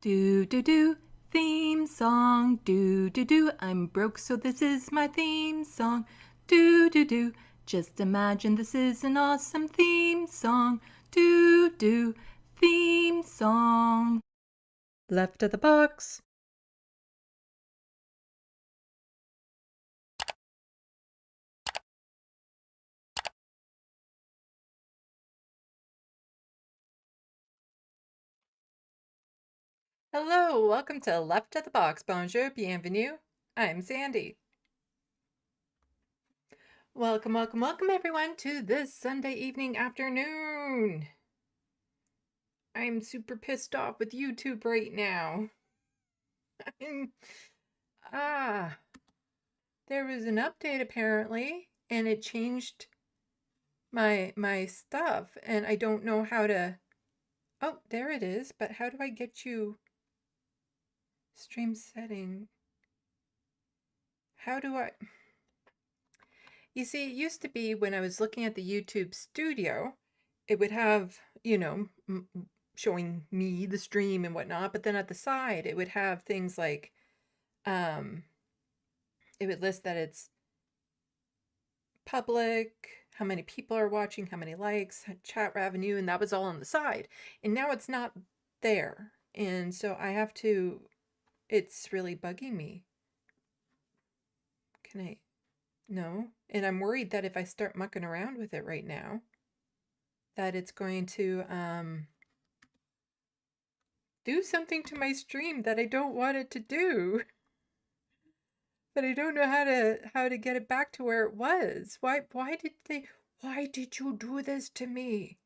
Do do do, theme song. Do do do, I'm broke so this is my theme song. Do do do, just imagine this is an awesome theme song. Do do, theme song. Left of the box. Hello, welcome to Left of the Box. Bonjour, bienvenue. I'm Sandy. Welcome, welcome, welcome everyone to this Sunday evening afternoon. I'm super pissed off with YouTube right now. There was an update apparently, and it changed my stuff, and I don't know how to. Oh, there it is. But how do I get you? Stream setting. How do I? You see, it used to be when I was looking at the YouTube studio, it would have, you know, showing me, the stream and whatnot, but then at the side, it would have things like, it would list that it's public, how many people are watching, how many likes, chat revenue, and that was all on the side. And now it's not there. And so I have to, it's really bugging me. Can I? No. And I'm worried that if I start mucking around with it right now, that it's going to do something to my stream that I don't want it to do. But I don't know how to get it back to where it was. Why did you do this to me?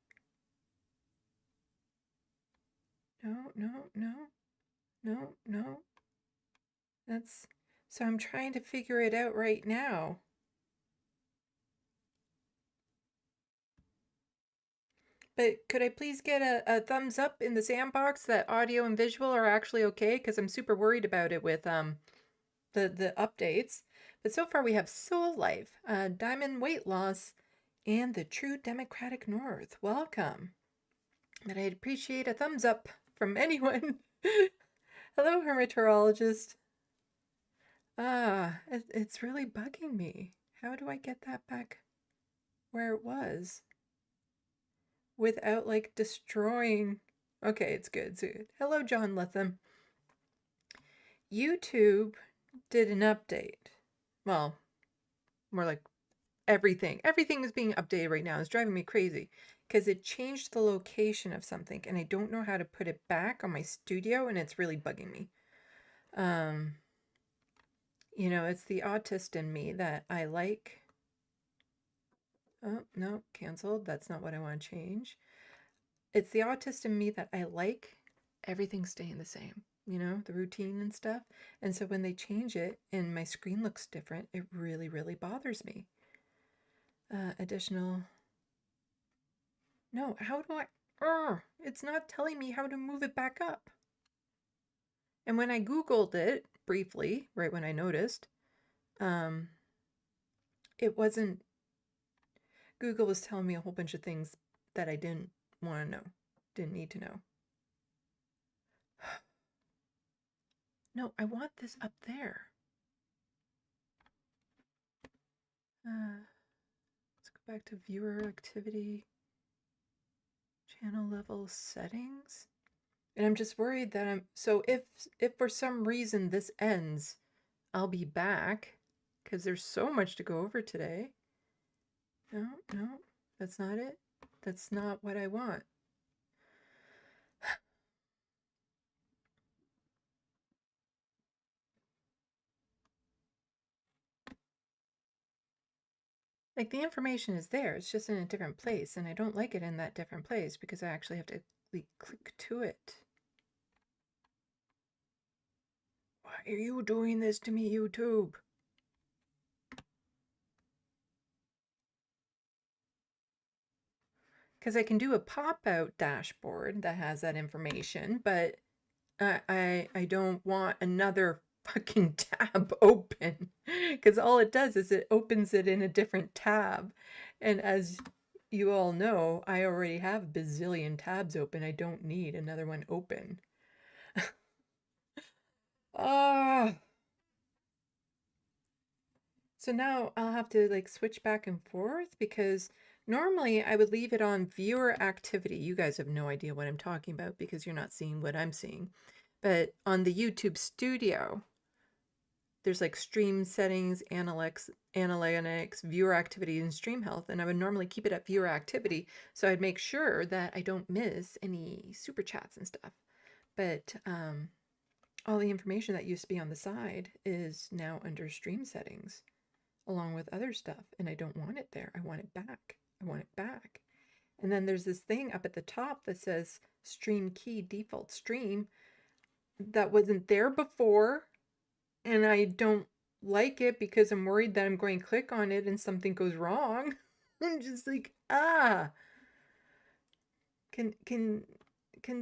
No. So I'm trying to figure it out right now. But could I please get a thumbs up in the SandBox that audio and visual are actually okay? Because I'm super worried about it with the updates. But so far we have Soul Life, Diamond Weight Loss, and the True Democratic North. Welcome. But I'd appreciate a thumbs up from anyone. Hello, hermeteorologist. It's really bugging me. How do I get that back where it was? Without, like, destroying... Okay, it's good, it's good. Hello, John Litham. YouTube did an update. Well, more like everything. Everything is being updated right now. It's driving me crazy because it changed the location of something, and I don't know how to put it back on my studio, and it's really bugging me. You know, it's the autist in me that I like. Oh, no, canceled. That's not what I want to change. It's the autist in me that I like everything staying the same, you know, the routine and stuff. And so when they change it and my screen looks different, it really, really bothers me. Additional. No, how do I? It's not telling me how to move it back up. And when I Googled it briefly, right when I noticed, it wasn't. Google was telling me a whole bunch of things that I didn't want to know, didn't need to know. No, I want this up there. Let's go back to viewer activity, channel level settings. And I'm just worried that so if for some reason this ends, I'll be back because there's so much to go over today. No, that's not it. That's not what I want. Like, the information is there, it's just in a different place, and I don't like it in that different place because I actually have to click to it. Why are you doing this to me, YouTube? Because I can do a pop-out dashboard that has that information, but I don't want another fucking tab open, because all it does is it opens it in a different tab. And as you all know, I already have a bazillion tabs open. I don't need another one open. Ah. So now I'll have to like switch back and forth because normally I would leave it on viewer activity. You guys have no idea what I'm talking about because you're not seeing what I'm seeing. But on the YouTube studio, there's like stream settings, analytics, viewer activity, and stream health. And I would normally keep it at viewer activity. So I'd make sure that I don't miss any super chats and stuff. But all the information that used to be on the side is now under stream settings along with other stuff. And I don't want it there. I want it back. I want it back. And then there's this thing up at the top that says stream key default stream that wasn't there before. And I don't like it because I'm worried that I'm going to click on it and something goes wrong. I'm just like, can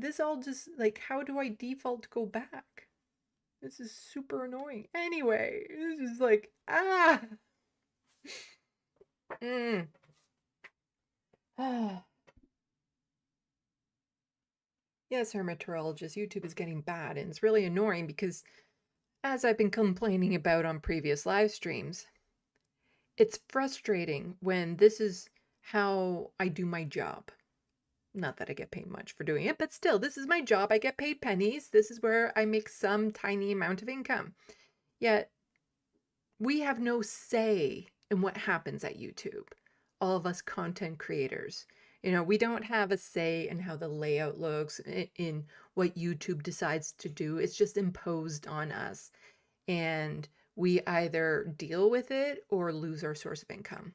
this all just like, how do I default go back? This is super annoying. Anyway, this is like, Yes, hermeteorologist, YouTube is getting bad, and it's really annoying because, as I've been complaining about on previous live streams, it's frustrating when this is how I do my job. Not that I get paid much for doing it, but still, this is my job. I get paid pennies. This is where I make some tiny amount of income. Yet, we have no say in what happens at YouTube. All of us content creators. You know, we don't have a say in how the layout looks, in what YouTube decides to do. It's just imposed on us. And we either deal with it or lose our source of income.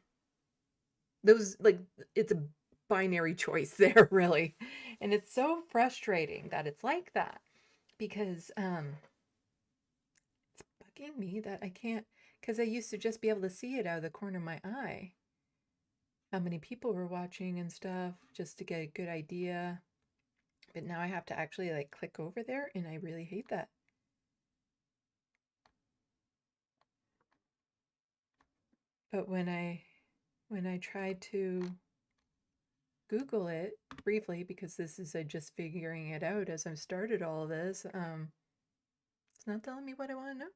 Those, like, it's a binary choice there, really. And it's so frustrating that it's like that because it's bugging me that I can't, because I used to just be able to see it out of the corner of my eye. How many people were watching and stuff just to get a good idea. But now I have to actually like click over there and I really hate that. But when I tried to Google it briefly, because this is just figuring it out as I've started all of this, it's not telling me what I want to know.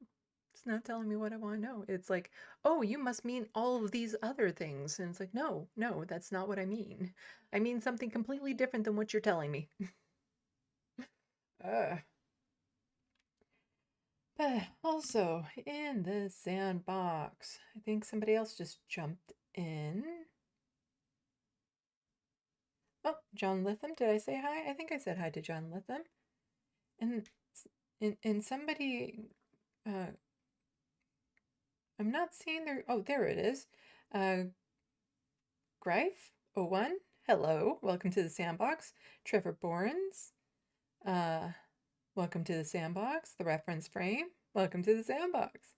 It's not telling me what I want to know. It's like, oh, you must mean all of these other things. And it's like, no, that's not what I mean. I mean something completely different than what you're telling me. But also, in the sandbox, I think somebody else just jumped in. Oh, John Litham. Did I say hi? I think I said hi to John Litham. And somebody, I'm not seeing their, oh, there it is. Greif01, hello, welcome to the sandbox. Trevor Borens, welcome to the sandbox. The reference frame, welcome to the sandbox.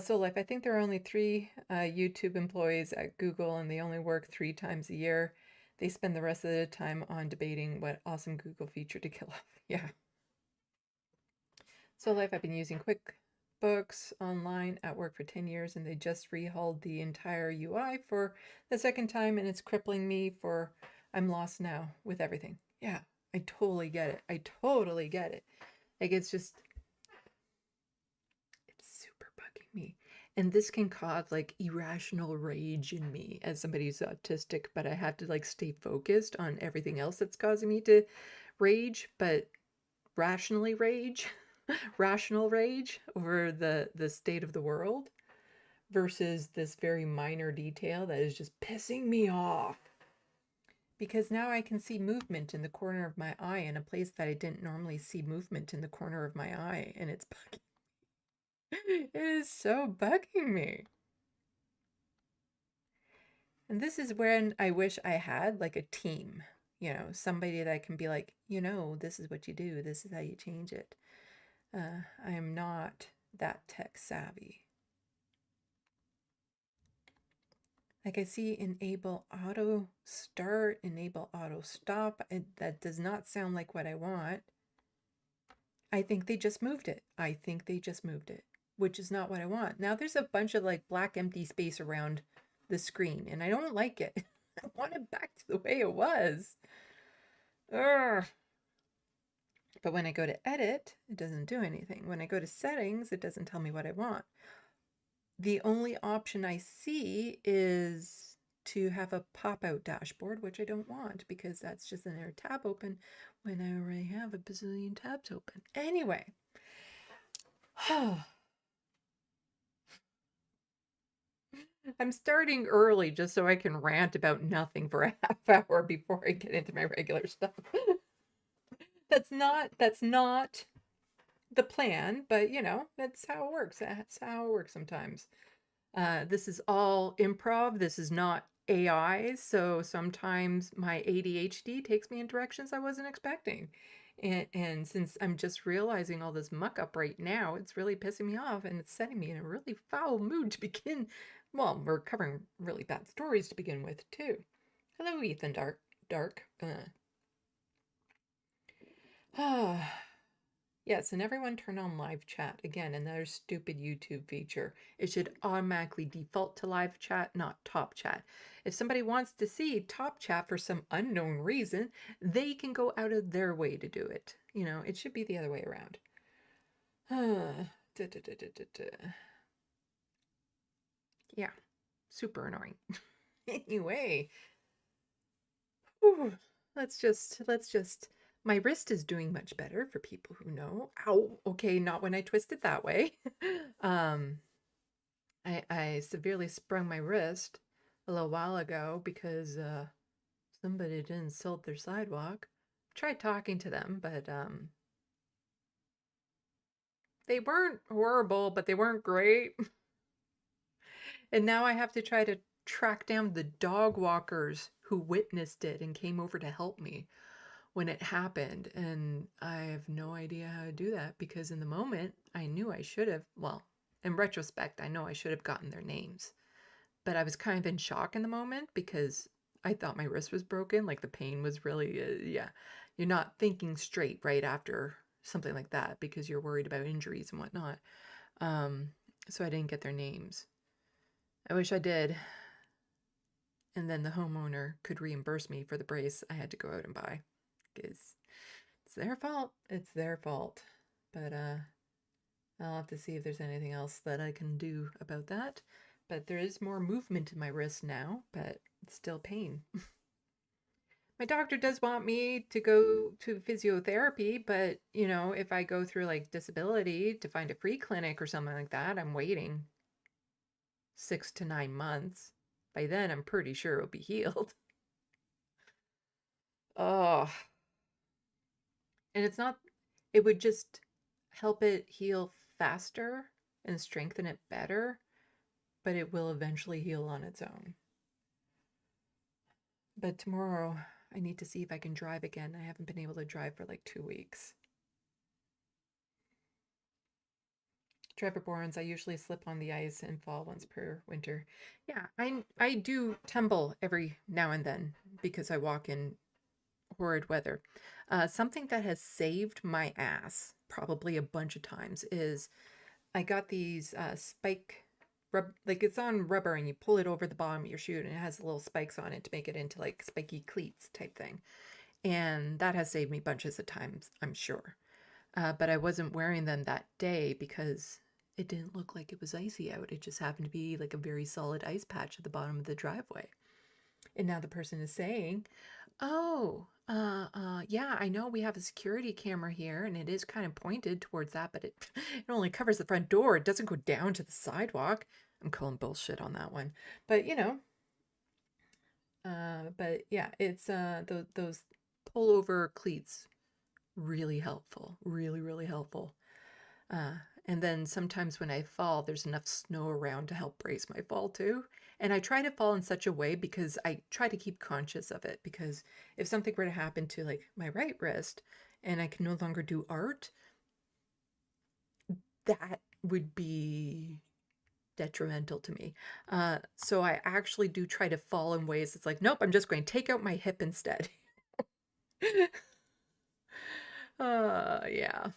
So Life, I think there are only 3 YouTube employees at Google and they only work 3 times a year. They spend the rest of the time on debating what awesome Google feature to kill off. Yeah. So Life, I've been using QuickBooks Online at work for 10 years and they just rehauled the entire UI for the 2nd time and it's crippling me for I'm lost now with everything. Yeah, I totally get it. I totally get it. Like it's super bugging me. And this can cause like irrational rage in me as somebody who's autistic, but I have to like stay focused on everything else that's causing me to rage, but rationally rage. Rational rage over the state of the world versus this very minor detail that is just pissing me off. Because now I can see movement in the corner of my eye in a place that I didn't normally see movement in the corner of my eye, and it's bugging. It is so bugging me. And this is when I wish I had like a team, you know, somebody that can be like, you know, this is what you do, this is how you change it. I am not that tech savvy. Like I see enable auto start, enable auto stop. That does not sound like what I want. I think they just moved it. I think they just moved it, which is not what I want. Now there's a bunch of like black empty space around the screen and I don't like it. I want it back to the way it was. Ugh. But when I go to edit, it doesn't do anything. When I go to settings, it doesn't tell me what I want. The only option I see is to have a pop-out dashboard, which I don't want because that's just another tab open when I already have a bazillion tabs open. Anyway. I'm starting early just so I can rant about nothing for a half hour before I get into my regular stuff. That's not the plan, but you know, that's how it works. That's how it works sometimes. This is all improv. This is not AI, so sometimes my ADHD takes me in directions I wasn't expecting. And since I'm just realizing all this muck up right now, it's really pissing me off and it's setting me in a really foul mood to begin. Well, we're covering really bad stories to begin with, too. Hello, Ethan Dark. Yes, and everyone turn on live chat. Again, another stupid YouTube feature. It should automatically default to live chat, not top chat. If somebody wants to see top chat for some unknown reason, they can go out of their way to do it. You know, it should be the other way around. Yeah, super annoying. Anyway, whew, let's just my wrist is doing much better for people who know. Ow, okay, not when I twist it that way. I severely sprung my wrist a little while ago because somebody didn't silt their sidewalk. Tried talking to them, but they weren't horrible, but they weren't great. And now I have to try to track down the dog walkers who witnessed it and came over to help me when it happened. And I have no idea how to do that because in the moment I knew I should have, well, in retrospect, I know I should have gotten their names. But I was kind of in shock in the moment because I thought my wrist was broken. Like the pain was really, yeah. You're not thinking straight right after something like that because you're worried about injuries and whatnot. So I didn't get their names. I wish I did. And then the homeowner could reimburse me for the brace I had to go out and buy. Because it's their fault. It's their fault. But I'll have to see if there's anything else that I can do about that. But there is more movement in my wrist now, but it's still pain. My doctor does want me to go to physiotherapy, but you know, if I go through like disability to find a free clinic or something like that, I'm waiting 6 to 9 months. By then, I'm pretty sure it'll be healed. Oh, and it's not, it would just help it heal faster and strengthen it better, but it will eventually heal on its own. But tomorrow, I need to see if I can drive again. I haven't been able to drive for like 2 weeks. Trevor I usually slip on the ice and fall once per winter. Yeah, I do tumble every now and then because I walk in horrid weather. Something that has saved my ass probably a bunch of times is I got these spike like it's on rubber and you pull it over the bottom of your shoe and it has little spikes on it to make it into like spiky cleats type thing. And that has saved me bunches of times, I'm sure. But I wasn't wearing them that day because it didn't look like it was icy out. It just happened to be like a very solid ice patch at the bottom of the driveway. And now the person is saying, oh, yeah, I know we have a security camera here and it is kind of pointed towards that, but it only covers the front door. It doesn't go down to the sidewalk. I'm calling bullshit on that one. But, you know, but yeah, it's those pullover cleats really helpful, really helpful. And then sometimes when I fall, there's enough snow around to help brace my fall too. And I try to fall in such a way because I try to keep conscious of it, because if something were to happen to like my right wrist and I can no longer do art, that would be detrimental to me. So I actually do try to fall in ways it's like, nope, I'm just going to take out my hip instead. Yeah.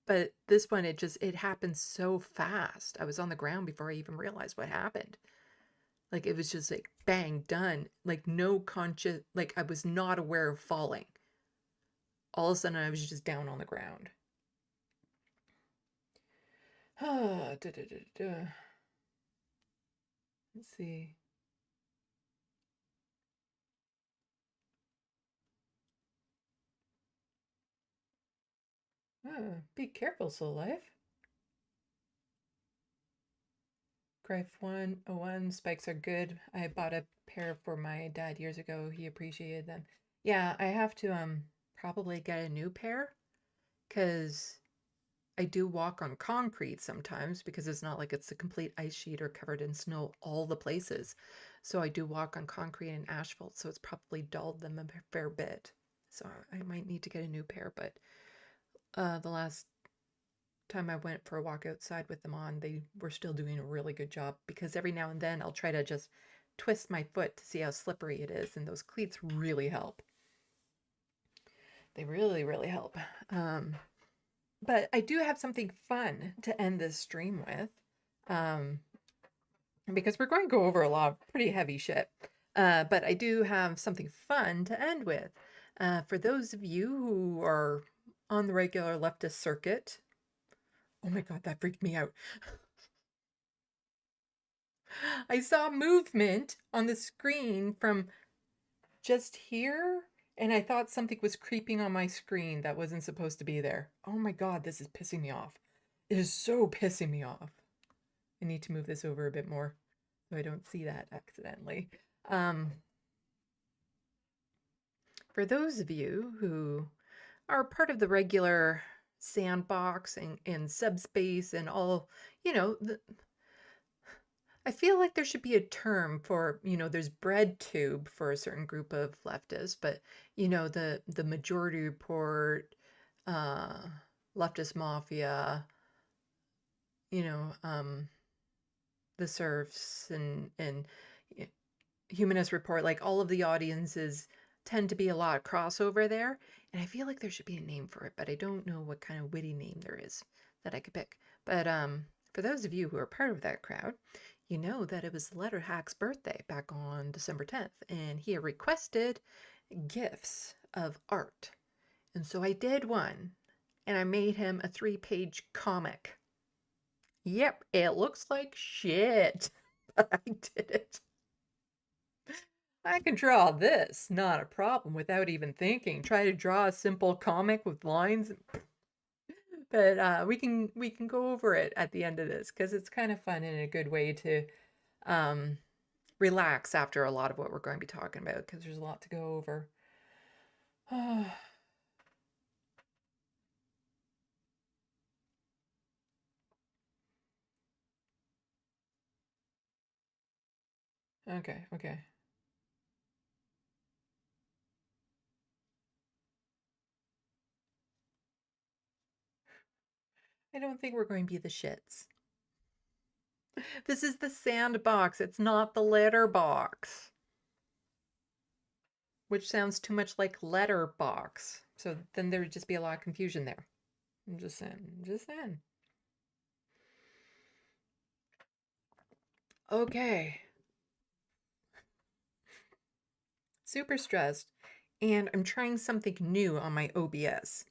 But this one, it happened so fast. I was on the ground before I even realized what happened. Like, it was just like, bang, done. Like, no conscious, like, I was not aware of falling. all of a sudden I was just down on the ground. Let's see. Be careful, Soul Life. Greif 101 spikes are good. I bought a pair for my dad years ago. He appreciated them. Yeah, I have to probably get a new pair because I do walk on concrete sometimes because it's not like it's a complete ice sheet or covered in snow all the places. So I do walk on concrete and asphalt, so it's probably dulled them a fair bit. So I might need to get a new pair, but the last time I went for a walk outside with them on, they were still doing a really good job because every now and then I'll try to just twist my foot to see how slippery it is, and those cleats really help. They really, really help. But I do have something fun to end this stream with, because we're going to go over a lot of pretty heavy shit. But I do have something fun to end with. For those of you who are on the regular leftist circuit, oh my God, that freaked me out. I saw movement on the screen from just here, and I thought something was creeping on my screen that wasn't supposed to be there. Oh my God, this is pissing me off. It is so pissing me off. I need to move this over a bit more so I don't see that accidentally. For those of you who are part of the regular SandBox and Subspace and all, you know, I feel like there should be a term for, there's bread tube for a certain group of leftists, but, the Majority Report, Leftist Mafia, the serfs and Humanist Report, like all of the audiences tend to be a lot of crossover there. And I feel like there should be a name for it, but I don't know what kind of witty name there is that I could pick. But for those of you who are part of that crowd, you know that it was Letter Hack's birthday back on December 10th, and he requested gifts of art. And so I did one, and I made him a 3-page comic. Yep, it looks like shit, but I did it. I can draw this, not a problem, without even thinking. Try to draw a simple comic with lines. But we can go over it at the end of this because it's kind of fun and a good way to relax after a lot of what we're going to be talking about because there's a lot to go over. Okay. I don't think we're going to be the shits. This is the SandBox. It's not the letterbox. Which sounds too much like letterbox. So then there would just be a lot of confusion there. I'm just saying. Okay. Super stressed. And I'm trying something new on my OBS.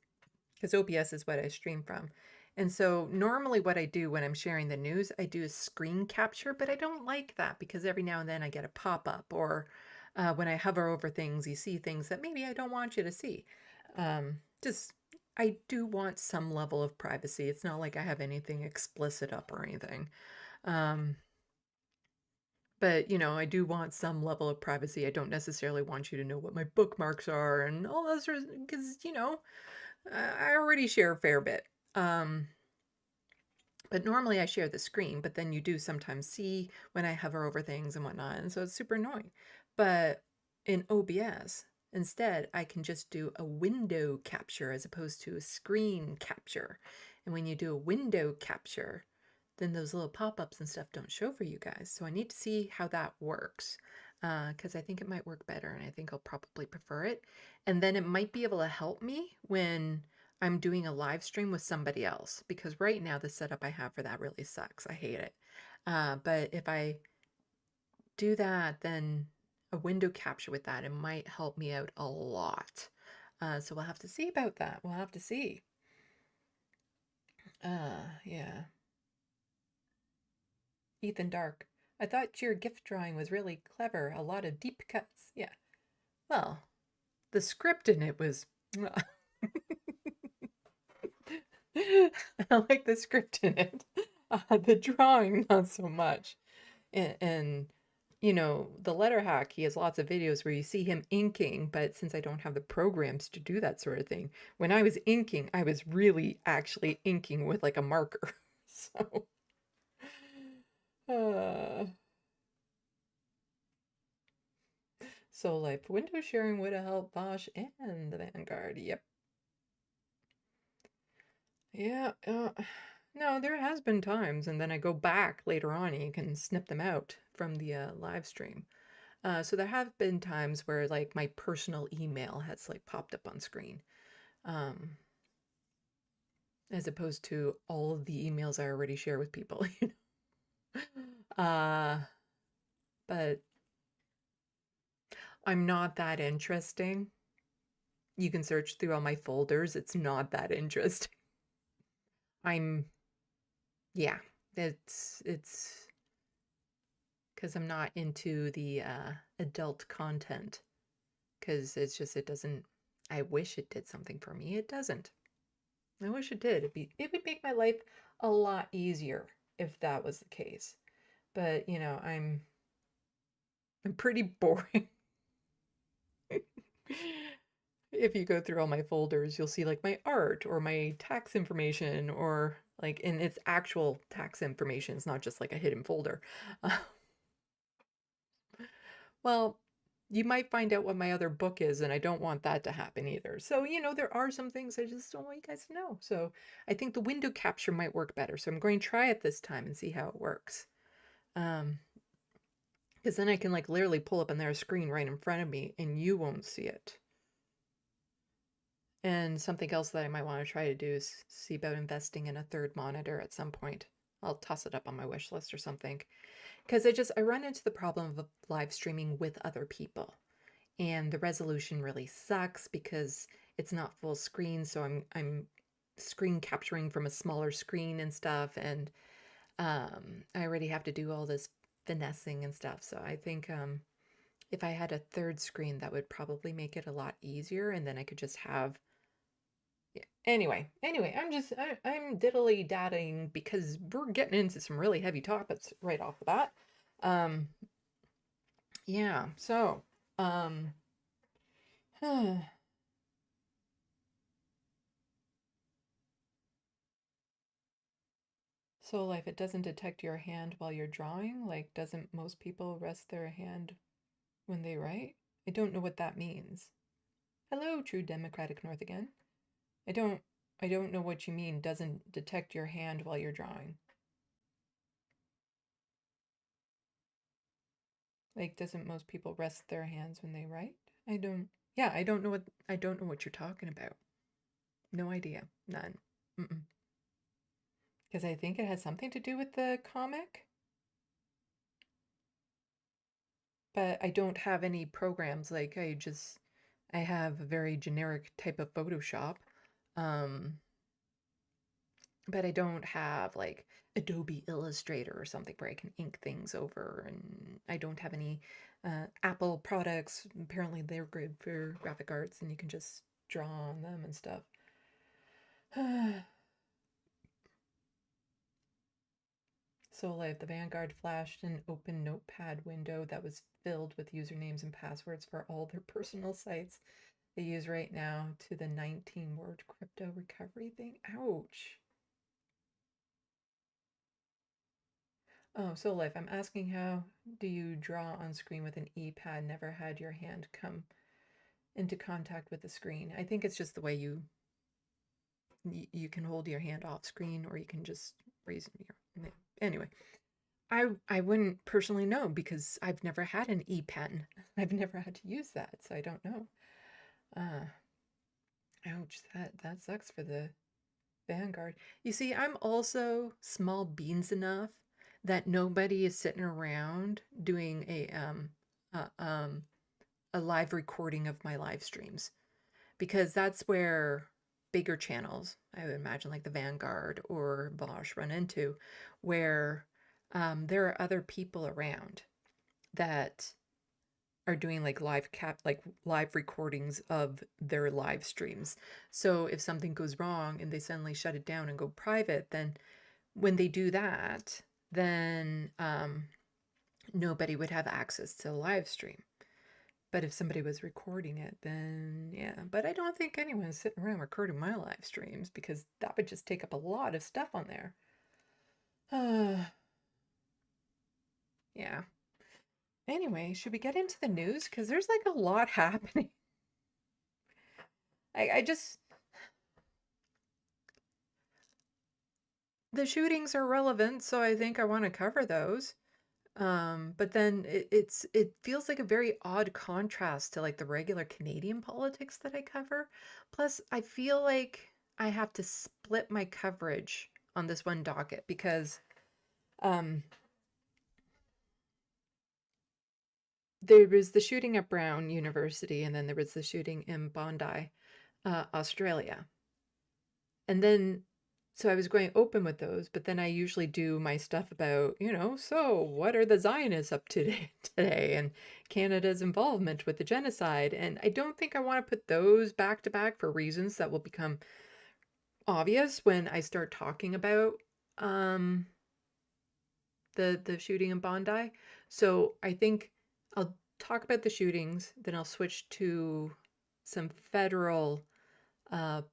Because OBS is what I stream from. And so normally what I do when I'm sharing the news, I do a screen capture, but I don't like that because every now and then I get a pop-up or when I hover over things, you see things that maybe I don't want you to see. I do want some level of privacy. It's not like I have anything explicit up or anything. But, I do want some level of privacy. I don't necessarily want you to know what my bookmarks are and all those, because, I already share a fair bit. But normally I share the screen, but then you do sometimes see when I hover over things and whatnot, and so it's super annoying. But in OBS, instead, I can just do a window capture as opposed to a screen capture. And when you do a window capture, then those little pop-ups and stuff don't show for you guys. So I need to see how that works because I think it might work better and I think I'll probably prefer it. And then it might be able to help me when I'm doing a live stream with somebody else because right now the setup I have for that really sucks. I hate it. But if I do that, then a window capture with that, it might help me out a lot. So we'll have to see about that. We'll have to see. Yeah. Ethan Dark. I thought your gift drawing was really clever. A lot of deep cuts. Yeah. Well, the script in it was. I like the script in it. The drawing, not so much. And, you know, the letter hack, he has lots of videos where you see him inking, but since I don't have the programs to do that sort of thing, when I was inking, I was really actually inking with like a marker. So, uh, so like window sharing would have helped Bosch and the Vanguard. Yep. Yeah. No, there has been times, and then I go back later on and you can snip them out from the live stream. So there have been times where like my personal email has like popped up on screen, um, as opposed to all of the emails I already share with people. You know? But I'm not that interesting. You can search through all my folders. It's not that interesting. I'm, yeah, it's because I'm not into the adult content. Because it's just, it doesn't, I wish it did something for me. It doesn't. I wish it did. It would make my life a lot easier if that was the case. But, you know, I'm pretty boring. If you go through all my folders, you'll see like my art or my tax information or like, and it's actual tax information. It's not just like a hidden folder. Well, you might find out what my other book is, and I don't want that to happen either. So, you know, there are some things I just don't want you guys to know. So I think the window capture might work better. So I'm going to try it this time and see how it works. Because then I can like literally pull up on their screen right in front of me and you won't see it. And something else that I might want to try to do is see about investing in a third monitor at some point. I'll toss it up on my wish list or something. Because I run into the problem of live streaming with other people. And the resolution really sucks because it's not full screen, so I'm screen capturing from a smaller screen and stuff, and I already have to do all this finessing and stuff. So I think if I had a third screen, that would probably make it a lot easier, and then I could just have. Yeah. Anyway, I'm diddly dadding because we're getting into some really heavy topics right off the bat. Um, yeah. So, um. So, like, it doesn't detect your hand while you're drawing? Like, doesn't most people rest their hand when they write? I don't know what that means. Hello, True Democratic North again. I don't I don't know what you mean, doesn't detect your hand while you're drawing. Like, doesn't most people rest their hands when they write? Yeah, I don't know what you're talking about. No idea. None. Mm-mm. Because I think it has something to do with the comic. But I don't have any programs. Like I have a very generic type of Photoshop. Um, but I don't have like Adobe Illustrator or something where I can ink things over. And I don't have any Apple products. Apparently they're good for graphic arts and you can just draw on them and stuff. So like the Vanguard flashed an open notepad window that was filled with usernames and passwords for all their personal sites they use right now to the 19-word crypto recovery thing. Ouch. Oh, so Life, I'm asking how do you draw on screen with an E-pad? Never had your hand come into contact with the screen. I think it's just the way you can hold your hand off screen or you can just raise your anyway. I wouldn't personally know because I've never had an E-pen. I've never had to use that, so I don't know. Ouch, that sucks for the Vanguard. You see, I'm also small beans enough that nobody is sitting around doing a live recording of my live streams because that's where bigger channels, I would imagine like the Vanguard or Bosch, run into, where there are other people around that are doing like live recordings of their live streams. So if something goes wrong and they suddenly shut it down and go private, then when they do that, then nobody would have access to the live stream. But if somebody was recording it, then yeah. But I don't think anyone's sitting around recording my live streams, because that would just take up a lot of stuff on there. Yeah. Anyway, should we get into the news? Because there's like a lot happening. I just, the shootings are relevant, so I think I want to cover those. But then it feels like a very odd contrast to like the regular Canadian politics that I cover. Plus, I feel like I have to split my coverage on this one docket because um there was the shooting at Brown University, and then there was the shooting in Bondi, Australia. And then, so I was going open with those, but then I usually do my stuff about, so what are the Zionists up to today, and Canada's involvement with the genocide. And I don't think I want to put those back to back for reasons that will become obvious when I start talking about um, the shooting in Bondi. So I think I'll talk about the shootings, then I'll switch to some federal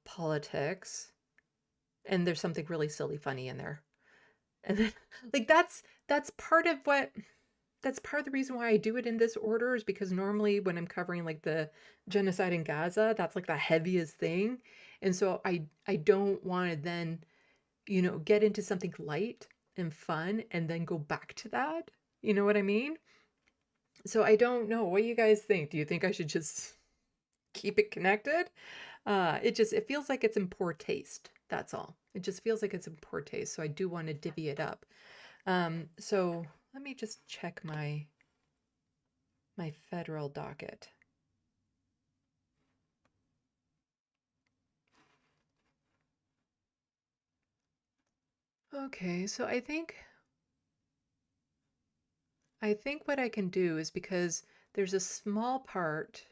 politics, and there's something really silly funny in there. And then like that's part of the reason why I do it in this order, is because normally when I'm covering like the genocide in Gaza, that's like the heaviest thing. And so I don't want to then, get into something light and fun and then go back to that. You know what I mean? So I don't know. What do you guys think? Do you think I should just keep it connected? It feels like it's in poor taste. That's all. It just feels like it's in poor taste. So I do want to divvy it up. So let me just check my federal docket. Okay, so I think what I can do is, because there's a small part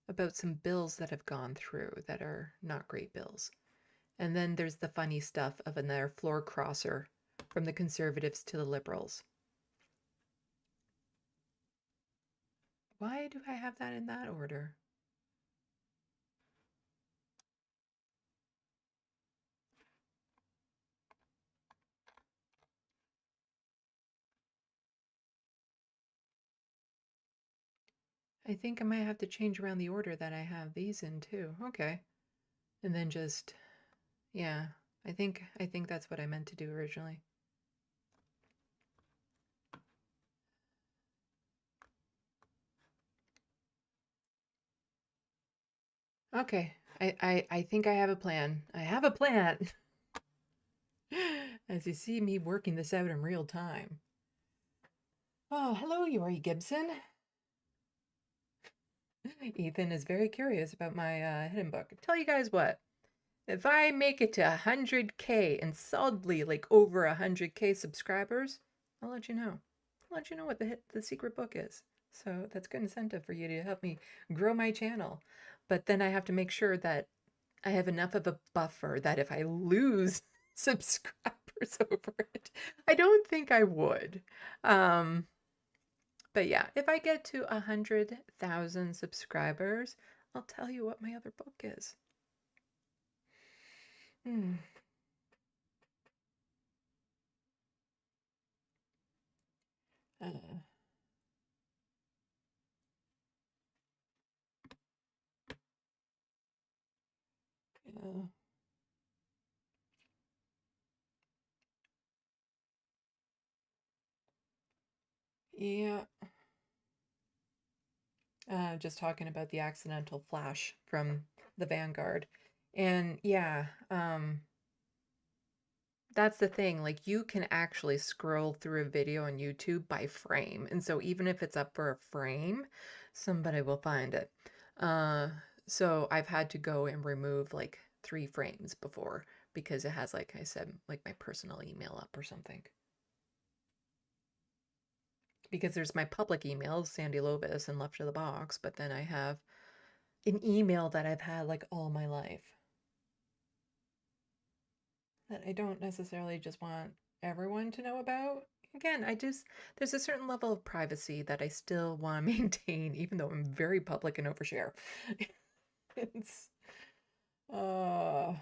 about some bills that have gone through that are not great bills. And then there's the funny stuff of another floor crosser from the Conservatives to the Liberals. Why do I have that in that order? I think I might have to change around the order that I have these in too. Okay. And then just, yeah, I think that's what I meant to do originally. Okay. I think I have a plan. I have a plan. As you see me working this out in real time. Oh, hello, Yori Gibson. Ethan is very curious about my hidden book. Tell you guys what, if I make it to 100K and solidly like over 100K subscribers, I'll let you know. I'll let you know what the secret book is. So that's good incentive for you to help me grow my channel. But then I have to make sure that I have enough of a buffer that if I lose subscribers over it, I don't think I would. But yeah, if I get to 100,000 subscribers, I'll tell you what my other book is. Hmm. Uh, yeah. Yeah. Just talking about the accidental flash from the Vanguard. And yeah, that's the thing. Like, you can actually scroll through a video on YouTube by frame. And so even if it's up for a frame, somebody will find it. So I've had to go and remove like 3 frames before because it has, like I said, like my personal email up or something. Because there's my public emails, Sandy Lovis and Left of the Box, but then I have an email that I've had like all my life that I don't necessarily just want everyone to know about. Again, there's a certain level of privacy that I still want to maintain, even though I'm very public and overshare. It's, uh,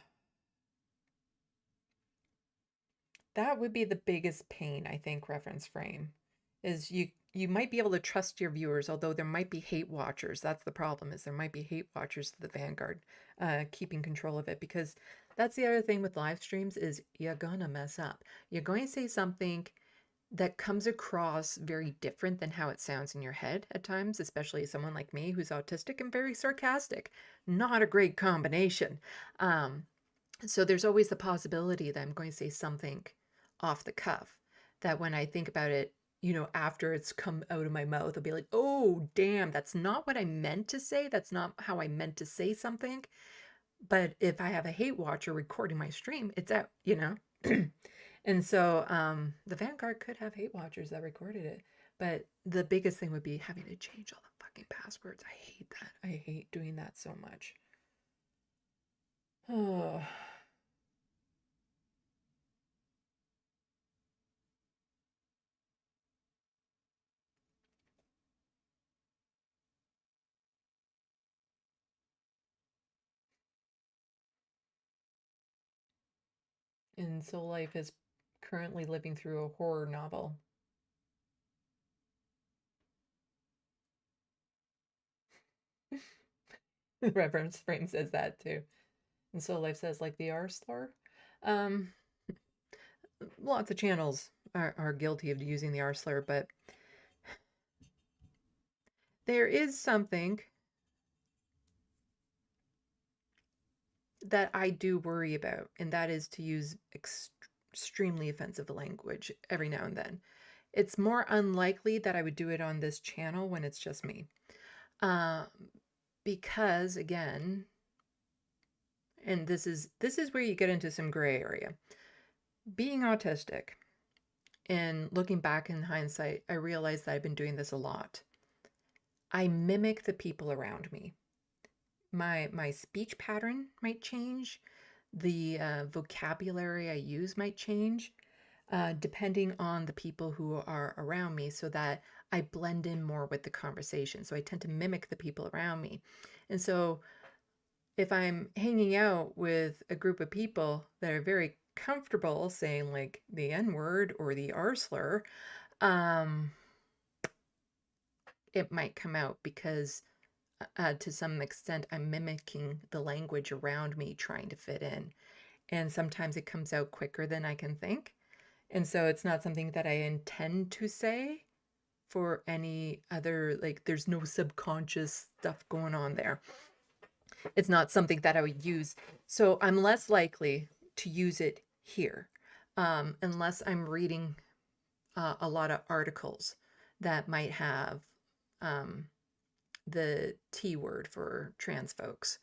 that would be the biggest pain, I think, reference frame, is you might be able to trust your viewers, although there might be hate watchers. That's the problem, is there might be hate watchers to the Vanguard, keeping control of it, because that's the other thing with live streams is you're gonna mess up. You're going to say something that comes across very different than how it sounds in your head at times, especially someone like me who's autistic and very sarcastic. Not a great combination. So there's always the possibility that I'm going to say something off the cuff that when I think about it, after it's come out of my mouth, I'll be like, oh, damn, that's not what I meant to say. That's not how I meant to say something. But if I have a hate watcher recording my stream, it's out, And so the Vanguard could have hate watchers that recorded it. But the biggest thing would be having to change all the fucking passwords. I hate that. I hate doing that so much. Oh. And Soul Life is currently living through a horror novel. Reference Frame says that too. And Soul Life says, like the R slur. Um, Lots of channels are guilty of using the R slur, but there is something that I do worry about, and that is to use extremely offensive language every now and then. It's more unlikely that I would do it on this channel when it's just me. Because again, and this is where you get into some gray area. Being autistic and looking back in hindsight, I realized that I've been doing this a lot. I mimic the people around me. My speech pattern might change. The vocabulary I use might change depending on the people who are around me, so that I blend in more with the conversation. So I tend to mimic the people around me. And so if I'm hanging out with a group of people that are very comfortable saying like the N word or the R slur, it might come out because to some extent I'm mimicking the language around me trying to fit in. And sometimes it comes out quicker than I can think. And so it's not something that I intend to say for any other, like, there's no subconscious stuff going on there. It's not something that I would use. So I'm less likely to use it here, unless I'm reading a lot of articles that might have the T word for trans folks.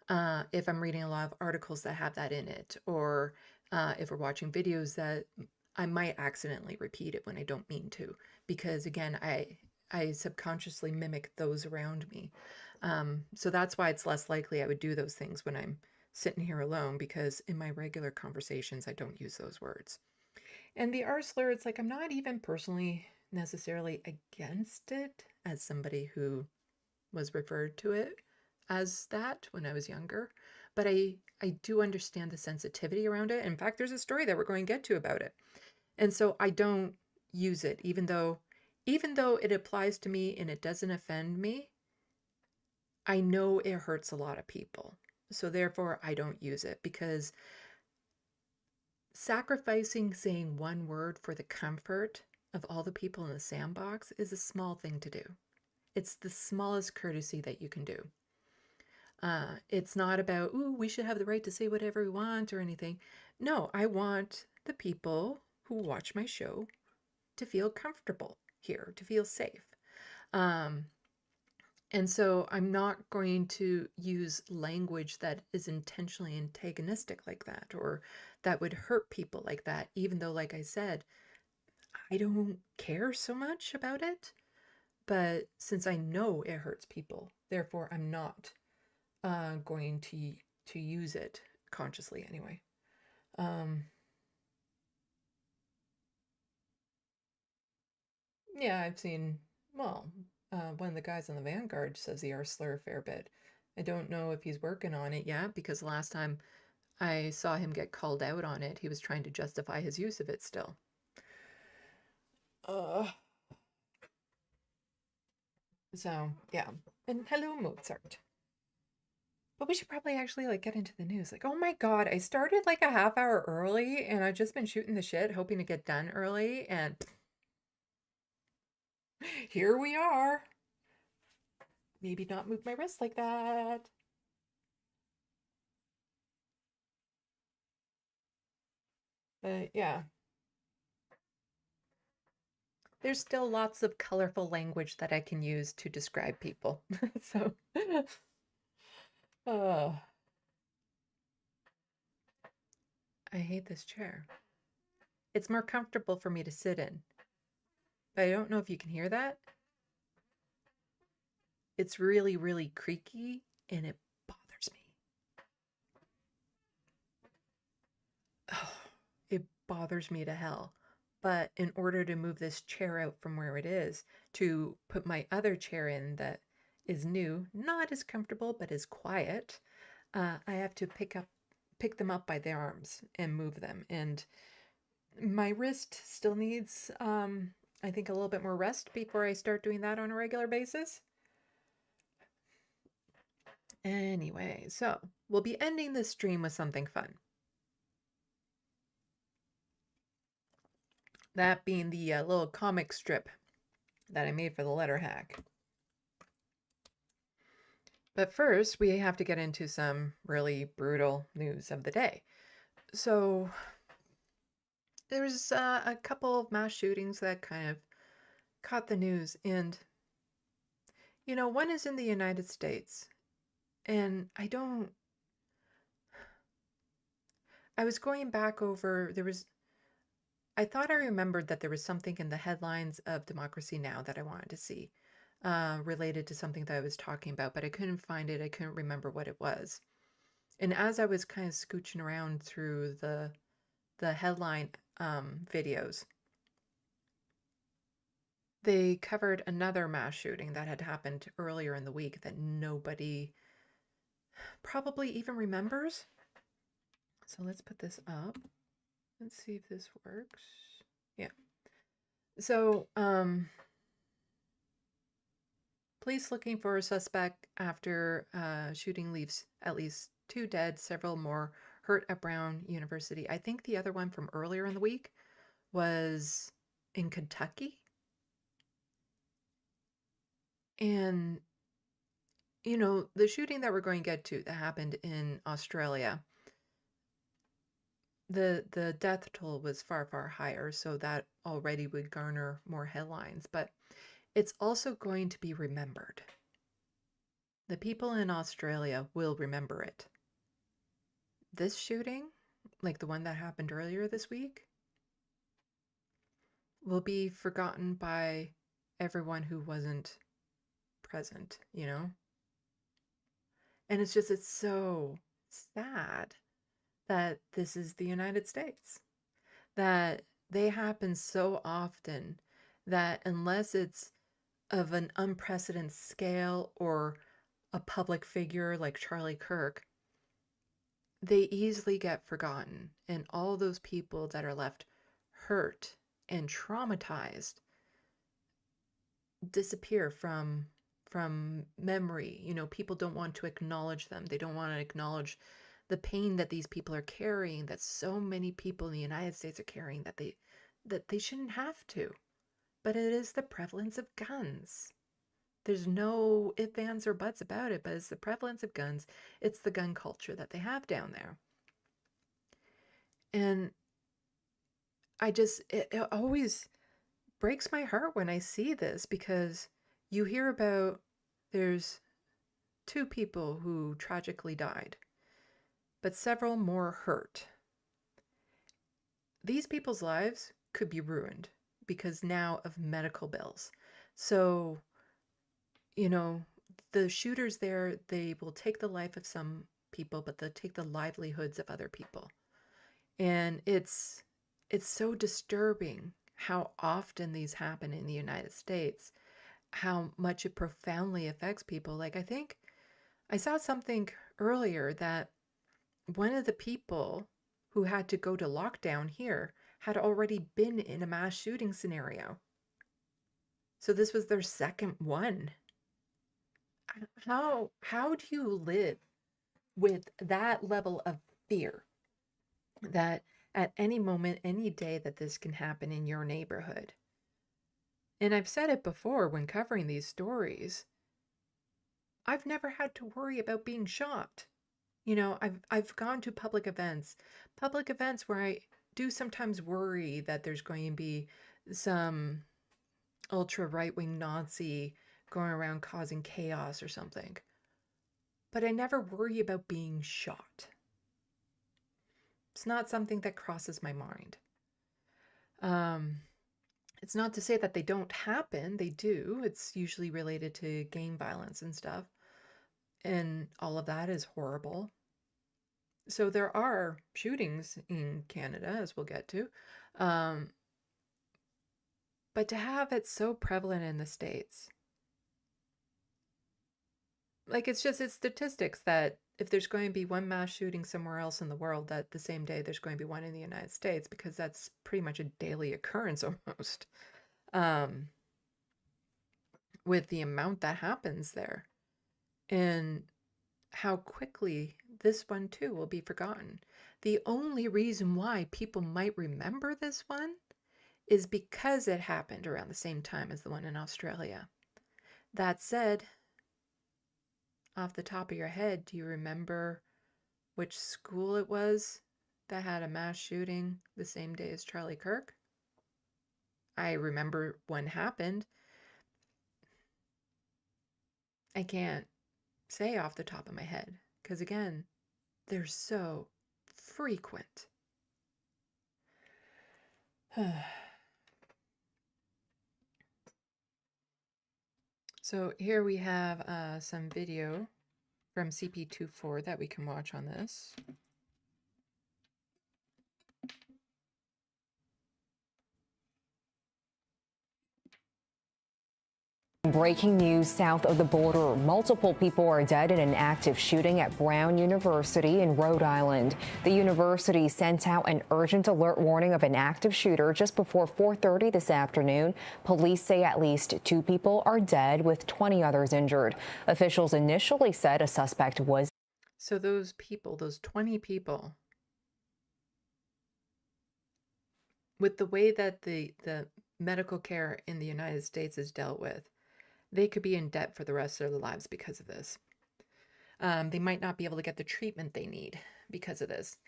If I'm reading a lot of articles that have that in it, or if we're watching videos that I might accidentally repeat it when I don't mean to, because again, I subconsciously mimic those around me. So that's why it's less likely I would do those things when I'm sitting here alone, because in my regular conversations, I don't use those words. And the R slur, it's like I'm not even personally necessarily against it as somebody who was referred to it as that when I was younger, but I do understand the sensitivity around it. In fact, there's a story that we're going to get to about it. And so I don't use it, even though it applies to me and it doesn't offend me. I know it hurts a lot of people. So therefore I don't use it, because sacrificing saying one word for the comfort of all the people in the sandbox is a small thing to do. It's the smallest courtesy that you can do. It's not about, ooh, we should have the right to say whatever we want or anything. No, I want the people who watch my show to feel comfortable here, to feel safe. And so I'm not going to use language that is intentionally antagonistic like that, or that would hurt people like that, even though, like I said, I don't care so much about it. But since I know it hurts people, therefore I'm not going to use it consciously anyway. Yeah, I've seen, well, one of the guys on the Vanguard says the R slur a fair bit. I don't know if he's working on it yet, because last time I saw him get called out on it, he was trying to justify his use of it still. So, yeah. And hello, Mozart. But we should probably actually like get into the news. Like, oh my God, I started like a half hour early and I've just been shooting the shit, hoping to get done early, and here we are. Maybe not move my wrist like that. But yeah, there's still lots of colorful language that I can use to describe people. So, oh, I hate this chair. It's more comfortable for me to sit in, but I don't know if you can hear that. It's really, really creaky and it bothers me. Oh, it bothers me to hell. But in order to move this chair out from where it is, to put my other chair in that is new, not as comfortable, but is quiet, I have to pick them up by their arms and move them. And my wrist still needs, I think, a little bit more rest before I start doing that on a regular basis. Anyway, so we'll be ending this stream with something fun. That being the little comic strip that I made for the letter hack. But first, we have to get into some really brutal news of the day. So, there's a couple of mass shootings that kind of caught the news, and one is in the United States, and I was going back over, I thought I remembered that there was something in the headlines of Democracy Now! That I wanted to see, related to something that I was talking about, but I couldn't find it. I couldn't remember what it was. And as I was kind of scooching around through the headline videos, they covered another mass shooting that had happened earlier in the week that nobody probably even remembers. So let's put this up. Let's see if this works. Yeah. So, police looking for a suspect after shooting leaves at least 2 dead, several more hurt at Brown University. I think the other one from earlier in the week was in Kentucky. And, the shooting that we're going to get to that happened in Australia, the death toll was far, far higher, so that already would garner more headlines. But it's also going to be remembered. The people in Australia will remember it. This shooting, like the one that happened earlier this week, will be forgotten by everyone who wasn't present, And it's so sad that this is the United States, that they happen so often that unless it's of an unprecedented scale or a public figure like Charlie Kirk, they easily get forgotten. And all those people that are left hurt and traumatized disappear from memory. People don't want to acknowledge them. They don't want to acknowledge the pain that these people are carrying, that so many people in the United States are carrying, that they shouldn't have to. But it is the prevalence of guns. There's no ifs, ands, or buts about it, but it's the prevalence of guns. It's the gun culture that they have down there. And it always breaks my heart when I see this, because you hear about there's 2 people who tragically died, but several more hurt. These people's lives could be ruined because now of medical bills. So, you know, the shooters there, they will take the life of some people, but they'll take the livelihoods of other people. And it's so disturbing how often these happen in the United States, how much it profoundly affects people. Like, I think I saw something earlier that one of the people who had to go to lockdown here had already been in a mass shooting scenario. So this was their second one. How do you live with that level of fear that at any moment, any day that this can happen in your neighborhood? And I've said it before when covering these stories, I've never had to worry about being shot. You know, I've gone to public events where I do sometimes worry that there's going to be some ultra right-wing Nazi going around causing chaos or something. But I never worry about being shot. It's not something that crosses my mind. It's not to say that they don't happen. They do. It's usually related to gang violence and stuff. And all of that is horrible. So there are shootings in Canada, as we'll get to. But to have it so prevalent in the States, like it's statistics that if there's going to be one mass shooting somewhere else in the world, that the same day there's going to be one in the United States, because that's pretty much a daily occurrence almost, with the amount that happens there. And how quickly this one too will be forgotten. The only reason why people might remember this one is because it happened around the same time as the one in Australia. That said, off the top of your head, do you remember which school it was that had a mass shooting the same day as Charlie Kirk? I remember one happened. I can't say off the top of my head, because again, they're so frequent. So here we have some video from CP24 that we can watch on this. Breaking news south of the border. Multiple people are dead in an active shooting at Brown University in Rhode Island. The university sent out an urgent alert warning of an active shooter just before 4:30 this afternoon. Police say at least 2 people are dead with 20 others injured. Officials initially said a suspect was. So those people, those 20 people, with the way that the medical care in the United States is dealt with, they could be in debt for the rest of their lives because of this. They might not be able to get the treatment they need because of this.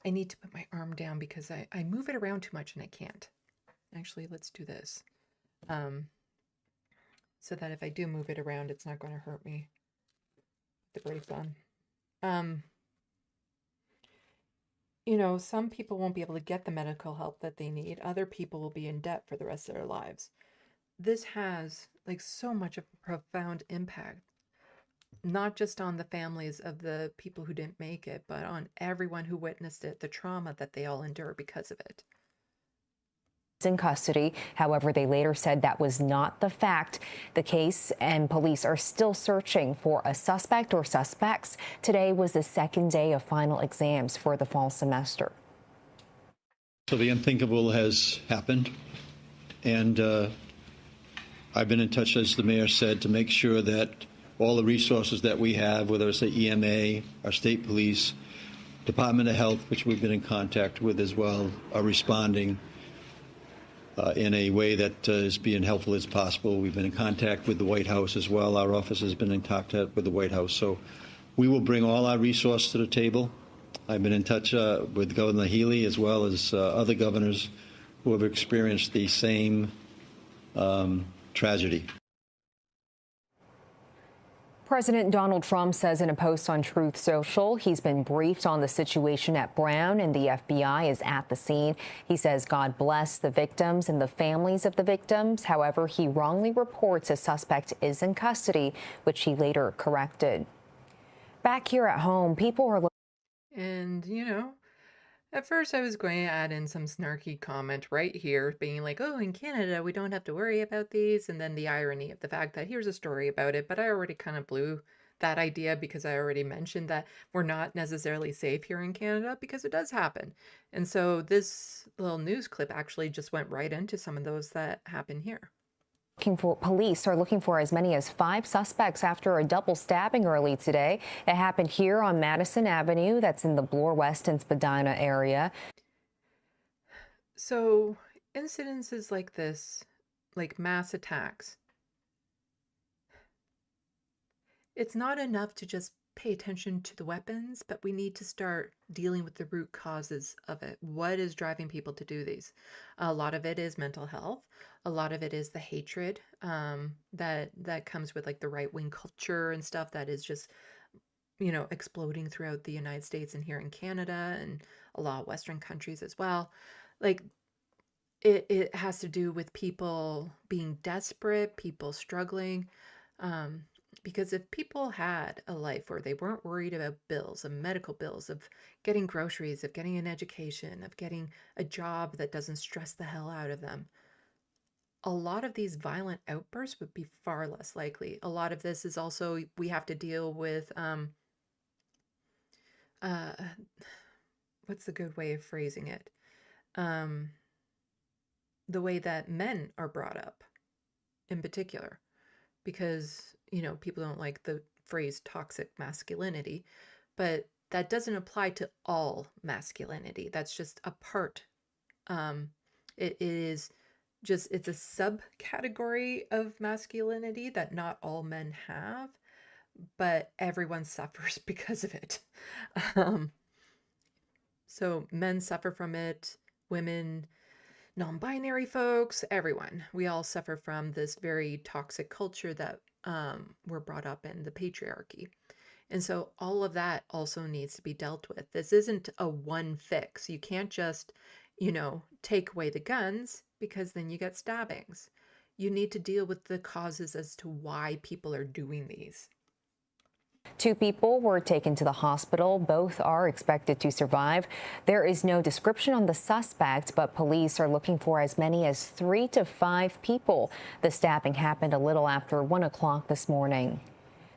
I need to put my arm down because I move it around too much and I can't. Actually, let's do this. So that if I do move it around, it's not going to hurt me. The brace on. You know, some people won't be able to get the medical help that they need. Other people will be in debt for the rest of their lives. This has like so much of a profound impact, not just on the families of the people who didn't make it, but on everyone who witnessed it, the trauma that they all endure because of it. In custody. However, they later said that was not the fact. The case and police are still searching for a suspect or suspects. Today was the second day of final exams for the fall semester. So the unthinkable has happened, and I've been in touch, as the mayor said, to make sure that all the resources that we have, whether it's the EMA, our state police, Department of Health, which we've been in contact with as well, are responding in a way that is being helpful as possible. We've been in contact with the White House as well. Our office has been in contact with the White House. So we will bring all our resources to the table. I've been in touch with Governor Healy as well as other governors who have experienced the same tragedy. President Donald Trump says in a post on Truth Social he's been briefed on the situation at Brown and the FBI is at the scene. He says God bless the victims and the families of the victims. However, he wrongly reports a suspect is in custody, which he later corrected. Back here at home, people are And, at first I was going to add in some snarky comment right here, being like, oh, in Canada, we don't have to worry about these. And then the irony of the fact that here's a story about it. But I already kind of blew that idea because I already mentioned that we're not necessarily safe here in Canada because it does happen. And so this little news clip actually just went right into some of those that happen here. Police are looking for as many as 5 suspects after a double stabbing early today. It happened here on Madison Avenue. That's in the Bloor West and Spadina area. So incidences like this, like mass attacks, it's not enough to just pay attention to the weapons, but we need to start dealing with the root causes of it. What is driving people to do these? A lot of it is mental health. A lot of it is the hatred that comes with like the right-wing culture and stuff that is just, exploding throughout the United States and here in Canada and a lot of Western countries as well. Like it has to do with people being desperate, people struggling. Because if people had a life where they weren't worried about bills and medical bills, of getting groceries, of getting an education, of getting a job that doesn't stress the hell out of them, a lot of these violent outbursts would be far less likely. A lot of this is also, we have to deal with, what's the good way of phrasing it? The way that men are brought up in particular. Because, people don't like the phrase toxic masculinity, but that doesn't apply to all masculinity. That's just a part. It is just, it's a subcategory of masculinity that not all men have, but everyone suffers because of it. So men suffer from it, women, non-binary folks, everyone. We all suffer from this very toxic culture that we're brought up in, the patriarchy. And so all of that also needs to be dealt with. This isn't a one fix. You can't just, take away the guns because then you get stabbings. You need to deal with the causes as to why people are doing these. 2 people were taken to the hospital. Both are expected to survive. There is no description on the suspect, but police are looking for as many as 3 to 5 people. The stabbing happened a little after 1 o'clock this morning.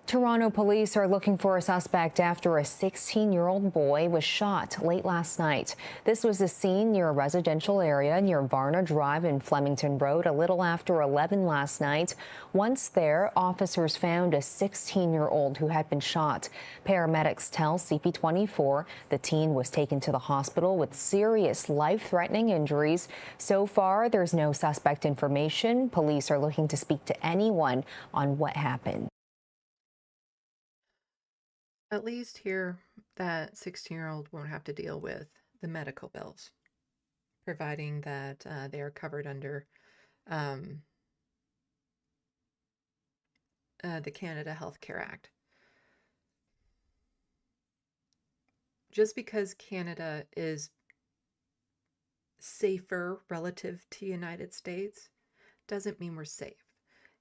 Toronto police are looking for a suspect after a 16-year-old boy was shot late last night. This was a scene near a residential area near Varna Drive and Flemington Road a little after 11 last night. Once there, officers found a 16-year-old who had been shot. Paramedics tell CP24 the teen was taken to the hospital with serious life-threatening injuries. So far, there's no suspect information. Police are looking to speak to anyone on what happened. At least here, that 16-year-old won't have to deal with the medical bills, providing that they are covered under the Canada Healthcare Act. Just because Canada is safer relative to the United States doesn't mean we're safe.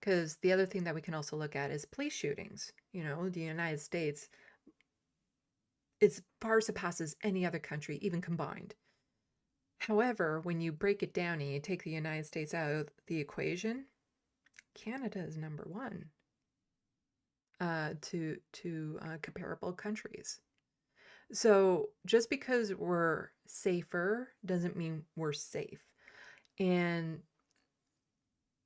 Because the other thing that we can also look at is police shootings. The United States far surpasses any other country, even combined. However, when you break it down and you take the United States out of the equation, Canada is number 1 to comparable countries. So just because we're safer doesn't mean we're safe. And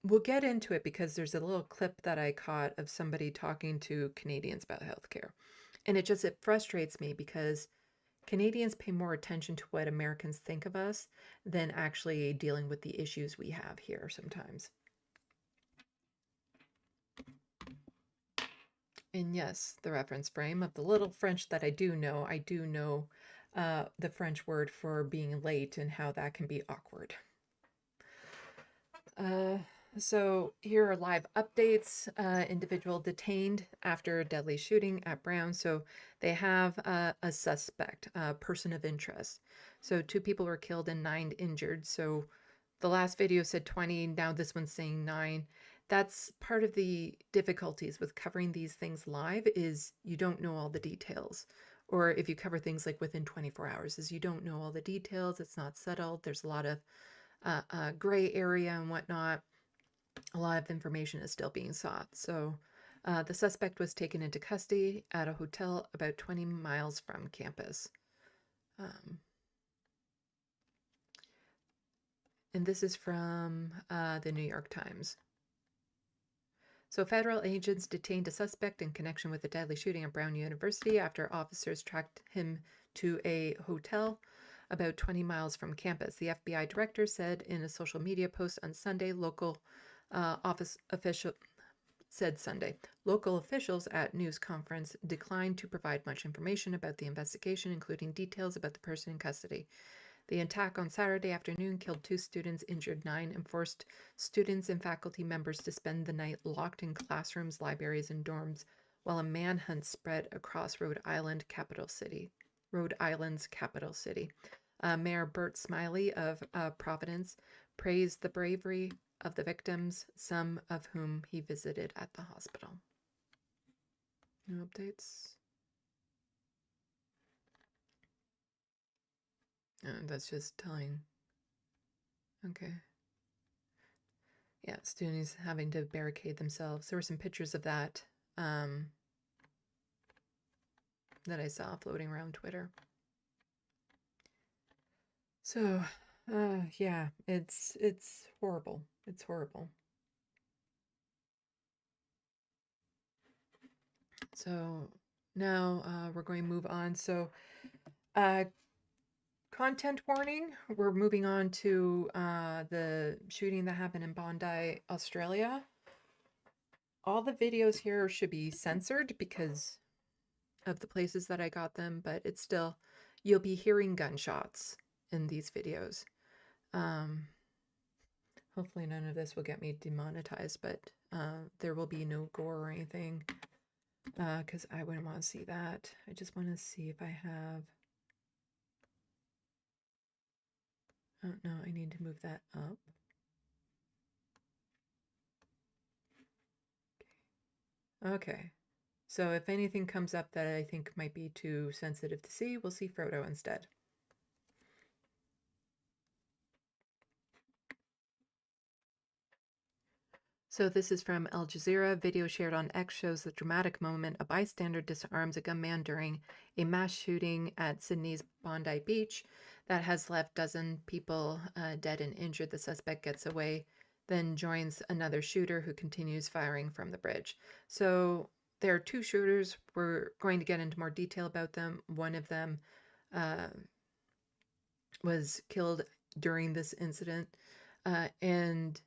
we'll get into it because there's a little clip that I caught of somebody talking to Canadians about healthcare. And it frustrates me because Canadians pay more attention to what Americans think of us than actually dealing with the issues we have here sometimes. And yes, the reference frame of the little French that I do know the French word for being late and how that can be awkward. So here are live updates. Individual detained after a deadly shooting at Brown. So they have a suspect, a person of interest. So 2 people were killed and 9 injured. So the last video said 20. Now this one's saying 9. That's part of the difficulties with covering these things live is you don't know all the details. Or if you cover things like within 24 hours, is you don't know all the details. It's not settled. There's a lot of gray area and whatnot. A lot of information is still being sought. So the suspect was taken into custody at a hotel about 20 miles from campus. And this is from the New York Times. So federal agents detained a suspect in connection with the deadly shooting at Brown University after officers tracked him to a hotel about 20 miles from campus. The FBI director said in a social media post on Sunday, local officials at news conference declined to provide much information about the investigation, including details about the person in custody. The attack on Saturday afternoon killed 2 students, injured 9, and forced students and faculty members to spend the night locked in classrooms, libraries, and dorms, while a manhunt spread across Rhode Island's capital city. Mayor Bert Smiley of Providence praised the bravery of the victims, some of whom he visited at the hospital. No updates. That's just telling. Okay. Yeah, students having to barricade themselves. There were some pictures of that that I saw floating around Twitter. So, yeah, it's horrible. It's horrible. So now we're going to move on. So, content warning. We're moving on to the shooting that happened in Bondi, Australia. All the videos here should be censored because of the places that I got them, but it's still, you'll be hearing gunshots in these videos. Hopefully none of this will get me demonetized, but there will be no gore or anything because I wouldn't want to see that. I just want to see if I have... Oh, no, I need to move that up. Okay. So if anything comes up that I think might be too sensitive to see, we'll see Frodo instead. So this is from Al Jazeera. Video shared on X shows the dramatic moment a bystander disarms a gunman during a mass shooting at Sydney's Bondi Beach that has left dozen people dead and injured. The suspect gets away, then joins another shooter who continues firing from the bridge. So there are 2 shooters. We're going to get into more detail about them. One of them was killed during this incident, and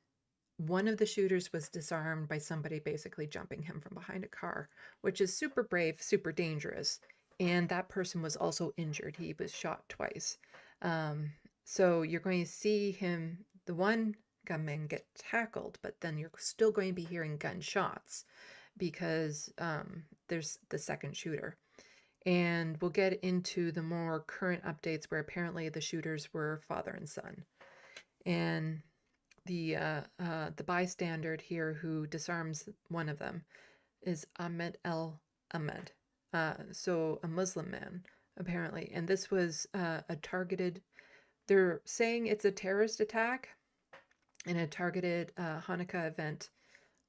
one of the shooters was disarmed by somebody basically jumping him from behind a car, which is super brave, super dangerous. And that person was also injured. He was shot twice. So you're going to see him, the one gunman, get tackled, but then you're still going to be hearing gunshots because there's the second shooter. And we'll get into the more current updates where apparently the shooters were father and son. And the bystander here who disarms one of them is Ahmed El Ahmed, so a Muslim man apparently, and this was a targeted. They're saying it's a terrorist attack and a targeted Hanukkah event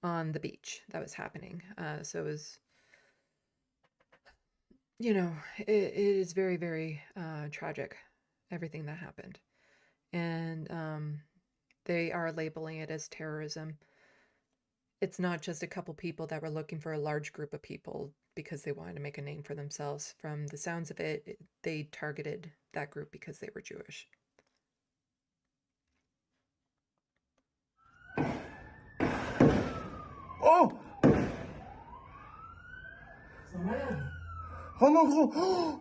on the beach that was happening. So it was, you know, it is very, very tragic, everything that happened, and they are labeling it as terrorism. It's not just a couple people that were looking for a large group of people because they wanted to make a name for themselves. From the sounds of it, they targeted that group because they were Jewish. Oh! Oh non, gros!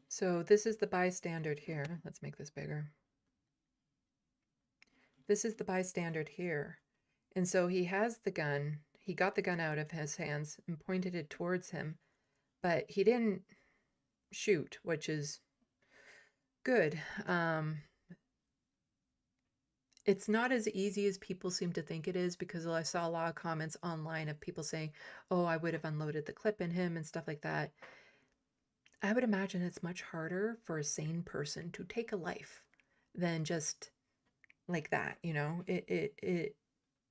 So this is the bystander here. Let's make this bigger. This is the bystander here. And so he has the gun. He got the gun out of his hands and pointed it towards him, but he didn't shoot, which is good. It's not as easy as people seem to think it is, because I saw a lot of comments online of people saying, oh, I would have unloaded the clip in him and stuff like that. I would imagine it's much harder for a sane person to take a life than just like that, you know?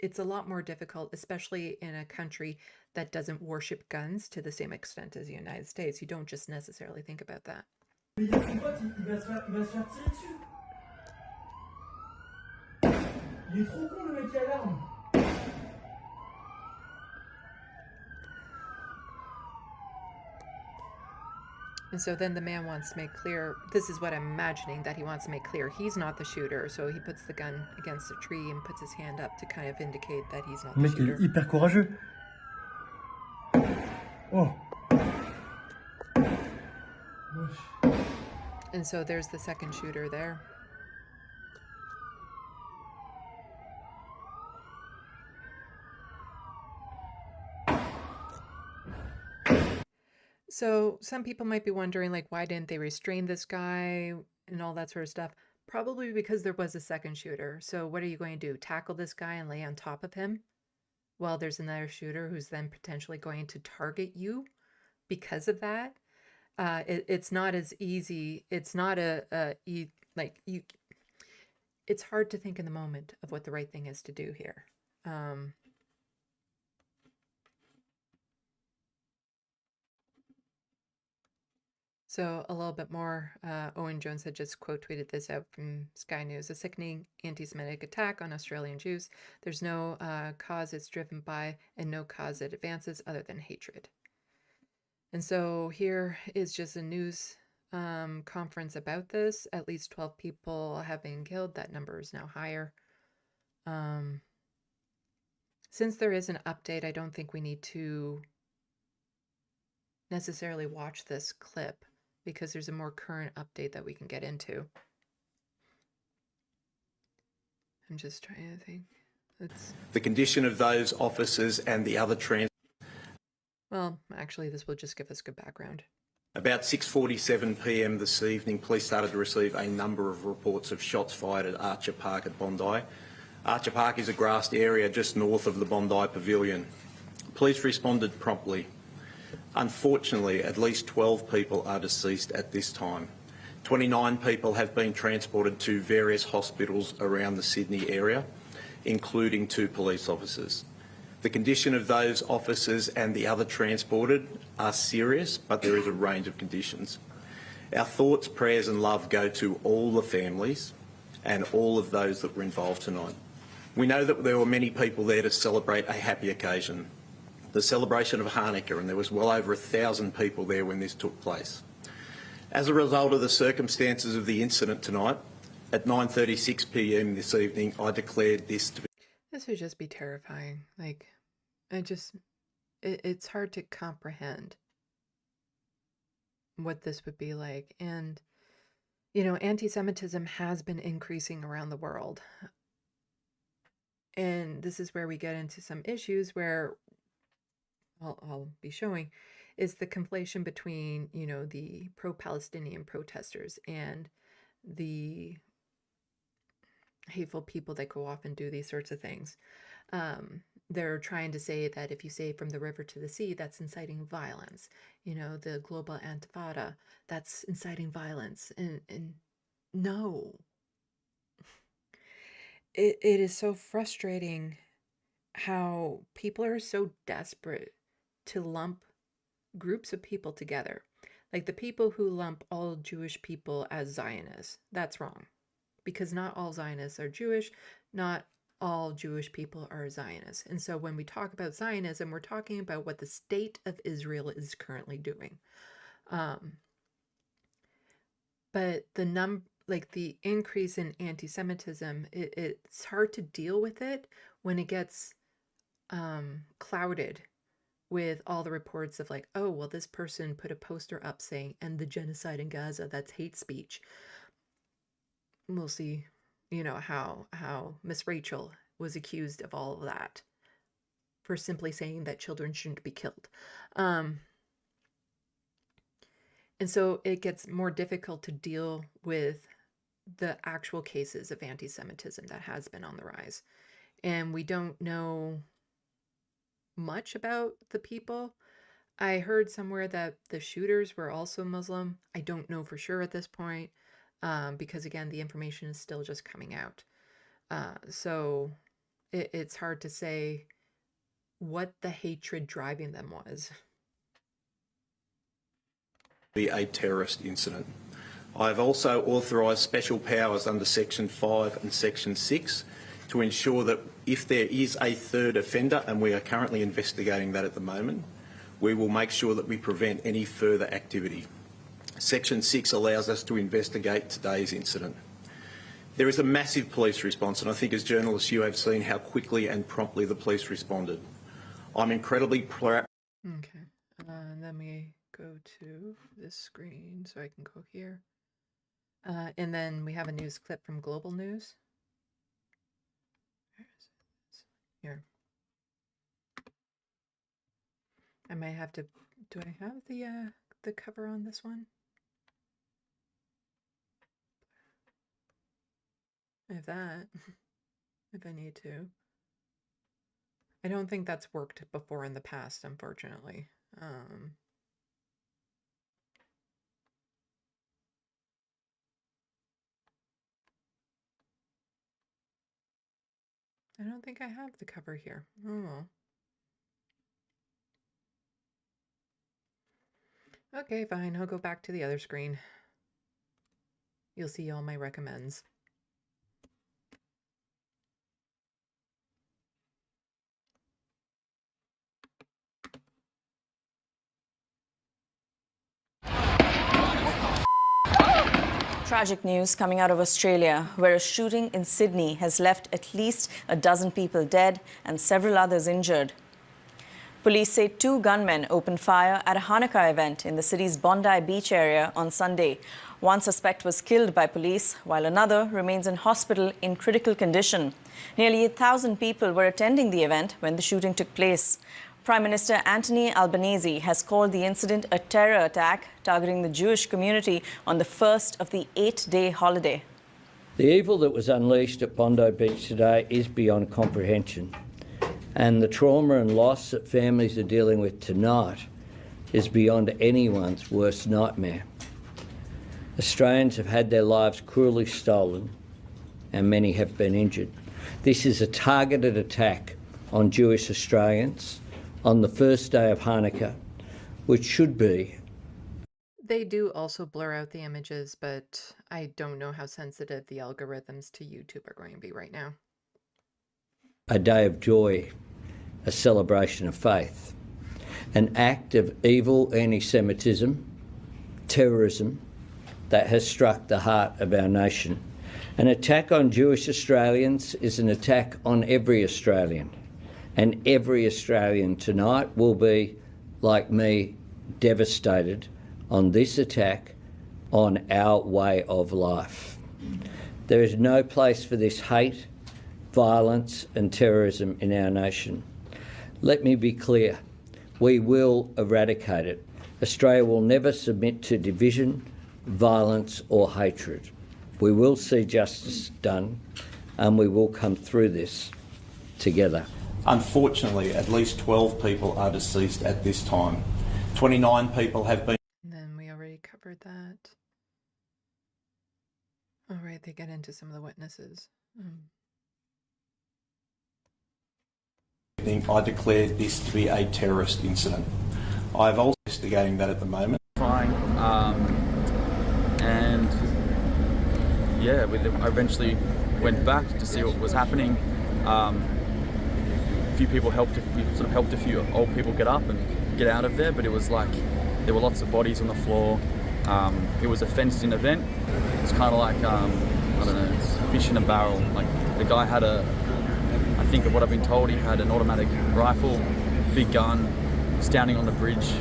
It's a lot more difficult, especially in a country that doesn't worship guns to the same extent as the United States. You don't just necessarily think about that. Mais son pote, il va se faire tirer dessus. Il est trop con, le mec qui a l'arme. And so then the man wants to make clear, this is what I'm imagining, that he wants to make clear he's not the shooter. So he puts the gun against a tree and puts his hand up to kind of indicate that he's not the Le mec shooter. est hyper courageux. Oh. Wesh. And so there's the second shooter there. So some people might be wondering, like, why didn't they restrain this guy and all that sort of stuff? Probably because there was a second shooter. So what are you going to do? Tackle this guy and lay on top of him? Well, there's another shooter who's then potentially going to target you because of that. It's not as easy. It's not it's hard to think in the moment of what the right thing is to do here. So a little bit more, Owen Jones had just quote tweeted this out from Sky News. A sickening anti-Semitic attack on Australian Jews. There's no cause it's driven by and no cause it advances other than hatred. And so here is just a news conference about this. At least 12 people have been killed. That number is now higher. Since there is an update, I don't think we need to necessarily watch this clip, because there's a more current update that we can get into. I'm just trying to think. The condition of those officers and the other Well, actually, this will just give us good background. About 6:47 p.m. this evening, police started to receive a number of reports of shots fired at Archer Park at Bondi. Archer Park is a grassed area just north of the Bondi Pavilion. Police responded promptly. Unfortunately, at least 12 people are deceased at this time. 29 people have been transported to various hospitals around the Sydney area, including 2 police officers. The condition of those officers and the other transported are serious, but there is a range of conditions. Our thoughts, prayers and love go to all the families and all of those that were involved tonight. We know that there were many people there to celebrate a happy occasion, the celebration of Hanukkah, and there was well over 1,000 people there when this took place. As a result of the circumstances of the incident tonight, at 9:36 p.m. this evening, I declared this to be... This would just be terrifying. Like, it's hard to comprehend what this would be like. And, you know, anti-Semitism has been increasing around the world. And this is where we get into some issues where I'll be showing is the conflation between, you know, the pro-Palestinian protesters and the hateful people that go off and do these sorts of things. They're trying to say that if you say from the river to the sea, that's inciting violence. You know, the global intifada, that's inciting violence. And no. It is so frustrating how people are so desperate to lump groups of people together. Like the people who lump all Jewish people as Zionists. That's wrong. Because not all Zionists are Jewish. Not all Jewish people are Zionists. And so when we talk about Zionism, we're talking about what the state of Israel is currently doing. But the increase in anti-Semitism, it's hard to deal with it when it gets clouded with all the reports of like, oh, well, this person put a poster up saying, end the genocide in Gaza, that's hate speech. We'll see, how Miss Rachel was accused of all of that for simply saying that children shouldn't be killed. And so it gets more difficult to deal with the actual cases of anti-Semitism that has been on the rise. And we don't know much about the people. I heard somewhere that the shooters were also Muslim. I don't know for sure at this point, because again, the information is still just coming out. So it's hard to say what the hatred driving them was. Be a terrorist incident. I have also authorised special powers under Section 5 and Section 6 to ensure that if there is a third offender, and we are currently investigating that at the moment, we will make sure that we prevent any further activity. Section 6 allows us to investigate today's incident. There is a massive police response, and I think as journalists you have seen how quickly and promptly the police responded. I'm incredibly proud. Okay, and then we go to this screen so I can go here. And then we have a news clip from Global News. Where is it? Here. I might have to, do I have the cover on this one? I have that, if I need to. I don't think that's worked before in the past, unfortunately. I don't think I have the cover here. Oh. Okay, fine. I'll go back to the other screen. You'll see all my recommends. Tragic news coming out of Australia, where a shooting in Sydney has left at least a dozen people dead and several others injured. Police say 2 gunmen opened fire at a Hanukkah event in the city's Bondi Beach area on Sunday. One suspect was killed by police, while another remains in hospital in critical condition. Nearly 1,000 people were attending the event when the shooting took place. Prime Minister Anthony Albanese has called the incident a terror attack targeting the Jewish community on the first of the 8-day holiday. The evil that was unleashed at Bondi Beach today is beyond comprehension, and the trauma and loss that families are dealing with tonight is beyond anyone's worst nightmare. Australians have had their lives cruelly stolen and many have been injured. This is a targeted attack on Jewish Australians on the first day of Hanukkah, which should be. They do also blur out the images, but I don't know how sensitive the algorithms to YouTube are going to be right now. A day of joy, a celebration of faith, an act of evil anti-Semitism, terrorism that has struck the heart of our nation. An attack on Jewish Australians is an attack on every Australian. And every Australian tonight will be, like me, devastated on this attack on our way of life. There is no place for this hate, violence and terrorism in our nation. Let me be clear, we will eradicate it. Australia will never submit to division, violence or hatred. We will see justice done and we will come through this together. Unfortunately, at least 12 people are deceased at this time. 29 people have been. And then we already covered that. All right, they get into some of the witnesses. I declare this to be a terrorist incident. I've also investigating that at the moment. And yeah, I eventually went back to see what was happening. A few people helped. We sort of helped a few old people get up and get out of there, but it was like there were lots of bodies on the floor. It was a fenced-in event. It was kind of like I don't know, fish in a barrel. Like the guy had I think of what I've been told, he had an automatic rifle, big gun, standing on the bridge,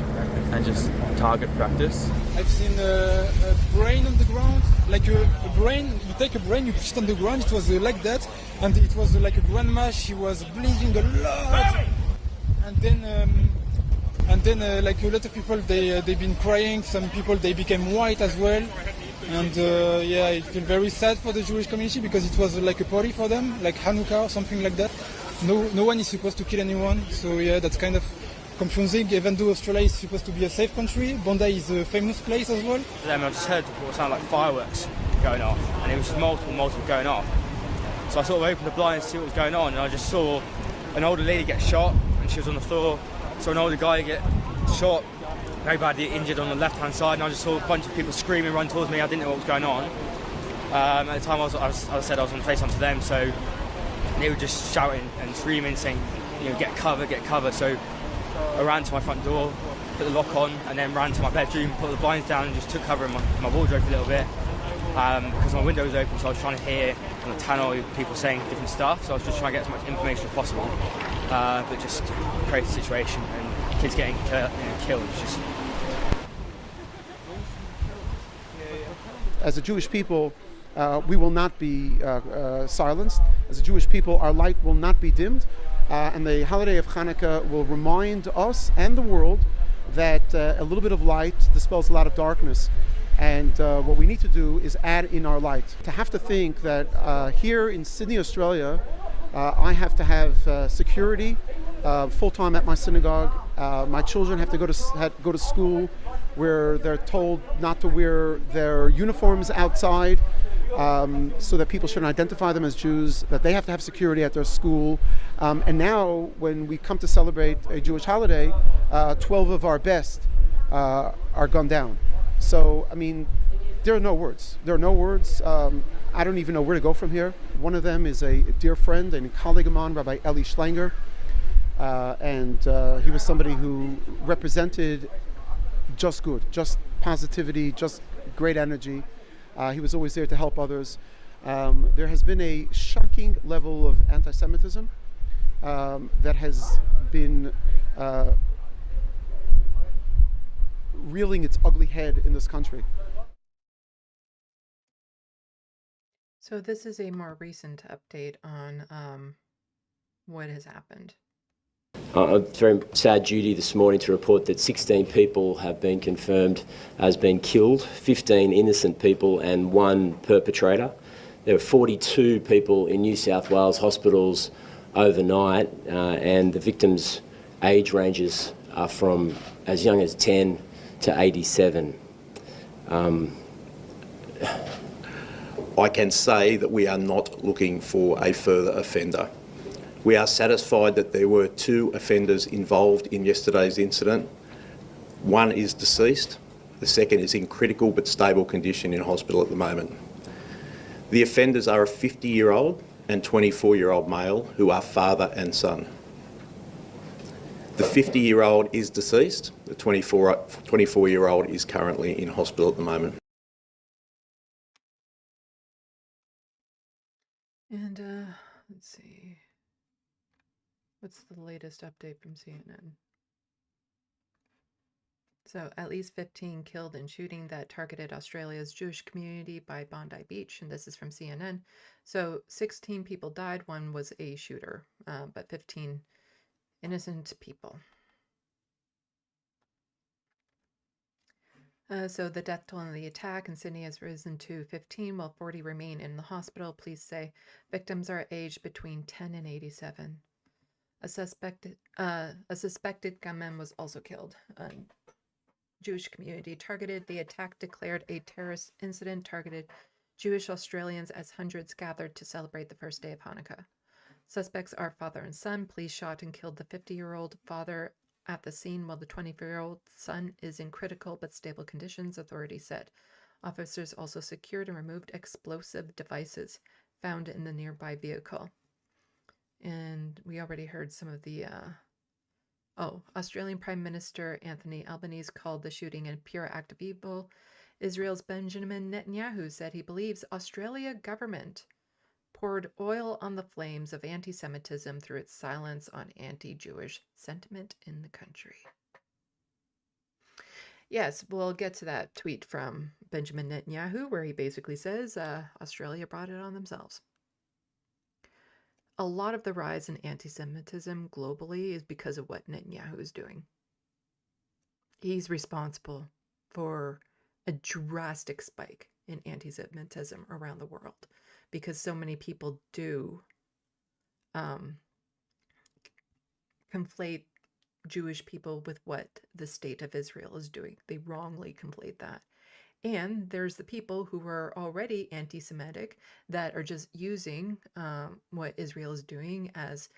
and just target practice. I've seen a brain on the ground. like a brain. You take a brain, you put it on the ground. It was like that, and it was like a grandma. She was bleeding a lot, and then like a lot of people they've been crying. Some people they became white as well, and yeah, I feel very sad for the Jewish community because it was like a party for them, like Hanukkah or something like that. No one is supposed to kill anyone, so yeah, that's kind of confusing. Even though Australia is supposed to be a safe country, Bondi is a famous place as well. I just heard what sounded like fireworks going off, and it was just multiple going off. So I sort of opened the blind to see what was going on, and I just saw an older lady get shot, and she was on the floor. Saw an older guy get shot, very badly injured on the left-hand side, and I just saw a bunch of people screaming, run towards me. I didn't know what was going on. At the time, I said I was on FaceTime to them, so they were just shouting and screaming, saying, you know, get cover, get cover. So I ran to my front door, put the lock on, and then ran to my bedroom, put the blinds down, and just took cover in my wardrobe for a little bit. Because my window was open, so I was trying to hear on the tunnel people saying different stuff, so I was just trying to get as much information as possible. But just crazy situation, and kids getting killed. It's just... As a Jewish people, we will not be silenced. As a Jewish people, our light will not be dimmed. And the holiday of Hanukkah will remind us and the world that a little bit of light dispels a lot of darkness. And what we need to do is add in our light. To have to think that here in Sydney, Australia, I have to have security full-time at my synagogue. My children have to go to school where they're told not to wear their uniforms outside, so that people shouldn't identify them as Jews, that they have to have security at their school. And now, when we come to celebrate a Jewish holiday, 12 of our best are gunned down. So, I mean, there are no words. There are no words. I don't even know where to go from here. One of them is a dear friend and a colleague of mine, Rabbi Eli Schlanger. And he was somebody who represented just good, just positivity, just great energy. He was always there to help others. There has been a shocking level of anti-Semitism that has been reeling its ugly head in this country. So this is a more recent update on what has happened. It's very sad duty this morning to report that 16 people have been confirmed as being killed, 15 innocent people and one perpetrator. There were 42 people in New South Wales hospitals overnight, and the victims' age ranges are from as young as 10 to 87. I can say that we are not looking for a further offender. We are satisfied that there were 2 offenders involved in yesterday's incident. One is deceased. The second is in critical but stable condition in hospital at the moment. The offenders are a 50-year-old and 24-year-old male who are father and son. The 50-year-old is deceased. The 24-year-old is currently in hospital at the moment. And let's see. What's the latest update from CNN? So, at least 15 killed in shooting that targeted Australia's Jewish community by Bondi Beach, and this is from CNN. So, 16 people died, one was a shooter, but 15 innocent people. So, the death toll in the attack in Sydney has risen to 15, while 40 remain in the hospital. Police say victims are aged between 10 and 87. A suspected gunman was also killed. Jewish community targeted. The attack declared a terrorist incident, targeted Jewish Australians as hundreds gathered to celebrate the first day of Hanukkah. Suspects are father and son. Police shot and killed the 50-year-old father at the scene, while the 24-year-old son is in critical but stable conditions, authorities said. Officers also secured and removed explosive devices found in the nearby vehicle. And we already heard some of the Australian Prime Minister Anthony Albanese called the shooting a pure act of evil. Israel's Benjamin Netanyahu said he believes Australia government poured oil on the flames of anti-Semitism through its silence on anti-Jewish sentiment in the country. Yes, we'll get to that tweet from Benjamin Netanyahu where he basically says Australia brought it on themselves. A lot of the rise in anti-Semitism globally is because of what Netanyahu is doing. He's responsible for a drastic spike in anti-Semitism around the world because so many people do conflate Jewish people with what the state of Israel is doing. They wrongly conflate that. And there's the people who are already anti-Semitic that are just using what Israel is doing as,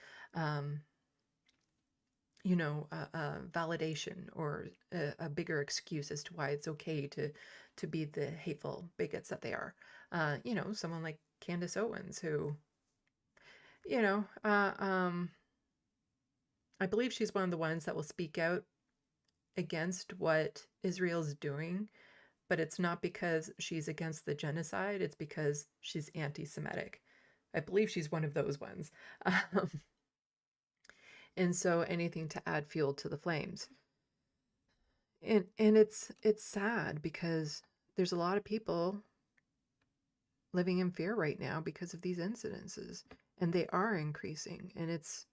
validation or a bigger excuse as to why it's okay to be the hateful bigots that they are. Someone like Candace Owens, who, I believe she's one of the ones that will speak out against what Israel's doing, but it's not because she's against the genocide, it's because she's anti-Semitic. I believe she's one of those ones. And so anything to add fuel to the flames. And it's sad because there's a lot of people living in fear right now because of these incidences, and they are increasing, and it's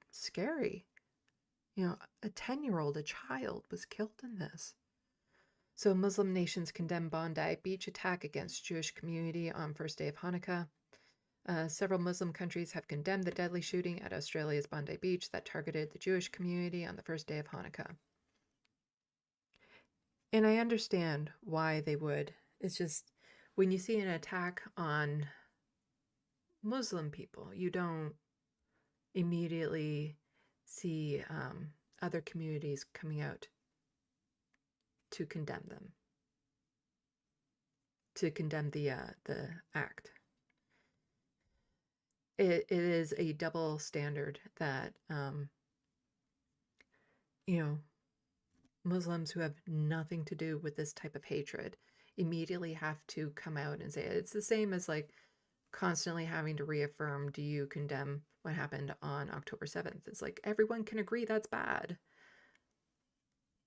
scary. A 10-year-old, a child, was killed in this. So Muslim nations condemn Bondi Beach attack against Jewish community on first day of Hanukkah. Several Muslim countries have condemned the deadly shooting at Australia's Bondi Beach that targeted the Jewish community on the first day of Hanukkah. And I understand why they would. It's just when you see an attack on Muslim people, you don't immediately see other communities coming out to condemn them, to condemn the act. It is a double standard that Muslims who have nothing to do with this type of hatred immediately have to come out and say it. It's the same as like constantly having to reaffirm, do you condemn what happened on October 7th? It's like everyone can agree that's bad.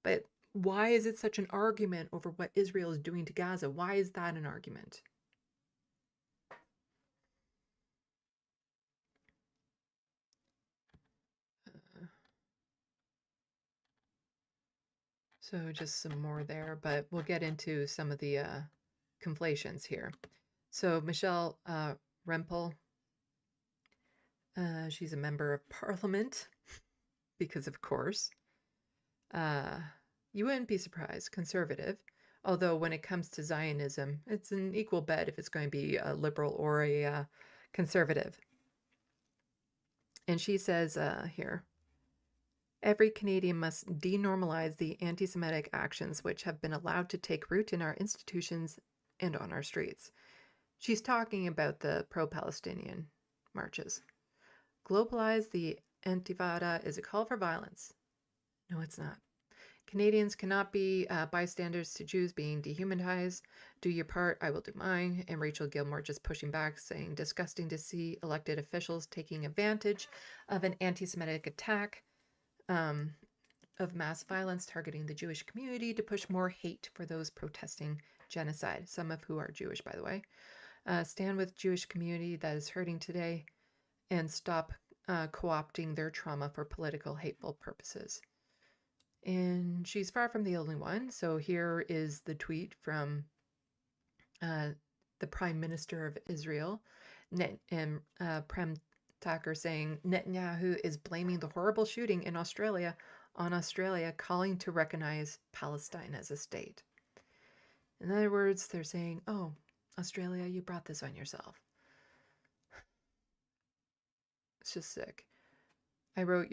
But why is it such an argument over what Israel is doing to Gaza? Why is that an argument? So just some more there, but we'll get into some of the conflations here. So Michelle Rempel, she's a member of parliament because of course. You wouldn't be surprised, conservative, although when it comes to Zionism, it's an equal bet if it's going to be a liberal or a conservative. And she says here, every Canadian must denormalize the anti-Semitic actions which have been allowed to take root in our institutions and on our streets. She's talking about the pro-Palestinian marches. Globalize the Intifada is a call for violence. No, it's not. Canadians cannot be bystanders to Jews being dehumanized. Do your part, I will do mine. And Rachel Gilmore just pushing back, saying, disgusting to see elected officials taking advantage of an anti-Semitic attack of mass violence targeting the Jewish community to push more hate for those protesting genocide, some of who are Jewish, by the way. Stand with Jewish community that is hurting today and stop co-opting their trauma for political, hateful purposes. And she's far from the only one. So here is the tweet from the Prime Minister of Israel, Prem Taker, saying Netanyahu is blaming the horrible shooting in Australia on Australia, calling to recognize Palestine as a state. In other words, they're saying, oh, Australia, you brought this on yourself. It's just sick. I wrote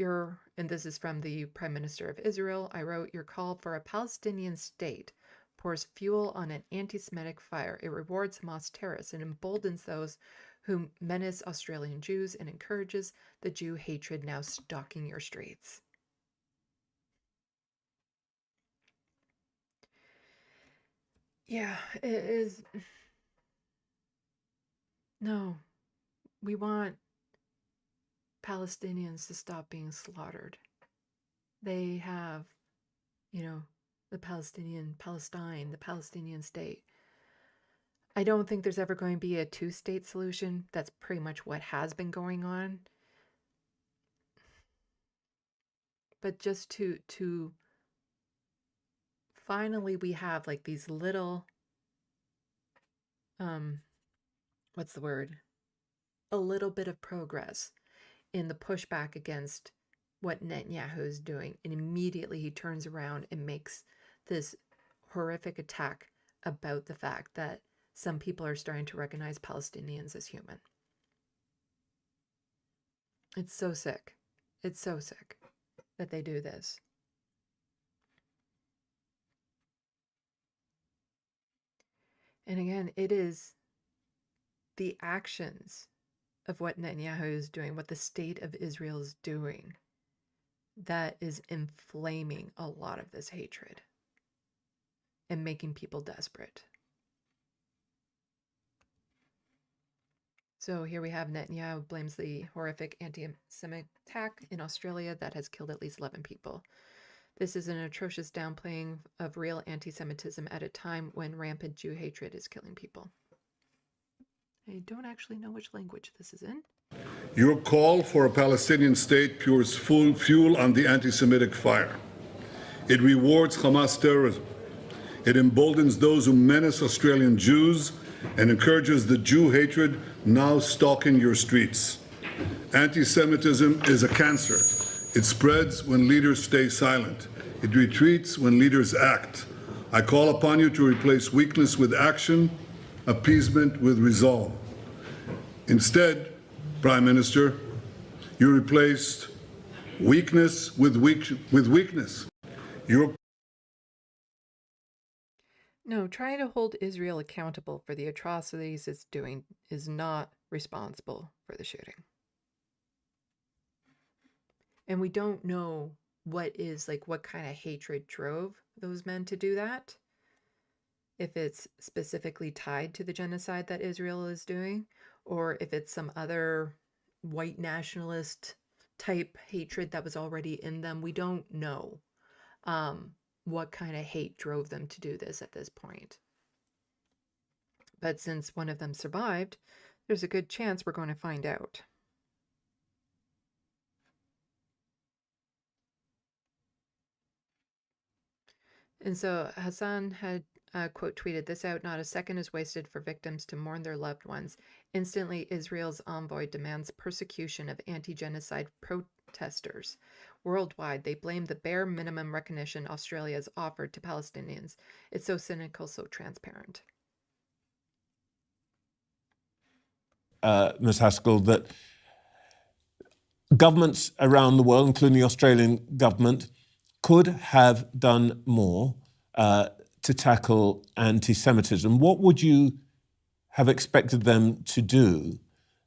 and this is from the Prime Minister of Israel, I wrote, your call for a Palestinian state pours fuel on an anti-Semitic fire. It rewards Hamas terrorists and emboldens those who menace Australian Jews and encourages the Jew hatred now stalking your streets. Yeah, it is. No, we want Palestinians to stop being slaughtered. They have, Palestine, the Palestinian state. I don't think there's ever going to be a two-state solution. That's pretty much what has been going on. But just to finally we have like these little what's the word? A little bit of progress in the pushback against what Netanyahu is doing. And immediately he turns around and makes this horrific attack about the fact that some people are starting to recognize Palestinians as human. It's so sick. It's so sick that they do this. And again, it is the actions of what Netanyahu is doing, what the state of Israel is doing, that is inflaming a lot of this hatred and making people desperate. So here we have Netanyahu blames the horrific anti-Semitic attack in Australia that has killed at least 11 people. This is an atrocious downplaying of real anti-Semitism at a time when rampant Jew hatred is killing people. I don't actually know which language this is in. Your call for a Palestinian state pours full fuel on the anti-Semitic fire. It rewards Hamas terrorism. It emboldens those who menace Australian Jews and encourages the Jew hatred now stalking your streets. Anti-Semitism is a cancer. It spreads when leaders stay silent. It retreats when leaders act. I call upon you to replace weakness with action, appeasement with resolve. Instead, Prime Minister, you replaced weakness with weakness. No, trying to hold Israel accountable for the atrocities it's doing is not responsible for the shooting. And we don't know what kind of hatred drove those men to do that. If it's specifically tied to the genocide that Israel is doing, or if it's some other white nationalist type hatred that was already in them. We don't know what kind of hate drove them to do this at this point. But since one of them survived, there's a good chance we're going to find out. And so Hassan had quote tweeted this out: "Not a second is wasted for victims to mourn their loved ones. Instantly, Israel's envoy demands persecution of anti-genocide protesters. Worldwide, they blame the bare minimum recognition Australia has offered to Palestinians. It's so cynical, so transparent." Ms. Haskell, that governments around the world, including the Australian government, could have done more to tackle anti-Semitism. What would you have expected them to do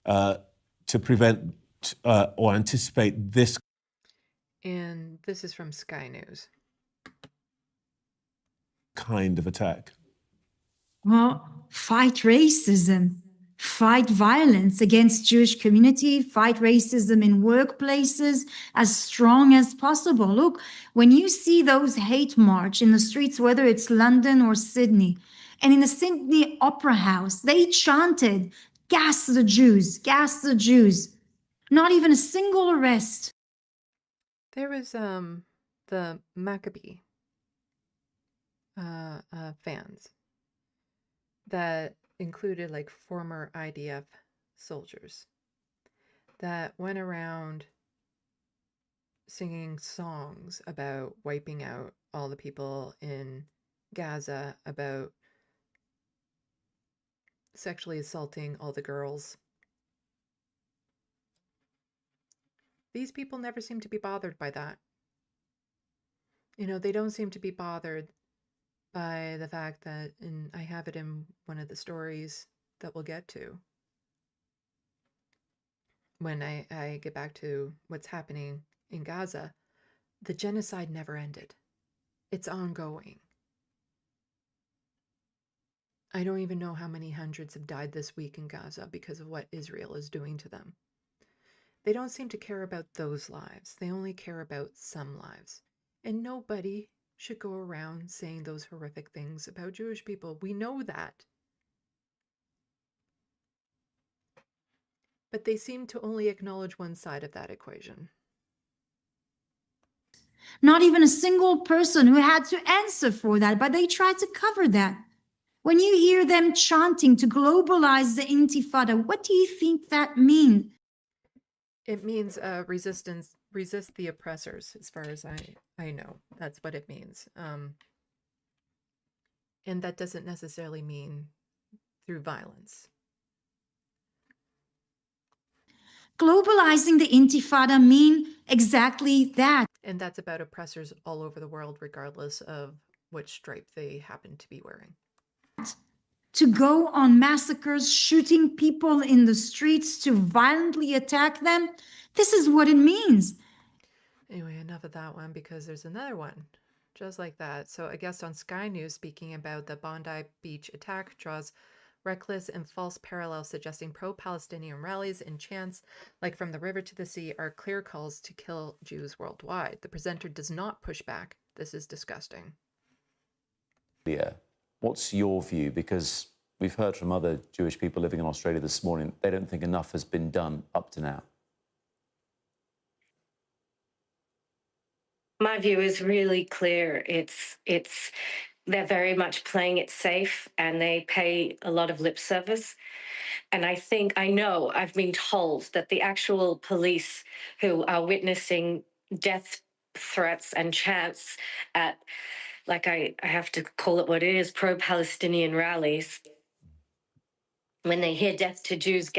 to prevent or anticipate this? And this is from Sky News. Kind of attack? Well, fight racism, fight violence against Jewish community, fight racism in workplaces as strong as possible. Look, when you see those hate march in the streets, whether it's London or Sydney, and in the Sydney Opera House, they chanted, "Gas the Jews, gas the Jews." Not even a single arrest. There was the Maccabee fans that included like former IDF soldiers that went around singing songs about wiping out all the people in Gaza, about sexually assaulting all the girls. These people never seem to be bothered by that. You know, they don't seem to be bothered by the fact that, and I have it in one of the stories that we'll get to when I get back to what's happening in Gaza, the genocide never ended. It's ongoing. I don't even know how many hundreds have died this week in Gaza because of what Israel is doing to them. They don't seem to care about those lives. They only care about some lives. And nobody should go around saying those horrific things about Jewish people. We know that. But they seem to only acknowledge one side of that equation. Not even a single person who had to answer for that, but they tried to cover that. When you hear them chanting to globalize the Intifada, what do you think that means? It means resist the oppressors, as far as I know. That's what it means. And that doesn't necessarily mean through violence. Globalizing the Intifada mean exactly that. And that's about oppressors all over the world, regardless of which stripe they happen to be wearing. To go on massacres, shooting people in the streets, to violently attack them, this is what it means. Anyway, enough of that one, because there's another one just like that. So a guest on Sky News speaking about the Bondi Beach attack draws reckless and false parallels, suggesting pro-Palestinian rallies and chants like "From the River to the Sea" are clear calls to kill Jews worldwide. The presenter does not push back. This is disgusting. Yeah. What's your view? Because we've heard from other Jewish people living in Australia this morning, they don't think enough has been done up to now. My view is really clear. They're very much playing it safe, and they pay a lot of lip service. And I know, I've been told that the actual police who are witnessing death threats and chants at, like I have to call it what it is, pro-Palestinian rallies, when they hear "death to Jews,"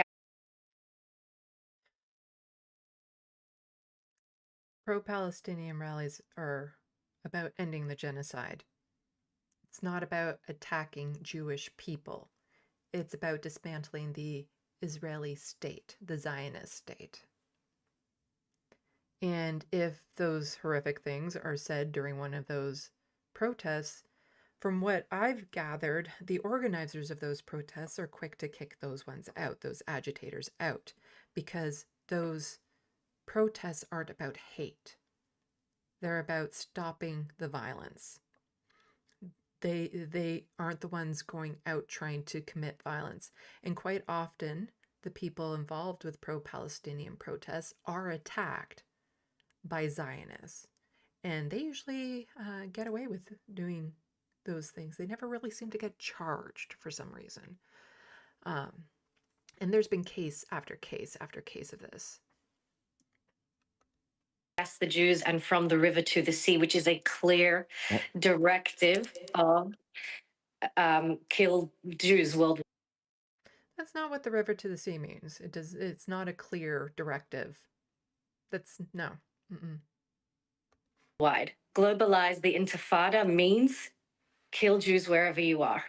Pro-Palestinian rallies are about ending the genocide. It's not about attacking Jewish people. It's about dismantling the Israeli state, the Zionist state. And if those horrific things are said during one of those protests, from what I've gathered, the organizers of those protests are quick to kick those ones out, those agitators out, because those protests aren't about hate. They're about stopping the violence. They aren't the ones going out trying to commit violence. And quite often, the people involved with pro-Palestinian protests are attacked by Zionists. And they usually get away with doing those things. They never really seem to get charged for some reason. And there's been case after case after case of this. the Jews and "From the River to the Sea," which is a clear directive of kill Jews worldwide. That's not what "the river to the sea" means. It's not a clear directive. That's no. Wide. Globalize the Intifada means kill Jews wherever you are.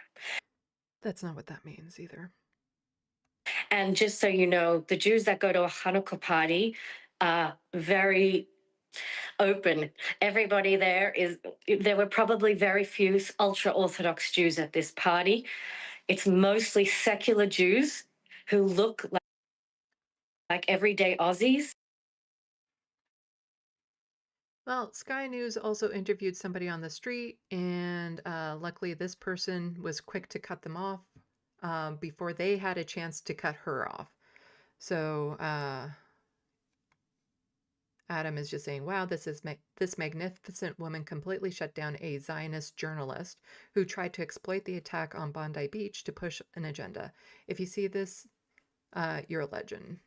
That's not what that means either. And just so you know, the Jews that go to a Hanukkah party are very open. Everybody there were probably very few ultra-Orthodox Jews at this party. It's mostly secular Jews who look like everyday Aussies. Well, Sky News also interviewed somebody on the street, and luckily this person was quick to cut them off before they had a chance to cut her off. So Adam is just saying, wow, this magnificent woman completely shut down a Zionist journalist who tried to exploit the attack on Bondi Beach to push an agenda. If you see this, you're a legend.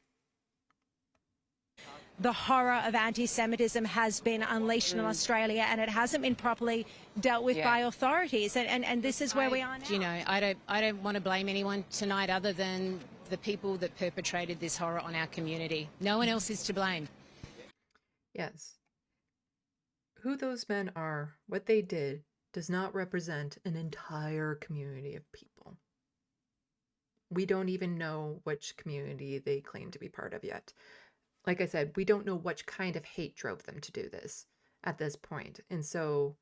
The horror of anti-Semitism has been unleashed in Australia, and it hasn't been properly dealt with by authorities. And this is where we are now. You know, I don't want to blame anyone tonight other than the people that perpetrated this horror on our community. No one else is to blame. Yes. Who those men are, what they did, does not represent an entire community of people. We don't even know which community they claim to be part of yet. Like I said, we don't know which kind of hate drove them to do this at this point. And so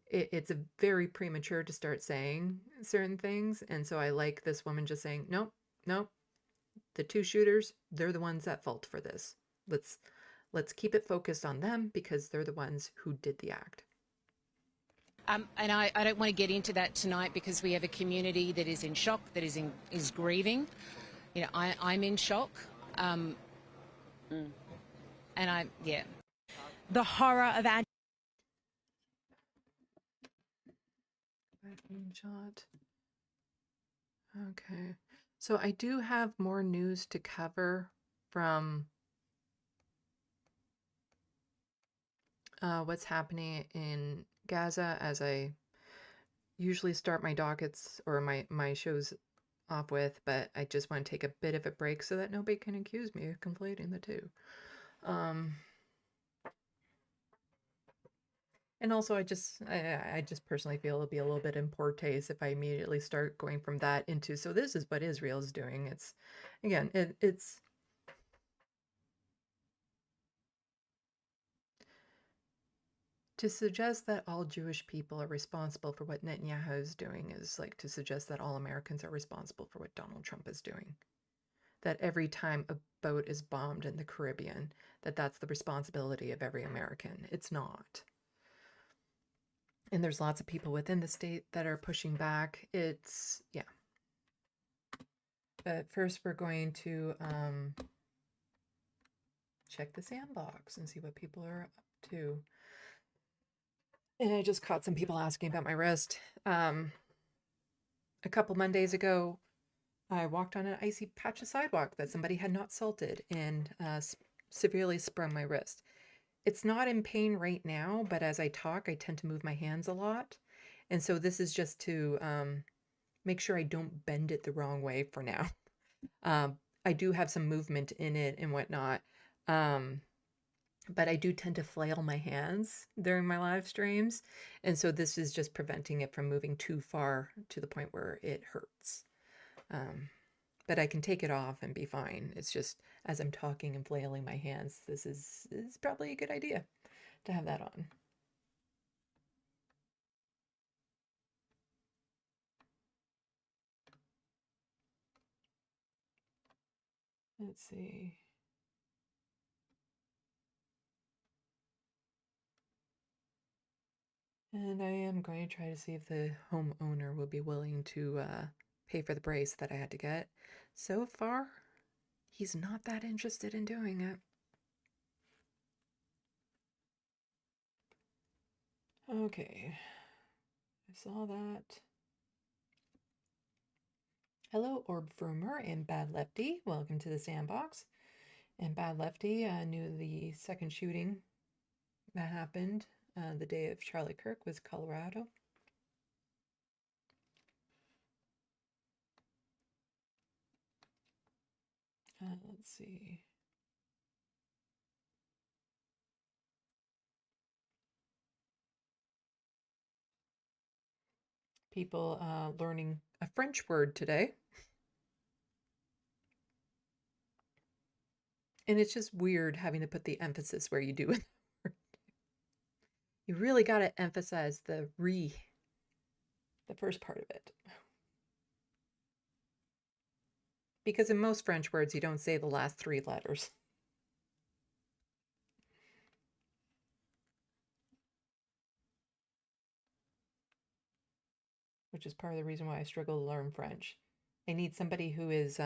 it's a very premature to start saying certain things. And so I like this woman just saying, nope, the two shooters, they're the ones at fault for this. Let's keep it focused on them because they're the ones who did the act. And I don't want to get into that tonight because we have a community that is in shock, that is grieving. You know, I'm in shock. And the horror of Shot. Okay. So I do have more news to cover from what's happening in Gaza, as I usually start my dockets or my shows off with, but I just want to take a bit of a break so that nobody can accuse me of conflating the two. And also, I just personally feel it'll be a little bit in poor taste if I immediately start going from that into, so this is what Israel is doing. It's, again, it's to suggest that all Jewish people are responsible for what Netanyahu is doing is like to suggest that all Americans are responsible for what Donald Trump is doing. That every time a boat is bombed in the Caribbean, that's the responsibility of every American. It's not. And there's lots of people within the state that are pushing back. It's, yeah. But first we're going to check the SandBox and see what people are up to. And I just caught some people asking about my wrist. A couple Mondays ago, I walked on an icy patch of sidewalk that somebody had not salted and severely sprung my wrist. It's not in pain right now, but as I talk, I tend to move my hands a lot. And so this is just to make sure I don't bend it the wrong way for now. I do have some movement in it and whatnot. But I do tend to flail my hands during my live streams. And so this is just preventing it from moving too far to the point where it hurts. But I can take it off and be fine. It's just as I'm talking and flailing my hands, this is probably a good idea to have that on. Let's see. And I am going to try to see if the homeowner will be willing to pay for the brace that I had to get. So far, he's not that interested in doing it. Okay, I saw that. Hello, Orb Frumer and Bad Lefty. Welcome to the SandBox. And Bad Lefty knew the second shooting that happened the day of Charlie Kirk was Colorado. Let's see. People learning a French word today. And it's just weird having to put the emphasis where you do with the word. You really got to emphasize the the first part of it. Because in most French words, you don't say the last three letters. Which is part of the reason why I struggle to learn French. I need somebody who is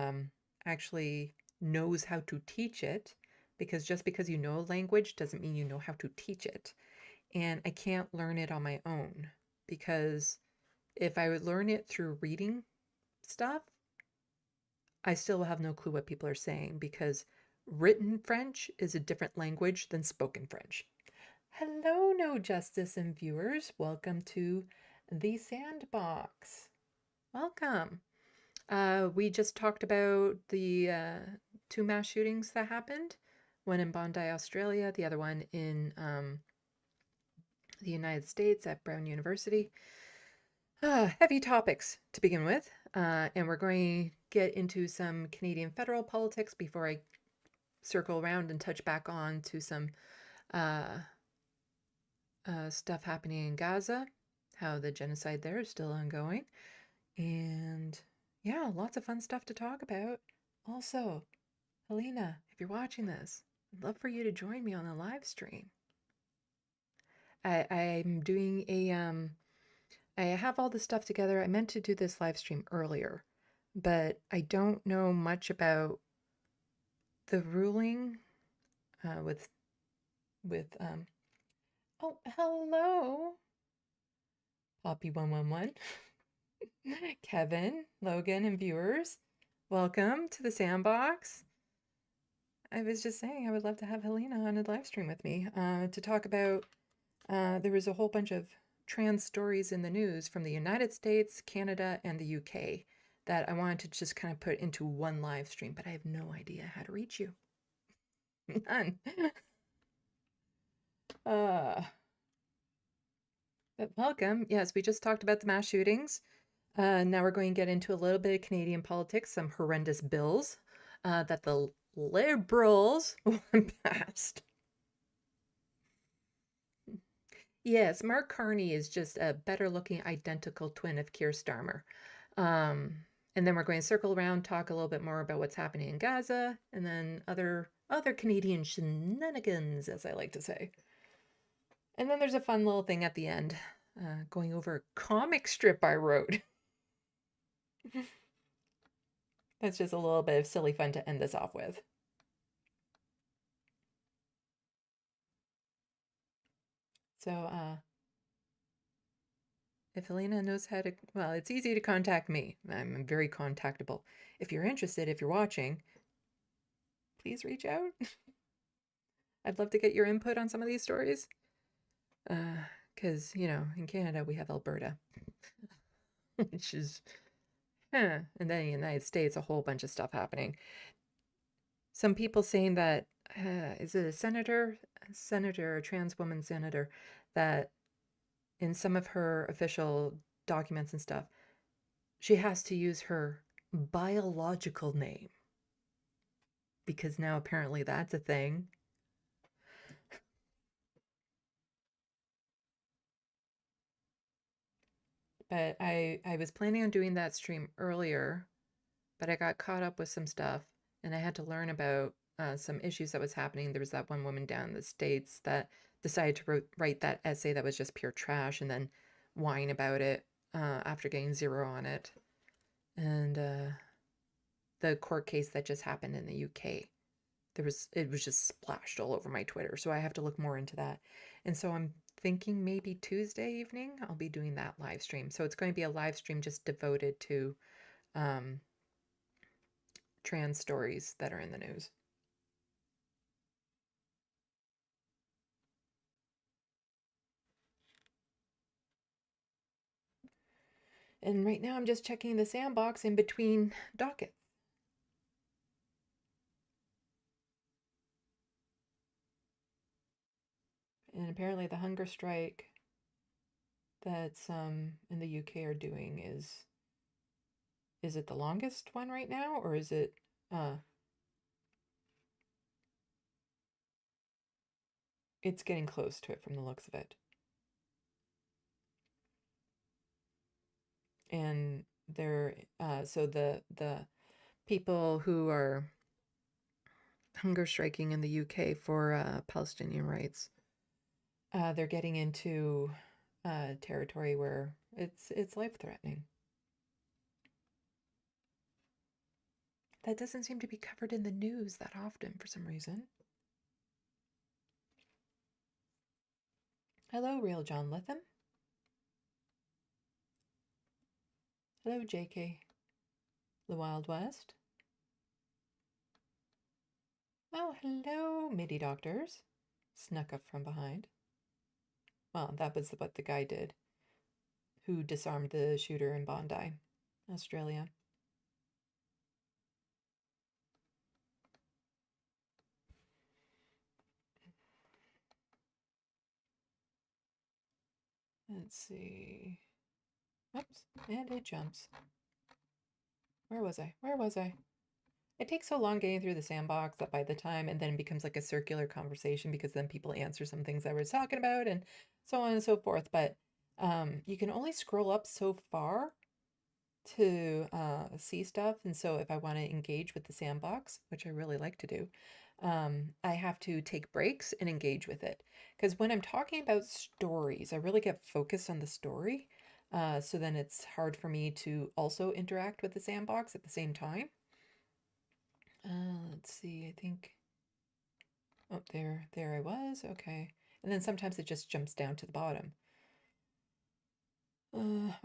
actually knows how to teach it, because just because you know a language doesn't mean you know how to teach it. And I can't learn it on my own, because if I would learn it through reading stuff, I still have no clue what people are saying, because written French is a different language than spoken French. Hello, No Justice and viewers. Welcome to the SandBox. Welcome. We just talked about the two mass shootings that happened. One in Bondi, Australia, the other one in the United States at Brown University. Heavy topics to begin with. And we're going to get into some Canadian federal politics before I circle around and touch back on to some stuff happening in Gaza, how the genocide there is still ongoing. And yeah, lots of fun stuff to talk about. Also, Helena, if you're watching this, I'd love for you to join me on the live stream. I'm doing I have all the stuff together. I meant to do this live stream earlier, but I don't know much about the ruling with oh, hello, Poppy111, Kevin, Logan, and viewers. Welcome to the Sandbox. I was just saying I would love to have Helena on a live stream with me to talk about, there was a whole bunch of trans stories in the news from the United States, Canada, and the UK that I wanted to just kind of put into one live stream, but I have no idea how to reach you. None. But welcome. Yes, we just talked about the mass shootings. Now we're going to get into a little bit of Canadian politics, some horrendous bills that the Liberals passed. Yes, Mark Carney is just a better looking identical twin of Keir Starmer. And then we're going to circle around, talk a little bit more about what's happening in Gaza, and then other Canadian shenanigans, as I like to say. And then there's a fun little thing at the end, going over a comic strip I wrote. That's just a little bit of silly fun to end this off with. So, if Helena knows how to, well, it's easy to contact me. I'm very contactable. If you're interested, if you're watching, please reach out. I'd love to get your input on some of these stories. Because, you know, in Canada, we have Alberta, which is, and then in the United States, a whole bunch of stuff happening. Some people saying that, is it a senator, a trans woman senator, that in some of her official documents and stuff, she has to use her biological name. Because now apparently that's a thing. But I was planning on doing that stream earlier, but I got caught up with some stuff and I had to learn about some issues that was happening. There was that one woman down in the States that decided to write that essay that was just pure trash and then whine about it after getting 0 on it. And the court case that just happened in the UK, it was just splashed all over my Twitter. So I have to look more into that. And so I'm thinking maybe Tuesday evening I'll be doing that live stream. So it's going to be a live stream just devoted to trans stories that are in the news. And right now I'm just checking the Sandbox in between dockets. And apparently the hunger strike that's in the UK are doing is it the longest one right now, or is it it's getting close to it from the looks of it. And they're so the people who are hunger striking in the UK for Palestinian rights, they're getting into territory where it's life-threatening. That doesn't seem to be covered in the news that often for some reason. Hello, Real John Litham. Hello, JK. The Wild West. Oh, hello, MIDI Doctors. Snuck up from behind. Well, that was what the guy did who disarmed the shooter in Bondi, Australia. Let's see. Oops, and it jumps. Where was I? Where was I? It takes so long getting through the Sandbox that by the time, and then it becomes like a circular conversation because then people answer some things I was talking about and so on and so forth. But you can only scroll up so far to see stuff. And so if I want to engage with the Sandbox, which I really like to do, I have to take breaks and engage with it. Because when I'm talking about stories, I really get focused on the story. So then it's hard for me to also interact with the sandbox at the same time. Let's see, I think, oh, there I was, okay. And then sometimes it just jumps down to the bottom.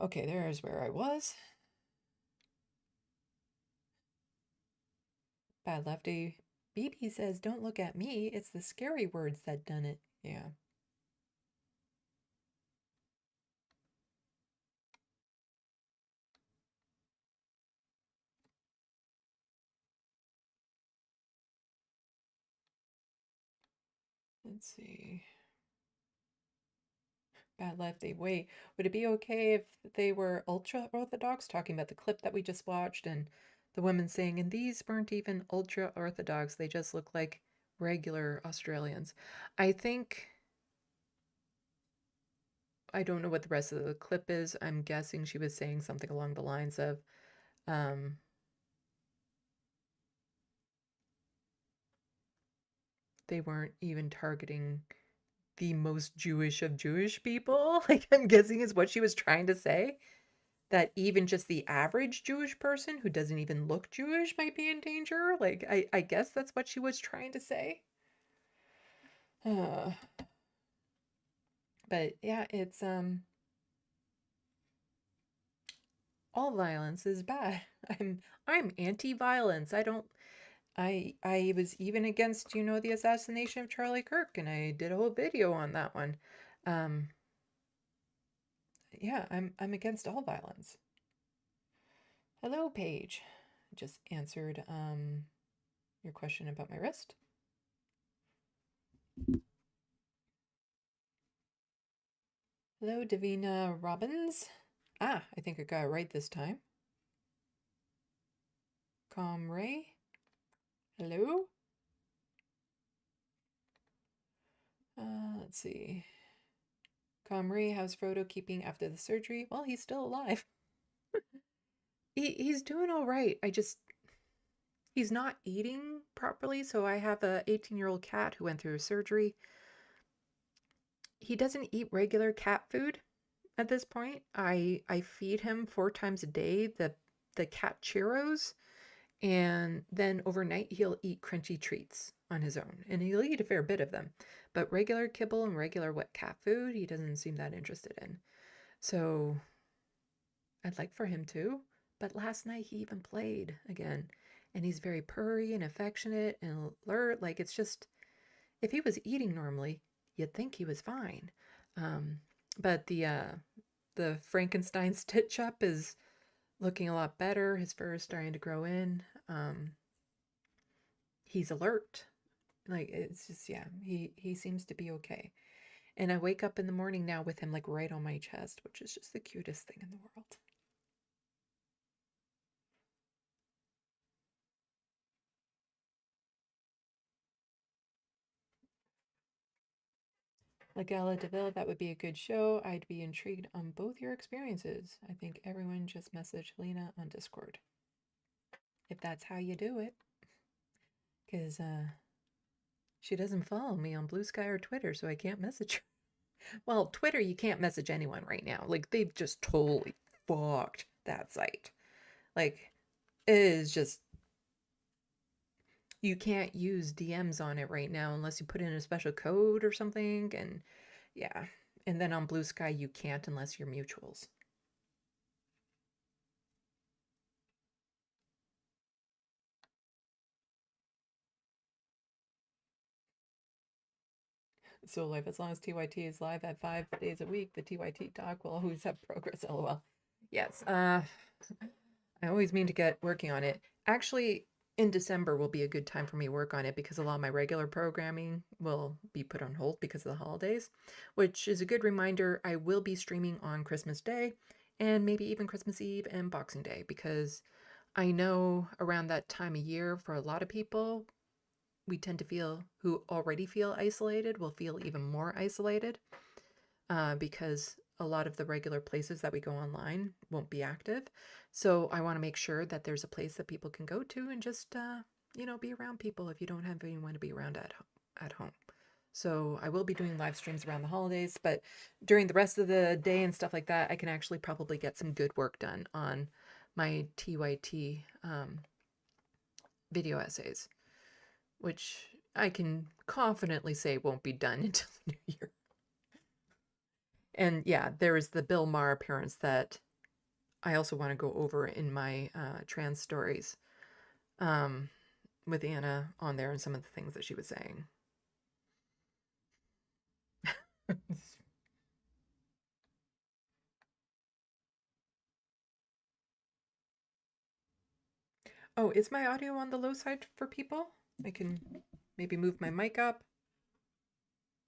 Okay, there's where I was. Bad Lefty. BB says, don't look at me, it's the scary words that done it. Yeah. Let's see. Bad Lefty. Wait, would it be okay if they were ultra-Orthodox? Talking about the clip that we just watched and the women saying, and these weren't even ultra-Orthodox, they just look like regular Australians. I think, I don't know what the rest of the clip is. I'm guessing she was saying something along the lines of, they weren't even targeting the most Jewish of Jewish people. Like, I'm guessing is what she was trying to say. That even just the average Jewish person who doesn't even look Jewish might be in danger. Like, I guess that's what she was trying to say. But yeah, it's, all violence is bad. I'm anti-violence. I was even against, you know, the assassination of Charlie Kirk, and I did a whole video on that one. Yeah, I'm against all violence. Hello, Paige. Just answered your question about my wrist. Hello, Davina Robbins. Ah, I think I got it right this time. Comray. Hello. Let's see. Comray, how's Frodo keeping after the surgery? Well, he's still alive. He's doing all right. He's not eating properly, so I have a 18-year-old cat who went through surgery. He doesn't eat regular cat food at this point. I feed him 4 times a day the cat churros, and then overnight he'll eat crunchy treats on his own, and he'll eat a fair bit of them. But regular kibble and regular wet cat food, he doesn't seem that interested in. So I'd like for him to, but last night he even played again, and he's very purry and affectionate and alert. Like, it's just, if he was eating normally, you'd think he was fine. But the Frankenstein stitch up is looking a lot better. His fur is starting to grow in. He's alert. Like, it's just, yeah, he seems to be okay. And I wake up in the morning now with him like right on my chest, which is just the cutest thing in the world. Legala DeVille, that would be a good show. I'd be intrigued on both your experiences. I think everyone just message Lena on Discord, if that's how you do it. Because she doesn't follow me on Blue Sky or Twitter, so I can't message her. Well, Twitter, you can't message anyone right now. Like, they've just totally fucked that site. Like, it is just, you can't use DMs on it right now unless you put in a special code or something. And yeah, and then on Blue Sky, you can't unless you're mutuals. So live, as long as TYT is live at 5 days a week, the TYT talk will always have progress, lol. Yes, I always mean to get working on it. Actually, in December will be a good time for me to work on it because a lot of my regular programming will be put on hold because of the holidays, which is a good reminder. I will be streaming on Christmas Day and maybe even Christmas Eve and Boxing Day, because I know around that time of year for a lot of people, we tend to feel, who already feel isolated, will feel even more isolated because a lot of the regular places that we go online won't be active. So I want to make sure that there's a place that people can go to and just, you know, be around people if you don't have anyone to be around at home. So I will be doing live streams around the holidays, but during the rest of the day and stuff like that, I can actually probably get some good work done on my TYT video essays, which I can confidently say won't be done until the new year. And yeah, there is the Bill Maher appearance that I also want to go over in my trans stories with Anna on there and some of the things that she was saying. Oh, is my audio on the low side for people? I can maybe move my mic up.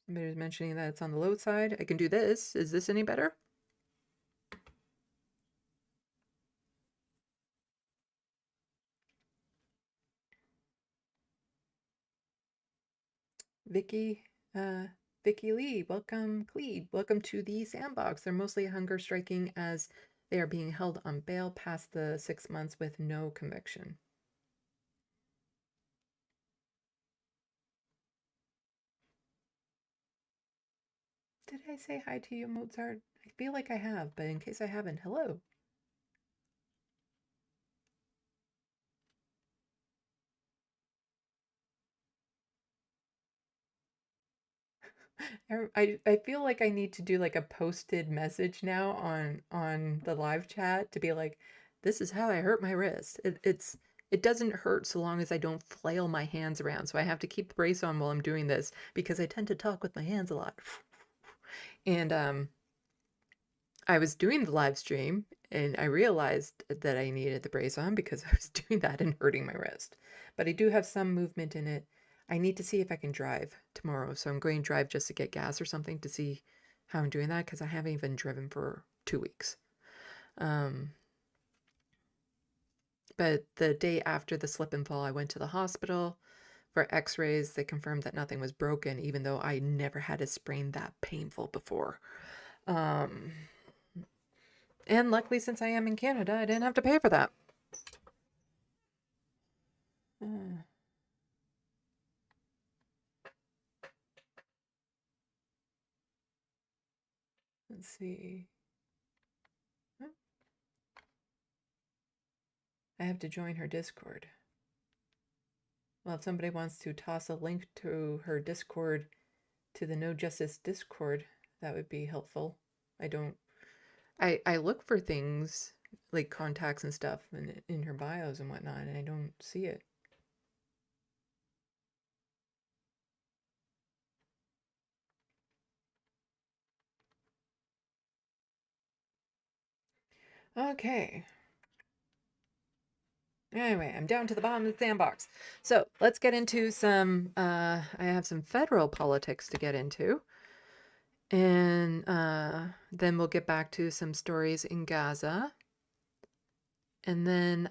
Somebody was mentioning that it's on the low side. I can do this. Is this any better? Vicky Lee, welcome. Cleed, welcome to the SandBox. They're mostly hunger striking as they are being held on bail past the 6 months with no conviction. Did I say hi to you, Mozart? I feel like I have, but in case I haven't, hello. I feel like I need to do like a posted message now on the live chat to be like, this is how I hurt my wrist. It doesn't hurt so long as I don't flail my hands around. So I have to keep the brace on while I'm doing this because I tend to talk with my hands a lot. And I was doing the live stream and I realized that I needed the brace on because I was doing that and hurting my wrist. But I do have some movement in it. I need to see if I can drive tomorrow. So I'm going to drive just to get gas or something to see how I'm doing that because I haven't even driven for 2 weeks. But the day after the slip and fall, I went to the hospital for x-rays. They confirmed that nothing was broken, even though I never had a sprain that painful before. And luckily, since I am in Canada, I didn't have to pay for that. Let's see. I have to join her Discord. Well, if somebody wants to toss a link to her Discord to the No Justice Discord, that would be helpful. I look for things like contacts and stuff in her bios and whatnot, and I don't see it. Okay. Anyway, I'm down to the bottom of the sandbox. So let's get into some, I have some federal politics to get into. And then we'll get back to some stories in Gaza. And then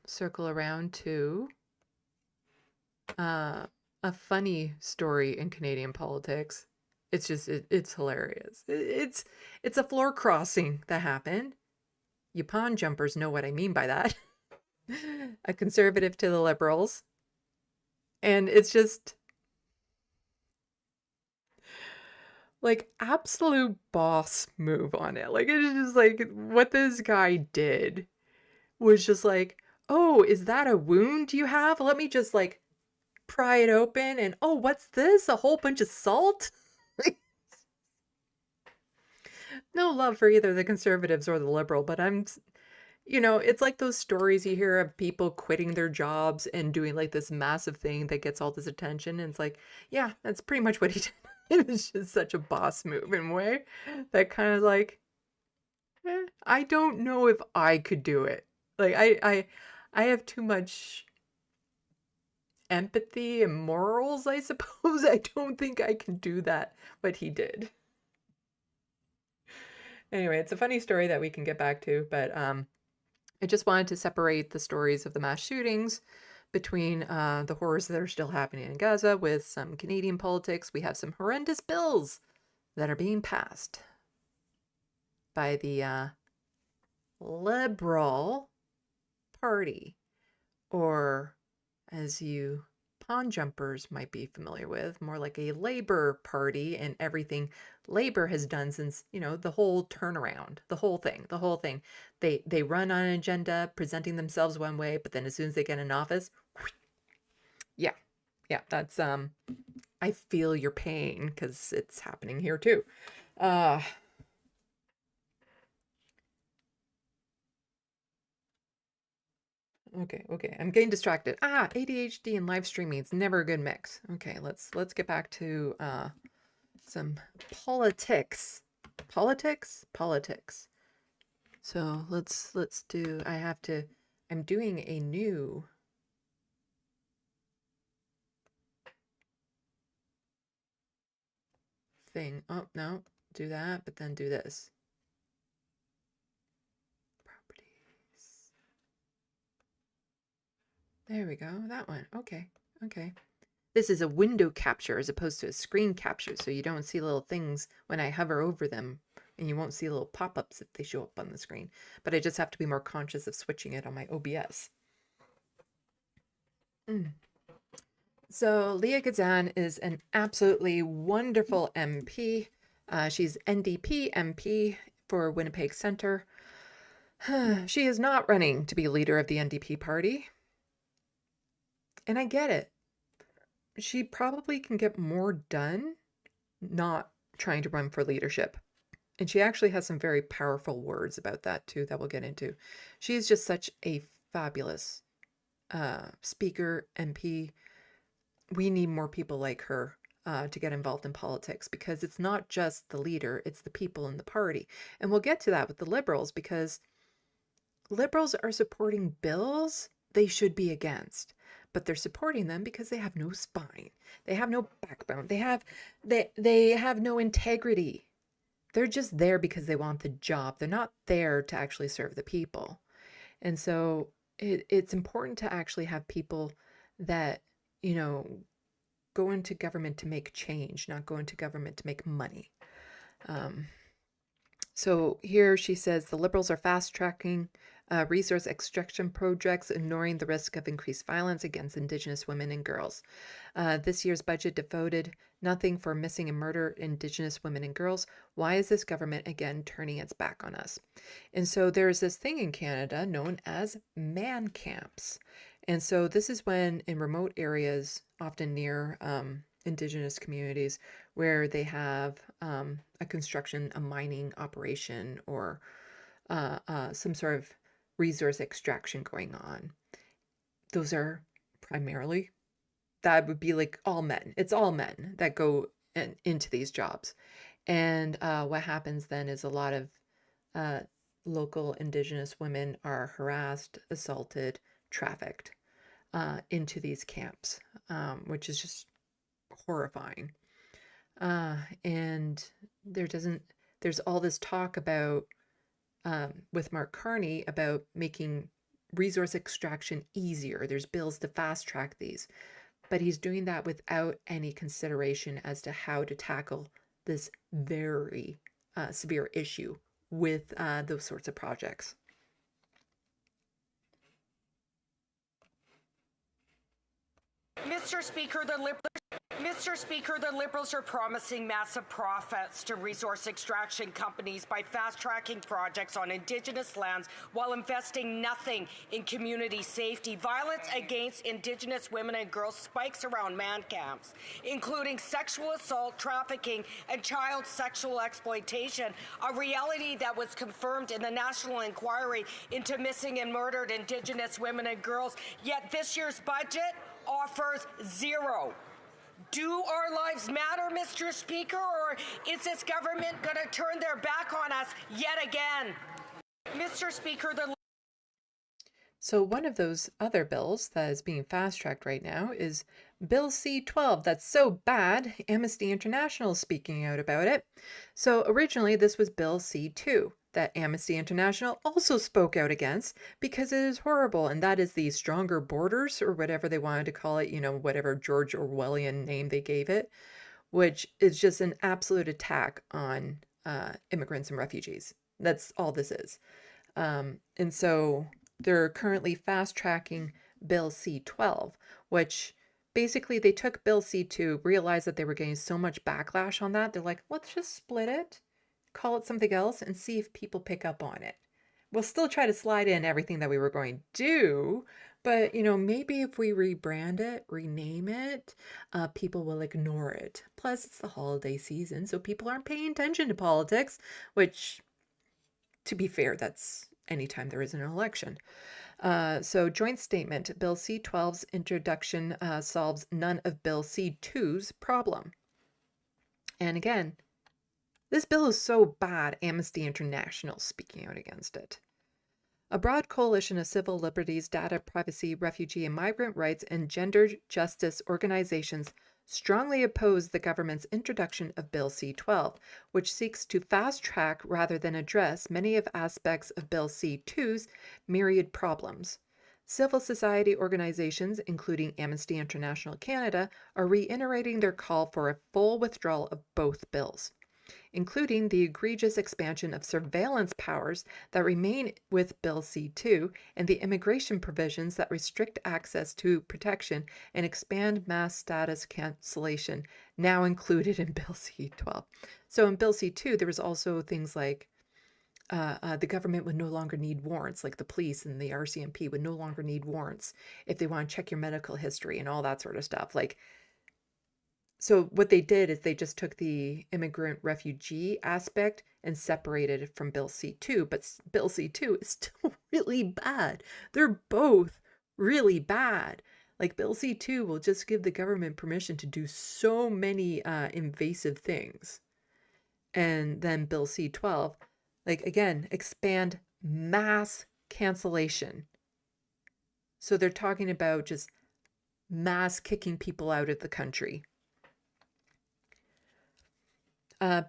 circle around to a funny story in Canadian politics. It's just, it's hilarious. It's a floor crossing that happened. You pond jumpers know what I mean by that. A conservative to the liberals. And it's just like absolute boss move on it. Like it's just like what this guy did was just like, oh, is that a wound you have? Let me just like pry it open and oh, what's this? A whole bunch of salt? No love for either the conservatives or the liberal, but it's like those stories you hear of people quitting their jobs and doing like this massive thing that gets all this attention. And it's like, yeah, that's pretty much what he did. It was just such a boss move in a way that kind of like, I don't know if I could do it. Like I have too much empathy and morals, I suppose. I don't think I can do that, what he did. Anyway, it's a funny story that we can get back to, but I just wanted to separate the stories of the mass shootings between the horrors that are still happening in Gaza with some Canadian politics. We have some horrendous bills that are being passed by the Liberal Party, or as you pond jumpers might be familiar with, more like a Labor Party and everything Labor has done since, the whole turnaround, the whole thing. They run on an agenda, presenting themselves one way, but then as soon as they get in office, yeah, that's, I feel your pain because it's happening here too. Okay. I'm getting distracted. ADHD and live streaming. It's never a good mix. Okay, let's get back to some politics. Politics. So let's do. I'm doing a new thing. Oh no, do that, but then do this. There we go. That one. Okay. This is a window capture as opposed to a screen capture, so you don't see little things when I hover over them, and you won't see little pop-ups if they show up on the screen. But I just have to be more conscious of switching it on my OBS. So Leah Gazan is an absolutely wonderful MP. She's NDP MP for Winnipeg Centre. She is not running to be leader of the NDP party. And I get it. She probably can get more done not trying to run for leadership. And she actually has some very powerful words about that too that we'll get into. She's just such a fabulous speaker, MP. We need more people like her to get involved in politics because it's not just the leader, it's the people in the party. And we'll get to that with the Liberals because Liberals are supporting bills they should be against. But they're supporting them because they have no spine. They have no backbone. They have no integrity. They're just there because they want the job. They're not there to actually serve the people. And so it's important to actually have people that, go into government to make change, not go into government to make money. So here she says the Liberals are fast-tracking resource extraction projects, ignoring the risk of increased violence against Indigenous women and girls. This year's budget devoted nothing for missing and murdered Indigenous women and girls. Why is this government again turning its back on us? And so there's this thing in Canada known as man camps. And so this is when in remote areas, often near Indigenous communities, where they have a mining operation or some sort of resource extraction going on. Those are primarily, that would be like all men. It's all men that go into these jobs. And what happens then is a lot of local Indigenous women are harassed, assaulted, trafficked into these camps, which is just horrifying. And there's all this talk about with Mark Carney about making resource extraction easier. There's bills to fast track these, but he's doing that without any consideration as to how to tackle this very severe issue with those sorts of projects. Mr. Speaker, the Liberals are promising massive profits to resource extraction companies by fast-tracking projects on Indigenous lands while investing nothing in community safety. Violence against Indigenous women and girls spikes around man camps, including sexual assault, trafficking, and child sexual exploitation, a reality that was confirmed in the National Inquiry into Missing and Murdered Indigenous Women and Girls. Yet this year's budget offers zero. Do our lives matter, Mr. Speaker, or is this government going to turn their back on us yet again? Mr. Speaker, So one of those other bills that is being fast-tracked right now is Bill C-12. That's so bad, Amnesty International is speaking out about it. So originally this was Bill C-2 that Amnesty International also spoke out against because it is horrible, and that is the Stronger Borders, or whatever they wanted to call it, whatever George Orwellian name they gave it, which is just an absolute attack on immigrants and refugees. That's all this is. And so they're currently fast-tracking Bill C-12, which basically they took Bill C2, realized that they were getting so much backlash on that. They're like, let's just split it, call it something else, and see if people pick up on it. We'll still try to slide in everything that we were going to do, but, maybe if we rebrand it, rename it, people will ignore it. Plus, it's the holiday season, so people aren't paying attention to politics, which, to be fair, that's anytime there is an election. So joint statement, Bill C-12's introduction solves none of Bill C-2's problem. And again, this bill is so bad, Amnesty International speaking out against it. A broad coalition of civil liberties, data privacy, refugee and migrant rights, and gender justice organizations strongly oppose the government's introduction of Bill C-12, which seeks to fast-track rather than address many of aspects of Bill C-2's myriad problems. Civil society organizations, including Amnesty International Canada, are reiterating their call for a full withdrawal of both bills, including the egregious expansion of surveillance powers that remain with Bill C-2 and the immigration provisions that restrict access to protection and expand mass status cancellation, now included in Bill C-12. So in Bill C-2, there was also things like the government would no longer need warrants, like the police and the RCMP would no longer need warrants if they want to check your medical history and all that sort of stuff. So what they did is they just took the immigrant refugee aspect and separated it from Bill C-2, but Bill C-2 is still really bad. They're both really bad. Like Bill C-2 will just give the government permission to do so many invasive things. And then Bill C-12, again, expand mass cancellation. So they're talking about just mass kicking people out of the country.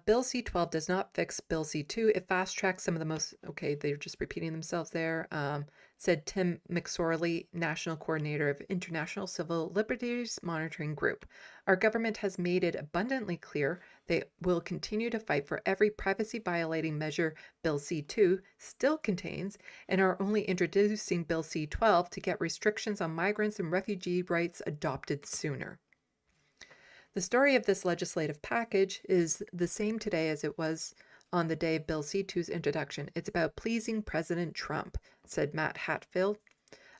Bill C-12 does not fix Bill C-2. It fast-tracks some of the most, they're just repeating themselves there, said Tim McSorley, National Coordinator of International Civil Liberties Monitoring Group. Our government has made it abundantly clear they will continue to fight for every privacy-violating measure Bill C-2 still contains and are only introducing Bill C-12 to get restrictions on migrants and refugee rights adopted sooner. The story of this legislative package is the same today as it was on the day of Bill C-2's introduction. It's about pleasing President Trump, said Matt Hatfield,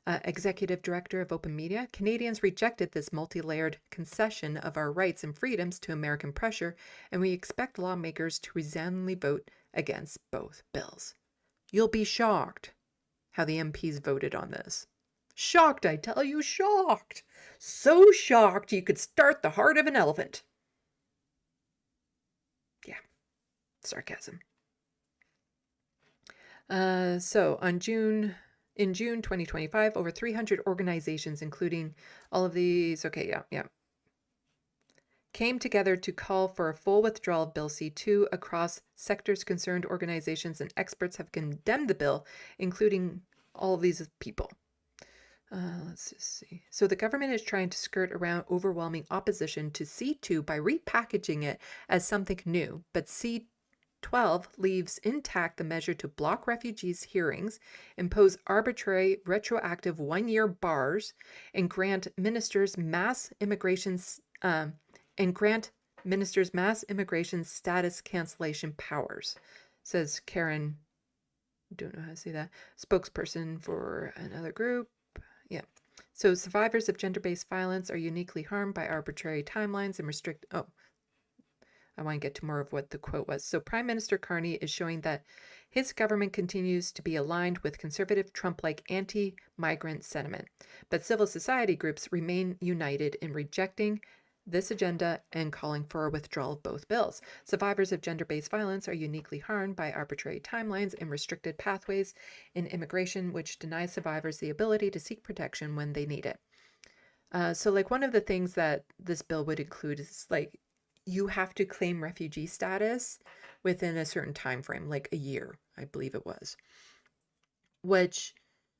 Executive Director of Open Media. Canadians rejected this multi-layered concession of our rights and freedoms to American pressure, and we expect lawmakers to resoundingly vote against both bills. You'll be shocked how the MPs voted on this. Shocked, I tell you, shocked. So shocked you could start the heart of an elephant. Yeah, sarcasm. So in June 2025, over 300 organizations, including all of these, came together to call for a full withdrawal of Bill C-2 across sectors. Concerned organizations and experts have condemned the bill, including all of these people. Let's just see. So the government is trying to skirt around overwhelming opposition to C-2 by repackaging it as something new, but C-12 leaves intact the measure to block refugees' hearings, impose arbitrary retroactive one-year bars, and grant ministers mass immigration status cancellation powers, says Karen, don't know how to say that, spokesperson for another group. Yeah. So survivors of gender-based violence are uniquely harmed by arbitrary timelines and I want to get to more of what the quote was. So Prime Minister Carney is showing that his government continues to be aligned with conservative Trump-like anti-migrant sentiment, but civil society groups remain united in rejecting this agenda and calling for a withdrawal of both bills. Survivors of gender-based violence are uniquely harmed by arbitrary timelines and restricted pathways in immigration, which denies survivors the ability to seek protection when they need it. So one of the things that this bill would include is you have to claim refugee status within a certain time frame, like a year, I believe it was, which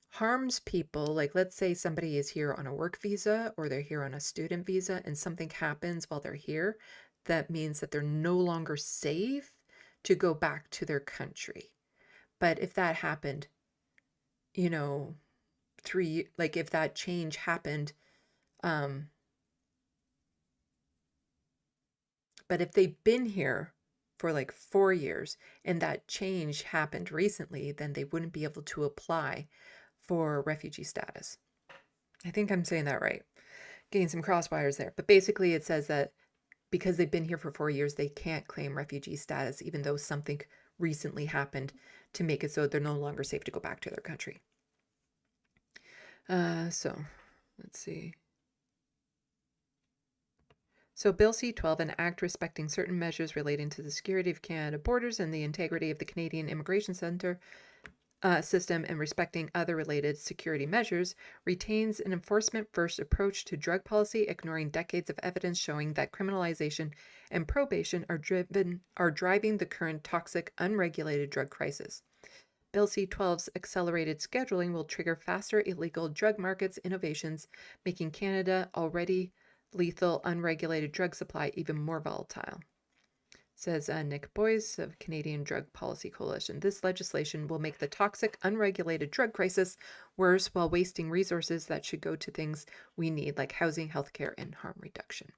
harms people. Let's say somebody is here on a work visa or they're here on a student visa and something happens while they're here that means that they're no longer safe to go back to their country. But if that happened, if that change happened But if they've been here for like 4 years and that change happened recently, then they wouldn't be able to apply for refugee status. I think I'm saying that right. Getting some crosswires there. But basically it says that because they've been here for 4 years, they can't claim refugee status, even though something recently happened to make it so they're no longer safe to go back to their country. So let's see. So Bill C-12, an act respecting certain measures relating to the security of Canada borders and the integrity of the Canadian Immigration Center system and respecting other related security measures, retains an enforcement-first approach to drug policy, ignoring decades of evidence showing that criminalization and probation are driving the current toxic, unregulated drug crisis. Bill C-12's accelerated scheduling will trigger faster illegal drug markets innovations, making Canada already lethal, unregulated drug supply even more volatile. Says Nick Boyce of Canadian Drug Policy Coalition. This legislation will make the toxic, unregulated drug crisis worse while wasting resources that should go to things we need, like housing, healthcare, and harm reduction.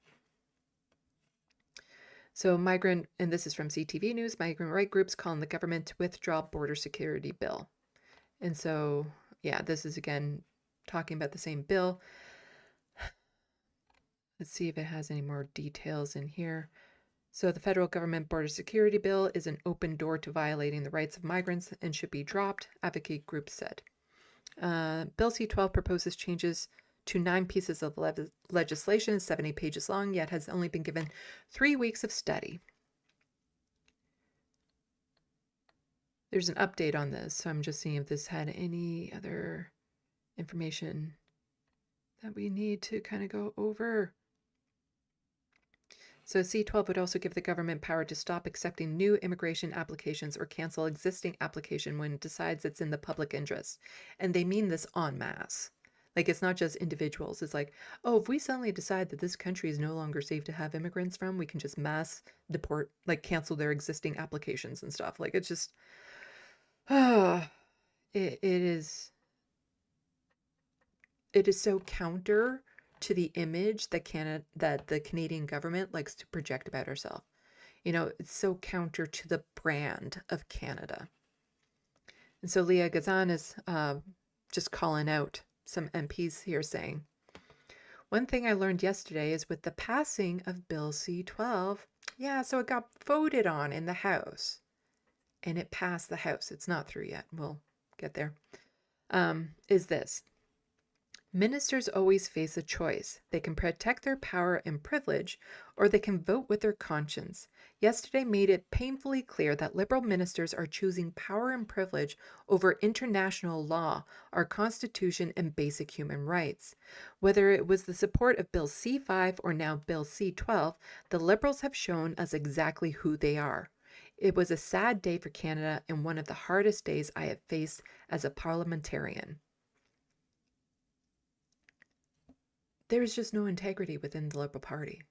So migrant, and this is from CTV News, migrant right groups calling the government to withdraw border security bill. And so, yeah, this is again talking about the same bill. Let's see if it has any more details in here. So the federal government border security bill is an open door to violating the rights of migrants and should be dropped, advocate groups said. Bill C-12 proposes changes to 9 pieces of legislation, 70 pages long, yet has only been given 3 weeks of study. There's an update on this, so I'm just seeing if this had any other information that we need to kind of go over. So C-12 would also give the government power to stop accepting new immigration applications or cancel existing application when it decides it's in the public interest. And they mean this en masse. Like, it's not just individuals. It's like, oh, if we suddenly decide that this country is no longer safe to have immigrants from, we can just mass deport, like cancel their existing applications and stuff. Like, it's just, it is so counter to the image that the Canadian government likes to project about ourselves. You know, it's so counter to the brand of Canada. And so Leah Gazan is just calling out some MPs here saying, one thing I learned yesterday is with the passing of Bill C-12, yeah, so it got voted on in the House and it passed the House. It's not through yet. We'll get there. Is this. Ministers always face a choice. They can protect their power and privilege, or they can vote with their conscience. Yesterday made it painfully clear that Liberal ministers are choosing power and privilege over international law, our Constitution, and basic human rights. Whether it was the support of Bill C-5 or now Bill C-12, the Liberals have shown us exactly who they are. It was a sad day for Canada and one of the hardest days I have faced as a parliamentarian. There's just no integrity within the Liberal Party.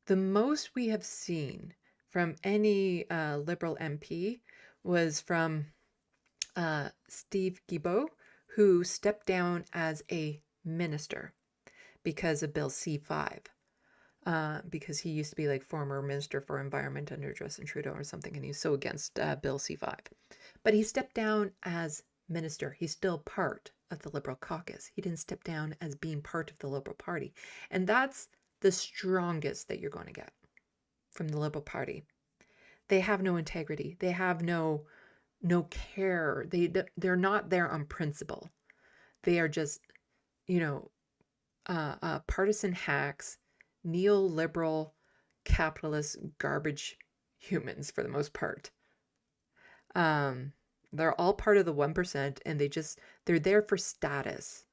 The most we have seen from any Liberal MP was from Steve Guilbeault, who stepped down as a minister because of Bill C-5. Because he used to be like former Minister for Environment under Justin Trudeau or something, and he's so against Bill C-5. But he stepped down as minister. He's still part of the Liberal caucus. He didn't step down as being part of the Liberal Party. And that's the strongest that you're going to get from the Liberal Party. They have no integrity. They have no care. They're not there on principle. They are just, partisan hacks, neoliberal, capitalist garbage humans for the most part. They're all part of the 1%, and they're there for status.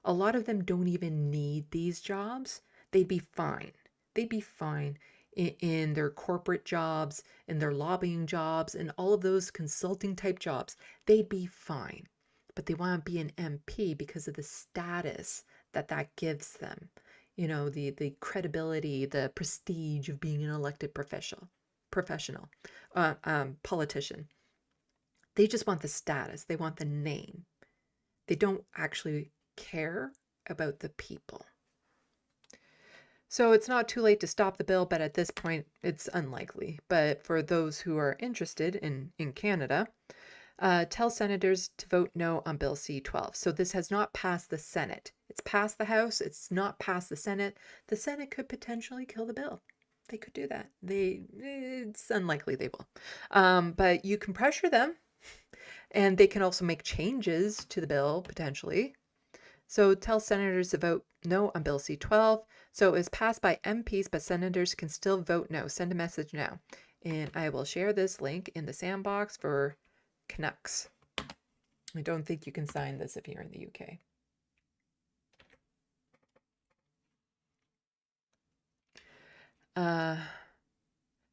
A lot of them don't even need these jobs. They'd be fine. They'd be fine in their corporate jobs, in their lobbying jobs, and all of those consulting type jobs. They'd be fine. But they want to be an MP because of the status that gives them. The credibility, the prestige of being an elected professional, politician. They just want the status. They want the name. They don't actually care about the people. So it's not too late to stop the bill, but at this point, it's unlikely. But for those who are interested in Canada, tell senators to vote no on Bill C-12. So this has not passed the Senate. It's passed the House. It's not passed the Senate. The Senate could potentially kill the bill. They could do that. It's unlikely they will. But you can pressure them, and they can also make changes to the bill potentially. So tell senators to vote no on Bill C-12. So it was passed by MPs, but senators can still vote no. Send a message now. And I will share this link in the SandBox for Canucks. I don't think you can sign this if you're in the UK.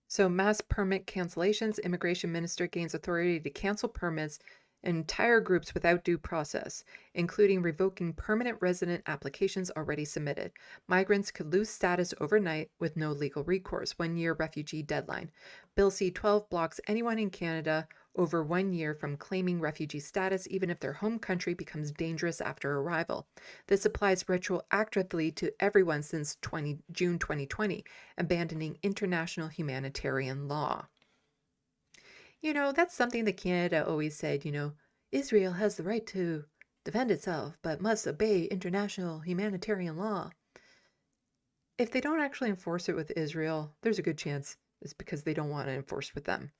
So mass permit cancellations. Immigration minister gains authority to cancel permits in entire groups without due process, including revoking permanent resident applications already submitted. Migrants could lose status overnight with no legal recourse. 1 year refugee deadline. Bill C-12 blocks anyone in Canada over 1 year from claiming refugee status, even if their home country becomes dangerous after arrival. This applies retroactively to everyone since June 2020, abandoning international humanitarian law. You know, that's something that Canada always said, you know, Israel has the right to defend itself, but must obey international humanitarian law. If they don't actually enforce it with Israel, there's a good chance it's because they don't want to enforce with them.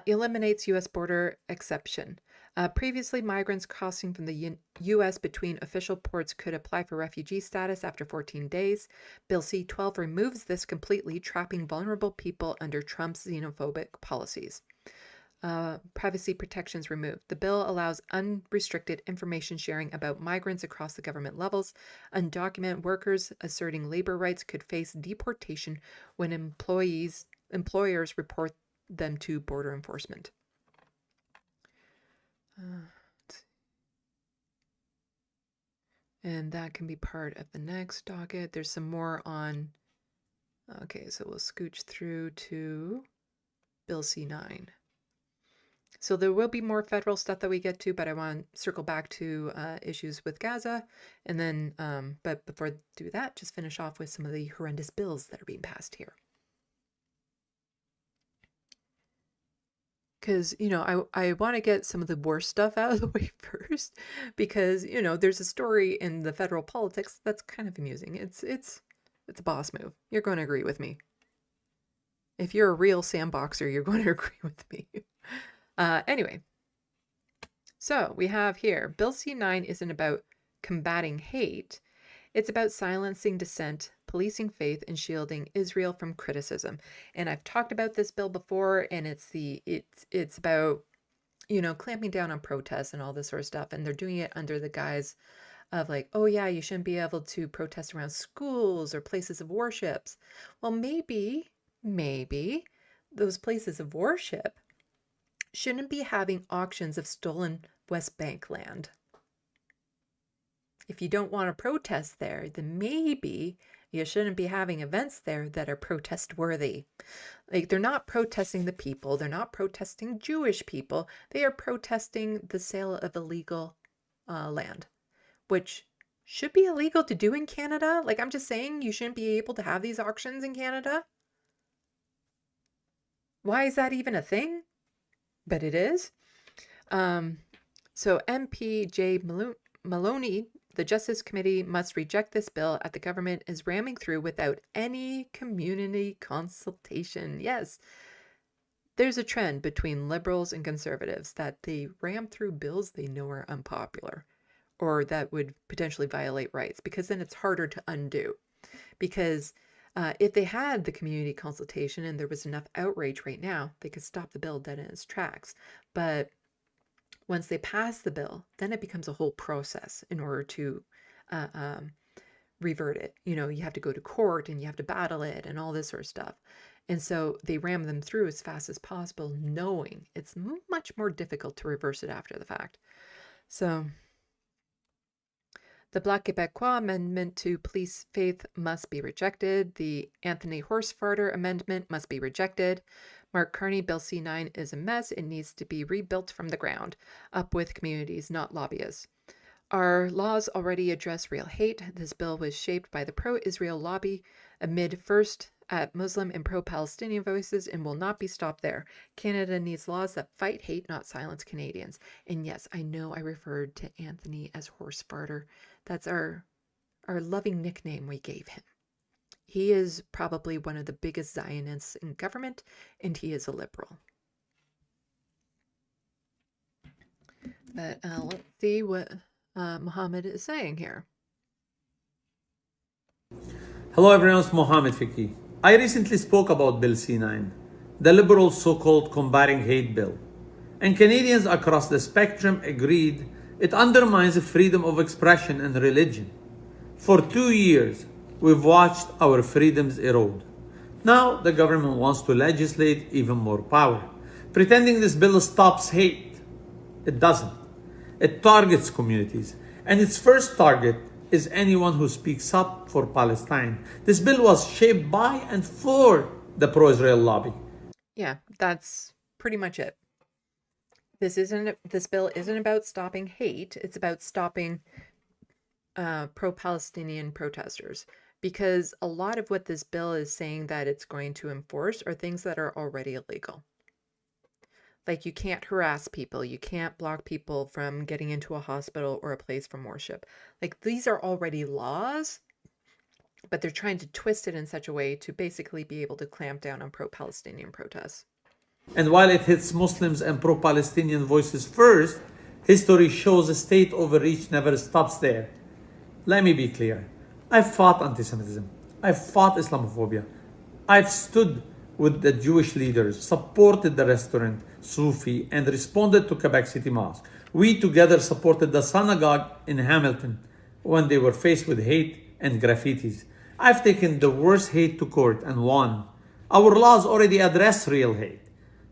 Eliminates U.S. border exception. Previously, migrants crossing from the U.S. between official ports could apply for refugee status after 14 days. Bill C-12 removes this completely, trapping vulnerable people under Trump's xenophobic policies. Privacy protections removed. The bill allows unrestricted information sharing about migrants across the government levels. Undocumented workers asserting labor rights could face deportation when employers report them to border enforcement. And that can be part of the next docket. There's some more on. Okay, so we'll scooch through to Bill C-9. So there will be more federal stuff that we get to, but I want to circle back to issues with Gaza. And then, but before I do that, just finish off with some of the horrendous bills that are being passed here. Because, you know, I want to get some of the worst stuff out of the way first, because, you know, there's a story in the federal politics that's kind of amusing. It's a boss move. You're going to agree with me. If you're a real SandBoxer, you're going to agree with me. Anyway, so we have here, Bill C-9 isn't about combating hate. It's about silencing dissent, policing faith, and shielding Israel from criticism. And I've talked about this bill before, and it's about, you know, clamping down on protests and all this sort of stuff. And they're doing it under the guise of like, oh yeah, you shouldn't be able to protest around schools or places of worships. Well, maybe those places of worship shouldn't be having auctions of stolen West Bank land. If you don't want to protest there, then maybe you shouldn't be having events there that are protest worthy. Like, they're not protesting the people. They're not protesting Jewish people. They are protesting the sale of illegal land, which should be illegal to do in Canada. Like, I'm just saying, you shouldn't be able to have these auctions in Canada. Why is that even a thing? But it is. So MP J. Maloney, the Justice Committee must reject this bill as the government is ramming through without any community consultation. Yes, there's a trend between liberals and conservatives that they ram through bills they know are unpopular or that would potentially violate rights, because then it's harder to undo. Because if they had the community consultation and there was enough outrage right now, they could stop the bill dead in its tracks. But once they pass the bill, then it becomes a whole process in order to revert it. You know, you have to go to court and you have to battle it and all this sort of stuff. And so they ram them through as fast as possible, knowing it's much more difficult to reverse it after the fact. So the Bloc Québécois amendment to police faith must be rejected. The Anthony Horsefarter amendment must be rejected. Mark Carney, Bill C-9 is a mess. It needs to be rebuilt from the ground, up with communities, not lobbyists. Our laws already address real hate. This bill was shaped by the pro-Israel lobby amid first at Muslim and pro-Palestinian voices and will not be stopped there. Canada needs laws that fight hate, not silence Canadians. And yes, I know I referred to Anthony as horse farter. That's our loving nickname we gave him. He is probably one of the biggest Zionists in government, and he is a liberal. But let's see what Mohammed is saying here. Hello everyone, it's Mohammed Fiki. I recently spoke about Bill C9, the liberal so-called combating hate bill. And Canadians across the spectrum agreed it undermines freedom of expression and religion. For 2 years, we've watched our freedoms erode. Now the government wants to legislate even more power, pretending this bill stops hate. It doesn't. It targets communities, and its first target is anyone who speaks up for Palestine. This bill was shaped by and for the pro-Israel lobby. Yeah, that's pretty much it. This bill isn't about stopping hate. It's about stopping pro-Palestinian protesters, because a lot of what this bill is saying that it's going to enforce are things that are already illegal. Like, you can't harass people, you can't block people from getting into a hospital or a place from worship. Like, these are already laws, but they're trying to twist it in such a way to basically be able to clamp down on pro-Palestinian protests. And while it hits Muslims and pro-Palestinian voices first, history shows state overreach never stops there. Let me be clear. I've fought anti-Semitism. I've fought Islamophobia. I've stood with the Jewish leaders, supported the restaurant, Sufi, and responded to Quebec City Mosque. We together supported the synagogue in Hamilton when they were faced with hate and graffitis. I've taken the worst hate to court and won. Our laws already address real hate.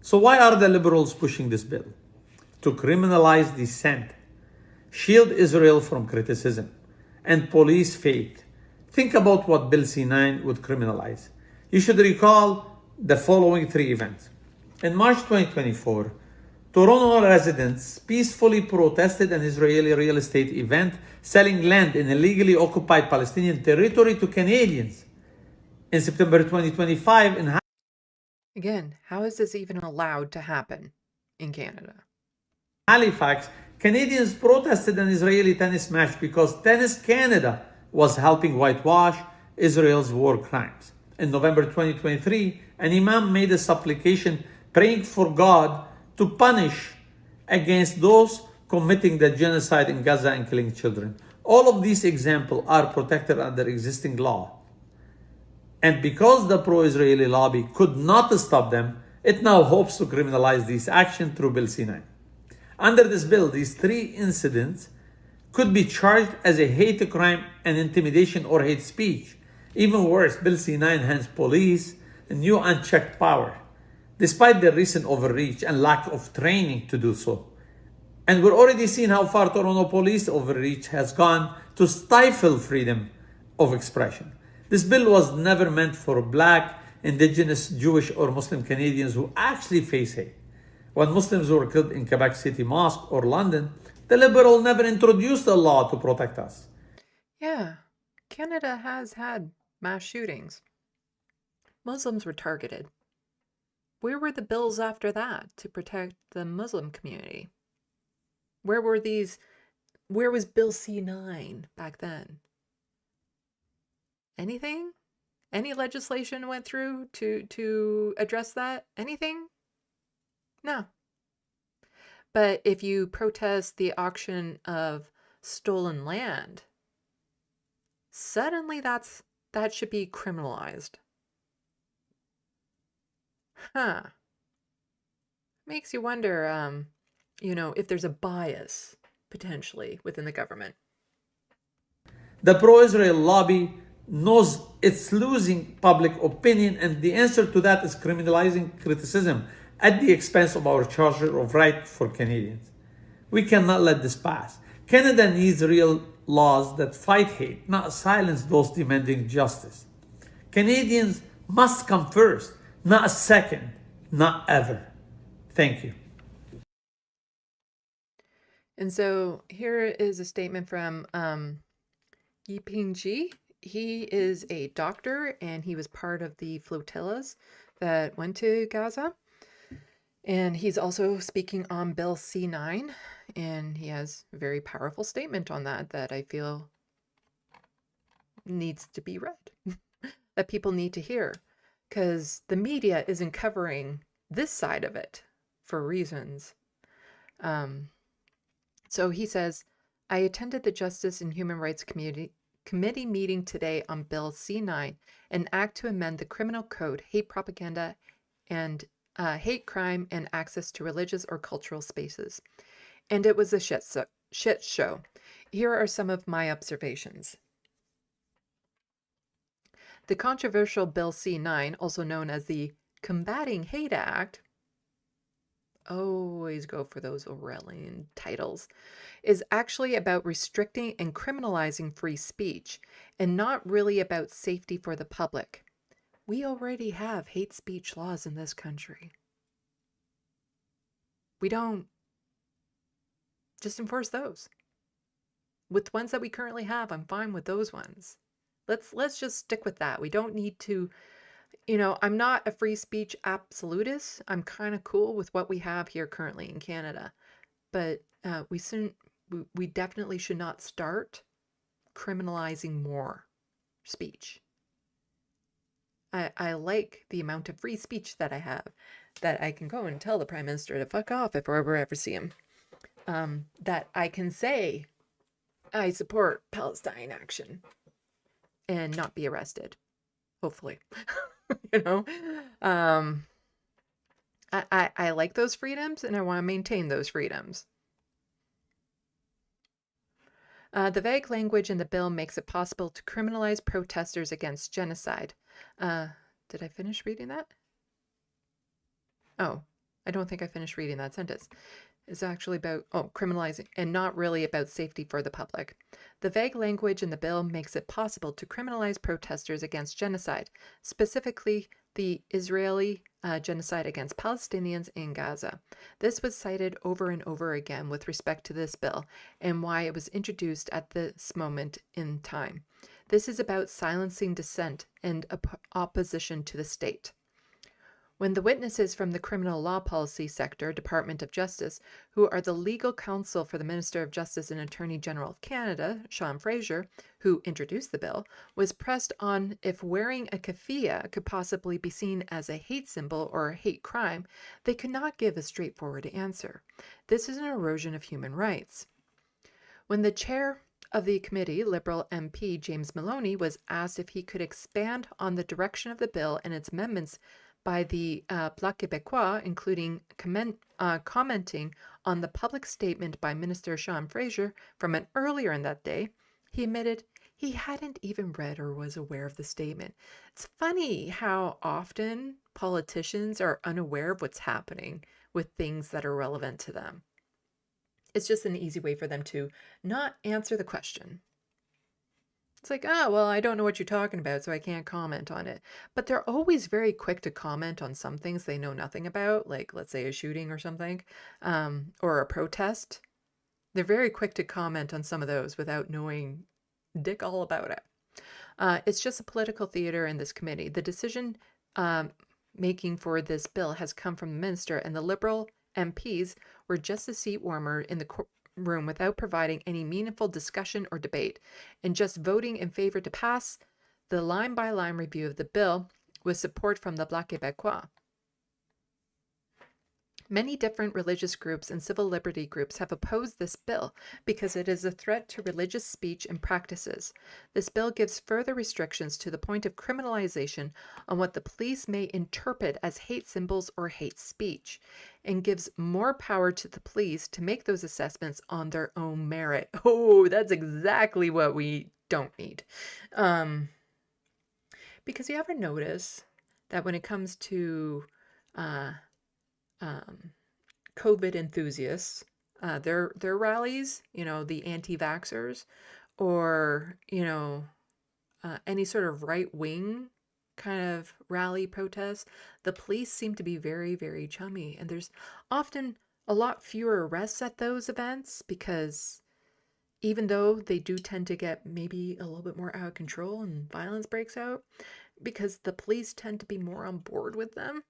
So why are the liberals pushing this bill? To criminalize dissent, shield Israel from criticism, and police faith. Think about what Bill C9 would criminalize. You should recall the following 3 events. In March 2024, Toronto residents peacefully protested an Israeli real estate event selling land in illegally occupied Palestinian territory to Canadians. In September 2025, Again, how is this even allowed to happen in Canada? Halifax, Canadians protested an Israeli tennis match because Tennis Canada was helping whitewash Israel's war crimes. In November 2023, an imam made a supplication praying for God to punish against those committing the genocide in Gaza and killing children. All of these examples are protected under existing law. And because the pro-Israeli lobby could not stop them, it now hopes to criminalize these actions through Bill C9. Under this bill, these 3 incidents could be charged as a hate crime and intimidation or hate speech. Even worse, Bill C9 hands police a new unchecked power, despite their recent overreach and lack of training to do so. And we're already seeing how far Toronto police overreach has gone to stifle freedom of expression. This bill was never meant for Black, Indigenous, Jewish, or Muslim Canadians who actually face hate. When Muslims were killed in Quebec City Mosque or London, the Liberal never introduced a law to protect us. Yeah, Canada has had mass shootings. Muslims were targeted. Where were the bills after that to protect the Muslim community? Where was Bill C9 back then? Anything? Any legislation went through to address that? Anything? No. But if you protest the auction of stolen land, suddenly that should be criminalized. Huh. Makes you wonder, if there's a bias potentially within the government. The pro-Israel lobby knows it's losing public opinion, and the answer to that is criminalizing criticism at the expense of our Charter of Rights for Canadians. We cannot let this pass. Canada needs real laws that fight hate, not silence those demanding justice. Canadians must come first, not second, not ever. Thank you. And so here is a statement from Yiping Ji. He is a doctor and he was part of the flotillas that went to Gaza. And he's also speaking on Bill C-9, and he has a very powerful statement on that I feel needs to be read, that people need to hear, because the media isn't covering this side of it for reasons. So he says, I attended the Justice and Human Rights Committee meeting today on Bill C-9, an act to amend the criminal code, hate propaganda, and hate crime and access to religious or cultural spaces. And it was a shit show. Here are some of my observations. The controversial Bill C-9, also known as the Combating Hate Act, always go for those Orwellian titles, is actually about restricting and criminalizing free speech and not really about safety for the public. We already have hate speech laws in this country. We don't just enforce those. With ones that we currently have, I'm fine with those ones. Let's just stick with that. We don't need to, I'm not a free speech absolutist. I'm kind of cool with what we have here currently in Canada. But we definitely should not start criminalizing more speech. I like the amount of free speech that I have, that I can go and tell the Prime Minister to fuck off if I ever see him. That I can say I support Palestine action and not be arrested, hopefully. I like those freedoms and I want to maintain those freedoms. The vague language in the bill makes it possible to criminalize protesters against genocide. Did I finish reading that? Oh, I don't think I finished reading that sentence. It's actually about, criminalizing and not really about safety for the public. The vague language in the bill makes it possible to criminalize protesters against genocide, specifically the Israeli genocide against Palestinians in Gaza. This was cited over and over again with respect to this bill and why it was introduced at this moment in time. This is about silencing dissent and opposition to the state. When the witnesses from the Criminal Law Policy Sector, Department of Justice, who are the legal counsel for the Minister of Justice and Attorney General of Canada, Sean Fraser, who introduced the bill, was pressed on if wearing a keffiyeh could possibly be seen as a hate symbol or a hate crime, they could not give a straightforward answer. This is an erosion of human rights. When the chair of the committee, Liberal MP James Maloney, was asked if he could expand on the direction of the bill and its amendments by the Bloc Québécois, including commenting on the public statement by Minister Sean Fraser from an earlier in that day, he admitted he hadn't even read or was aware of the statement. It's funny how often politicians are unaware of what's happening with things that are relevant to them. It's just an easy way for them to not answer the question. It's like, oh, well, I don't know what you're talking about, so I can't comment on it. But they're always very quick to comment on some things they know nothing about, like, let's say, a shooting or something, or a protest. They're very quick to comment on some of those without knowing dick all about it. It's just a political theater in this committee. The decision making for this bill has come from the minister, and the Liberal MPs were just a seat warmer in the room without providing any meaningful discussion or debate, and just voting in favor to pass the line-by-line review of the bill with support from the Bloc Québécois. Many different religious groups and civil liberty groups have opposed this bill because it is a threat to religious speech and practices. This bill gives further restrictions to the point of criminalization on what the police may interpret as hate symbols or hate speech, and gives more power to the police to make those assessments on their own merit. Oh, that's exactly what we don't need. Because you ever notice that when it comes to COVID enthusiasts, their rallies, the anti-vaxxers, or, any sort of right-wing kind of rally protests, the police seem to be very, very chummy. And there's often a lot fewer arrests at those events, because even though they do tend to get maybe a little bit more out of control and violence breaks out, because the police tend to be more on board with them.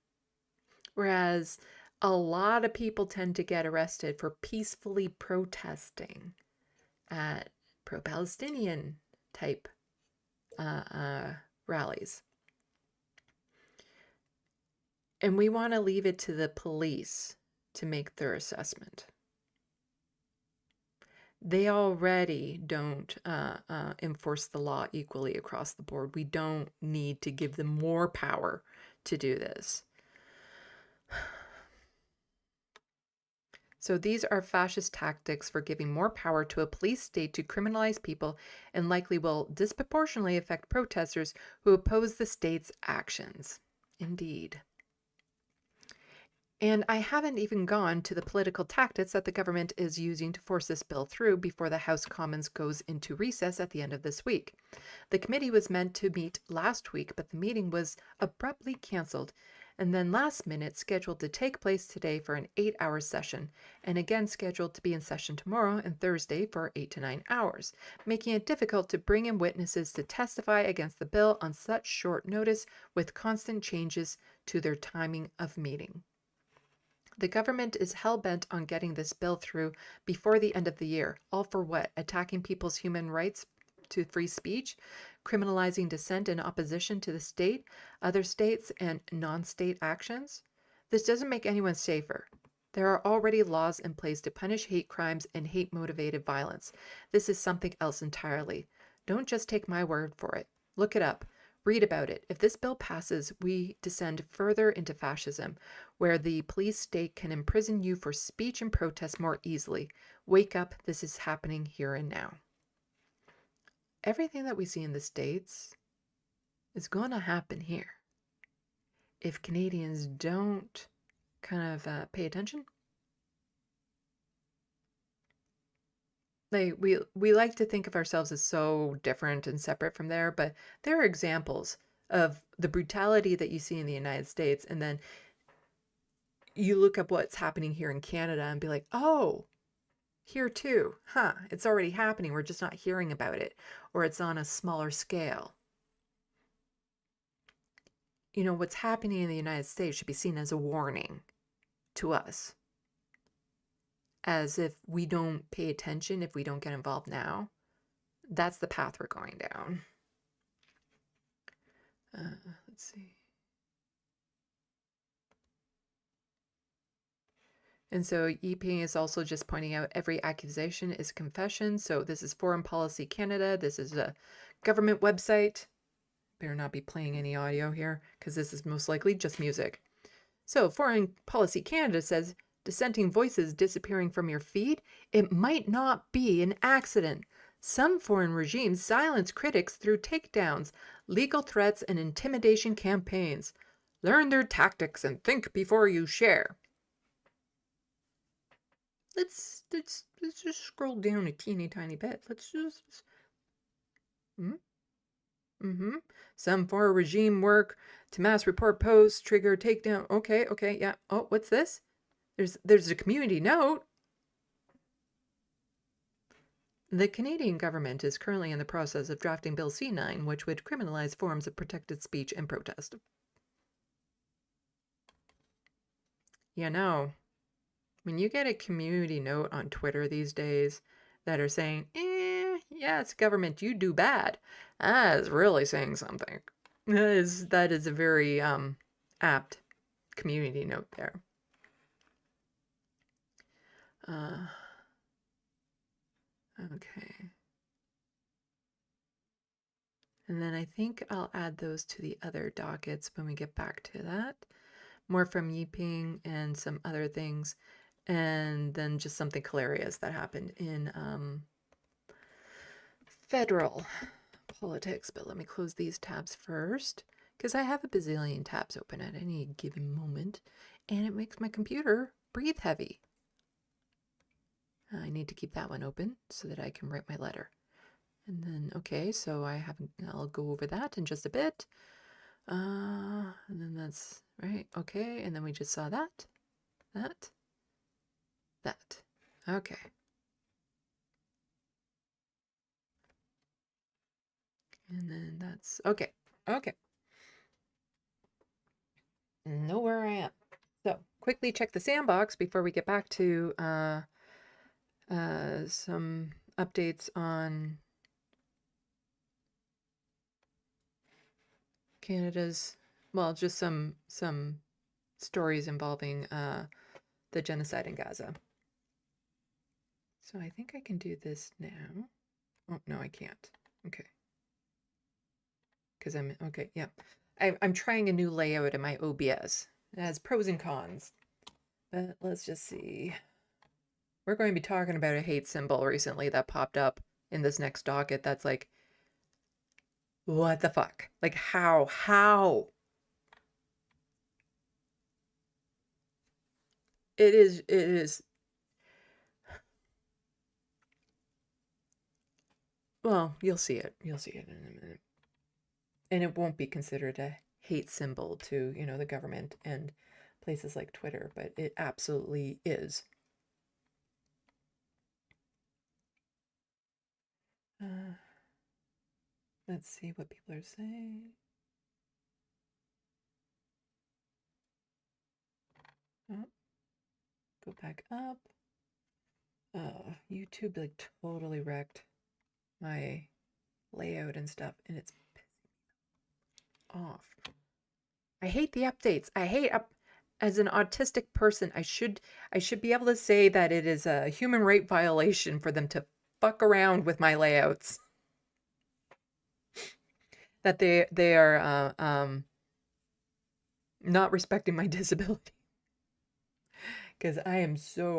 Whereas a lot of people tend to get arrested for peacefully protesting at pro-Palestinian type rallies. And we want to leave it to the police to make their assessment. They already don't enforce the law equally across the board. We don't need to give them more power to do this. So these are fascist tactics for giving more power to a police state to criminalize people, and likely will disproportionately affect protesters who oppose the state's actions. Indeed. And I haven't even gone to the political tactics that the government is using to force this bill through before the House Commons goes into recess at the end of this week. The committee was meant to meet last week, but the meeting was abruptly cancelled, and then last minute scheduled to take place today for an 8-hour session, and again scheduled to be in session tomorrow and Thursday for 8 to 9 hours, making it difficult to bring in witnesses to testify against the bill on such short notice with constant changes to their timing of meeting. The government is hell-bent on getting this bill through before the end of the year. All for what? Attacking people's human rights to free speech, criminalizing dissent and opposition to the state, other states, and non-state actions? This doesn't make anyone safer. There are already laws in place to punish hate crimes and hate-motivated violence. This is something else entirely. Don't just take my word for it. Look it up. Read about it. If this bill passes, we descend further into fascism, where the police state can imprison you for speech and protest more easily. Wake up, this is happening here and now. Everything that we see in the States is going to happen here. If Canadians don't kind of pay attention. We like to think of ourselves as so different and separate from there, but there are examples of the brutality that you see in the United States, and then you look up what's happening here in Canada and be like, oh, here too, huh, it's already happening, we're just not hearing about it, or it's on a smaller scale. You know, what's happening in the United States should be seen as a warning to us. As if we don't pay attention, if we don't get involved now, that's the path we're going down. Let's see. And so Yiping is also just pointing out every accusation is confession. So this is Foreign Policy Canada. This is a government website. Better not be playing any audio here because this is most likely just music. So Foreign Policy Canada says, dissenting voices disappearing from your feed? It might not be an accident. Some foreign regimes silence critics through takedowns, legal threats, and intimidation campaigns. Learn their tactics and think before you share. Let's just scroll down a teeny tiny bit. Let's just... Some foreign regime work to mass report posts, trigger takedown. Okay, yeah. Oh, what's this? There's a community note. The Canadian government is currently in the process of drafting Bill C9, which would criminalize forms of protected speech and protest. You know, when you get a community note on Twitter these days that are saying, yes, government, you do bad, that is really saying something. That is a very apt community note there. Okay. And then I think I'll add those to the other dockets when we get back to that. More from Yiping and some other things. And then just something hilarious that happened in federal politics. But let me close these tabs first, because I have a bazillion tabs open at any given moment, and it makes my computer breathe heavy. I need to keep that one open so that I can write my letter. And then, okay, so I'll go over that in just a bit. And then that's, right, okay, and then we just saw that. that. Okay. And then that's okay. Okay. Know where I am. So quickly check the SandBox before we get back to some updates on Canada's, well, just some stories involving the genocide in Gaza. So I think I can do this now. Oh, no, I can't. Okay. Because okay, yeah. I'm trying a new layout in my OBS. It has pros and cons. But let's just see. We're going to be talking about a hate symbol recently that popped up in this next docket that's like, what the fuck? Like, how? How? It is. Well, you'll see it. You'll see it in a minute. And it won't be considered a hate symbol to, you know, the government and places like Twitter, but it absolutely is. Let's see what people are saying. Oh, go back up. Oh, YouTube like totally wrecked my layout and stuff, and it's pissing me off. I hate the updates. I hate as an autistic person, I should be able to say that it is a human right violation for them to fuck around with my layouts. That they are not respecting my disability. Because I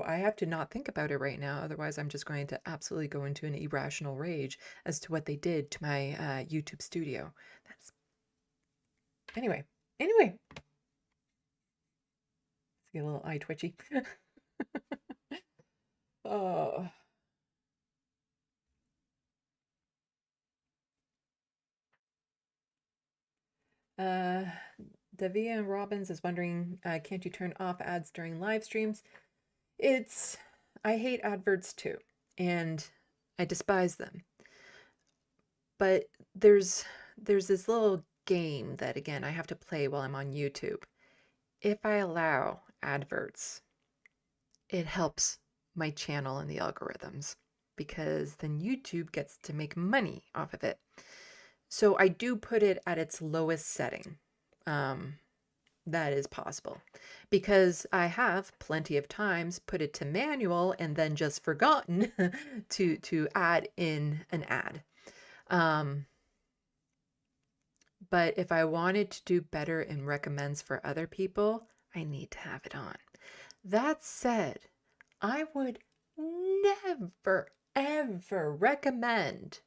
have to not think about it right now. Otherwise, I'm just going to absolutely go into an irrational rage as to what they did to my YouTube studio. Anyway. Let's get a little eye twitchy. Oh. Davia Robbins is wondering, can't you turn off ads during live streams? I hate adverts too, and I despise them. But there's this little game that, again, I have to play while I'm on YouTube. If I allow adverts, it helps my channel and the algorithms, because then YouTube gets to make money off of it. So I do put it at its lowest setting. That is possible, because I have plenty of times put it to manual and then just forgotten to add in an ad. But if I wanted to do better in recommends for other people, I need to have it on. That said, I would never, ever recommend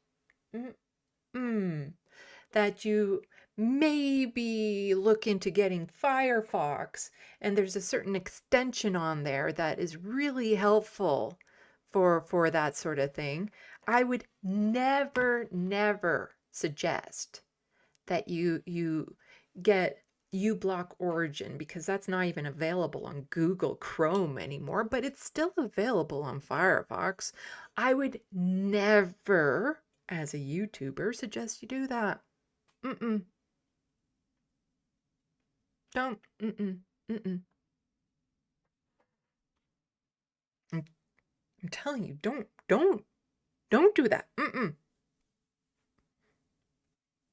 that you maybe look into getting Firefox, and there's a certain extension on there that is really helpful for that sort of thing. I would never suggest that you get uBlock Origin, because that's not even available on Google Chrome anymore, but it's still available on Firefox. I would never, as a YouTuber, suggest you do that. Don't. I'm telling you, don't do that.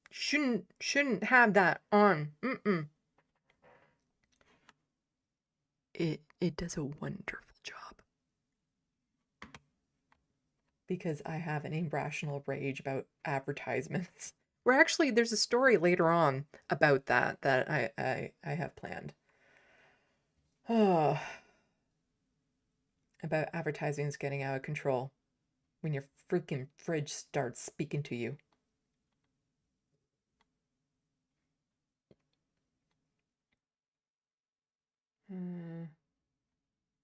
Shouldn't have that on. It does a wonderful job. Because I have an irrational rage about advertisements. Where actually there's a story later on about that I have planned. Oh. About advertisements getting out of control when your freaking fridge starts speaking to you.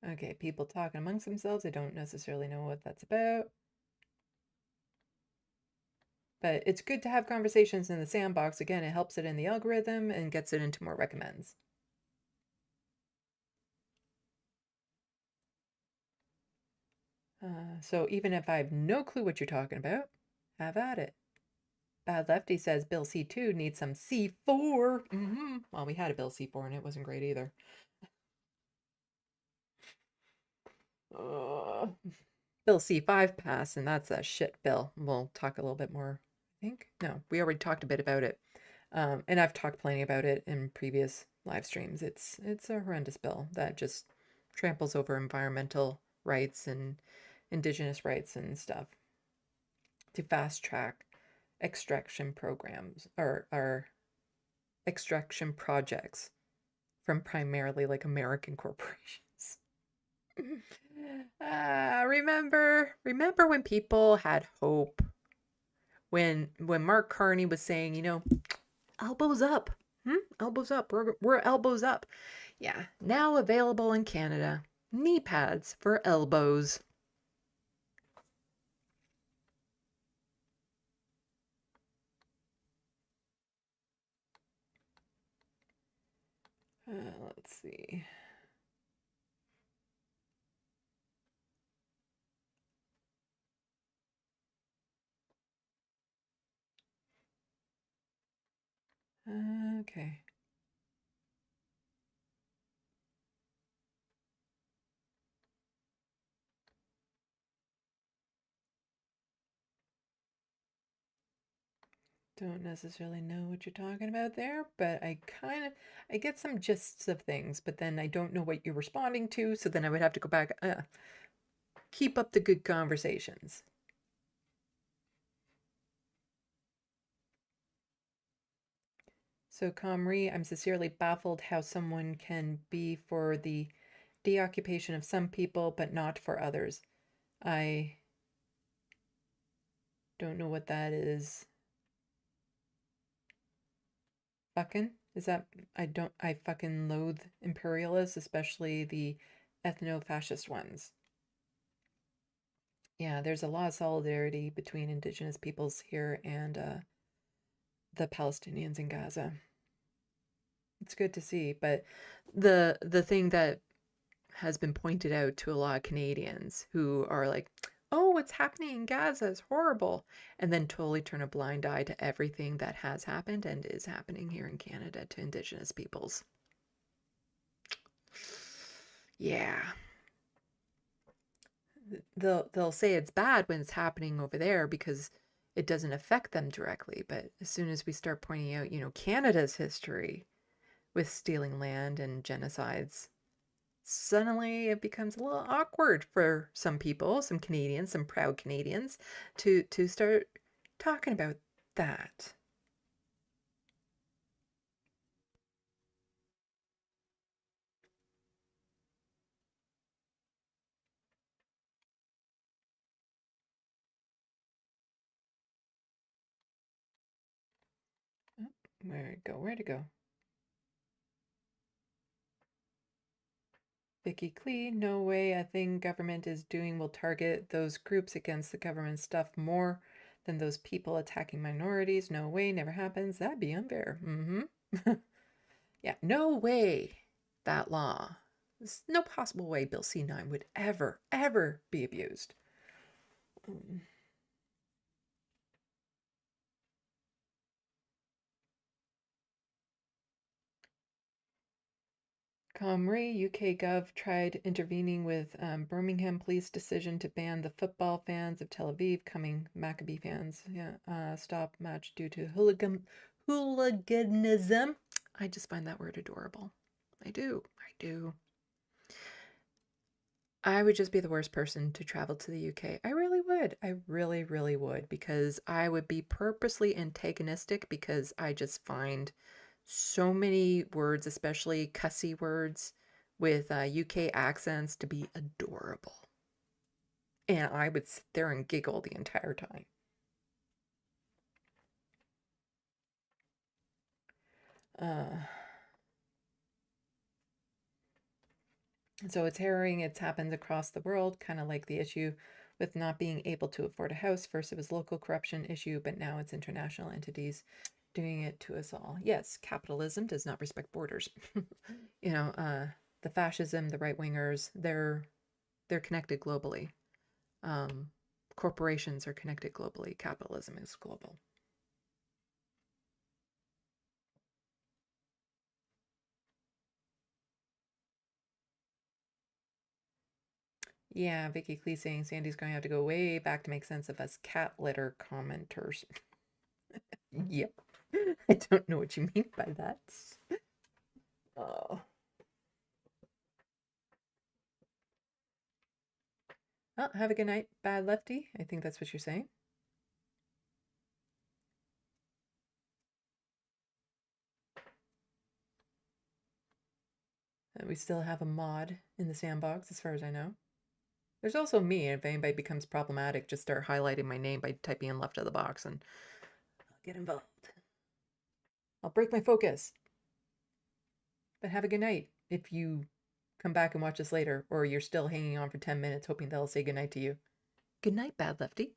Okay, people talking amongst themselves. I don't necessarily know what that's about. But it's good to have conversations in the SandBox. Again, it helps it in the algorithm and gets it into more recommends. So even if I have no clue what you're talking about, have at it. Bad Lefty says Bill C2 needs some C4. Well, we had a Bill C4 and it wasn't great either. Bill C5 passed, and that's a shit bill. We'll talk a little bit more, I think. No, we already talked a bit about it. And I've talked plenty about it in previous live streams. It's a horrendous bill that just tramples over environmental rights and indigenous rights and stuff to fast track extraction programs or extraction projects from primarily like American corporations. Remember when people had hope, when Mark Carney was saying, you know, elbows up, elbows up, we're elbows up. Yeah, now available in Canada, knee pads for elbows. Let's see. Okay. Don't necessarily know what you're talking about there, but I get some gists of things, but then I don't know what you're responding to, so then I would have to go back, keep up the good conversations. So, Comrie, I'm sincerely baffled how someone can be for the deoccupation of some people, but not for others. I don't know what that is. Fucking? Is that, I fucking loathe imperialists, especially the ethno-fascist ones. Yeah, there's a lot of solidarity between indigenous peoples here and the Palestinians in Gaza. It's good to see, but the thing that has been pointed out to a lot of Canadians who are like, oh, what's happening in Gaza is horrible, and then totally turn a blind eye to everything that has happened and is happening here in Canada to indigenous peoples. Yeah. They'll say it's bad when it's happening over there because it doesn't affect them directly, but as soon as we start pointing out, you know, Canada's history with stealing land and genocides, suddenly it becomes a little awkward for some people, some Canadians, some proud Canadians, to start talking about that. Oh, where'd it go? Vicky Klee, no way a thing government is doing will target those groups against the government stuff more than those people attacking minorities. No way, never happens. That'd be unfair. Yeah, no way that law. There's no possible way Bill C9 would ever be abused. Comrie, UK Gov tried intervening with Birmingham police decision to ban the football fans of Tel Aviv coming Maccabi fans. Yeah, stop match due to hooliganism. I just find that word adorable. I do. I would just be the worst person to travel to the UK. I really would. I really would, because I would be purposely antagonistic because I just find so many words, especially cussy words with UK accents, to be adorable. And I would sit there and giggle the entire time. So it's harrowing. It's happened across the world, kind of like the issue with not being able to afford a house. First it was local corruption issue, but now it's international entities doing it to us all. Yes, capitalism does not respect borders. You know, the fascism, the right-wingers, they're connected globally. corporations are connected globally. Capitalism is global. Yeah, Vicky Clee saying Sandy's going to have to go way back to make sense of us cat litter commenters. Yep. I don't know what you mean by that. Oh. Well, have a good night, bad lefty. I think that's what you're saying. We still have a mod in the sandbox, as far as I know. There's also me. If anybody becomes problematic, just start highlighting my name by typing in left of the box and I'll get involved. I'll break my focus. But have a good night if you come back and watch this later, or you're still hanging on for 10 minutes hoping they'll say goodnight to you. Good night, bad lefty.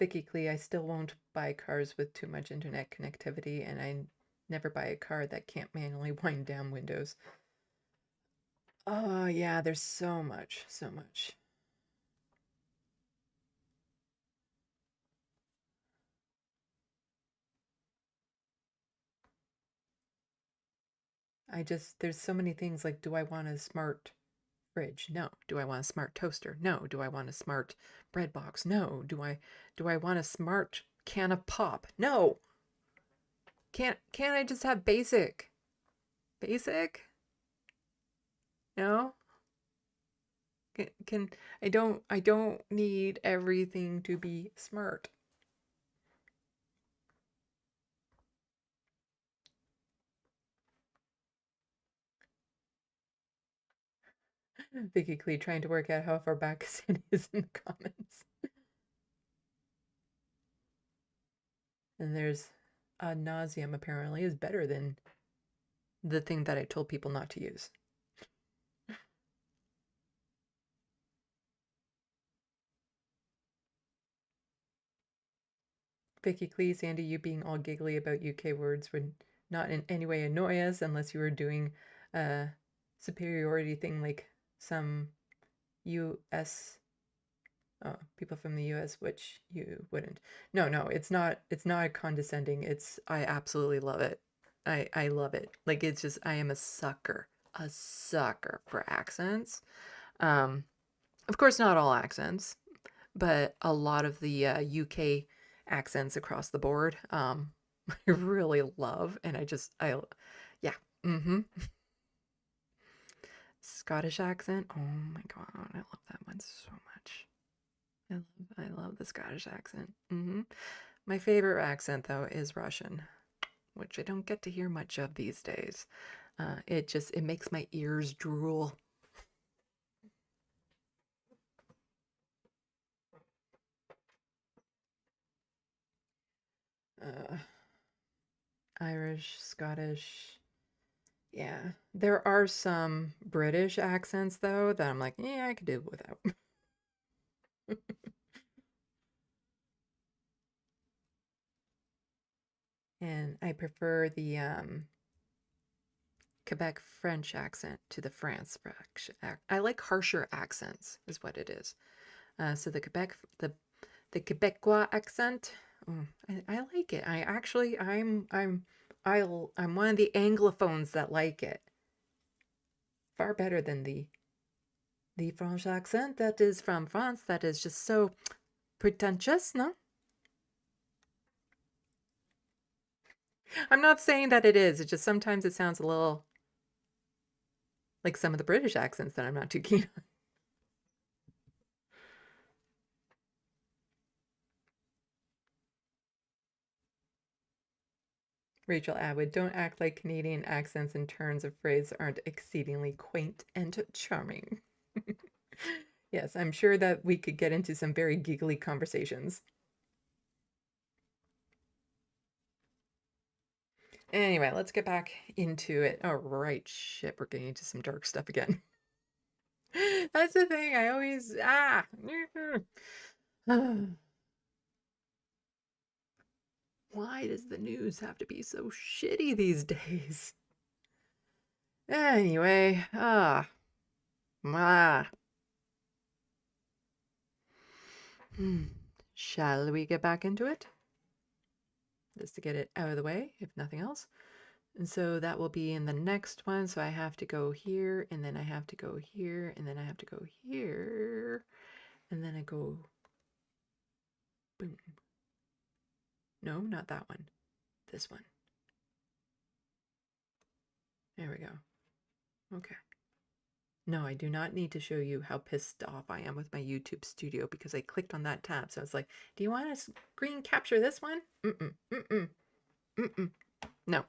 Vicky Clee, I still won't buy cars with too much internet connectivity, and I never buy a car that can't manually wind down windows. Oh, yeah, there's so much, so much. There's so many things like, do I want a smart fridge? No. Do I want a smart toaster? No. Do I want a smart bread box? No. Do I want a smart can of pop? No. Can't I just have basic? Basic? No? I don't need everything to be smart. Vicky Clee trying to work out how far back it is in the comments. And there's ad nauseum apparently is better than the thing that I told people not to use. Vicky Clee, Sandy, you being all giggly about UK words would not in any way annoy us unless you were doing a superiority thing like some US people from the US, which you wouldn't. No, it's not condescending. I absolutely love it. I love it. Like, it's just, I am a sucker for accents. Of course, not all accents, but a lot of the UK accents across the board, I really love, and yeah. Scottish accent. Oh my god, I love that one so much. I love the Scottish accent. My favorite accent though is Russian, which I don't get to hear much of these days. It makes my ears drool. Irish, Scottish. Yeah, there are some British accents though that I'm like, yeah, I could do without. And I prefer the Quebec French accent to the France French. I like harsher accents, is what it is. So the Quebecois accent, I like it. I'm one of the Anglophones that like it. Far better than the French accent that is from France, that is just so pretentious, no? I'm not saying that it is. It's just sometimes it sounds a little like some of the British accents that I'm not too keen on. Rachel Atwood, don't act like Canadian accents and turns of phrase aren't exceedingly quaint and charming. Yes, I'm sure that we could get into some very giggly conversations. Anyway, let's get back into it. All right, shit, we're getting into some dark stuff again. That's the thing, I always, Why does the news have to be so shitty these days? Anyway, Shall we get back into it? Just to get it out of the way, if nothing else. And so that will be in the next one. So I have to go here, and then I have to go here, and then I have to go here, and then I go boom. No, not that one. This one. There we go. Okay. No, I do not need to show you how pissed off I am with my YouTube studio because I clicked on that tab. So I was like, do you want to screen capture this one? No.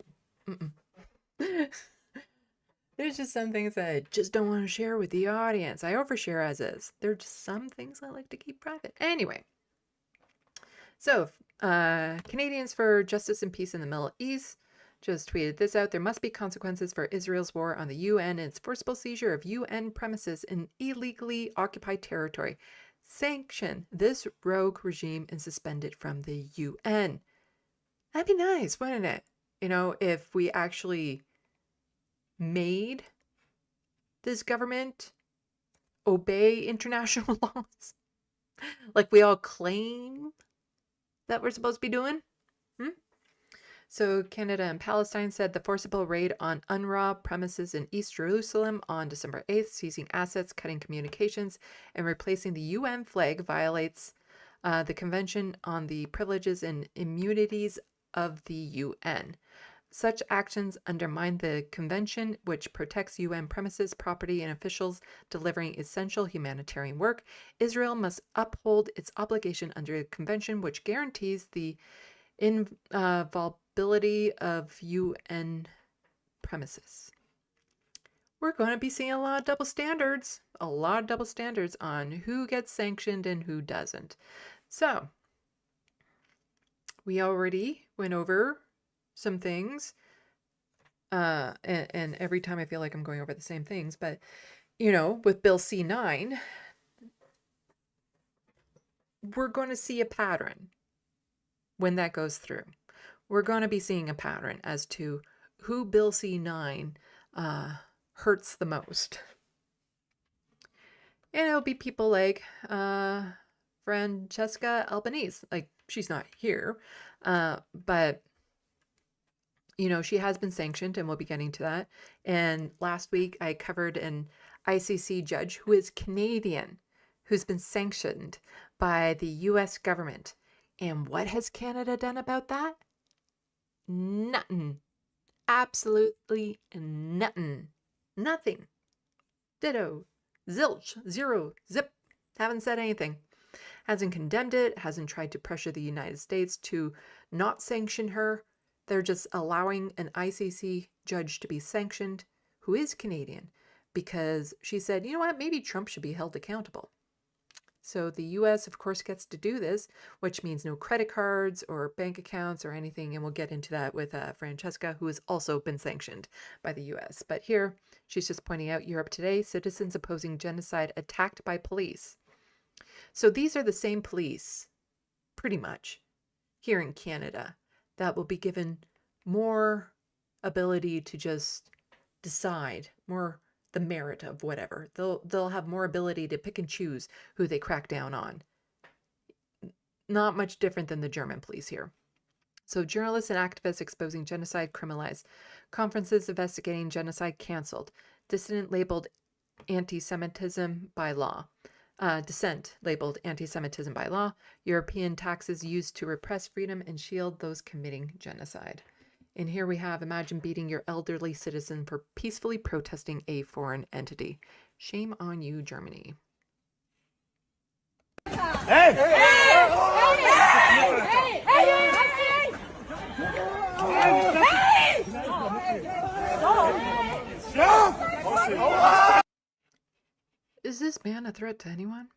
There's just some things that I just don't want to share with the audience. I overshare as is. There are just some things I like to keep private. Anyway. So, Canadians for Justice and Peace in the Middle East just tweeted this out. There must be consequences for Israel's war on the UN and its forcible seizure of UN premises in illegally occupied territory. Sanction this rogue regime and suspend it from the UN. That'd be nice, wouldn't it? You know, if we actually made this government obey international laws, like we all claim that we're supposed to be doing. So Canada and Palestine said the forcible raid on UNRWA premises in East Jerusalem on December 8th, seizing assets, cutting communications, and replacing the UN flag violates the Convention on the Privileges and Immunities of the UN. Such actions undermine the convention, which protects UN premises, property, and officials delivering essential humanitarian work. Israel must uphold its obligation under the convention, which guarantees the inviolability of UN premises. We're going to be seeing a lot of double standards on who gets sanctioned and who doesn't. So, we already went over some things, and every time I feel like I'm going over the same things, but, you know, with Bill C-9, we're going to see a pattern when that goes through. We're going to be seeing a pattern as to who Bill C-9 hurts the most. And it'll be people like Francesca Albanese. Like, she's not here, but you know, she has been sanctioned, and we'll be getting to that. And last week I covered an ICC judge who is Canadian, who's been sanctioned by the US government. And what has Canada done about that? Nothing. Absolutely nothing. Nothing. Ditto. Zilch. Zero. Zip. Haven't said anything. Hasn't condemned it. Hasn't tried to pressure the United States to not sanction her. They're just allowing an ICC judge to be sanctioned who is Canadian because she said, you know what, maybe Trump should be held accountable. So the US, of course, gets to do this, which means no credit cards or bank accounts or anything. And we'll get into that with Francesca, who has also been sanctioned by the US. But here, she's just pointing out Europe today, citizens opposing genocide attacked by police. So these are the same police, pretty much, here in Canada, that will be given more ability to just decide, more the merit of whatever. They'll have more ability to pick and choose who they crack down on. Not much different than the German police here. So journalists and activists exposing genocide criminalized. Conferences investigating genocide canceled. Dissident labeled anti-Semitism by law. Dissent labeled anti-Semitism by law. European taxes used to repress freedom and shield those committing genocide. And here we have, imagine beating your elderly citizen for peacefully protesting a foreign entity. Shame on you, Germany. Hey! Is this ban a threat to anyone?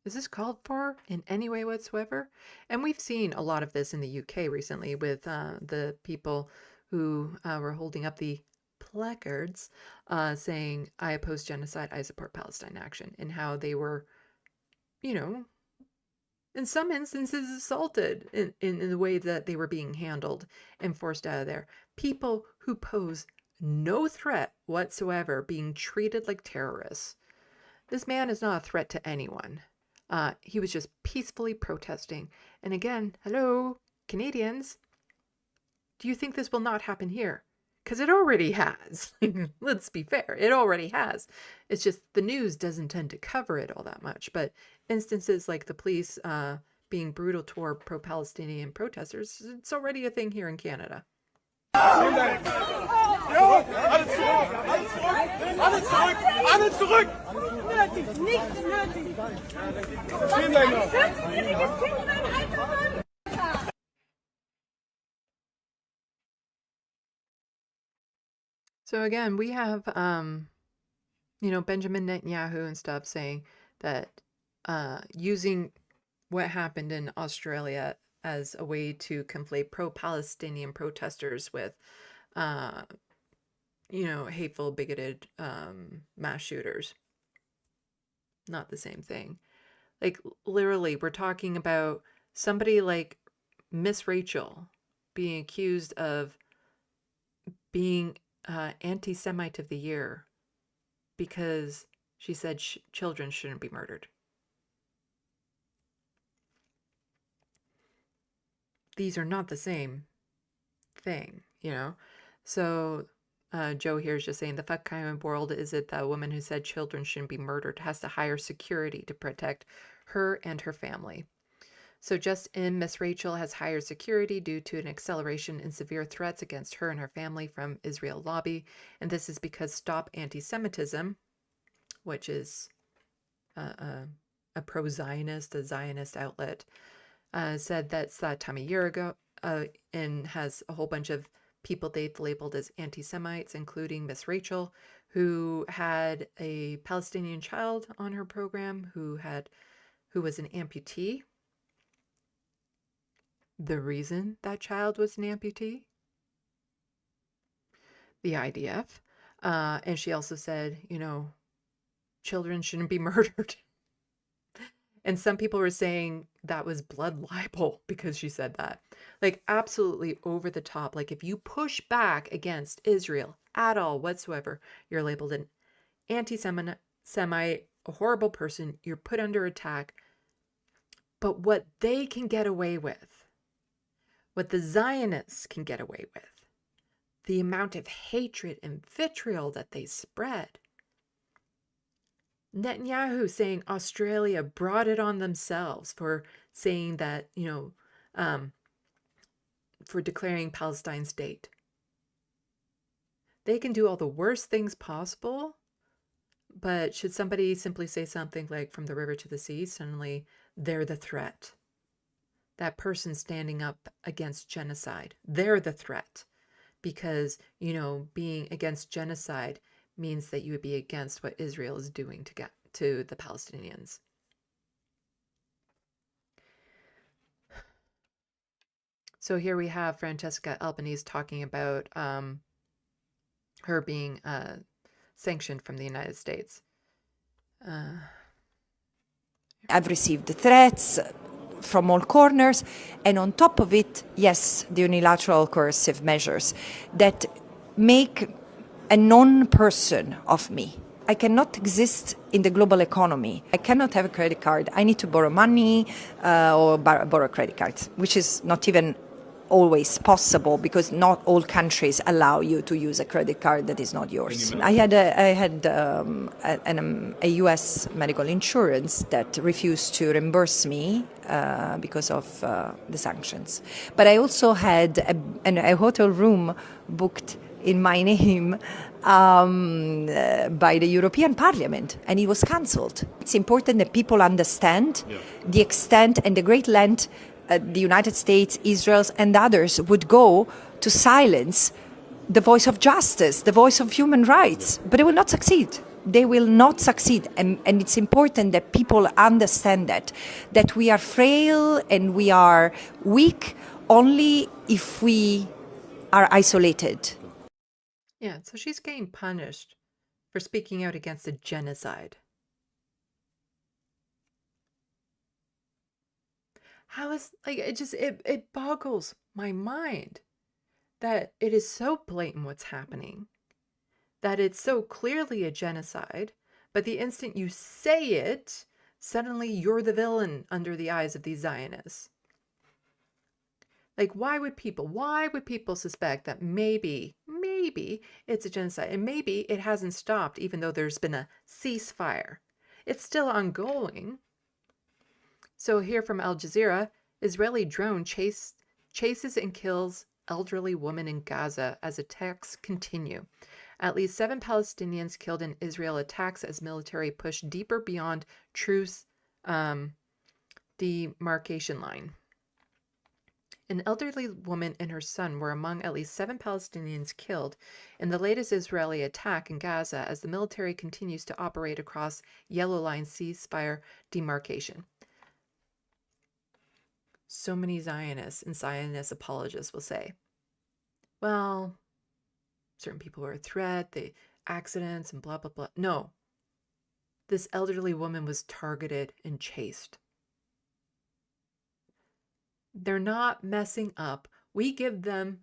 Is this called for in any way whatsoever? And we've seen a lot of this in the UK recently with the people who were holding up the placards saying, I oppose genocide, I support Palestine action, and how they were, you know, in some instances assaulted in the way that they were being handled and forced out of there. People who pose no threat whatsoever being treated like terrorists. This man is not a threat to anyone. He was just peacefully protesting. And again, hello, Canadians, do you think this will not happen here? Because it already has. Let's be fair, it already has. It's just the news doesn't tend to cover it all that much. But instances like the police being brutal toward pro-Palestinian protesters, it's already a thing here in Canada. So again, we have, Benjamin Netanyahu and stuff saying that using what happened in Australia as a way to conflate pro-Palestinian protesters with, hateful, bigoted mass shooters. Not the same thing. Like, literally, we're talking about somebody like Miss Rachel being accused of being anti-Semite of the year because she said children shouldn't be murdered. These are not the same thing, So Joe here is just saying, the fuck kind of world is it that a woman who said children shouldn't be murdered has to hire security to protect her and her family? So just in, Miss Rachel has hired security due to an acceleration in severe threats against her and her family from Israel lobby. And this is because Stop Anti-Semitism, which is a pro-Zionist, a Zionist outlet, said that's that time a year ago and has a whole bunch of people they've labeled as anti-Semites, including Miss Rachel, who had a Palestinian child on her program who was an amputee. The reason that child was an amputee? The IDF. And she also said, children shouldn't be murdered. And some people were saying that was blood libel because she said that. Like, absolutely over the top. Like, if you push back against Israel at all whatsoever, you're labeled an anti-Semite, a horrible person. You're put under attack. But what they can get away with, what the Zionists can get away with, the amount of hatred and vitriol that they spread. Netanyahu saying Australia brought it on themselves for saying that, for declaring Palestine state. They can do all the worst things possible, but should somebody simply say something like from the river to the sea, suddenly they're the threat. That person standing up against genocide, they're the threat. Because, being against genocide means that you would be against what Israel is doing to the Palestinians. So here we have Francesca Albanese talking about her being sanctioned from the United States. I've received threats from all corners, and on top of it, yes, the unilateral coercive measures that make a non-person of me. I cannot exist in the global economy. I cannot have a credit card. I need to borrow money or borrow credit cards, which is not even always possible because not all countries allow you to use a credit card that is not yours. I had a U.S. medical insurance that refused to reimburse me because of the sanctions. But I also had a hotel room booked in my name by the European Parliament, and it was cancelled. It's important that people understand the extent and the great length the United States, Israel, and others would go to silence the voice of justice, the voice of human rights, but they will not succeed. They will not succeed, and it's important that people understand that we are frail and we are weak only if we are isolated. Yeah, so she's getting punished for speaking out against a genocide. How is, like, it boggles my mind that it is so blatant what's happening, that it's so clearly a genocide, but the instant you say it, suddenly you're the villain under the eyes of these Zionists. Like, why would people suspect that maybe it's a genocide, and maybe it hasn't stopped even though there's been a ceasefire? It's still ongoing. So here from Al Jazeera, Israeli drone chases and kills elderly woman in Gaza as attacks continue. At least 7 Palestinians killed in Israel attacks as military push deeper beyond truce demarcation line. An elderly woman and her son were among at least 7 Palestinians killed in the latest Israeli attack in Gaza as the military continues to operate across Yellow Line ceasefire demarcation. So many Zionists and Zionist apologists will say, well, certain people were a threat, the accidents and blah, blah, blah. No, this elderly woman was targeted and chased. They're not messing up. We give them,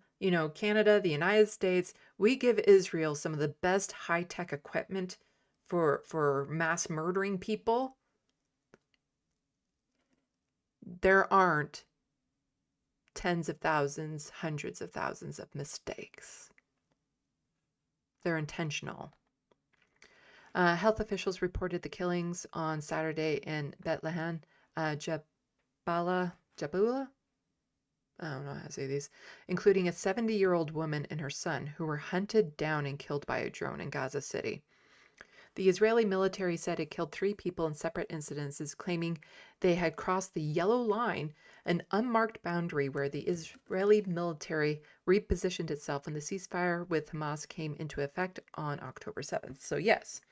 Canada, the United States, we give Israel some of the best high-tech equipment for mass murdering people. There aren't tens of thousands, hundreds of thousands of mistakes. They're intentional. Health officials reported the killings on Saturday in Bethlehem, Jabula, I don't know how to say these, including a 70-year-old woman and her son who were hunted down and killed by a drone in Gaza City. The Israeli military said it killed 3 people in separate incidences, claiming they had crossed the yellow line, an unmarked boundary where the Israeli military repositioned itself when the ceasefire with Hamas came into effect on October 7th. So yes,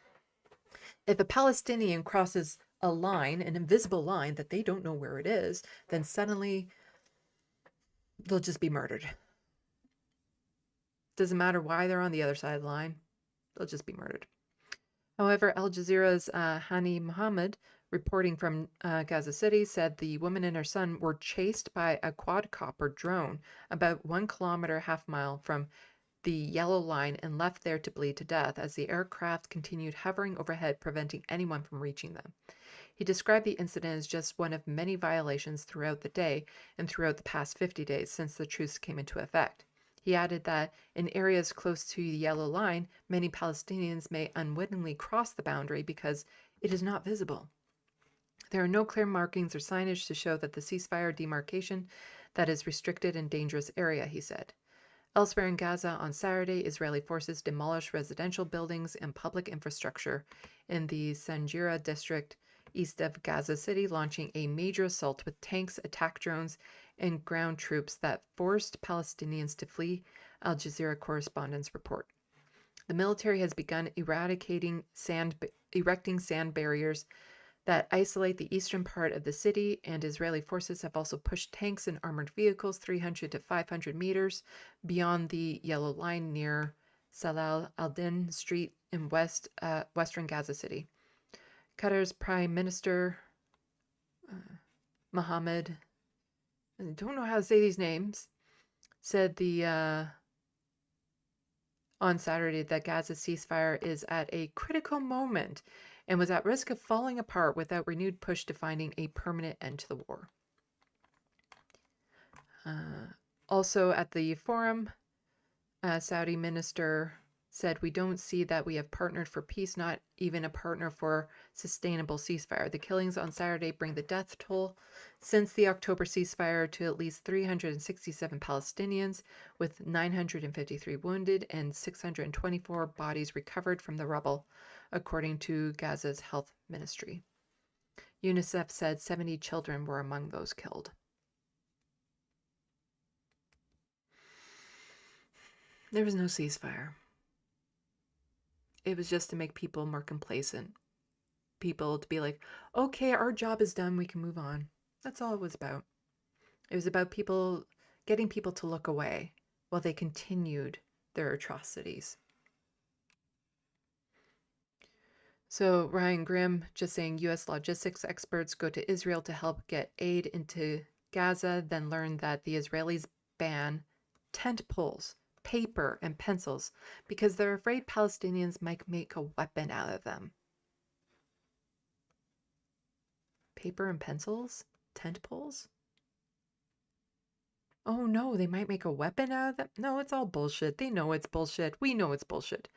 if a Palestinian crosses a line, an invisible line that they don't know where it is, then suddenly they'll just be murdered. Doesn't matter why they're on the other side of the line. They'll just be murdered. However, Al Jazeera's Hani Mohammed, reporting from Gaza City, said the woman and her son were chased by a quadcopter drone about 1 kilometer, half mile from the yellow line and left there to bleed to death as the aircraft continued hovering overhead, preventing anyone from reaching them. He described the incident as just one of many violations throughout the day and throughout the past 50 days since the truce came into effect. He added that in areas close to the yellow line, many Palestinians may unwittingly cross the boundary because it is not visible. There are no clear markings or signage to show that the ceasefire demarcation that is restricted and dangerous area, he said. Elsewhere in Gaza on Saturday, Israeli forces demolished residential buildings and public infrastructure in the Sanjira district east of Gaza City, launching a major assault with tanks, attack drones, and ground troops that forced Palestinians to flee, Al Jazeera correspondents report. The military has begun erecting sand barriers that isolate the eastern part of the city, and Israeli forces have also pushed tanks and armored vehicles 300 to 500 meters beyond the yellow line near Salah al-Din Street in western Gaza City. Qatar's Prime Minister Mohammed, I don't know how to say these names, said on Saturday that Gaza's ceasefire is at a critical moment and was at risk of falling apart without renewed push to finding a permanent end to the war. Also at the forum, Saudi minister said, "We don't see that we have partnered for peace, not even a partner for sustainable ceasefire. The killings on Saturday bring the death toll since the October ceasefire to at least 367 Palestinians, with 953 wounded and 624 bodies recovered from the rubble, according to Gaza's health ministry. UNICEF said 70 children were among those killed." There was no ceasefire. It was just to make people more complacent. People to be like, okay, our job is done, we can move on. That's all it was about. It was about getting people to look away while they continued their atrocities. So Ryan Grimm just saying U.S. logistics experts go to Israel to help get aid into Gaza then learned that the Israelis ban tent poles, paper, and pencils because they're afraid Palestinians might make a weapon out of them. Paper and pencils? Tent poles? Oh no, they might make a weapon out of them? No, it's all bullshit. They know it's bullshit. We know it's bullshit.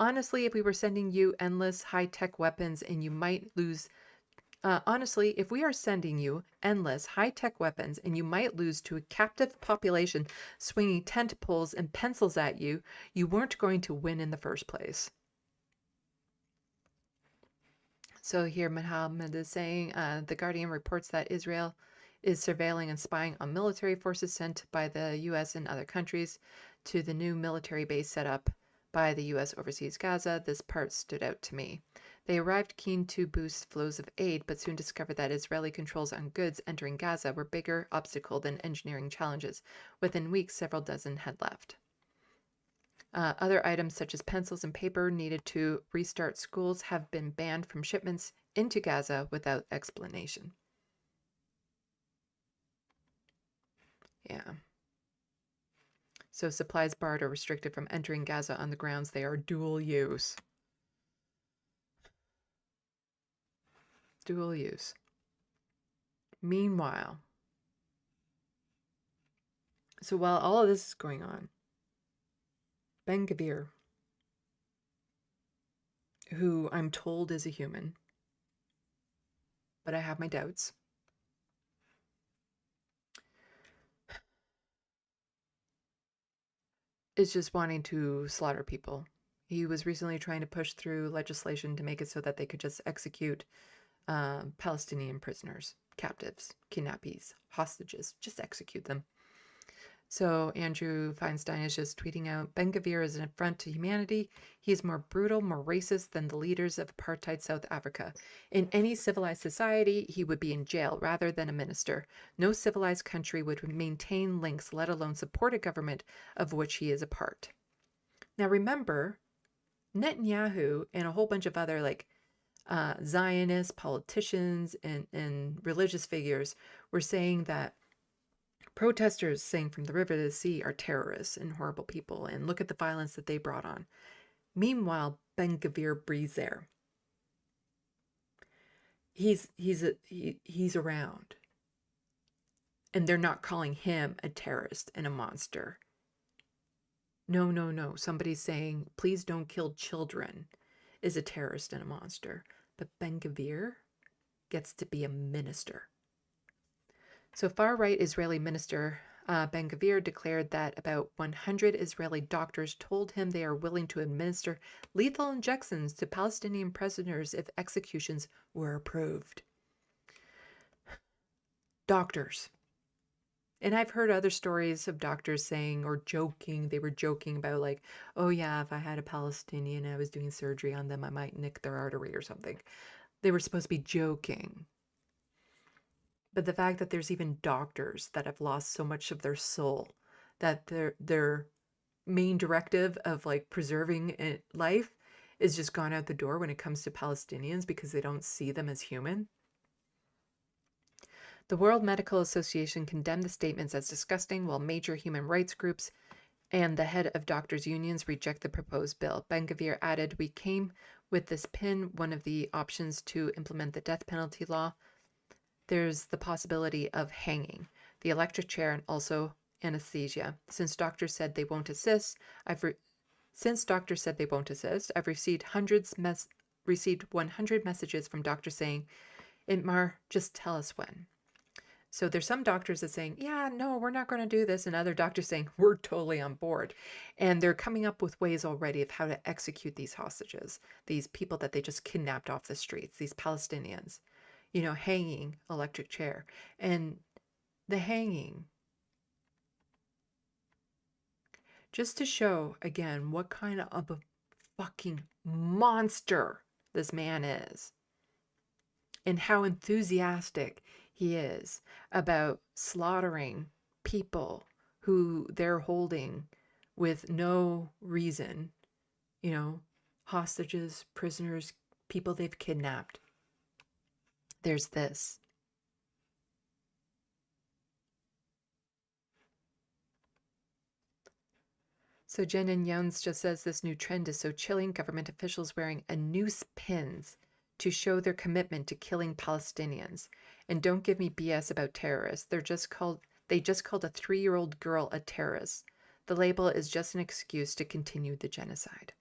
Honestly, if we were sending you endless high-tech weapons and you might lose... honestly, if we are sending you endless high-tech weapons and you might lose to a captive population swinging tent poles and pencils at you, you weren't going to win in the first place. So here Mohammed is saying, The Guardian reports that Israel is surveilling and spying on military forces sent by the U.S. and other countries to the new military base set up by the U.S. overseas Gaza. This part stood out to me. They arrived keen to boost flows of aid, but soon discovered that Israeli controls on goods entering Gaza were a bigger obstacle than engineering challenges. Within weeks, several dozen had left. Other items such as pencils and paper needed to restart schools have been banned from shipments into Gaza without explanation. Yeah. So supplies barred or restricted from entering Gaza on the grounds they are dual use. Dual use. Meanwhile, so while all of this is going on, Ben-Gvir, who I'm told is a human, but I have my doubts, is just wanting to slaughter people. He was recently trying to push through legislation to make it so that they could just execute Palestinian prisoners, captives, kidnappees, hostages, just execute them. So Andrew Feinstein is just tweeting out, Ben-Gvir is an affront to humanity. He is more brutal, more racist than the leaders of apartheid South Africa. In any civilized society, he would be in jail rather than a minister. No civilized country would maintain links, let alone support a government of which he is a part. Now remember, Netanyahu and a whole bunch of other Zionist politicians and religious figures were saying that protesters saying from the river to the sea are terrorists and horrible people, and look at the violence that they brought on. Meanwhile, Ben-Gvir breathes there. He's around, and they're not calling him a terrorist and a monster. No. Somebody's saying, please don't kill children, is a terrorist and a monster. But Ben-Gvir gets to be a minister. So far-right Israeli minister Ben-Gvir declared that about 100 Israeli doctors told him they are willing to administer lethal injections to Palestinian prisoners if executions were approved. Doctors. And I've heard other stories of doctors saying, or joking, they were joking about oh yeah, if I had a Palestinian and I was doing surgery on them, I might nick their artery or something. They were supposed to be joking. But the fact that there's even doctors that have lost so much of their soul, that their main directive of preserving life is just gone out the door when it comes to Palestinians because they don't see them as human. The World Medical Association condemned the statements as disgusting, while major human rights groups and the head of doctors' unions reject the proposed bill. Ben-Gvir added, "We came with this pin, one of the options to implement the death penalty law. There's the possibility of hanging, the electric chair, and also anesthesia. Since doctors said they won't assist, I've received 100 messages from doctors saying, Itmar, just tell us when." So there's some doctors that saying, yeah, no, we're not going to do this. And other doctors saying, we're totally on board. And they're coming up with ways already of how to execute these hostages, these people that they just kidnapped off the streets, these Palestinians. Hanging, electric chair. And the hanging, just to show, again, what kind of a fucking monster this man is, and how enthusiastic he is about slaughtering people who they're holding with no reason, hostages, prisoners, people they've kidnapped. There's this. So Jen and Younds just says this new trend is so chilling. Government officials wearing a noose pins to show their commitment to killing Palestinians. And don't give me BS about terrorists. They just called a 3-year-old girl a terrorist. The label is just an excuse to continue the genocide.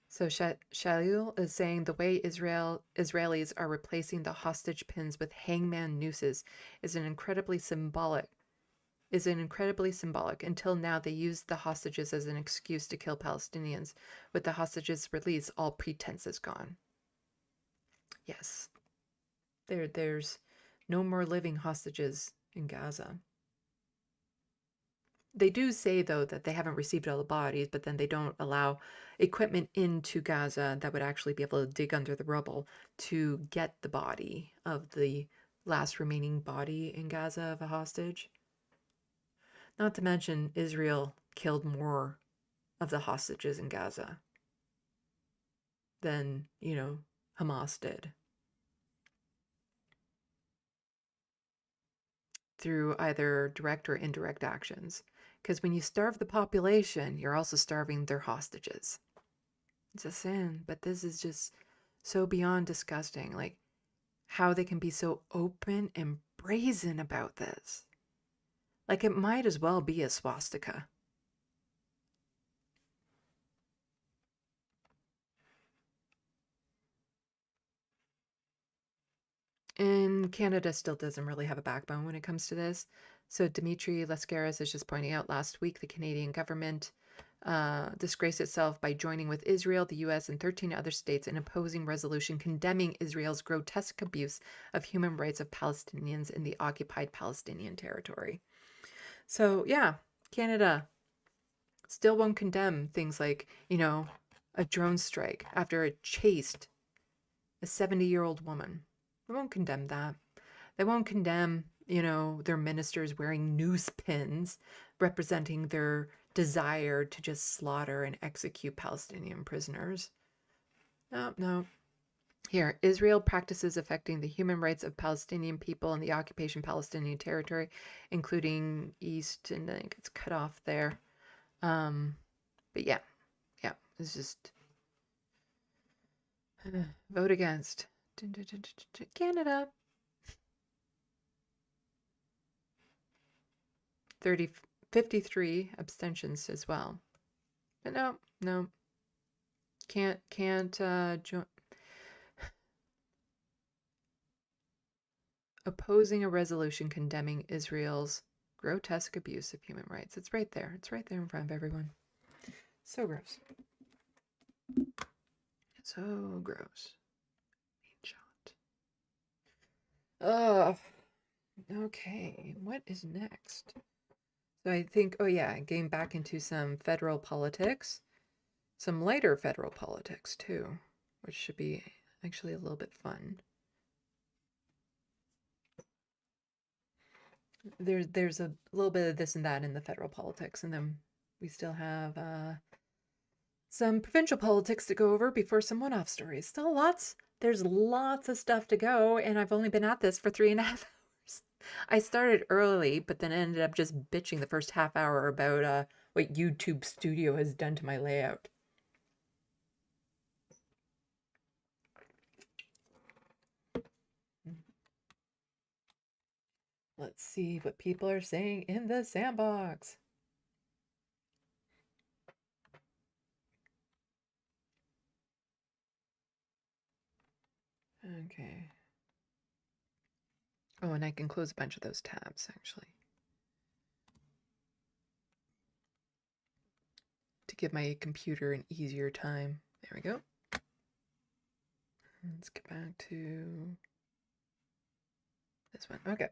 So Shalil is saying the way Israelis are replacing the hostage pins with hangman nooses is incredibly symbolic. Until now, they used the hostages as an excuse to kill Palestinians. With the hostages released, all pretense is gone. Yes. There's no more living hostages in Gaza. They do say, though, that they haven't received all the bodies, but then they don't allow equipment into Gaza that would actually be able to dig under the rubble to get the body of the last remaining body in Gaza of a hostage. Not to mention, Israel killed more of the hostages in Gaza than, Hamas did. Through either direct or indirect actions. Because when you starve the population, you're also starving their hostages. It's a sin, but this is just so beyond disgusting. Like, how they can be so open and brazen about this. Like, it might as well be a swastika. And Canada still doesn't really have a backbone when it comes to this. So Dimitri Lascaris is just pointing out last week the Canadian government disgraced itself by joining with Israel, the US, and 13 other states in opposing resolution condemning Israel's grotesque abuse of human rights of Palestinians in the occupied Palestinian territory. So yeah, Canada still won't condemn things like, a drone strike after it chased a 70-year-old woman. They won't condemn that. They won't condemn, their ministers wearing noose pins representing their desire to just slaughter and execute Palestinian prisoners. No. Here, Israel practices affecting the human rights of Palestinian people in the occupation Palestinian territory, including East, and I think it's cut off there. But yeah, it's just vote against Canada. 53 abstentions as well. But no. Can't join. Opposing a resolution condemning Israel's grotesque abuse of human rights. It's right there. It's right there in front of everyone. So gross. So gross. Shot. Oh. Okay. What is next? So I think, getting back into some federal politics. Some lighter federal politics, too. Which should be actually a little bit fun. There's a little bit of this and that in the federal politics, and then we still have some provincial politics to go over before some one-off stories. There's lots of stuff to go, and I've only been at this for 3.5 hours. I started early, but then ended up just bitching the first half hour about what YouTube Studio has done to my layout. Let's see what people are saying in the sandbox. Okay. Oh, and I can close a bunch of those tabs, actually. To give my computer an easier time. There we go. Let's get back to this one. Okay.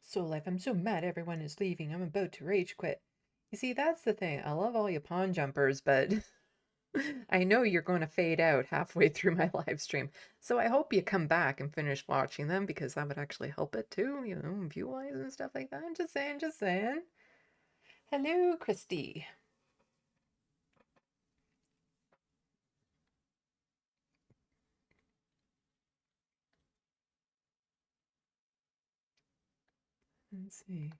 So life, I'm so mad everyone is leaving. I'm about to rage quit. You see, that's the thing. I love all you pawn jumpers, but I know you're going to fade out halfway through my live stream. So I hope you come back and finish watching them, because that would actually help it too, view-wise and stuff like that. Just saying. Hello, Christy. Let's see.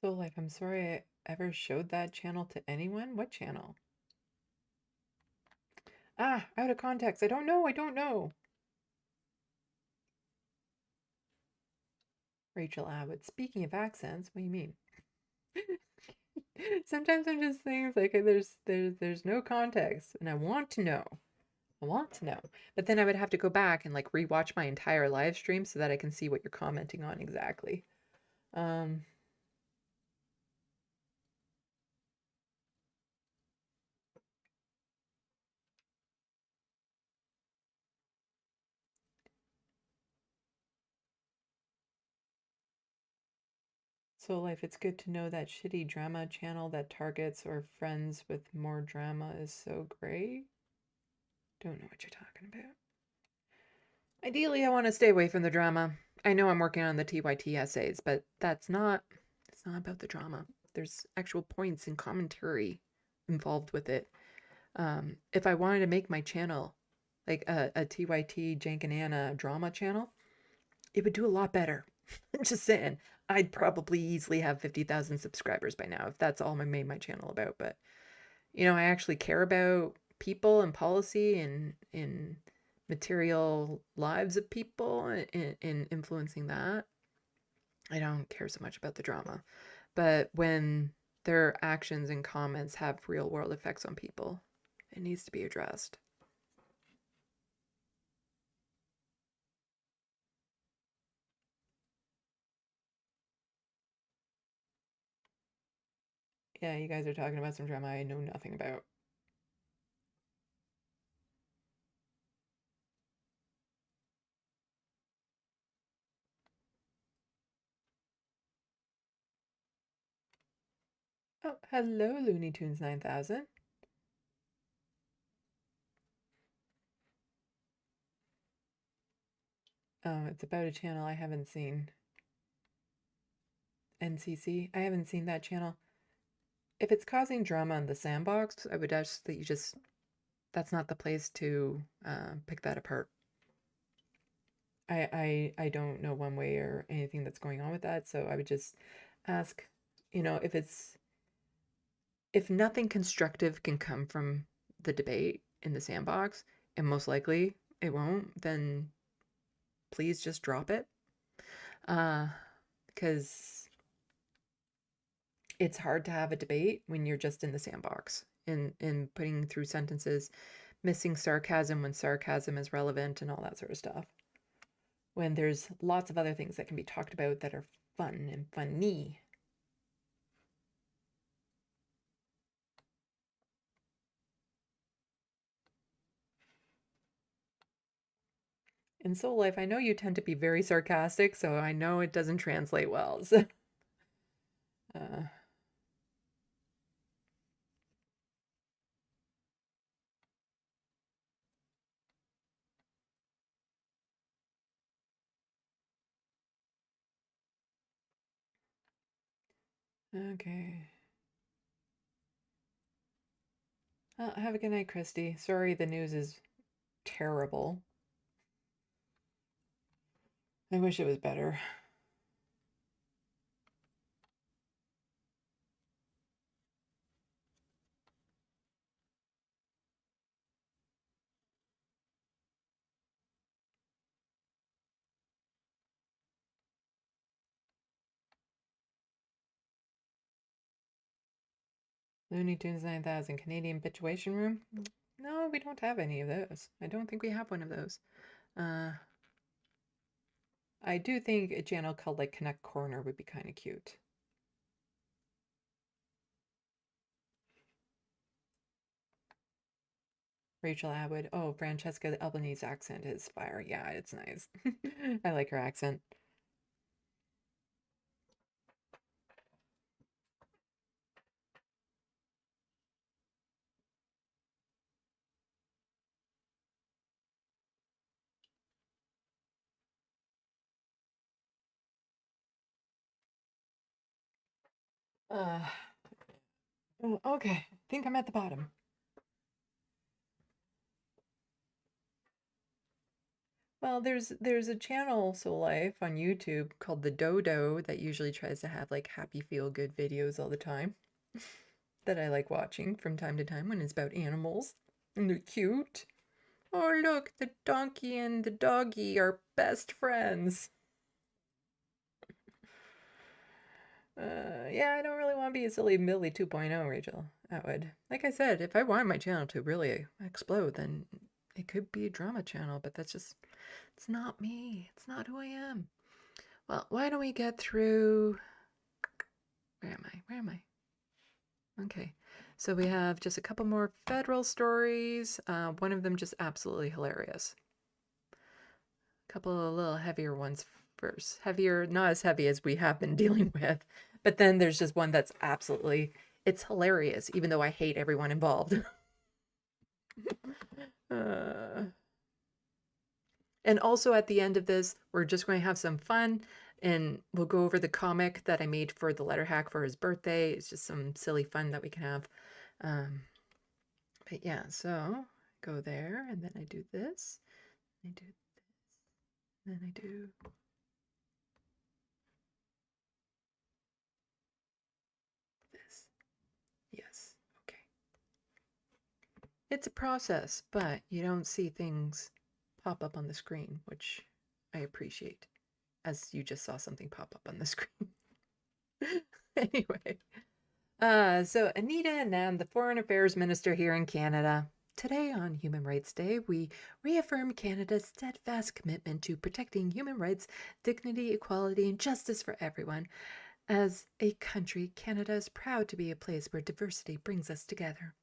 So, like, I'm sorry I ever showed that channel to anyone. What channel? Ah, out of context. I don't know. I don't know. Rachel Abbott. Speaking of accents, what do you mean? Sometimes I'm just things like there's no context, and I want to know. I want to know. But then I would have to go back and like rewatch my entire live stream so that I can see what you're commenting on exactly. So life, it's good to know that shitty drama channel that targets or friends with more drama is so great. Don't know what you're talking about. Ideally, I want to stay away from the drama. I know I'm working on the TYT essays, but it's not about the drama. There's actual points and commentary involved with it. If I wanted to make my channel like a TYT Jank and Anna drama channel, it would do a lot better. I'm just saying, I'd probably easily have 50,000 subscribers by now if that's all I made my channel about. But, you know, I actually care about people and policy and in material lives of people and influencing that. I don't care so much about the drama. But when their actions and comments have real world effects on people, it needs to be addressed. Yeah, you guys are talking about some drama I know nothing about. Oh, hello, Looney Tunes 9000. It's about a channel I haven't seen. NCC. I haven't seen that channel. If it's causing drama on the SandBox, I would ask that you just... That's not the place to pick that apart. I don't know one way or anything that's going on with that, so I would just ask, you know, if nothing constructive can come from the debate in the SandBox, and most likely it won't, then please just drop it. Because it's hard to have a debate when you're just in the SandBox and putting through sentences, missing sarcasm when sarcasm is relevant and all that sort of stuff. When there's lots of other things that can be talked about that are fun and funny. In Soul Life, I know you tend to be very sarcastic, so I know it doesn't translate well. So, okay. Have a good night, Christy. Sorry the news is terrible. I wish it was better. Looney Tunes 9000 Canadian Bitchuation Room? No, we don't have any of those. I don't think we have one of those. I do think a channel called like Connect Corner would be kind of cute. Rachel Atwood. Oh, Francesca the Albanese accent is fire. Yeah, it's nice. I like her accent. Okay, I think I'm at the bottom. Well, there's a channel, So Life, on YouTube called The Dodo that usually tries to have like happy feel good videos all the time that I like watching from time to time when it's about animals and they're cute. Oh, look, the donkey and the doggy are best friends. Yeah, I don't really want to be a silly Millie 2.0, Rachel. That would, like I said, if I want my channel to really explode, then it could be a drama channel, but that's just, it's not me. It's not who I am. Well, why don't we get through, where am I? Where am I? Okay, so we have just a couple more federal stories. One of them just absolutely hilarious. A couple of little heavier ones first. Heavier, not as heavy as we have been dealing with, but then there's just one that's absolutely, it's hilarious, even though I hate everyone involved. And also at the end of this, we're just going to have some fun and we'll go over the comic that I made for the letter hack for his birthday. It's just some silly fun that we can have. But yeah, so go there and then I do this. I do this. Then I do this. Yes. Okay. It's a process, but you don't see things pop up on the screen, which I appreciate, as you just saw something pop up on the screen. Anyway, so Anita Anand, the Foreign Affairs Minister here in Canada. Today on Human Rights Day, we reaffirm Canada's steadfast commitment to protecting human rights, dignity, equality, and justice for everyone. As a country, Canada is proud to be a place where diversity brings us together.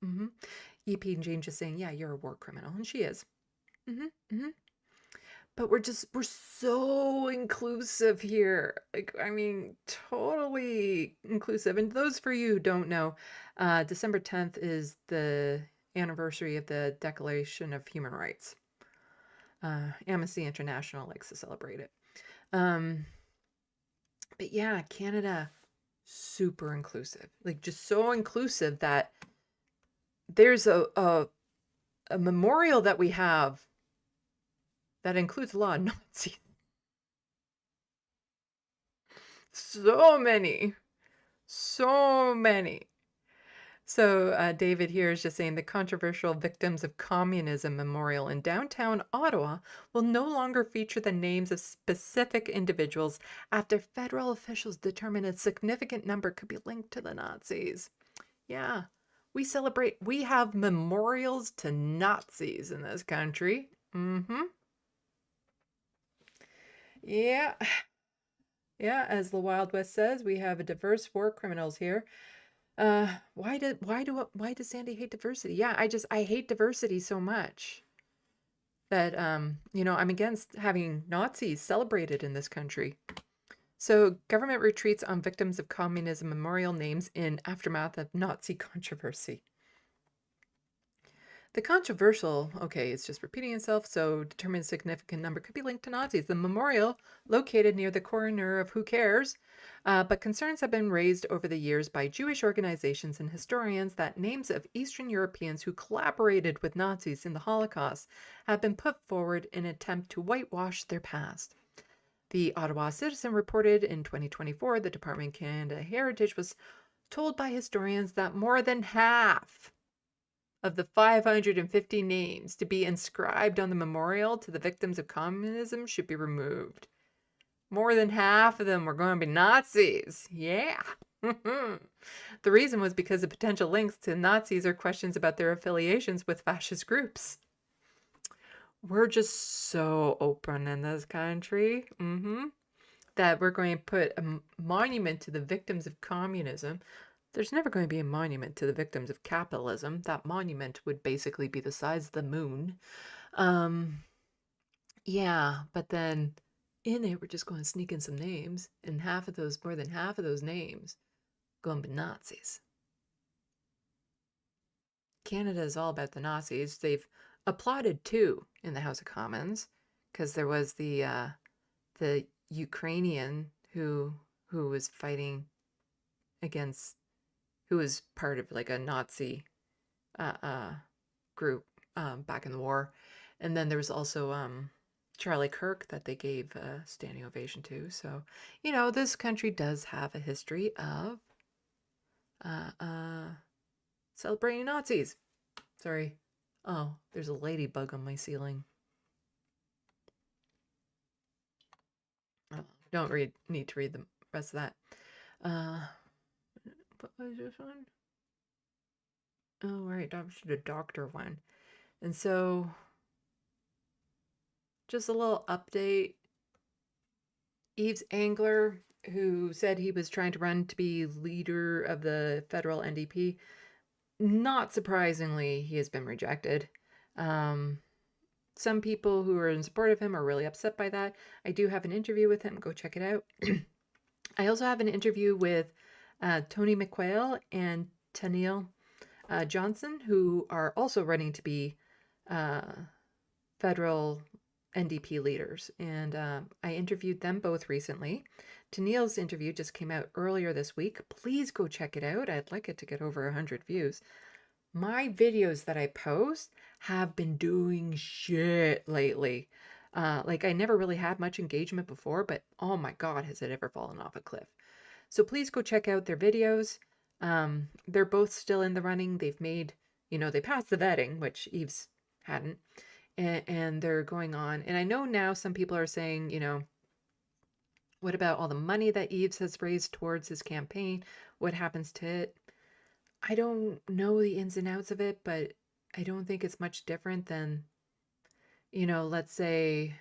EP and Jane just saying, yeah, you're a war criminal, and she is. But we're so inclusive here. Like, I mean, totally inclusive. And those for you who don't know, December 10th is the anniversary of the Declaration of Human Rights. Amnesty International likes to celebrate it. But yeah, Canada, super inclusive. Like, just so inclusive that there's a memorial that we have that includes a lot of Nazis. So many. So many. So David here is just saying the controversial Victims of Communism Memorial in downtown Ottawa will no longer feature the names of specific individuals after federal officials determined a significant number could be linked to the Nazis. Yeah, we have memorials to Nazis in this country. Yeah. Yeah, as the Wild West says, we have a diverse war criminals here. Why does Sandy hate diversity? Yeah, I hate diversity so much that you know, I'm against having Nazis celebrated in this country. So, government retreats on Victims of Communism memorial names in aftermath of Nazi controversy. The controversial, okay, it's just repeating itself, so determined significant number could be linked to Nazis. The memorial, located near the corner of Who Cares, but concerns have been raised over the years by Jewish organizations and historians that names of Eastern Europeans who collaborated with Nazis in the Holocaust have been put forward in an attempt to whitewash their past. The Ottawa Citizen reported in 2024 the Department of Canada Heritage was told by historians that more than half of the 550 names to be inscribed on the memorial to the victims of communism should be removed. More than half of them were going to be Nazis. Yeah. The reason was because the potential links to Nazis are questions about their affiliations with fascist groups. We're just so open in this country that we're going to put a monument to the victims of communism. There's never going to be a monument to the victims of capitalism. That monument would basically be the size of the moon. Yeah, but then in it, we're just going to sneak in some names, and more than half of those names, going to be Nazis. Canada is all about the Nazis. They've applauded too in the House of Commons, because there was the Ukrainian who was fighting against, who was part of like a Nazi group back in the war. And then there was also Charlie Kirk that they gave a standing ovation to. So, you know, this country does have a history of celebrating Nazis. Sorry. Oh, there's a ladybug on my ceiling. Oh, don't need to read the rest of that. What was this one? Oh, right, the doctor one. And so, just a little update. Yves Angler, who said he was trying to run to be leader of the federal NDP, not surprisingly, he has been rejected. Some people who are in support of him are really upset by that. I do have an interview with him. Go check it out. I also have an interview with Tony McQuail and Tennille Johnson, who are also running to be federal NDP leaders. And I interviewed them both recently. Tennille's interview just came out earlier this week. Please go check it out. I'd like it to get over 100 views. My videos that I post have been doing shit lately. Like I never really had much engagement before, but oh my God, has it ever fallen off a cliff. So please go check out their videos. They're both still in the running. They've made, you know, they passed the vetting, which Yves hadn't, and they're going on. And I know now some people are saying, you know, what about all the money that Yves has raised towards his campaign? What happens to it? I don't know the ins and outs of it, but I don't think it's much different than, you know, let's say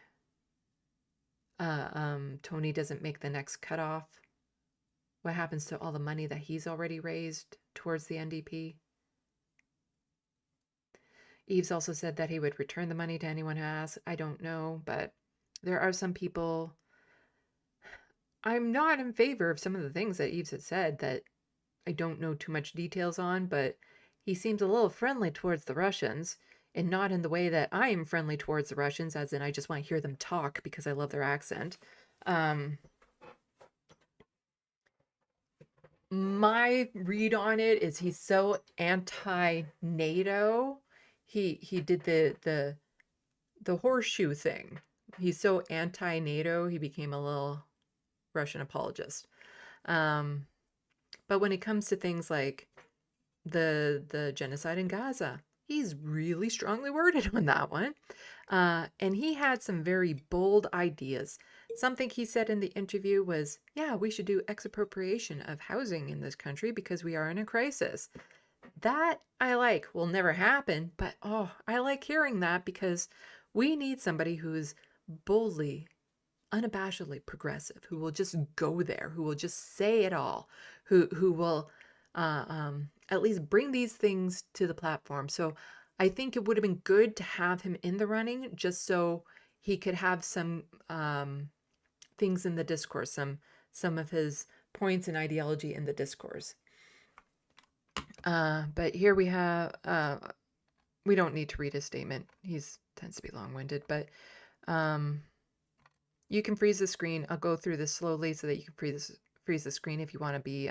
Tony doesn't make the next cutoff. What happens to all the money that he's already raised towards the NDP? Yves also said that he would return the money to anyone who asks. I don't know, but there are some people. I'm not in favor of some of the things that Yves had said that I don't know too much details on, but he seems a little friendly towards the Russians, and not in the way that I am friendly towards the Russians, as in I just want to hear them talk because I love their accent. My read on it is he's so anti-NATO. He did the horseshoe thing. He's so anti-NATO, he became a little Russian apologist. But when it comes to things like the genocide in Gaza, he's really strongly worded on that one. And he had some very bold ideas. Something he said in the interview was, yeah, we should do expropriation of housing in this country because we are in a crisis. That I like. Will never happen, but oh, I like hearing that because we need somebody who is boldly, unabashedly progressive, who will just go there, who will just say it all, who will at least bring these things to the platform. So I think it would have been good to have him in the running just so he could have some things in the discourse, some of his points and ideology in the discourse. But here we have, we don't need to read his statement. He tends to be long-winded, but you can freeze the screen. I'll go through this slowly so that you can freeze the screen if you want to be,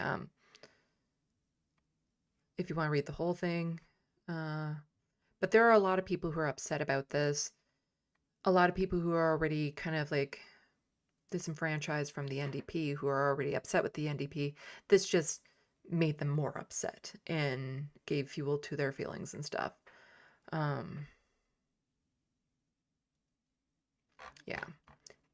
if you want to read the whole thing. But there are a lot of people who are upset about this. A lot of people who are already kind of like disenfranchised from the NDP, who are already upset with the NDP. This just made them more upset and gave fuel to their feelings and stuff. Yeah.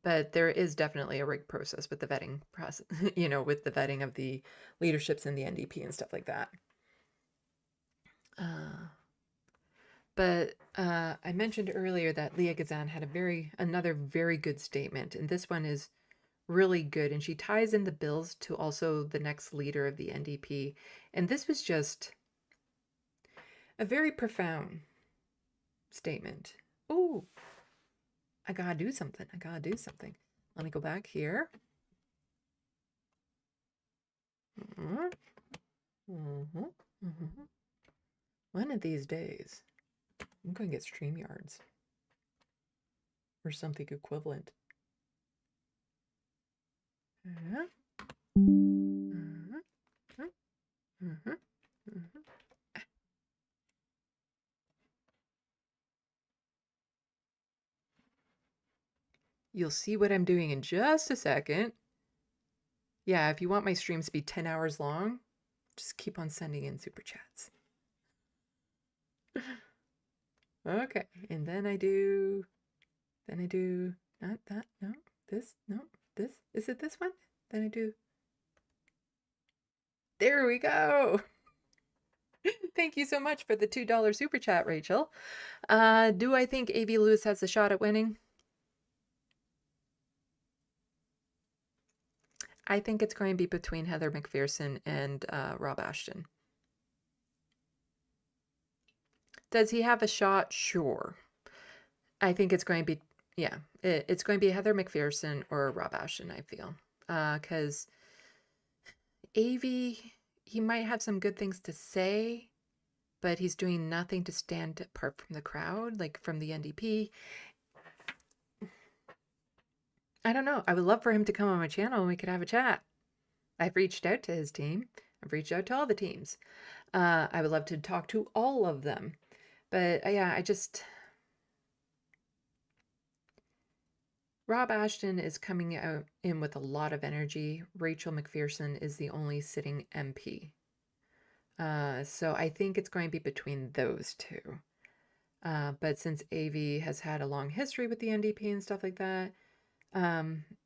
But there is definitely a rigged process with the vetting process, you know, with the vetting of the leaderships in the NDP and stuff like that. But I mentioned earlier that Leah Gazan had another very good statement, and this one is really good, and she ties in the bills to also the next leader of the NDP, and this was just a very profound statement. Oh, I gotta do something. Let me go back here. One of these days, I'm going to get StreamYards or something equivalent. Mhm. You'll see what I'm doing in just a second. Yeah, if you want my streams to be 10 hours long, just keep on sending in super chats. Okay, and then I do, not that, no, this, is it this one? Then I do, there we go. Thank you so much for the $2 super chat, Rachel. Do I think A.V. Lewis has a shot at winning? I think it's going to be between Heather McPherson and Rob Ashton. Does he have a shot? Sure. I think it's going to be, yeah, it's going to be Heather McPherson or Rob Ashton, I feel. Because A.V., he might have some good things to say, but he's doing nothing to stand apart from the crowd, like from the NDP. I don't know. I would love for him to come on my channel and we could have a chat. I've reached out to his team. I've reached out to all the teams. I would love to talk to all of them. But yeah, Rob Ashton is coming out in with a lot of energy. Rachel McPherson is the only sitting MP. So I think it's going to be between those two. But since AV has had a long history with the NDP and stuff like that,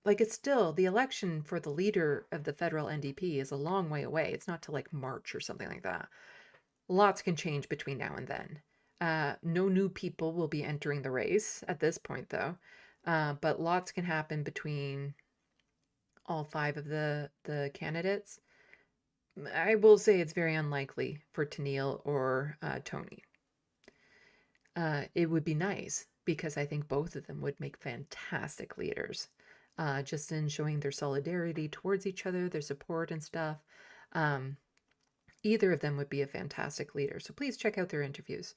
like it's still, the election for the leader of the federal NDP is a long way away. It's not till like March or something like that. Lots can change between now and then. No new people will be entering the race at this point though. But lots can happen between all 5 of the candidates. I will say it's very unlikely for Tennille or Tony. It would be nice because I think both of them would make fantastic leaders. Just in showing their solidarity towards each other, their support and stuff. Either of them would be a fantastic leader. So please check out their interviews.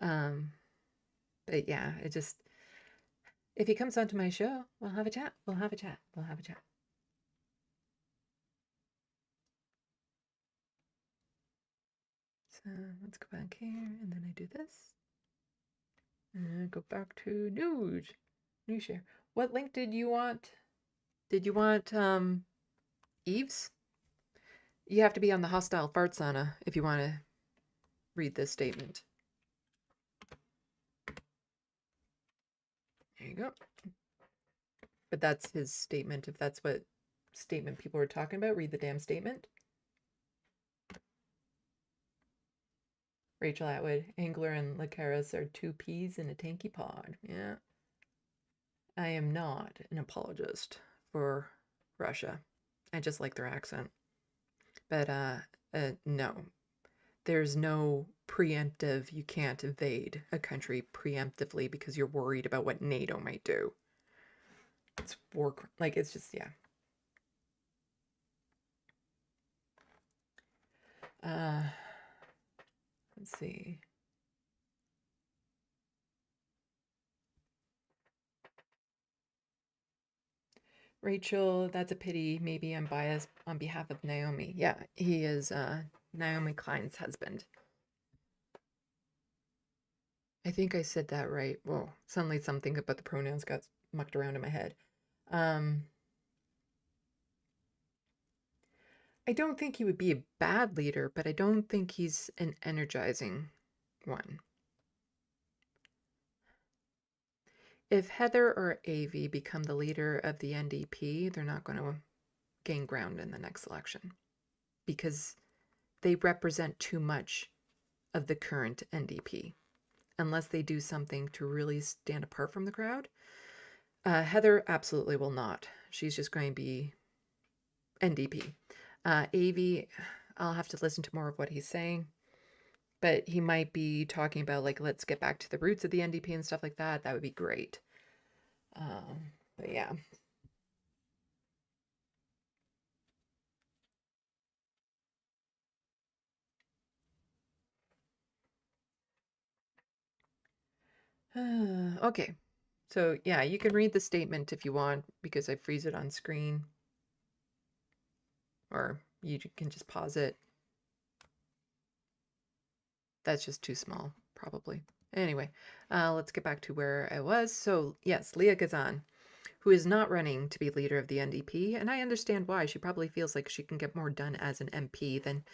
But yeah, it just, if he comes onto my show, we'll have a chat. We'll have a chat. We'll have a chat. So let's go back here and then I do this. And go back to news. News share. What link did you want? Did you want Eve's? You have to be on the hostile fart sauna if you want to read this statement. There you go. But that's his statement. If that's what statement people were talking about, read the damn statement. Rachel Atwood, Angler and Lacaris are 2 peas in a tanky pod. Yeah. I am not an apologist for Russia. I just like their accent. But no. There's no preemptive, you can't invade a country preemptively because you're worried about what NATO might do. It's war, like it's just, yeah. Let's see. Rachel, that's a pity. Maybe I'm biased on behalf of Naomi. Yeah, he is Naomi Klein's husband. I think I said that right. Whoa, suddenly something about the pronouns got mucked around in my head. I don't think he would be a bad leader, but I don't think he's an energizing one. If Heather or AV become the leader of the NDP, they're not going to gain ground in the next election because they represent too much of the current NDP. Unless they do something to really stand apart from the crowd. Heather absolutely will not. She's just going to be NDP. AV, I'll have to listen to more of what he's saying. But he might be talking about, like, let's get back to the roots of the NDP and stuff like that. That would be great. But yeah. Okay. So, yeah, you can read the statement if you want, because I freeze it on screen. Or you can just pause it. that's just too small, probably. Anyway, let's get back to where I was. So yes, Leah Gazan, who is not running to be leader of the NDP, and I understand why. She probably feels like she can get more done as an MP than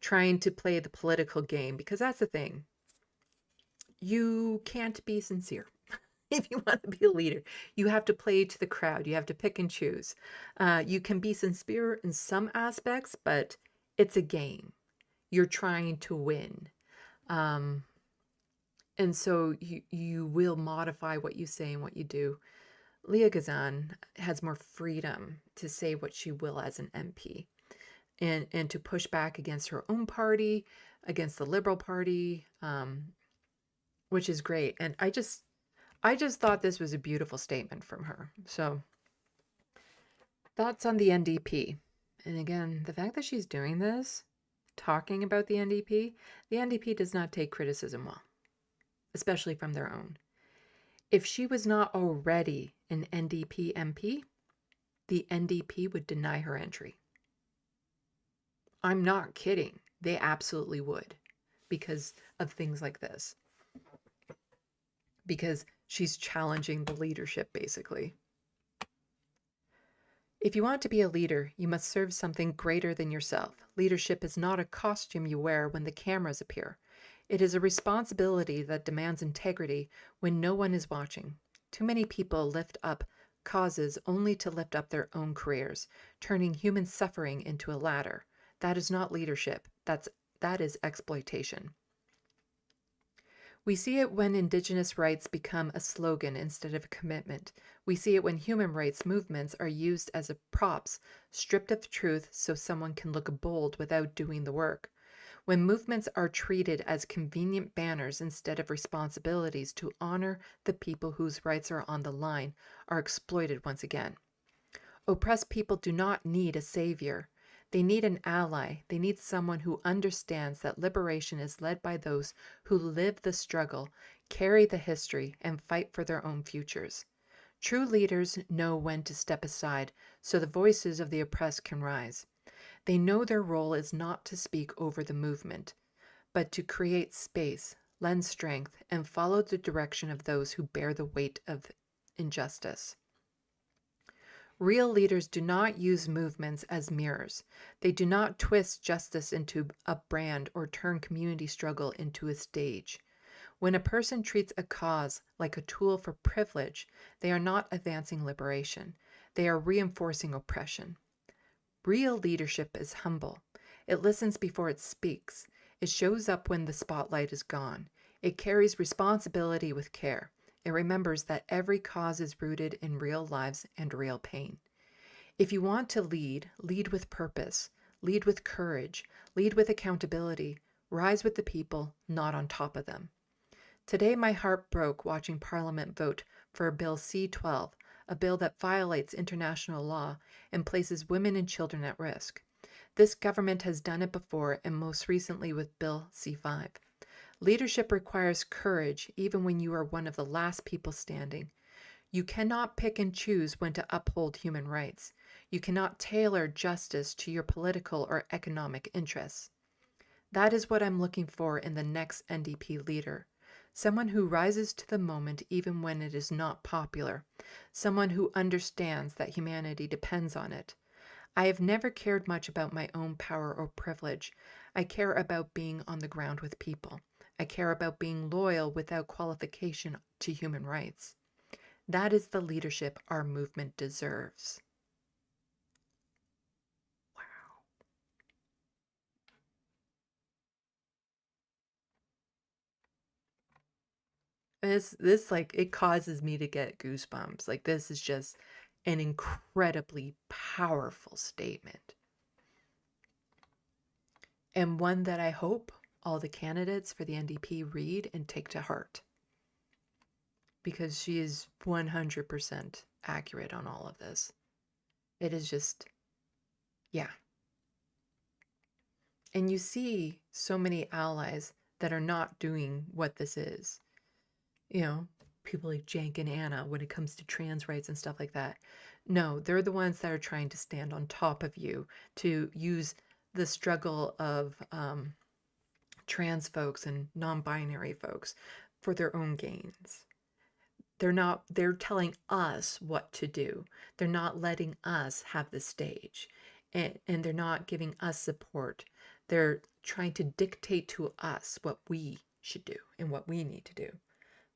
trying to play the political game, because that's the thing. You can't be sincere. If you want to be a leader, you have to play to the crowd. You have to pick and choose. You can be sincere in some aspects, but it's a game. You're trying to win. And so you will modify what you say and what you do. Leah Gazan has more freedom to say what she will as an MP and to push back against her own party, against the Liberal Party, which is great. And I just thought this was a beautiful statement from her. So thoughts on the NDP. And again, the fact that she's doing this, talking about the NDP does not take criticism well, especially from their own. If she was not already an NDP MP, the NDP would deny her entry. I'm not kidding. They absolutely would, because of things like this. Because she's challenging the leadership, basically. If you want to be a leader, you must serve something greater than yourself. Leadership is not a costume you wear when the cameras appear. It is a responsibility that demands integrity when no one is watching. Too many people lift up causes only to lift up their own careers, turning human suffering into a ladder. That is not leadership. That is exploitation. We see it when Indigenous rights become a slogan instead of a commitment. We see it when human rights movements are used as props, stripped of truth so someone can look bold without doing the work. When movements are treated as convenient banners instead of responsibilities to honor the people whose rights are on the line, are exploited once again. Oppressed people do not need a savior. They need an ally. They need someone who understands that liberation is led by those who live the struggle, carry the history, and fight for their own futures. True leaders know when to step aside so the voices of the oppressed can rise. They know their role is not to speak over the movement, but to create space, lend strength, and follow the direction of those who bear the weight of injustice. Real leaders do not use movements as mirrors. They do not twist justice into a brand or turn community struggle into a stage. When a person treats a cause like a tool for privilege, they are not advancing liberation. They are reinforcing oppression. Real leadership is humble. It listens before it speaks. It shows up when the spotlight is gone. It carries responsibility with care. It remembers that every cause is rooted in real lives and real pain. If you want to lead, lead with purpose. Lead with courage. Lead with accountability. Rise with the people, not on top of them. Today my heart broke watching Parliament vote for Bill C-12, a bill that violates international law and places women and children at risk. This government has done it before, and most recently with Bill C-5. Leadership requires courage even when you are one of the last people standing. You cannot pick and choose when to uphold human rights. You cannot tailor justice to your political or economic interests. That is what I'm looking for in the next NDP leader. Someone who rises to the moment even when it is not popular. Someone who understands that humanity depends on it. I have never cared much about my own power or privilege. I care about being on the ground with people. I care about being loyal without qualification to human rights. That is the leadership our movement deserves. This like, it causes me to get goosebumps. Like, this is just an incredibly powerful statement. And one that I hope all the candidates for the NDP read and take to heart. Because she is 100% accurate on all of this. It is just, yeah. And you see so many allies that are not doing what this is. You know, people like Jank and Anna when it comes to trans rights and stuff like that. No, they're the ones that are trying to stand on top of you, to use the struggle of trans folks and non-binary folks for their own gains. They're telling us what to do. They're not letting us have the stage. And they're not giving us support. They're trying to dictate to us what we should do and what we need to do.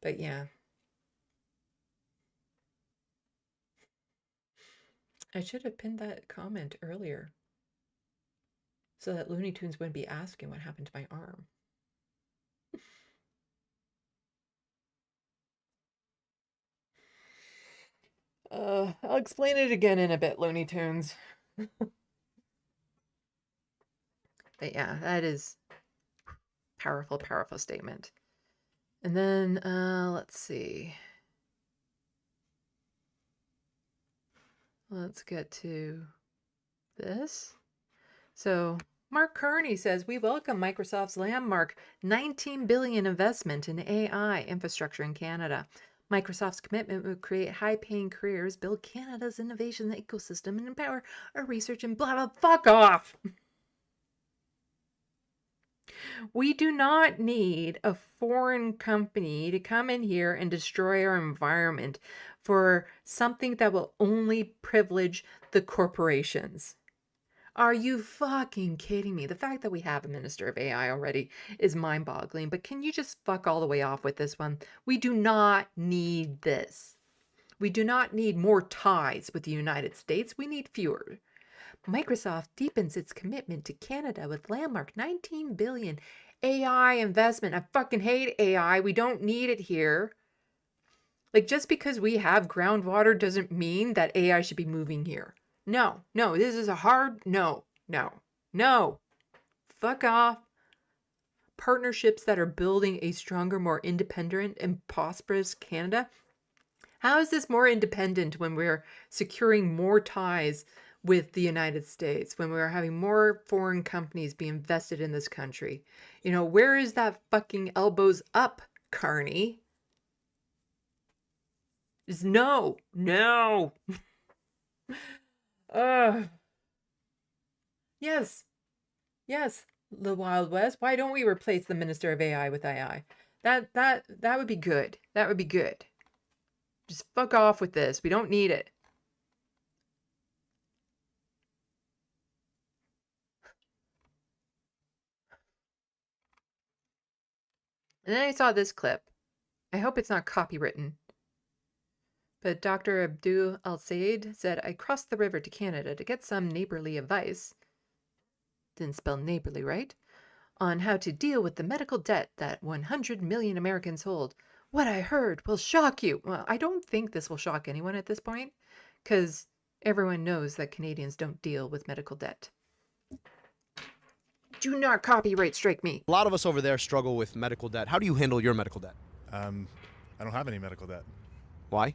But yeah. I should have pinned that comment earlier so that Looney Tunes wouldn't be asking what happened to my arm. I'll explain it again in a bit, Looney Tunes. But yeah, that is powerful, powerful statement. And then, let's see. Let's get to this. So Mark Kearney says, we welcome Microsoft's landmark $19 billion investment in AI infrastructure in Canada. Microsoft's commitment would create high-paying careers, build Canada's innovation ecosystem, and empower our research and blah, blah, fuck off. We do not need a foreign company to come in here and destroy our environment for something that will only privilege the corporations. Are you fucking kidding me? The fact that we have a minister of AI already is mind-boggling, but can you just fuck all the way off with this one? We do not need this. We do not need more ties with the United States. We need fewer. Microsoft deepens its commitment to Canada with landmark $19 billion AI investment. I fucking hate AI. We don't need it here. Like, just because we have groundwater doesn't mean that AI should be moving here. No, this is a hard no. Fuck off. Partnerships that are building a stronger, more independent and prosperous Canada. How is this more independent when we're securing more ties with the United States, when we're having more foreign companies be invested in this country? You know, where is that fucking elbows up, Carney? Just no. Yes, the Wild West. Why don't we replace the Minister of AI with AI? That would be good. That would be good. Just fuck off with this. We don't need it. And then I saw this clip. I hope it's not copywritten. But Dr. Abdul Al-Sayed said, I crossed the river to Canada to get some neighborly advice. Didn't spell neighborly right. On how to deal with the medical debt that 100 million Americans hold. What I heard will shock you. Well, I don't think this will shock anyone at this point, because everyone knows that Canadians don't deal with medical debt. Do not copyright strike me. A lot of us over there struggle with medical debt. How do you handle your medical debt? I don't have any medical debt. Why?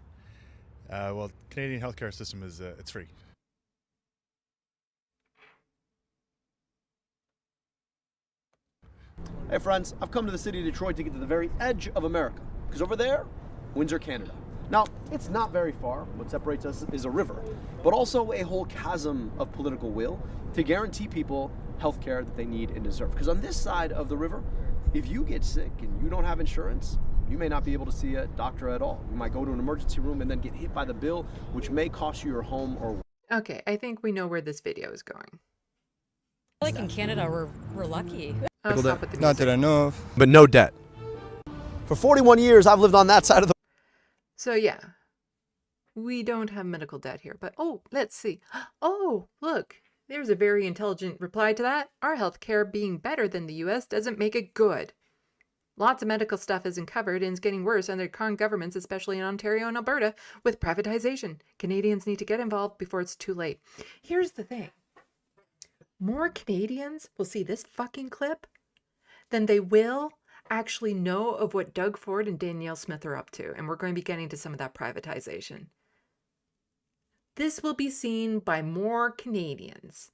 Well, Canadian healthcare system is it's free. Hey friends, I've come to the city of Detroit to get to the very edge of America, because over there, Windsor, Canada. Now, it's not very far. What separates us is a river, but also a whole chasm of political will to guarantee people healthcare that they need and deserve. Because on this side of the river, if you get sick and you don't have insurance, you may not be able to see a doctor at all. You might go to an emergency room and then get hit by the bill, which may cost you your home or... Okay, I think we know where this video is going. I feel like in Canada, we're lucky. I'll stop with the Not music. that I know of. But no debt. For 41 years, I've lived on that side of the... So yeah, we don't have medical debt here, but oh, let's see. Oh, look, there's a very intelligent reply to that. Our healthcare being better than the US doesn't make it good. Lots of medical stuff isn't covered and is getting worse under current governments, especially in Ontario and Alberta, with privatization. Canadians need to get involved before it's too late. Here's the thing. More Canadians will see this fucking clip than they will actually know of what Doug Ford and Danielle Smith are up to. And we're going to be getting to some of that privatization. This will be seen by more Canadians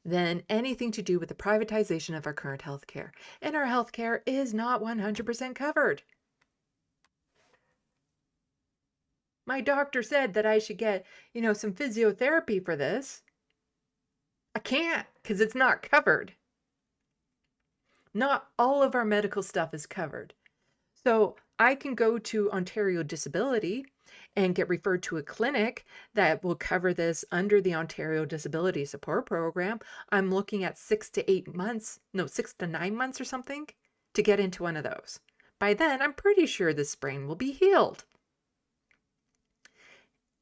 than anything to do with the privatization of our current healthcare. And our healthcare is not 100% covered. My doctor said that I should get, some physiotherapy for this. I can't, because it's not covered. Not all of our medical stuff is covered. So I can go to Ontario Disability and get referred to a clinic that will cover this under the Ontario Disability Support Program. I'm looking at 6 to 8 months, no, 6 to 9 months or something to get into one of those. By then, I'm pretty sure this sprain will be healed.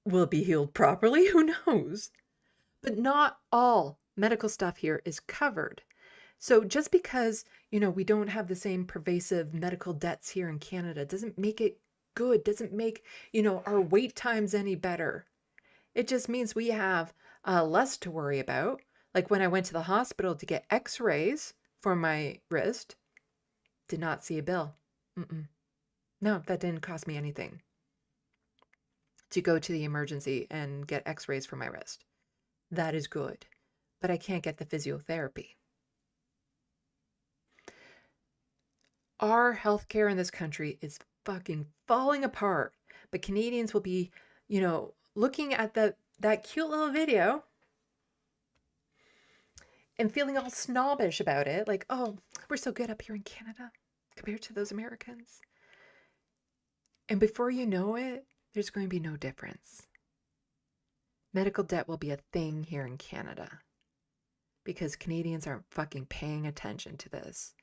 Will it be healed properly? Who knows? But not all medical stuff here is covered. So just because, we don't have the same pervasive medical debts here in Canada doesn't make it good, doesn't make, our wait times any better. It just means we have less to worry about. Like when I went to the hospital to get x-rays for my wrist, did not see a bill. No, that didn't cost me anything to go to the emergency and get x-rays for my wrist. That is good, but I can't get the physiotherapy. Our healthcare in this country is fucking falling apart, but Canadians will be, looking at that cute little video and feeling all snobbish about it, like, oh, we're so good up here in Canada compared to those Americans. And before you know it, there's going to be no difference. Medical debt will be a thing here in Canada because Canadians aren't fucking paying attention to this.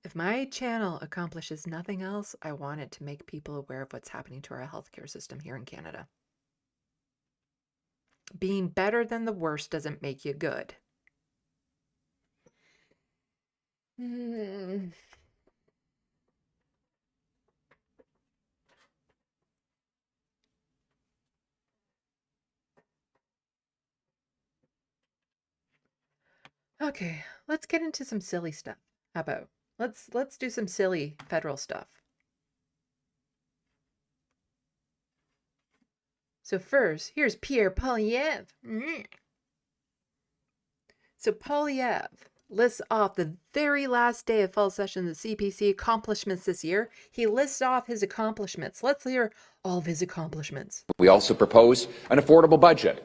If my channel accomplishes nothing else, I want it to make people aware of what's happening to our healthcare system here in Canada. Being better than the worst doesn't make you good. Okay, let's get into some silly stuff. How about let's do some silly federal stuff. So first, here's Pierre Poilievre. So Poilievre lists off the very last day of fall session of the CPC accomplishments this year. He lists off his accomplishments. Let's hear all of his accomplishments. We also proposed an affordable budget.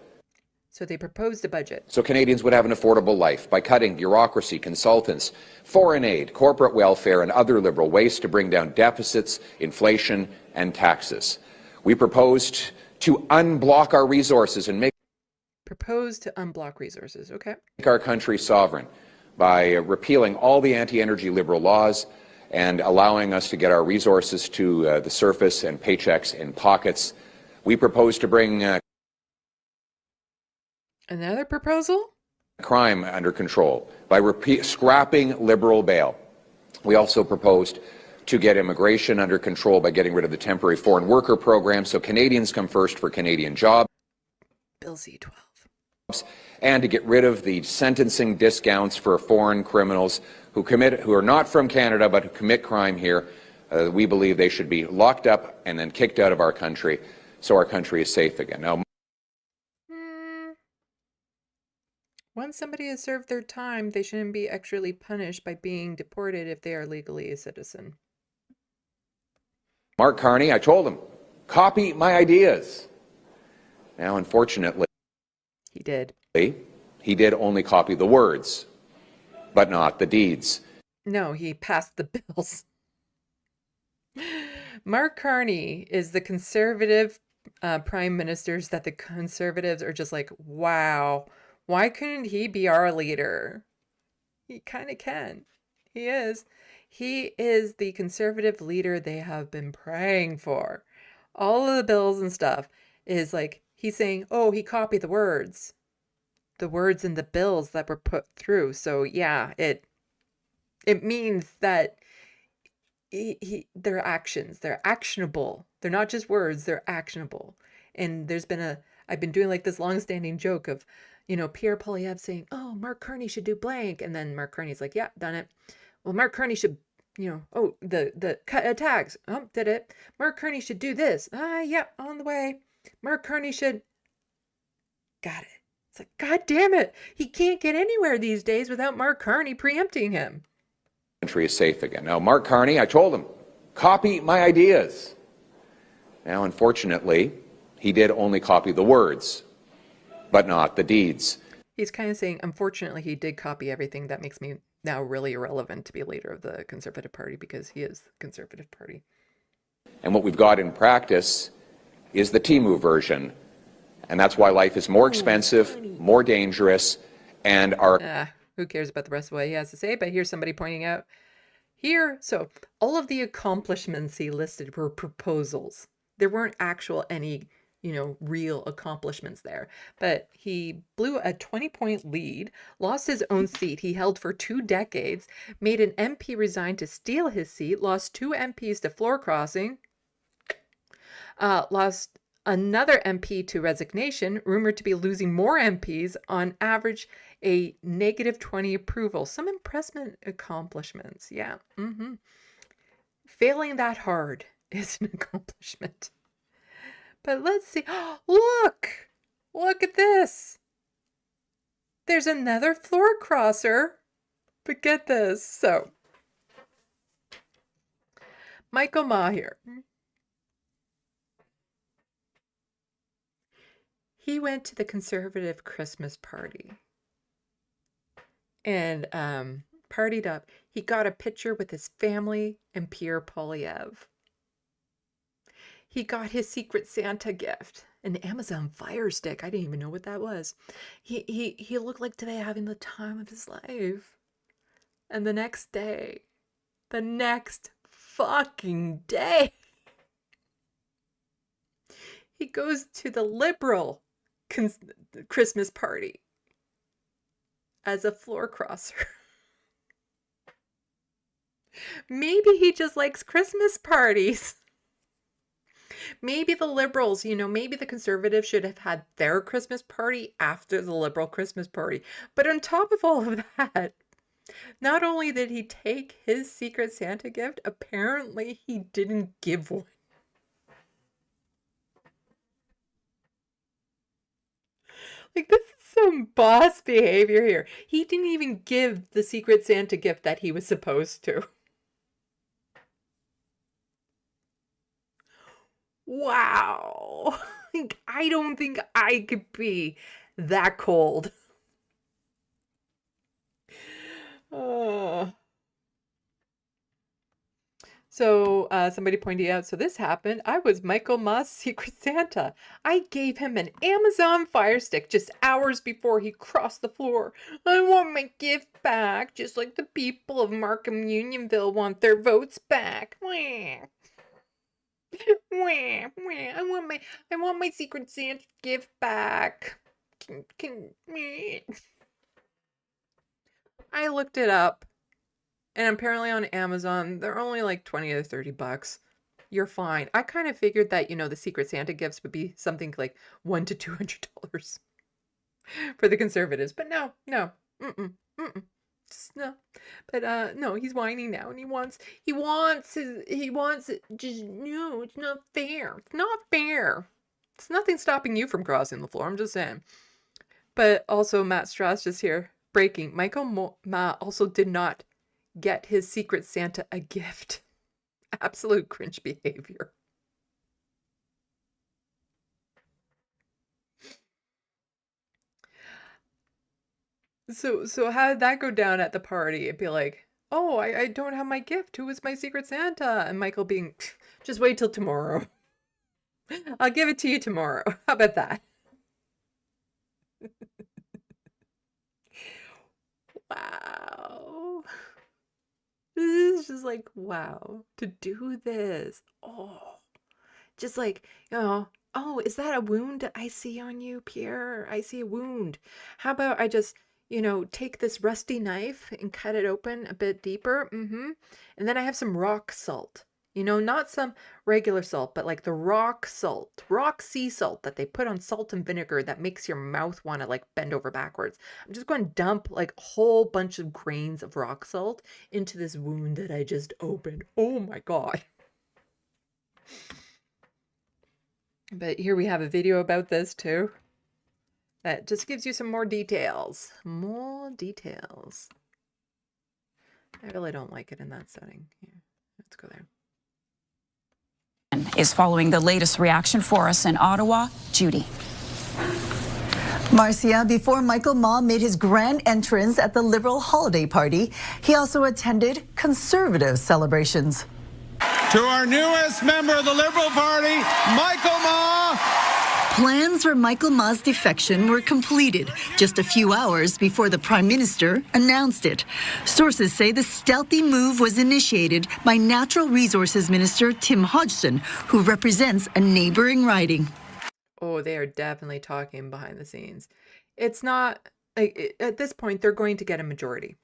So they proposed a budget. So Canadians would have an affordable life by cutting bureaucracy, consultants, foreign aid, corporate welfare, and other liberal waste to bring down deficits, inflation, and taxes. We proposed to unblock our resources and make to unblock resources. Okay. our country sovereign by repealing all the anti-energy liberal laws and allowing us to get our resources to the surface and paychecks in pockets. We propose to bring another proposal? Crime under control by scrapping liberal bail. We also proposed to get immigration under control by getting rid of the temporary foreign worker program so Canadians come first for Canadian jobs. Bill C-12. And to get rid of the sentencing discounts for foreign criminals who are not from Canada but who commit crime here. We believe they should be locked up and then kicked out of our country so our country is safe again. Now, once somebody has served their time, they shouldn't be actually punished by being deported if they are legally a citizen. Mark Carney, I told him, copy my ideas. Now, unfortunately, he did. He did only copy the words, but not the deeds. No, he passed the bills. Mark Carney is the conservative prime ministers that the conservatives are just like, wow, why couldn't he be our leader? He kind of can. He is. He is the conservative leader they have been praying for. All of the bills and stuff is like, he's saying, oh, he copied the words in the bills that were put through. So yeah, it means that their actions, they're actionable. They're not just words, they're actionable. And I've been doing like this long-standing joke of, Pierre Poilievre saying, oh, Mark Carney should do blank. And then Mark Carney's like, yeah, done it. Well, Mark Carney should, the cut tags. Oh, did it. Mark Carney should do this. Yeah, on the way. Mark Carney should. Got it. It's like, God damn it. He can't get anywhere these days without Mark Carney preempting him. Country is safe again. Now, Mark Carney, I told him, copy my ideas. Now, unfortunately, he did only copy the words, but not the deeds. He's kind of saying, unfortunately, he did copy everything. That makes me now really irrelevant to be leader of the Conservative Party because he is the Conservative Party. And what we've got in practice is the Timu version. And that's why life is more expensive, more dangerous, and our... Who cares about the rest of what he has to say? But here's somebody pointing out here. So all of the accomplishments he listed were proposals. There weren't actual any, real accomplishments there. But he blew a 20-point lead, lost his own seat he held for 2 decades, made an MP resign to steal his seat, lost 2 MPs to floor crossing, lost another MP to resignation, rumored to be losing more MPs, on average a -20 approval. Some impressive accomplishments, yeah. Failing that hard is an accomplishment. But let's see. Look at this. There's another floor crosser. But get this. So, Michael Maher. He went to the Conservative Christmas party and partied up. He got a picture with his family and Pierre Poilievre. He got his Secret Santa gift, an Amazon Fire Stick. I didn't even know what that was. He looked like today having the time of his life. And the next fucking day, he goes to the Liberal Christmas party as a floor crosser. Maybe he just likes Christmas parties. Maybe the Liberals, maybe the Conservatives should have had their Christmas party after the Liberal Christmas party. But on top of all of that, not only did he take his Secret Santa gift, apparently he didn't give one. Like, this is some boss behavior here. He didn't even give the Secret Santa gift that he was supposed to. Wow. Like, I don't think I could be that cold. So somebody pointed out, so this happened. I was Michael Ma's Secret Santa. I gave him an Amazon Fire Stick just hours before he crossed the floor. I want my gift back, just like the people of Markham Unionville want their votes back. Wah. Wah, wah. I want my Secret Santa gift back. I looked it up. And apparently on Amazon, they're only like 20 to 30 bucks. You're fine. I kind of figured that, the Secret Santa gifts would be something like $100 to $200 for the Conservatives. But no. Just no. But no, he's whining now and he wants it. Just, no, it's not fair. It's not fair. It's nothing stopping you from crossing the floor. I'm just saying. But also Matt Strauss just here breaking. Michael Ma also did not get his Secret Santa a gift. Absolute cringe behavior. So how did that go down at the party? It'd be like, oh, I don't have my gift. Who is my Secret Santa? And Michael being, just wait till tomorrow. I'll give it to you tomorrow. How about that? Wow. This is just like, wow, to do this. Oh, just like, oh, is that a wound I see on you, Pierre? I see a wound. How about I just, take this rusty knife and cut it open a bit deeper? And then I have some rock salt. Not some regular salt, but like the rock salt, rock sea salt that they put on salt and vinegar that makes your mouth want to like bend over backwards. I'm just going to dump like a whole bunch of grains of rock salt into this wound that I just opened. Oh my God. But here we have a video about this too. That just gives you some more details. More details. I really don't like it in that setting. Yeah, let's go there. Is following the latest reaction for us in Ottawa. Judy. Marcia, before Michael Ma made his grand entrance at the Liberal holiday party, he also attended conservative celebrations. To our newest member of the Liberal Party, Michael Ma. Plans for Michael Ma's defection were completed just a few hours before the Prime Minister announced it. Sources say the stealthy move was initiated by Natural Resources Minister Tim Hodgson, who represents a neighboring riding. Oh, they are definitely talking behind the scenes. It's not, like, at this point, they're going to get a majority.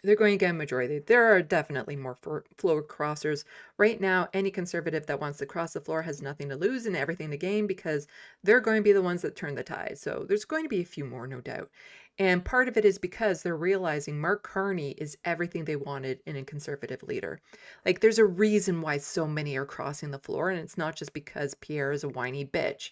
They're going to get a majority. There are definitely more floor crossers. Right now, any conservative that wants to cross the floor has nothing to lose and everything to gain because they're going to be the ones that turn the tide. So there's going to be a few more, no doubt. And part of it is because they're realizing Mark Carney is everything they wanted in a conservative leader. Like, there's a reason why so many are crossing the floor, and it's not just because Pierre is a whiny bitch.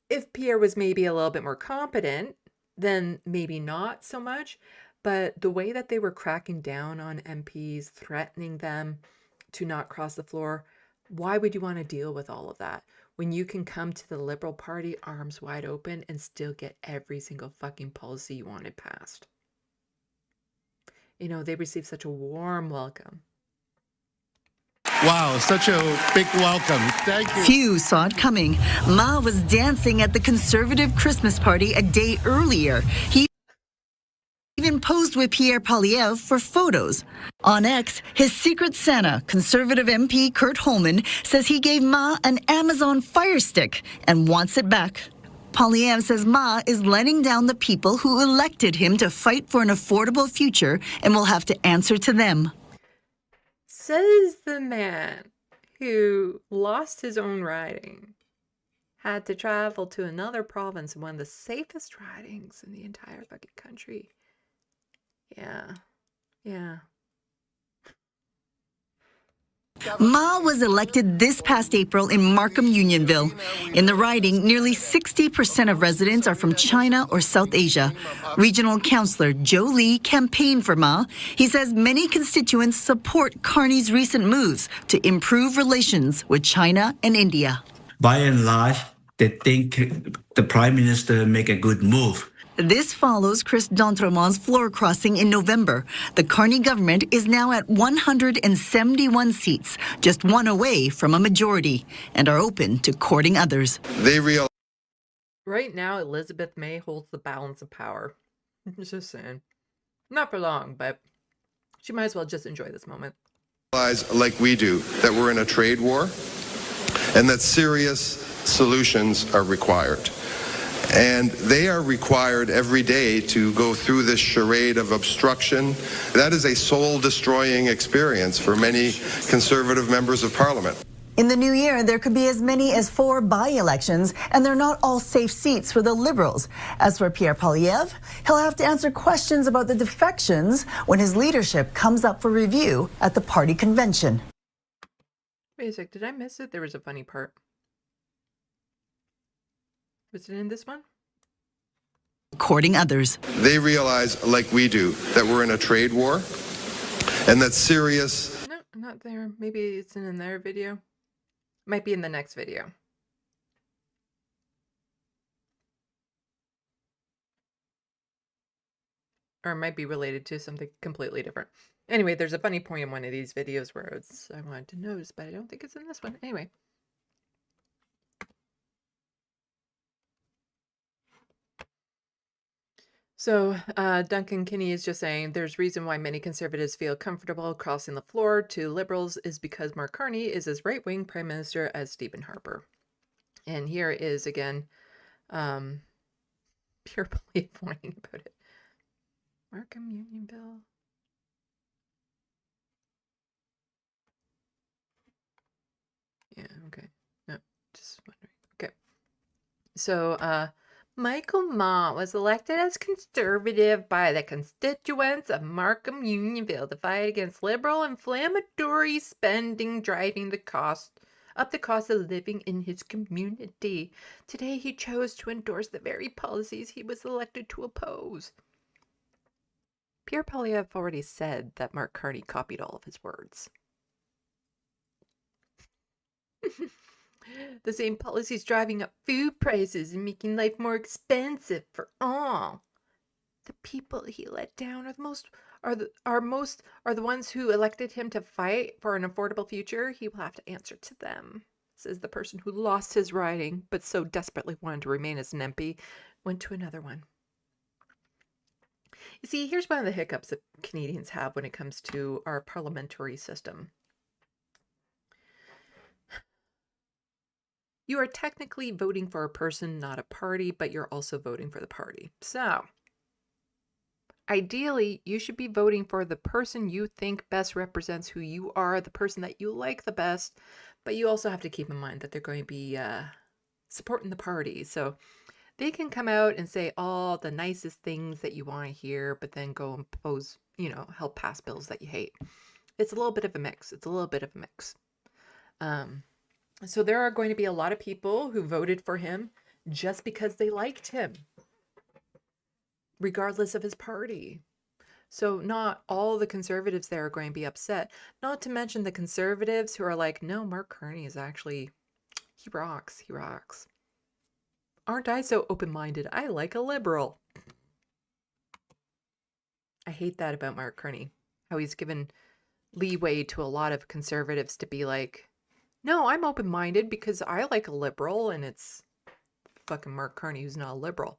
If Pierre was maybe a little bit more competent, then maybe not so much. But the way that they were cracking down on MPs, threatening them to not cross the floor, why would you want to deal with all of that when you can come to the Liberal Party arms wide open and still get every single fucking policy you wanted passed? You know, they received such a warm welcome. Wow, such a big welcome. Thank you. Few saw it coming. Ma was dancing at the conservative Christmas party a day earlier. He even posed with Pierre Poilievre for photos. On X, his secret Santa, conservative MP Kurt Holman, says he gave Ma an Amazon Fire Stick and wants it back. Poilievre says Ma is letting down the people who elected him to fight for an affordable future and will have to answer to them. Says the man who lost his own riding, had to travel to another province in one of the safest ridings in the entire fucking country. Yeah. Ma was elected this past April in Markham Unionville. In the riding, nearly 60% of residents are from China or South Asia. Regional Councillor Joe Lee campaigned for Ma. He says many constituents support Carney's recent moves to improve relations with China and India. By and large, they think the Prime Minister make a good move. This follows Chris D'Entremont's floor crossing in November. The Carney government is now at 171 seats, just one away from a majority, and are open to courting others. Right now, Elizabeth May holds the balance of power. Just saying. Not for long, but she might as well just enjoy this moment. Like we do, that we're in a trade war and that serious solutions are required. And they are required every day to go through this charade of obstruction. That is a soul-destroying experience for many conservative members of parliament. In the new year, there could be as many as 4 by-elections, and they're not all safe seats for the Liberals. As for Pierre Poilievre, he'll have to answer questions about the defections when his leadership comes up for review at the party convention. Wait a sec, did I miss it? There was a funny part. Was it in this one? Courting others. They realize, like we do, that we're in a trade war and that serious... No, not there. Maybe it's in their video. Might be in the next video. Or it might be related to something completely different. Anyway, there's a funny point in one of these videos where I wanted to notice, but I don't think it's in this one. Anyway. So Duncan Kinney is just saying there's reason why many conservatives feel comfortable crossing the floor to Liberals is because Mark Carney is as right-wing Prime Minister as Stephen Harper. And here is, again, pure belief warning about it. Markham Unionville. Yeah, okay. No, just wondering. Okay. So, Michael Ma was elected as Conservative by the constituents of Markham Unionville to fight against Liberal inflammatory spending driving the cost of living in his community. Today he chose to endorse the very policies he was elected to oppose. Pierre Poilievre already said that Mark Carney copied all of his words. The same policies driving up food prices and making life more expensive for all. The people he let down are the ones who elected him to fight for an affordable future. He will have to answer to them, says the person who lost his riding but so desperately wanted to remain as an MP, went to another one. You see, here's one of the hiccups that Canadians have when it comes to our parliamentary system. You are technically voting for a person, not a party, but you're also voting for the party. So, ideally, you should be voting for the person you think best represents who you are, the person that you like the best, but you also have to keep in mind that they're going to be supporting the party. So they can come out and say all the nicest things that you want to hear, but then go and pose, help pass bills that you hate. It's a little bit of a mix. So there are going to be a lot of people who voted for him just because they liked him, regardless of his party. So not all the conservatives there are going to be upset. Not to mention the conservatives who are like, no, Mark Carney is actually, he rocks. Aren't I so open-minded? I like a liberal. I hate that about Mark Carney, how he's given leeway to a lot of conservatives to be like, no, I'm open-minded because I like a liberal, and it's fucking Mark Carney who's not a liberal.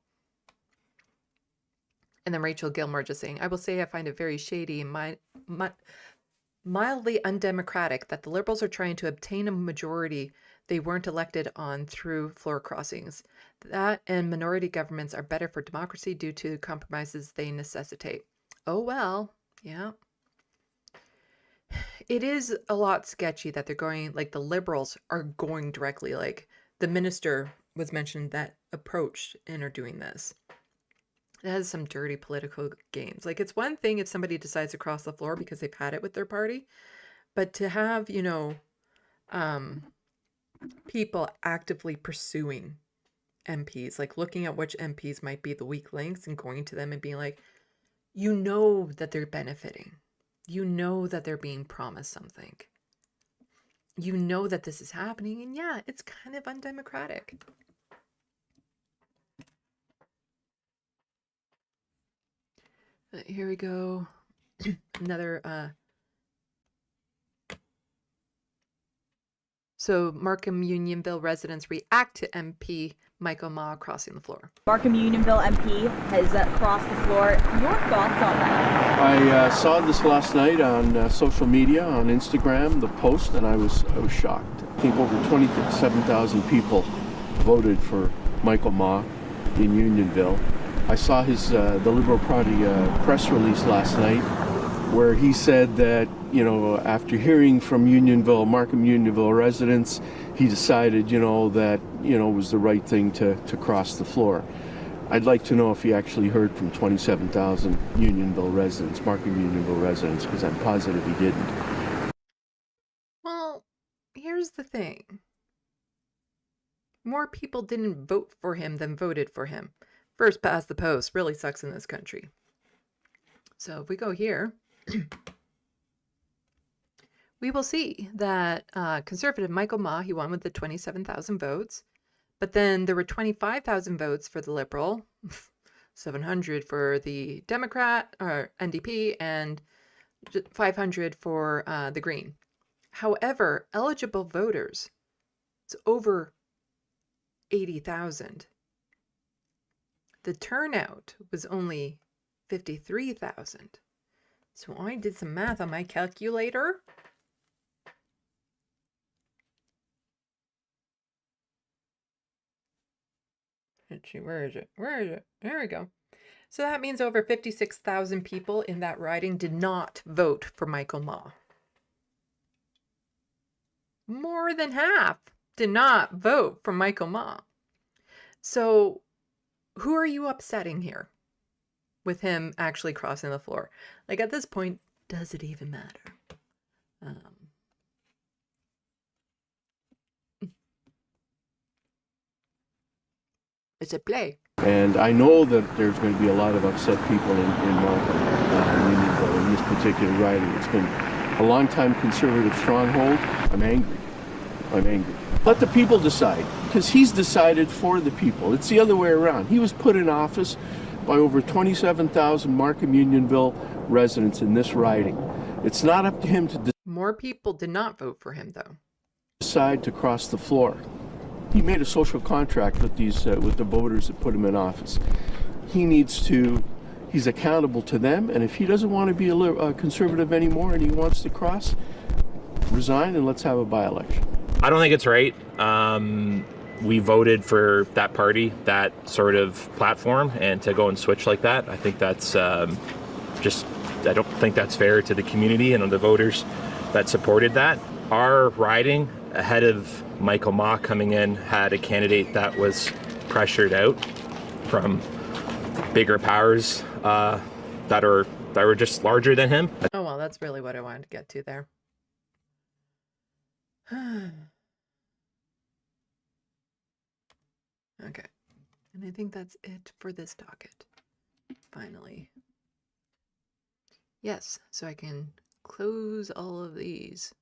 And then Rachel Gilmore just saying, I will say I find it very shady and mildly undemocratic that the Liberals are trying to obtain a majority they weren't elected on through floor crossings. That and minority governments are better for democracy due to compromises they necessitate. Oh, well, yeah. It is a lot sketchy that they're going, like the Liberals are going directly, like the minister was mentioned that approached and are doing this. It has some dirty political games. Like, it's one thing if somebody decides to cross the floor because they've had it with their party, but to have, people actively pursuing MPs, like looking at which MPs might be the weak links and going to them and being like, that they're benefiting. That they're being promised something. That this is happening. And yeah, it's kind of undemocratic. Here we go. Another. So Markham Unionville residents react to MP Michael Ma crossing the floor. Markham Unionville MP has crossed the floor. Your thoughts on that? I saw this last night on social media, on Instagram, the post, and I was shocked. I think over 27,000 people voted for Michael Ma in Unionville. I saw the Liberal Party press release last night where he said that, after hearing from Markham Unionville residents, he decided, that, it was the right thing to cross the floor. I'd like to know if he actually heard from 27,000 Unionville residents, Markham Unionville residents, because I'm positive he didn't. Well, here's the thing. More people didn't vote for him than voted for him. First past the post really sucks in this country. So if we go here, we will see that conservative Michael Ma, he won with the 27,000 votes. But then there were 25,000 votes for the Liberal, 700 for the Democrat, or NDP, and 500 for the Green. However, eligible voters, it's over 80,000. The turnout was only 53,000. So I did some math on my calculator. Let's see, where is it? There we go. So that means over 56,000 people in that riding did not vote for Michael Ma. More than half did not vote for Michael Ma. So who are you upsetting here with him actually crossing the floor? Like, at this point, does it even matter? It's a play. And I know that there's going to be a lot of upset people in Markham, Unionville, in this particular riding. It's been a long-time conservative stronghold. I'm angry. I'm angry. Let the people decide, because he's decided for the people. It's the other way around. He was put in office by over 27,000 Markham Unionville residents in this riding. It's not up to him to More people did not vote for him, though. Decide to cross the floor. He made a social contract with these with the voters that put him in office. He's accountable to them, and if he doesn't want to be a conservative anymore and he wants to cross, resign and let's have a by-election. I don't think it's right. We voted for that party, that sort of platform, and to go and switch like that, I think that's I don't think that's fair to the community and the voters that supported that. Our riding, ahead of Michael Ma coming in, had a candidate that was pressured out from bigger powers that were just larger than him. Oh, well, that's really what I wanted to get to there. Okay, and I think that's it for this docket. Finally. Yes, so I can close all of these.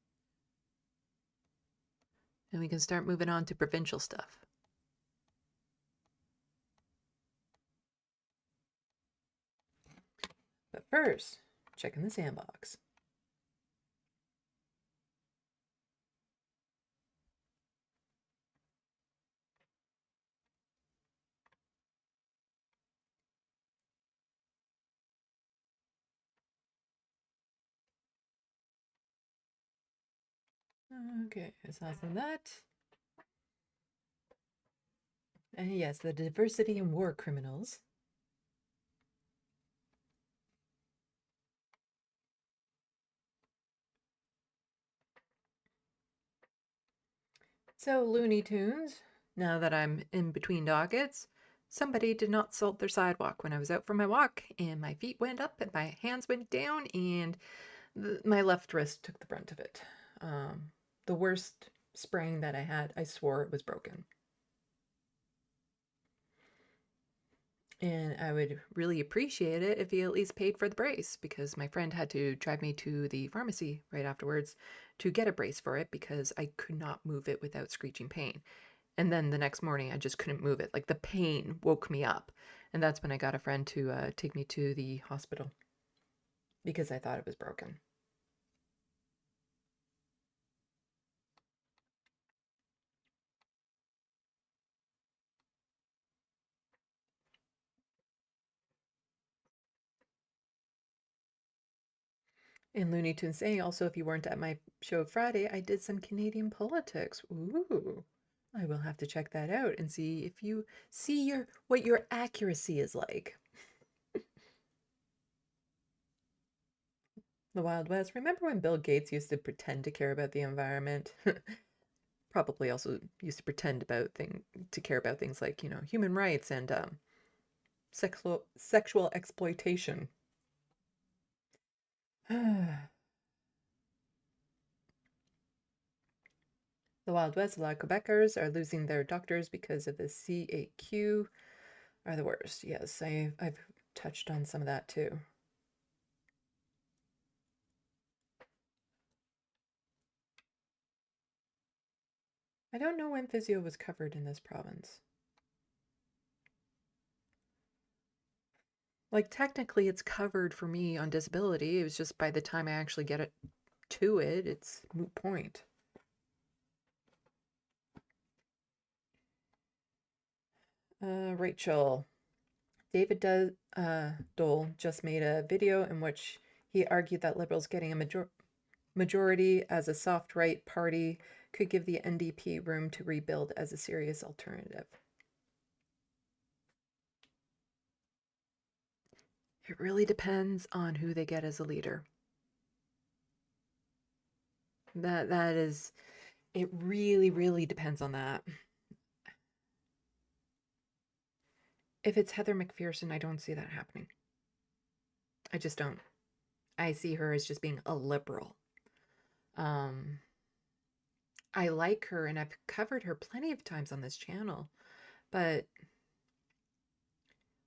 And we can start moving on to provincial stuff. But first, checking the sandbox. Okay, it's also that. And yes, the diversity in war criminals. So, Looney Tunes, now that I'm in between dockets, somebody did not salt their sidewalk when I was out for my walk, and my feet went up and my hands went down, and my left wrist took the brunt of it. The worst sprain that I had, I swore it was broken. And I would really appreciate it if he at least paid for the brace, because my friend had to drive me to the pharmacy right afterwards to get a brace for it because I could not move it without screeching pain. And then the next morning I just couldn't move it. Like, the pain woke me up. And that's when I got a friend to take me to the hospital because I thought it was broken. And Looney Tunes saying also, if you weren't at my show Friday, I did some Canadian politics. Ooh, I will have to check that out and see if you see what your accuracy is like. The Wild West. Remember when Bill Gates used to pretend to care about the environment? Probably also used to pretend to care about things like, human rights and sexual exploitation. The Wild West, a lot of Quebecers are losing their doctors because of the CAQ are the worst. Yes, I've touched on some of that too. I don't know when physio was covered in this province. Like, technically it's covered for me on disability. It was just by the time I actually get it to it, it's moot point. Rachel. David Dole just made a video in which he argued that Liberals getting a majority as a soft right party could give the NDP room to rebuild as a serious alternative. It really depends on who they get as a leader. That is, it really, really depends on that. If it's Heather McPherson, I don't see that happening. I just don't. I see her as just being a liberal. I like her, and I've covered her plenty of times on this channel, but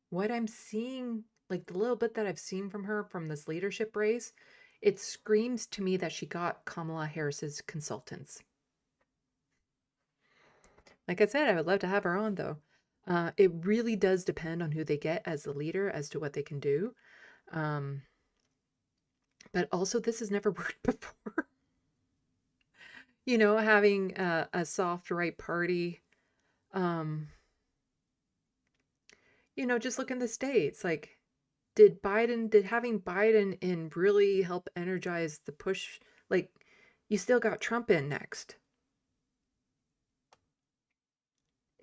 what I'm seeing, like the little bit that I've seen from her from this leadership race, it screams to me that she got Kamala Harris's consultants. Like I said, I would love to have her on, though. It really does depend on who they get as the leader as to what they can do. But also, this has never worked before. You know, having a soft right party. You know, just look in the States. Like, did having Biden in really help energize the push? Like, you still got Trump in next.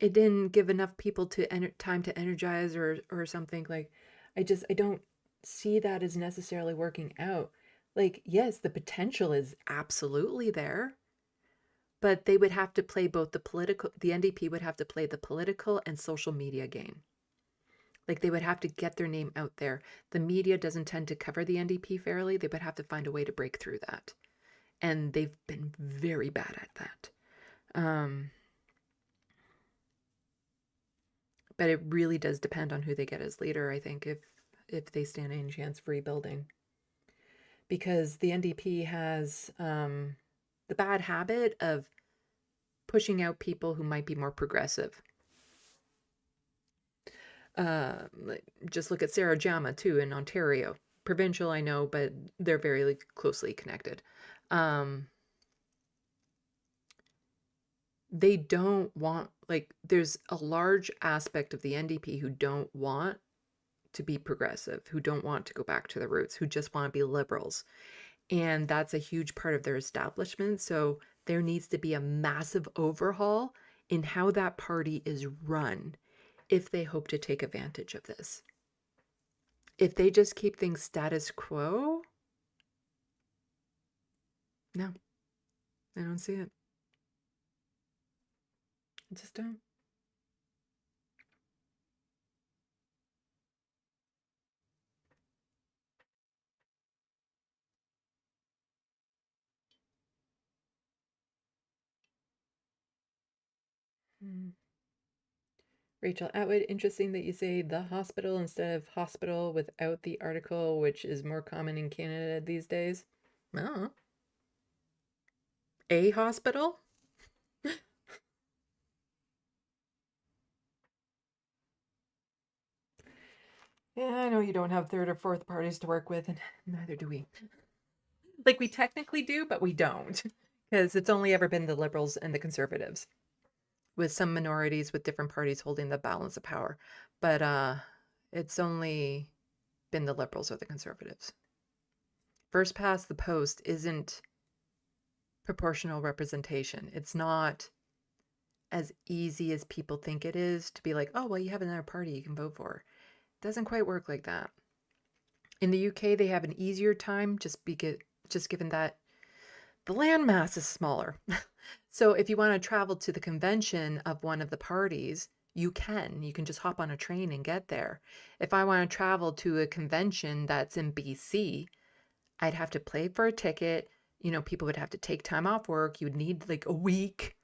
It didn't give enough people to time to energize or something. Like, I don't see that as necessarily working out. Like, yes, the potential is absolutely there, but they would have to play both the NDP would have to play the political and social media game. Like, they would have to get their name out there. The media doesn't tend to cover the NDP fairly. They would have to find a way to break through that. And they've been very bad at that. But it really does depend on who they get as leader, I think, if they stand any chance of rebuilding. Because the NDP has the bad habit of pushing out people who might be more progressive. Just look at Sarah Jama, too, in Ontario. Provincial, I know, but they're very closely connected. They don't want, like, there's a large aspect of the NDP who don't want to be progressive, who don't want to go back to the roots, who just want to be liberals. And that's a huge part of their establishment. So there needs to be a massive overhaul in how that party is run if they hope to take advantage of this. If they just keep things status quo, no, I don't see it. I just don't. Rachel Atwood, interesting that you say the hospital instead of hospital without the article, which is more common in Canada these days. Oh. A hospital? Yeah, I know you don't have third or fourth parties to work with, and neither do we. Like, we technically do, but we don't. Because it's only ever been the Liberals and the Conservatives, with some minorities with different parties holding the balance of power. But it's only been the Liberals or the Conservatives. First past the post isn't proportional representation. It's not as easy as people think it is to be like, oh, well, you have another party you can vote for. It doesn't quite work like that. In the UK, they have an easier time just given that the landmass is smaller. So if you want to travel to the convention of one of the parties, you can just hop on a train and get there. If I want to travel to a convention that's in BC, I'd have to pay for a ticket. You know, people would have to take time off work. You would need like a week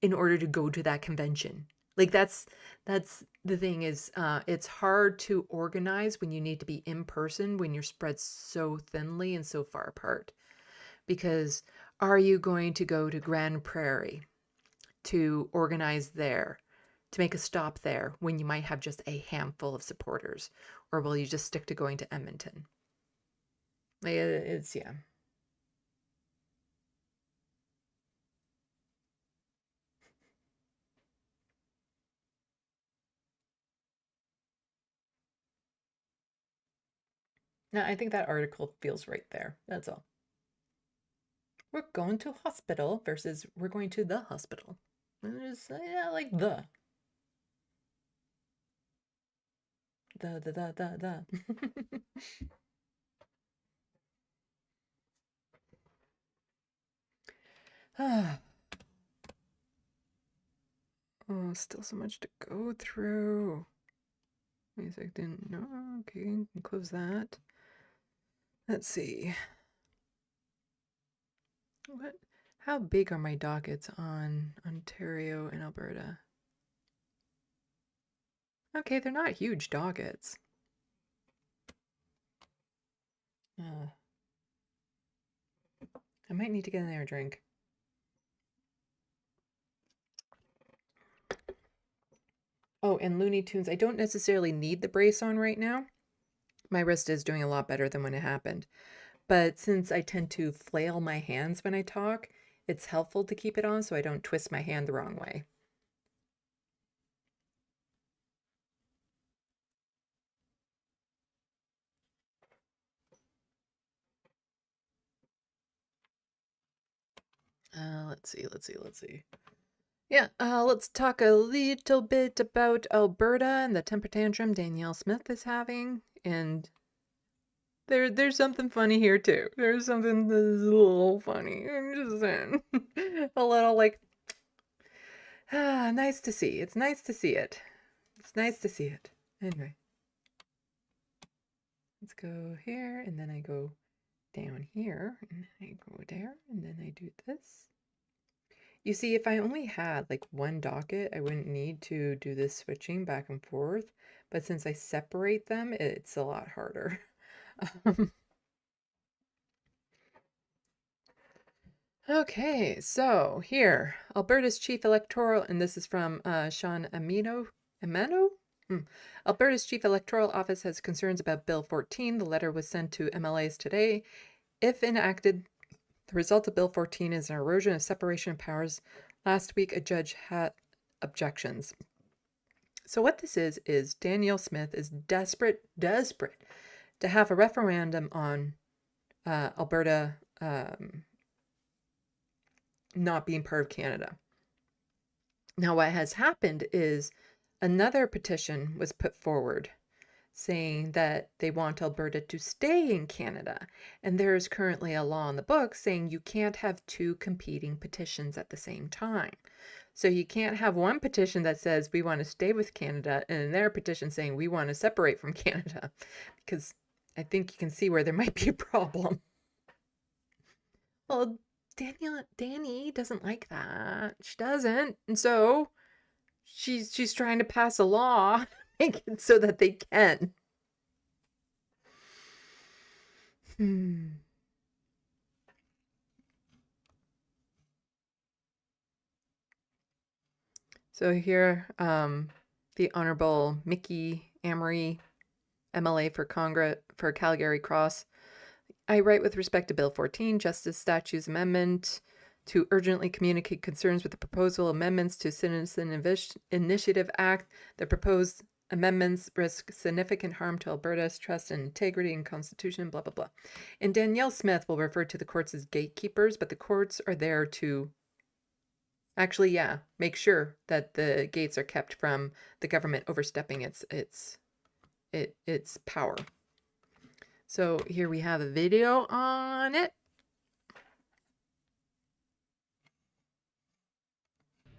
in order to go to that convention. Like, that's the thing is, it's hard to organize when you need to be in person, when you're spread so thinly and so far apart. Because are you going to go to Grand Prairie to organize there, to make a stop there, when you might have just a handful of supporters? Or will you just stick to going to Edmonton? Like, it's, yeah. No, I think that article feels right there. That's all. We're going to hospital versus we're going to the hospital. Just, yeah, like the. The. Oh, still so much to go through. Wait a second. No, okay, can close that. Let's see. How big are my dockets on Ontario and Alberta? Okay, they're not huge dockets. I might need to get an air drink. and Looney Tunes. I don't necessarily need the brace on right now. My wrist is doing a lot better than when it happened. But since I tend to flail my hands when I talk, it's helpful to keep it on so I don't twist my hand the wrong way. Let's see. Yeah, let's talk a little bit about Alberta and the temper tantrum Danielle Smith is having. And there's something funny here too. There's something that's a little funny. I'm just saying. A little like, nice to see. It's nice to see it. It's nice to see it. Anyway. Let's go here, and then I go down here, and I go there, and then I do this. You see, if I only had like one docket, I wouldn't need to do this switching back and forth. But since I separate them, it's a lot harder. Okay, so here, Alberta's chief electoral, and this is from Sean Amino. Alberta's chief electoral office has concerns about Bill 14. The letter was sent to MLAs today. If enacted, the result of Bill 14 is an erosion of separation of powers. Last week, a judge had objections. So what this is Danielle Smith is desperate to have a referendum on Alberta not being part of Canada. Now, what has happened is another petition was put forward saying that they want Alberta to stay in Canada. And there is currently a law in the books saying you can't have two competing petitions at the same time. So you can't have one petition that says we want to stay with Canada and another petition saying we want to separate from Canada, because I think you can see where there might be a problem. Well, Danny doesn't like that. She doesn't. And so she's trying to pass a law to make it so that they can. So here, the Honorable Mickey Amory, MLA for Calgary Cross. I write with respect to Bill 14, Justice Statutes Amendment, to urgently communicate concerns with the proposal amendments to Citizen Initiative Act. The proposed amendments risk significant harm to Alberta's trust and integrity and constitution, blah, blah, blah. And Danielle Smith will refer to the courts as gatekeepers, but the courts are there to actually, make sure that the gates are kept from the government overstepping its power. So here we have a video on it.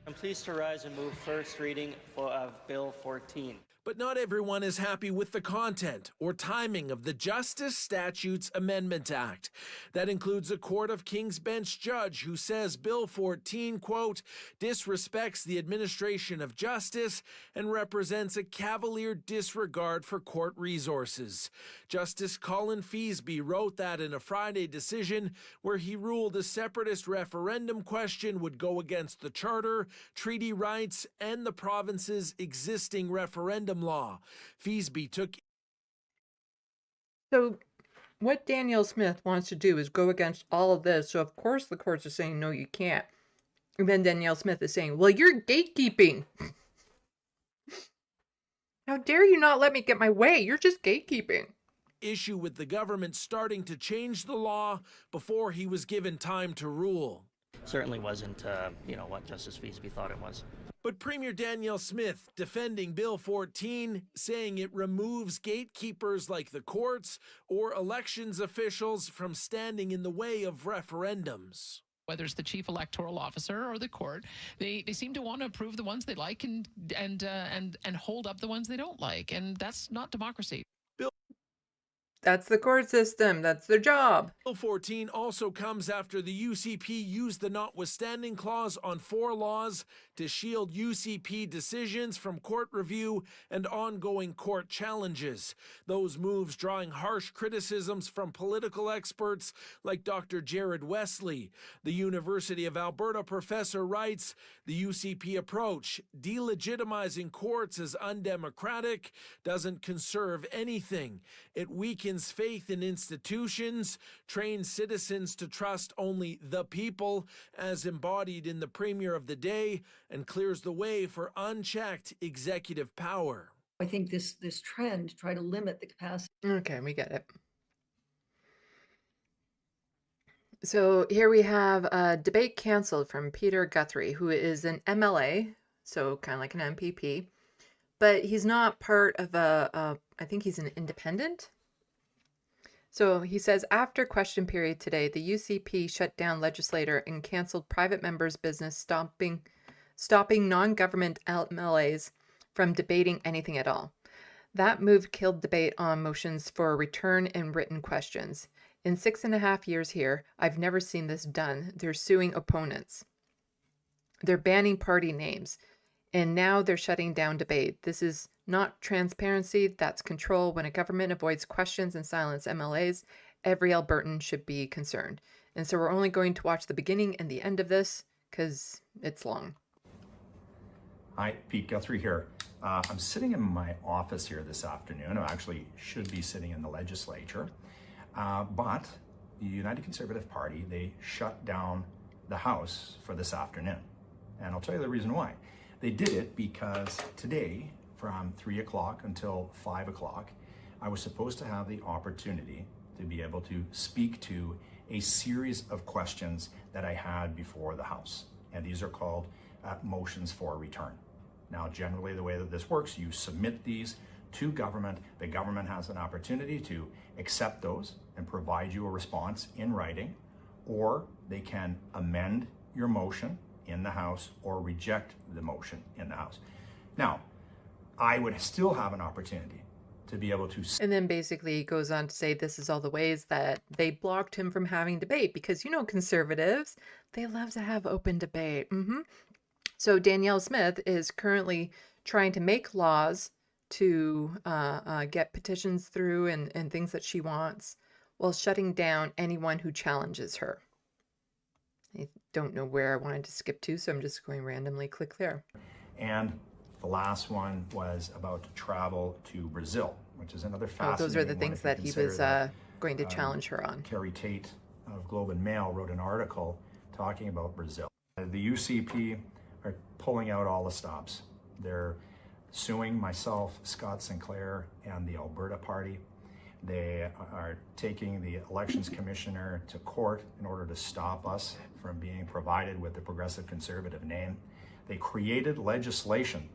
I'm pleased to rise and move first reading of Bill 14. But not everyone is happy with the content or timing of the Justice Statutes Amendment Act. That includes a Court of King's Bench judge who says Bill 14, quote, disrespects the administration of justice and represents a cavalier disregard for court resources. Justice Colin Feasby wrote that in a Friday decision where he ruled a separatist referendum question would go against the Charter, treaty rights, and the province's existing referendum law. Feasby took. So what Danielle Smith wants to do is go against all of this. So of course the courts are saying, no, you can't. And then Danielle Smith is saying, well, you're gatekeeping. How dare you not let me get my way? You're just gatekeeping. Issue with the government starting to change the law before he was given time to rule. Certainly wasn't, what Justice Feasby thought it was. But Premier Danielle Smith defending Bill 14, saying it removes gatekeepers like the courts or elections officials from standing in the way of referendums. Whether it's the chief electoral officer or the court, they seem to want to approve the ones they like and hold up the ones they don't like, and that's not democracy. That's the court system. That's their job. Bill 14 also comes after the UCP used the notwithstanding clause on 4 laws to shield UCP decisions from court review and ongoing court challenges. Those moves drawing harsh criticisms from political experts like Dr. Jared Wesley. The University of Alberta professor writes, the UCP approach, delegitimizing courts as undemocratic, doesn't conserve anything. It weakens faith in institutions, trains citizens to trust only the people as embodied in the Premier of the day, and clears the way for unchecked executive power. I think this trend to try to limit the capacity. Okay, we get it. So here we have a debate canceled from Peter Guthrie, who is an MLA, so kind of like an MPP, but he's not part of I think he's an independent. So he says, after question period today, the UCP shut down legislator and canceled private members' business, stopping non-government MLAs from debating anything at all. That move killed debate on motions for return and written questions. In 6.5 years here, I've never seen this done. They're suing opponents. They're banning party names. And now they're shutting down debate. This is not transparency, that's control. When a government avoids questions and silence MLAs, every Albertan should be concerned. And so we're only going to watch the beginning and the end of this because it's long. Hi, Pete Guthrie here. I'm sitting in my office here this afternoon. I actually should be sitting in the legislature. But the United Conservative Party, they shut down the House for this afternoon. And I'll tell you the reason why. They did it because today, from 3 o'clock until 5 o'clock, I was supposed to have the opportunity to be able to speak to a series of questions that I had before the House. And these are called motions for return. Now, generally, the way that this works, you submit these to government. The government has an opportunity to accept those and provide you a response in writing, or they can amend your motion in the House or reject the motion in the House. Now, I would still have an opportunity to be able to... And then basically he goes on to say this is all the ways that they blocked him from having debate because, you know, conservatives, they love to have open debate. So Danielle Smith is currently trying to make laws to get petitions through and things that she wants while shutting down anyone who challenges her. I don't know where I wanted to skip to, so I'm just going randomly click there. And the last one was about travel to Brazil, which is another fascinating those are the things that he was going to challenge her on. Carrie Tate of Globe and Mail wrote an article talking about Brazil. The UCP are pulling out all the stops. They're suing myself, Scott Sinclair, and the Alberta Party. They are taking the elections commissioner to court in order to stop us from being provided with the Progressive Conservative name. They created legislation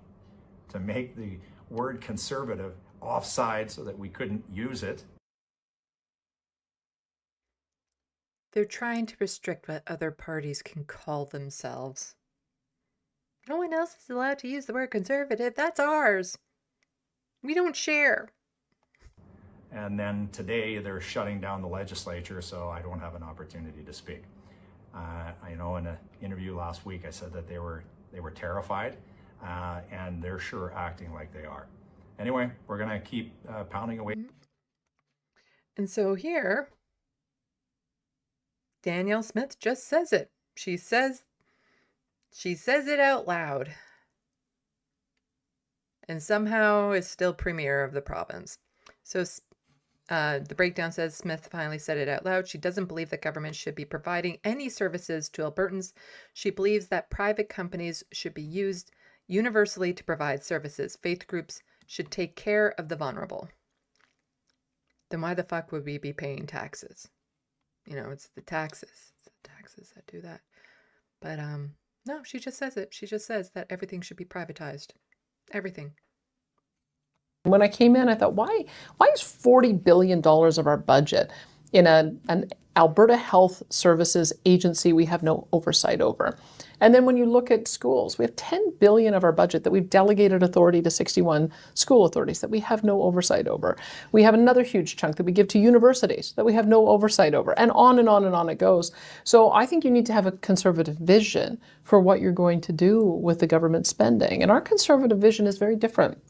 to make the word conservative offside so that we couldn't use it. They're trying to restrict what other parties can call themselves. No one else is allowed to use the word conservative. That's ours. We don't share. And then today they're shutting down the legislature, so I don't have an opportunity to speak. I know in an interview last week I said that they were terrified, and they're sure acting like they are. Anyway, we're going to keep pounding away. And so here, Danielle Smith just says it. She says it out loud. And somehow is still premier of the province. So the breakdown says Smith finally said it out loud. She doesn't believe that government should be providing any services to Albertans. She believes that private companies should be used universally to provide services. Faith groups should take care of the vulnerable. Then why the fuck would we be paying taxes? You know, it's the taxes. It's the taxes that do that. But no, she just says it. She just says that everything should be privatized. Everything. When I came in, I thought, why is $40 billion of our budget in an Alberta Health Services agency we have no oversight over? And then when you look at schools, we have $10 billion of our budget that we've delegated authority to 61 school authorities that we have no oversight over. We have another huge chunk that we give to universities that we have no oversight over, and on and on and on it goes. So I think you need to have a conservative vision for what you're going to do with the government spending. And our conservative vision is very different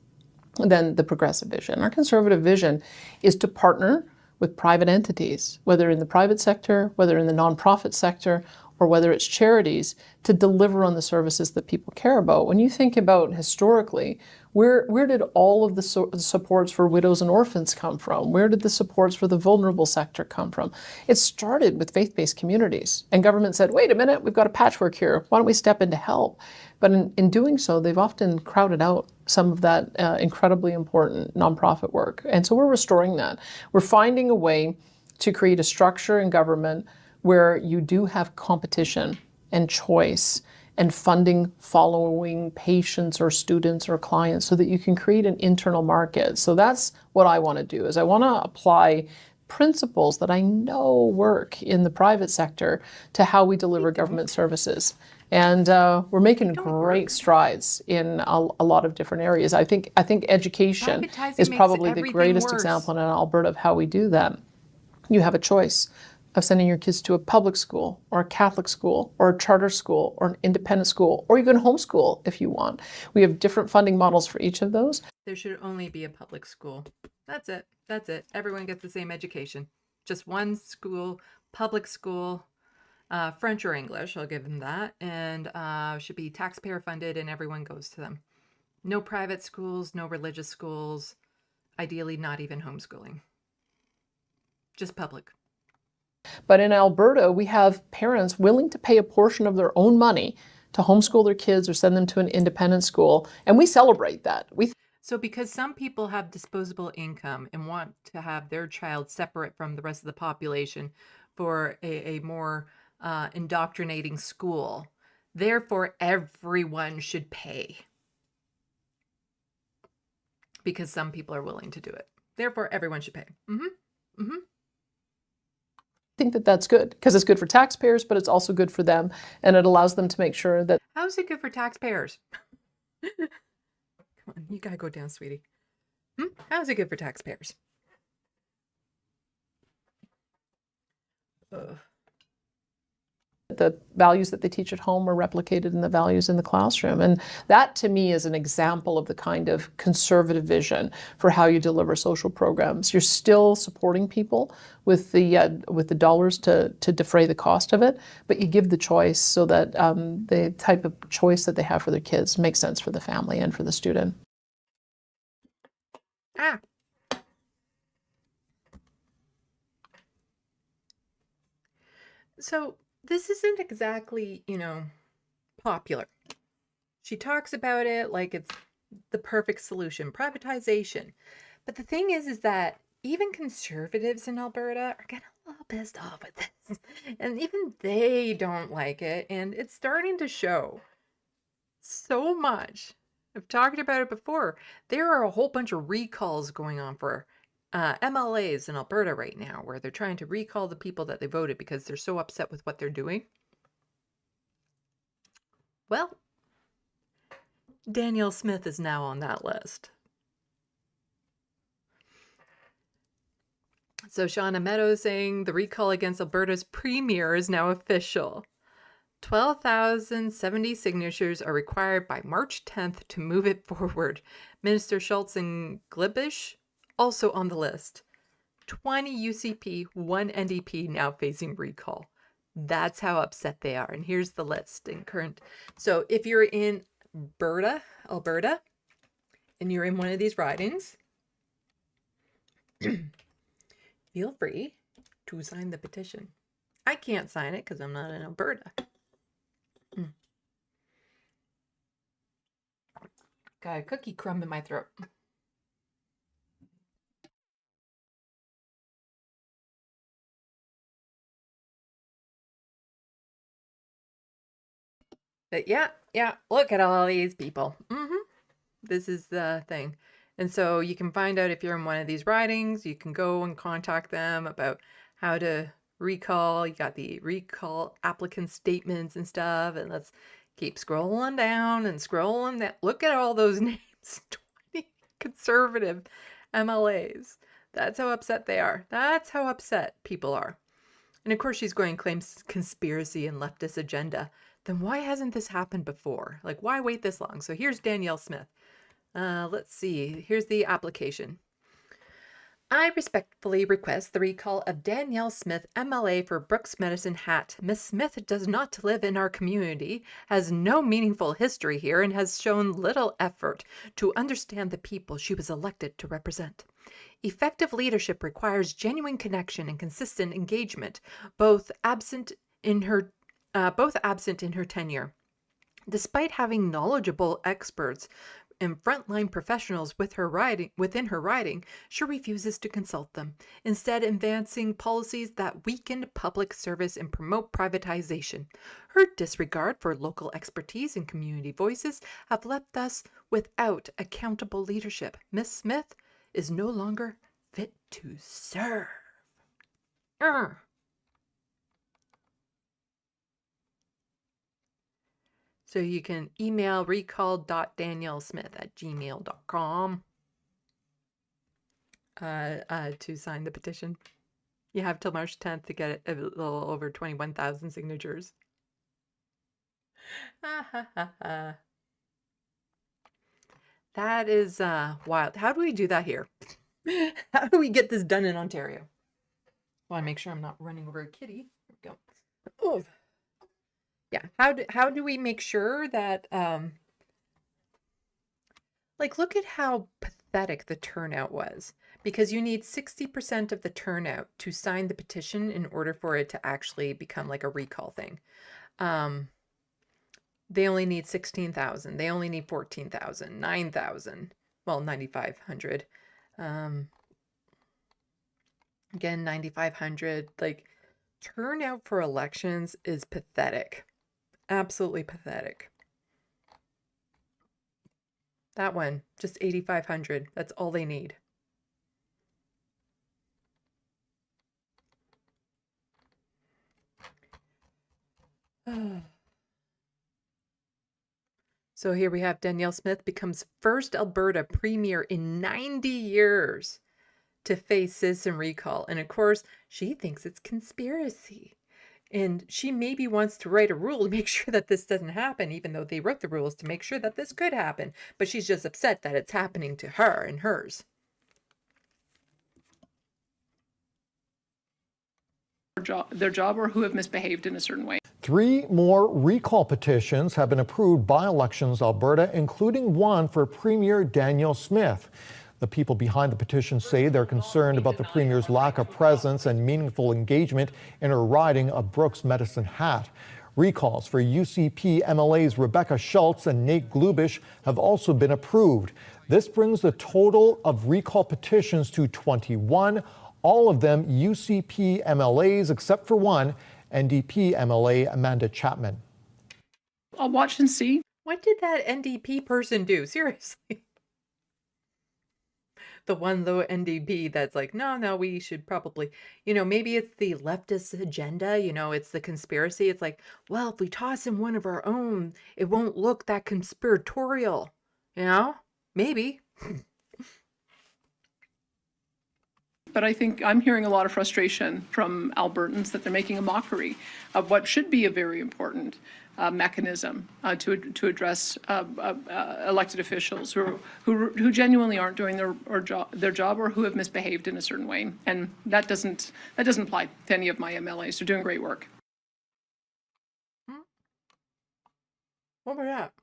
than the progressive vision. Our conservative vision is to partner with private entities, whether in the private sector, whether in the nonprofit sector, or whether it's charities, to deliver on the services that people care about. When you think about historically, where did all of the supports for widows and orphans come from? Where did the supports for the vulnerable sector come from? It started with faith-based communities, and government said, wait a minute, we've got a patchwork here. Why don't we step in to help? But in doing so, they've often crowded out some of that incredibly important nonprofit work. And so we're restoring that. We're finding a way to create a structure in government where you do have competition and choice and funding following patients or students or clients so that you can create an internal market. So that's what I want to do, is I want to apply principles that I know work in the private sector to how we deliver government services. And we're making great strides in a lot of different areas. I think education is probably the greatest example in Alberta of how we do that. You have a choice of sending your kids to a public school or a Catholic school or a charter school or an independent school, or even homeschool if you want. We have different funding models for each of those. There should only be a public school. That's it. That's it. Everyone gets the same education. Just one school, public school, French or English, I'll give them that, and should be taxpayer funded, and everyone goes to them. No private schools, no religious schools, ideally not even homeschooling. Just public. But in Alberta, we have parents willing to pay a portion of their own money to homeschool their kids or send them to an independent school, and we celebrate that. So because some people have disposable income and want to have their child separate from the rest of the population for a more indoctrinating school, therefore everyone should pay. Because some people are willing to do it. Therefore everyone should pay. I think that that's good because it's good for taxpayers, but it's also good for them, and it allows them to make sure that... How's it good for taxpayers? Come on, you gotta go down, sweetie. How's it good for taxpayers? Ugh. The values that they teach at home are replicated in the values in the classroom. And that, to me, is an example of the kind of conservative vision for how you deliver social programs. You're still supporting people with the dollars to defray the cost of it, but you give the choice so that the type of choice that they have for their kids makes sense for the family and for the student. So this isn't exactly, popular. She talks about it like it's the perfect solution, privatization. But the thing is that even conservatives in Alberta are getting a little pissed off with this. And even they don't like it. And it's starting to show so much. I've talked about it before. There are a whole bunch of recalls going on for MLAs in Alberta right now, where they're trying to recall the people that they voted because they're so upset with what they're doing. Well, Danielle Smith is now on that list. So Shauna Meadows saying the recall against Alberta's premier is now official. 12,070 signatures are required by March 10th to move it forward. Minister Schultz and Glibish also on the list. 20 UCP, 1 NDP now facing recall. That's how upset they are. And here's the list in current. So if you're in Alberta, and you're in one of these ridings, feel free to sign the petition. I can't sign it because I'm not in Alberta. Got a cookie crumb in my throat. But yeah, look at all these people. This is the thing. And so you can find out if you're in one of these ridings. You can go and contact them about how to recall. You got the recall applicant statements and stuff. And let's keep scrolling down and scrolling down. Look at all those names. 20 conservative MLAs. That's how upset they are. That's how upset people are. And of course, she's going to claim conspiracy and leftist agenda. Then why hasn't this happened before? Like, why wait this long? So here's Danielle Smith. Let's see. Here's the application. I respectfully request the recall of Danielle Smith, MLA for Brooks Medicine Hat. Miss Smith does not live in our community, has no meaningful history here, and has shown little effort to understand the people she was elected to represent. Effective leadership requires genuine connection and consistent engagement, both absent in her tenure. Despite having knowledgeable experts and frontline professionals within her riding, she refuses to consult them, instead advancing policies that weaken public service and promote privatization. Her disregard for local expertise and community voices have left us without accountable leadership. Miss Smith is no longer fit to serve. So you can email recall.daniellesmith@gmail.com to sign the petition. You have till March 10th to get a little over 21,000 signatures. That is wild. How do we do that here? How do we get this done in Ontario? I want to make sure I'm not running over a kitty. There we go. Oh. Yeah, how do we make sure that like, look at how pathetic the turnout was, because you need 60% of the turnout to sign the petition in order for it to actually become like a recall thing. They only need 16,000. They only need 14,000, 9,000, well, 9,500. Again, 9,500. Like, turnout for elections is pathetic. Absolutely pathetic. That one, just 8,500. That's all they need. So here we have Danielle Smith becomes first Alberta premier in 90 years to face citizen recall. And of course, she thinks it's conspiracy. And she maybe wants to write a rule to make sure that this doesn't happen, even though they wrote the rules to make sure that this could happen. But she's just upset that it's happening to her and hers. Their job or who have misbehaved in a certain way. 3 more recall petitions have been approved by Elections Alberta, including one for Premier Danielle Smith. The people behind the petition say they're concerned about the Premier's lack of presence and meaningful engagement in her riding of Brooks Medicine Hat. Recalls for UCP MLAs Rebecca Schultz and Nate Glubish have also been approved. This brings the total of recall petitions to 21, all of them UCP MLAs except for one, NDP MLA Amanda Chapman. I'll watch and see. What did that NDP person do? Seriously. The one low NDP that's like, no, we should probably, maybe it's the leftist agenda, it's the conspiracy. It's like, well, if we toss in one of our own, it won't look that conspiratorial, maybe. But I think I'm hearing a lot of frustration from Albertans that they're making a mockery of what should be a very important mechanism to address elected officials who genuinely aren't doing their job or who have misbehaved in a certain way. And that doesn't apply to any of my MLAs. They're doing great work. What was that?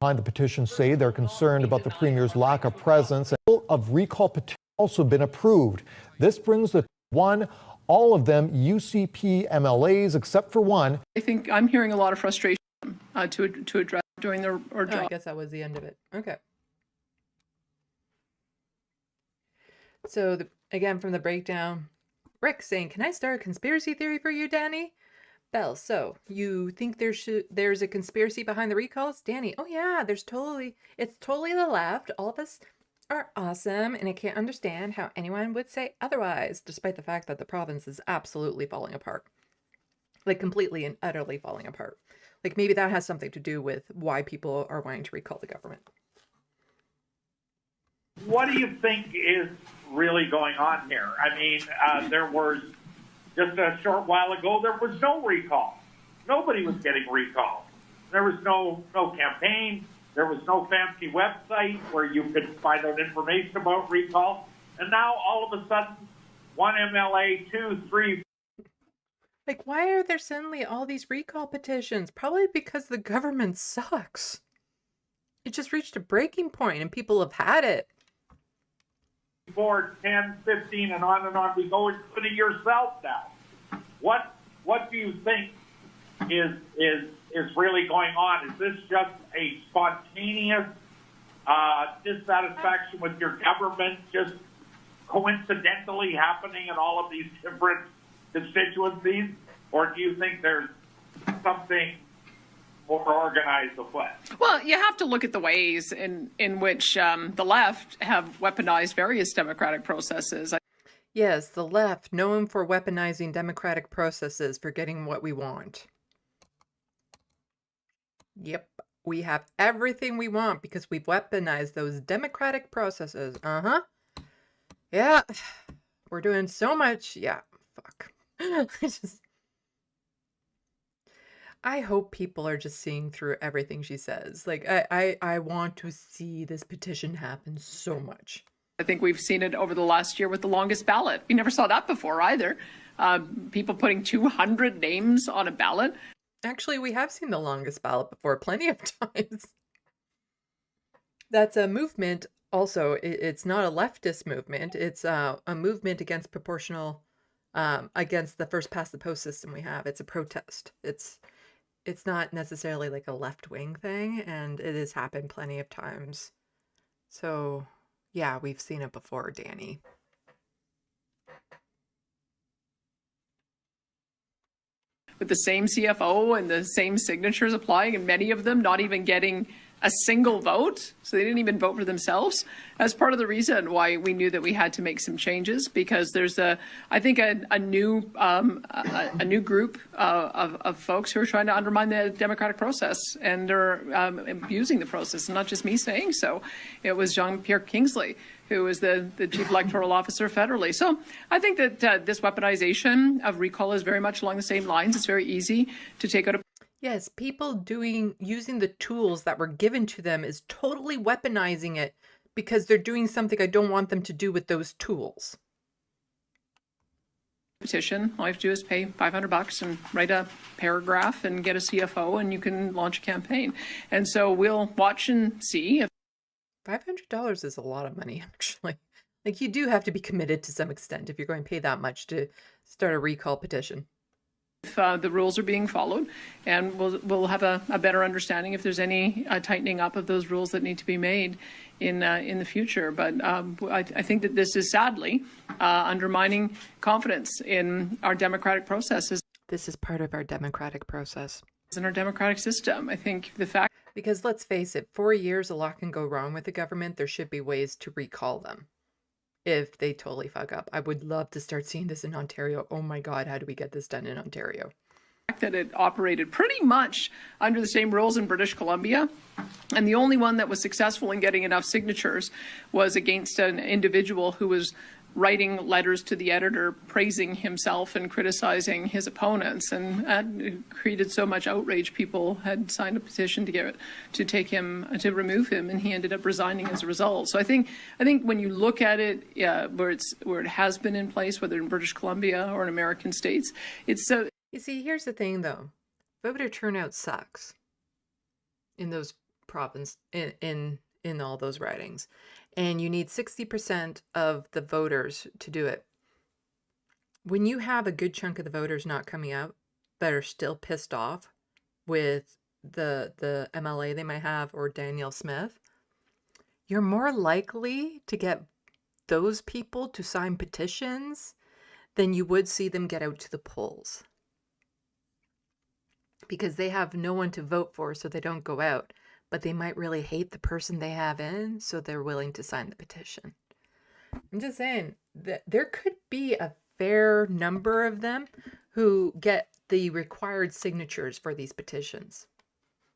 Behind the petition say they're concerned about the Premier's lack of presence. Of recall petitions also been approved. This brings the one, all of them UCP MLAs except for one. I think I'm hearing a lot of frustration to address doing their job. I guess that was the end of it. Okay. So again, from the breakdown, Rick saying, can I start a conspiracy theory for you, Danny? Belle, so you think there's a conspiracy behind the recalls? Danny, oh yeah, it's totally the left. All of us are awesome, and I can't understand how anyone would say otherwise, despite the fact that the province is absolutely falling apart. Like completely and utterly falling apart. Like maybe that has something to do with why people are wanting to recall the government. What do you think is really going on here? I mean, there was just a short while ago, there was no recall. Nobody was getting recalled. There was no campaign. There was no fancy website where you could find out information about recall. And now all of a sudden, one MLA, 2, 3. Like, why are there suddenly all these recall petitions? Probably because the government sucks. It just reached a breaking point and people have had it. 4, 10, 15, and on we go, including yourself now. What do you think is really going on? Is this just a spontaneous dissatisfaction with your government just coincidentally happening in all of these different constituencies? Or do you think there's something more organized afoot? Well, you have to look at the ways in which the left have weaponized various democratic processes. Yes, the left, known for weaponizing democratic processes for getting what we want. Yep, we have everything we want because we've weaponized those democratic processes. Uh-huh. Yeah, we're doing so much. Yeah, fuck. I hope people are just seeing through everything she says. Like, I want to see this petition happen so much. I think we've seen it over the last year with the longest ballot. We never saw that before either. People putting 200 names on a ballot. Actually, we have seen the longest ballot before plenty of times. That's a movement. Also, it's not a leftist movement. It's a movement against proportional, against the first past the post system we have. It's a protest. It's not necessarily like a left-wing thing, and it has happened plenty of times. So, yeah, we've seen it before, Danny. With the same CFO and the same signatures applying, and many of them not even getting a single vote. So they didn't even vote for themselves. As part of the reason why we knew that we had to make some changes, because there's I think a new group of folks who are trying to undermine the democratic process and are abusing the process. And not just me saying so. It was Jean-Pierre Kingsley, who is the chief electoral officer federally. So I think that this weaponization of recall is very much along the same lines. It's very easy to take out a... Yes, people using the tools that were given to them is totally weaponizing it because they're doing something I don't want them to do with those tools. Petition. All you have to do is pay $500 and write a paragraph and get a CFO, and you can launch a campaign. And so we'll watch and see if $500 is a lot of money, actually. Like, you do have to be committed to some extent if you're going to pay that much to start a recall petition. If the rules are being followed, and we'll have a better understanding if there's any tightening up of those rules that need to be made in the future. But I think that this is sadly undermining confidence in our democratic processes. This is part of our democratic process. In our democratic system. I think the fact... Because let's face it, 4 years, a lot can go wrong with the government. There should be ways to recall them if they totally fuck up. I would love to start seeing this in Ontario. Oh my God, how do we get this done in Ontario? That it operated pretty much under the same rules in British Columbia. And the only one that was successful in getting enough signatures was against an individual who was writing letters to the editor praising himself and criticizing his opponents, and that created so much outrage. People had signed a petition to remove him, and he ended up resigning as a result. So I think when you look at it, where it has been in place, whether in British Columbia or in American states, it's so. You see, here's the thing, though. Voter turnout sucks in those provinces, in all those ridings. And you need 60% of the voters to do it. When you have a good chunk of the voters not coming out, but are still pissed off with the MLA they might have or Danielle Smith, you're more likely to get those people to sign petitions then you would see them get out to the polls. Because they have no one to vote for, so they don't go out. But they might really hate the person they have in, so they're willing to sign the petition. I'm just saying that there could be a fair number of them who get the required signatures for these petitions.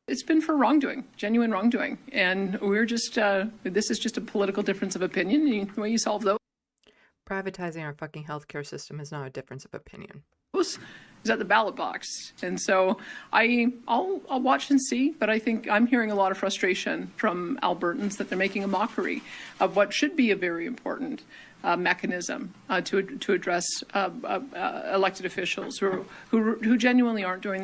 It's been for wrongdoing, genuine wrongdoing. And we're just, this is just a political difference of opinion. And the way you solve those Privatizing our fucking healthcare system is not a difference of opinion. is at the ballot box. And so I'll watch and see, but I think I'm hearing a lot of frustration from Albertans that they're making a mockery of what should be a very important mechanism to address elected officials who genuinely aren't doing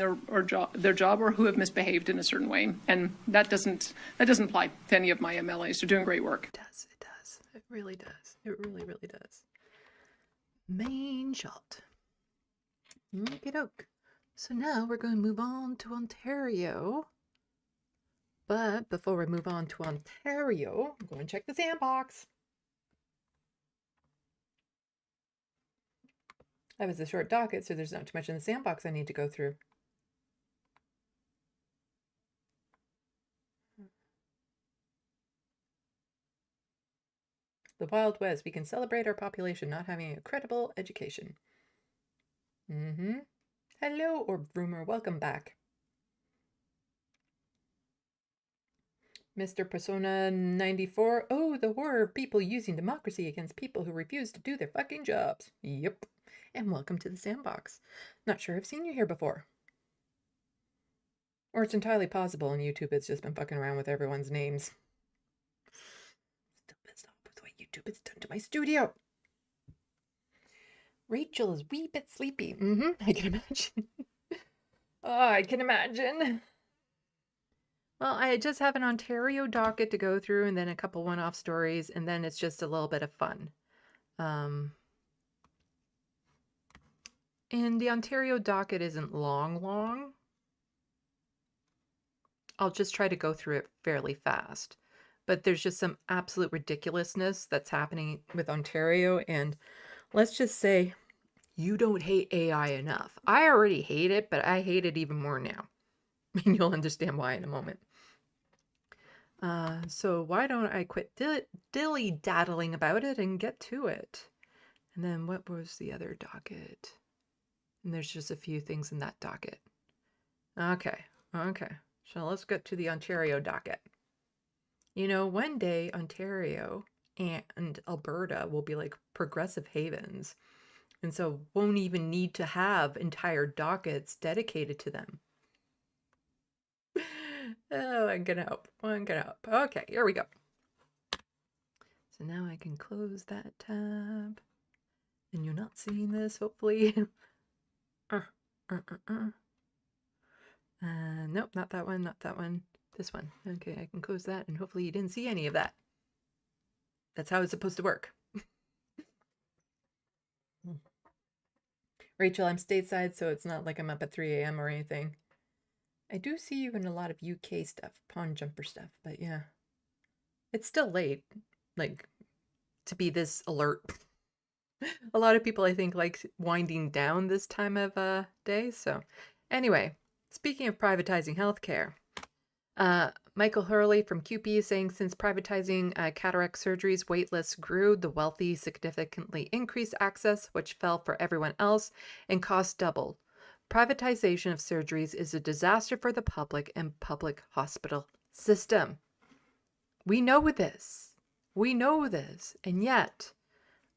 their job or who have misbehaved in a certain way. And that doesn't apply to any of my MLAs. They're doing great work. It does. It does. It really does. It really, really does. Main shot. Okey-doke. So now we're going to move on to Ontario. But before we move on to Ontario, I'm going to check the SandBox. That was a short docket, so there's not too much in the SandBox I need to go through. The Wild West. We can celebrate our population not having a credible education. Hello, Orb Rumor. Welcome back. Mr. Persona 94. Oh, the horror of people using democracy against people who refuse to do their fucking jobs. Yep. And welcome to the SandBox. Not sure I've seen you here before. Or it's entirely possible on YouTube it's just been fucking around with everyone's names. Still pissed off with what YouTube has done to my studio. Rachel is a wee bit sleepy. I can imagine. Oh, I can imagine. Well, I just have an Ontario docket to go through and then a couple one-off stories, and then it's just a little bit of fun. And the Ontario docket isn't long. I'll just try to go through it fairly fast. But there's just some absolute ridiculousness that's happening with Ontario, and let's just say you don't hate AI enough. I already hate it, but I hate it even more now. And you'll understand why in a moment. So why don't I quit dilly-daddling about it and get to it? And then what was the other docket? And there's just a few things in that docket. Okay. So let's get to the Ontario docket. You know, one day Ontario and Alberta will be like progressive havens. And so won't even need to have entire dockets dedicated to them. Oh, I'm gonna hope. Okay, here we go. So now I can close that tab. And you're not seeing this, hopefully. Nope, not that one. This one. Okay, I can close that, and hopefully you didn't see any of that. That's how it's supposed to work. Rachel, I'm stateside, so it's not like I'm up at 3 a.m. or anything. I do see you in a lot of UK stuff, Pawn Jumper stuff, but yeah. It's still late, like, to be this alert. A lot of people, I think, like winding down this time of day, so. Anyway, speaking of privatizing healthcare, Michael Hurley from QP is saying since privatizing cataract surgeries, wait lists grew, the wealthy significantly increased access, which fell for everyone else, and costs doubled. Privatization of surgeries is a disaster for the public and public hospital system. We know this. And yet,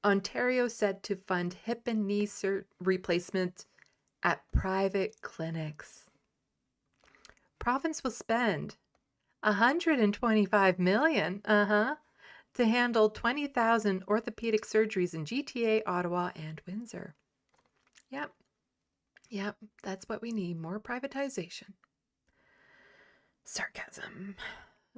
Ontario said to fund hip and knee replacement at private clinics. Province will spend $125 million to handle 20,000 orthopedic surgeries in GTA, Ottawa, and Windsor. Yep, that's what we need, more privatization. Sarcasm.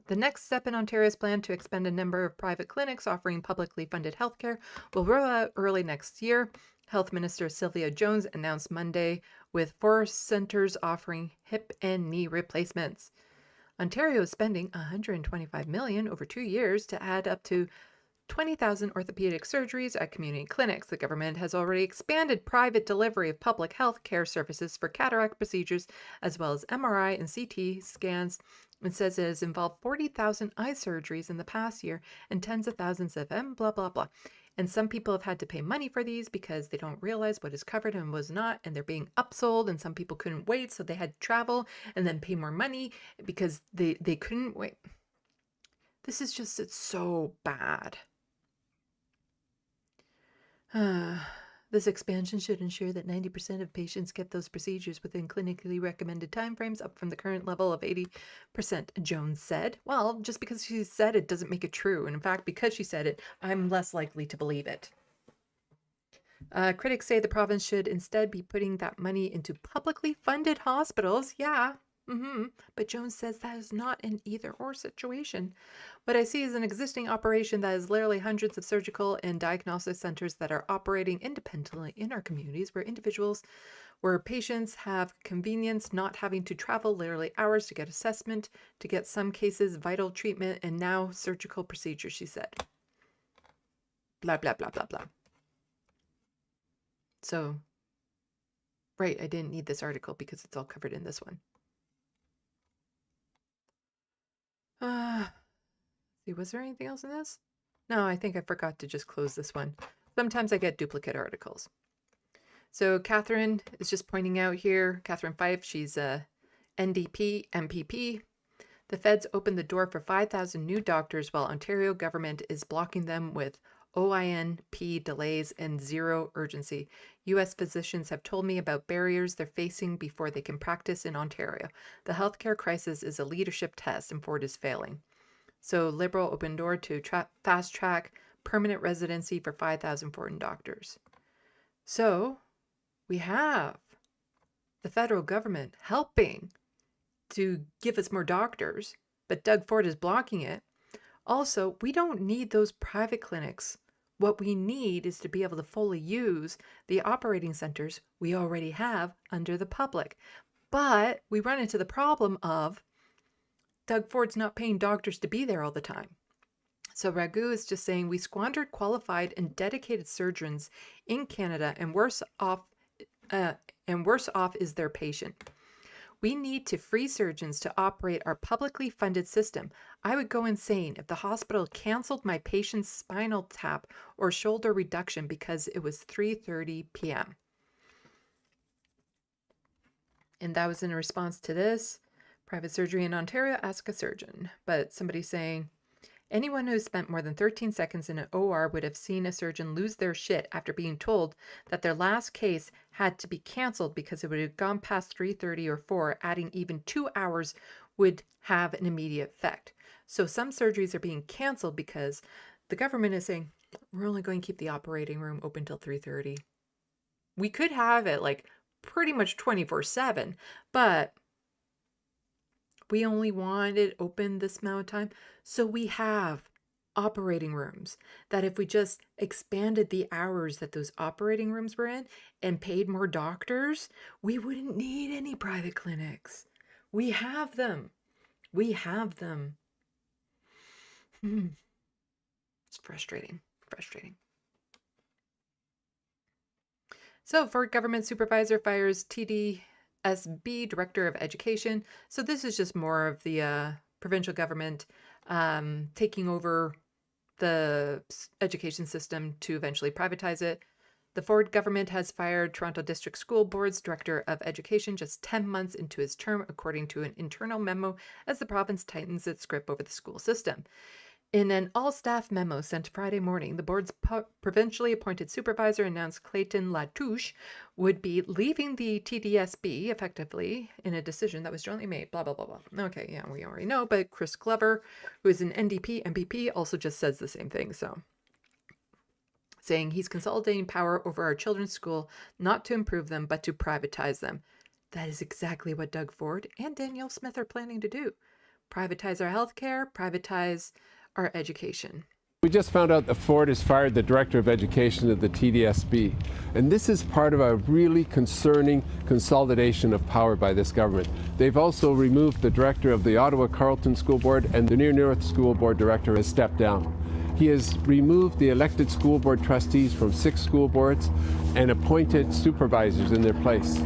The next step in Ontario's plan to expand a number of private clinics offering publicly funded healthcare will roll out early next year. Health Minister Sylvia Jones announced Monday, with 4 centers offering hip and knee replacements. Ontario is spending $125 million over 2 years to add up to 20,000 orthopedic surgeries at community clinics. The government has already expanded private delivery of public health care services for cataract procedures, as well as MRI and CT scans. It says it has involved 40,000 eye surgeries in the past year and tens of thousands of blah, blah, blah. And some people have had to pay money for these because they don't realize what is covered and was not, and they're being upsold, and some people couldn't wait, so they had to travel and then pay more money because they couldn't wait. This is just, it's so bad. This expansion should ensure that 90% of patients get those procedures within clinically recommended timeframes, up from the current level of 80%, Jones said. Well, just because she said it doesn't make it true. And in fact, because she said it, I'm less likely to believe it. Critics say the province should instead be putting that money into publicly funded hospitals. Yeah. But Jones says that is not an either-or situation. What I see is an existing operation that is literally hundreds of surgical and diagnostic centers that are operating independently in our communities, where patients have convenience not having to travel literally hours to get assessment, to get some cases vital treatment, and now surgical procedures, she said. Blah, blah, blah, blah, blah. So, right, I didn't need this article because it's all covered in this one. See, was there anything else in this? No, I think I forgot to just close this one. Sometimes I get duplicate articles. So Catherine is just pointing out here, Catherine Fife, she's a NDP, MPP. The feds opened the door for 5,000 new doctors while Ontario government is blocking them with OINP delays and zero urgency. U.S. physicians have told me about barriers they're facing before they can practice in Ontario. The healthcare crisis is a leadership test and Ford is failing. So Liberal open door to fast track permanent residency for 5,000 foreign doctors. So we have the federal government helping to give us more doctors, but Doug Ford is blocking it. Also, we don't need those private clinics. What we need is to be able to fully use the operating centers we already have under the public. But we run into the problem of Doug Ford's not paying doctors to be there all the time. So Ragu is just saying we squandered qualified and dedicated surgeons in Canada, and worse off is their patient. We need to free surgeons to operate our publicly funded system. I would go insane if the hospital canceled my patient's spinal tap or shoulder reduction because it was 3:30 p.m. And that was in response to this. Private surgery in Ontario, ask a surgeon. But somebody saying, anyone who spent more than 13 seconds in an OR would have seen a surgeon lose their shit after being told that their last case had to be canceled because it would have gone past 3:30 or 4, adding even 2 hours would have an immediate effect. So some surgeries are being canceled because the government is saying, we're only going to keep the operating room open till 3:30. We could have it like pretty much 24/7, but we only want it open this amount of time. So we have operating rooms that if we just expanded the hours that those operating rooms were in and paid more doctors, we wouldn't need any private clinics. We have them. We have them. It's frustrating. Frustrating. So Ford government supervisor fires TDSB director of education. So this is just more of the provincial government taking over the education system to eventually privatize it. The Ford government has fired Toronto District School Board's Director of Education just 10 months into his term, according to an internal memo, as the province tightens its grip over the school system. In an all-staff memo sent Friday morning, the board's provincially appointed supervisor announced Clayton Latouche would be leaving the TDSB effectively in a decision that was jointly made, blah, blah, blah, blah. Okay, yeah, we already know, but Chris Glover, who is an NDP MPP, also just says the same thing, so. Saying he's consolidating power over our children's school, not to improve them, but to privatize them. That is exactly what Doug Ford and Danielle Smith are planning to do. Privatize our healthcare, privatize our education. We just found out that Ford has fired the Director of Education of the TDSB. And this is part of a really concerning consolidation of power by this government. They've also removed the Director of the Ottawa Carleton School Board, and the Near North School Board Director has stepped down. He has removed the elected school board trustees from 6 school boards and appointed supervisors in their place.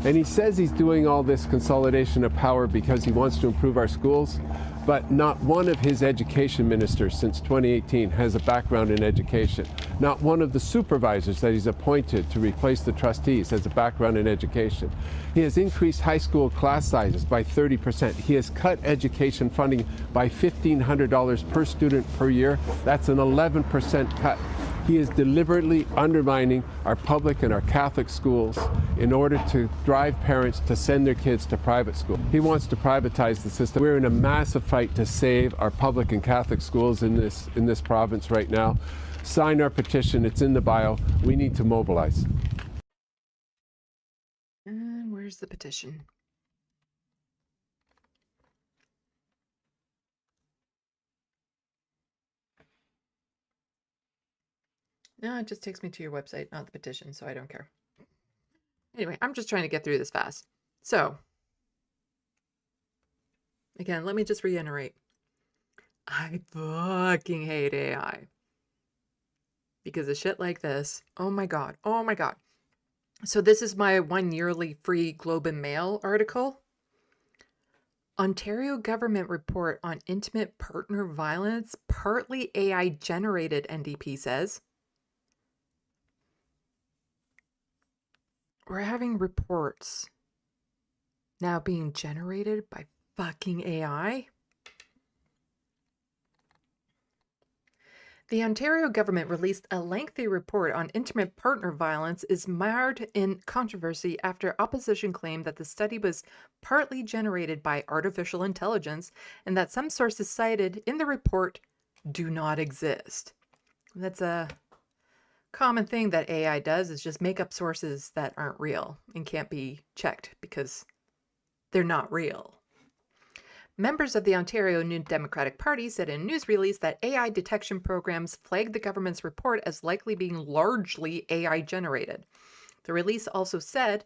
And he says he's doing all this consolidation of power because he wants to improve our schools, but not one of his education ministers since 2018 has a background in education. Not one of the supervisors that he's appointed to replace the trustees has a background in education. He has increased high school class sizes by 30%. He has cut education funding by $1,500 per student per year. That's an 11% cut. He is deliberately undermining our public and our Catholic schools in order to drive parents to send their kids to private school. He wants to privatize the system. We're in a massive fight to save our public and Catholic schools in this province right now. Sign our petition. It's in the bio. We need to mobilize. And where's the petition? No, it just takes me to your website, not the petition, so I don't care. Anyway, I'm just trying to get through this fast. So, again, let me just reiterate. I fucking hate AI. Because of shit like this. Oh my god. Oh my god. So this is my 1 yearly free Globe and Mail article. Ontario government report on intimate partner violence, partly AI generated, NDP says. We're having reports now being generated by fucking AI. The Ontario government released a lengthy report on intimate partner violence is mired in controversy after opposition claimed that the study was partly generated by artificial intelligence and that some sources cited in the report do not exist. That's a common thing that AI does, is just make up sources that aren't real and can't be checked because they're not real. Members of the Ontario New Democratic Party said in a news release that AI detection programs flagged the government's report as likely being largely AI generated. The release also said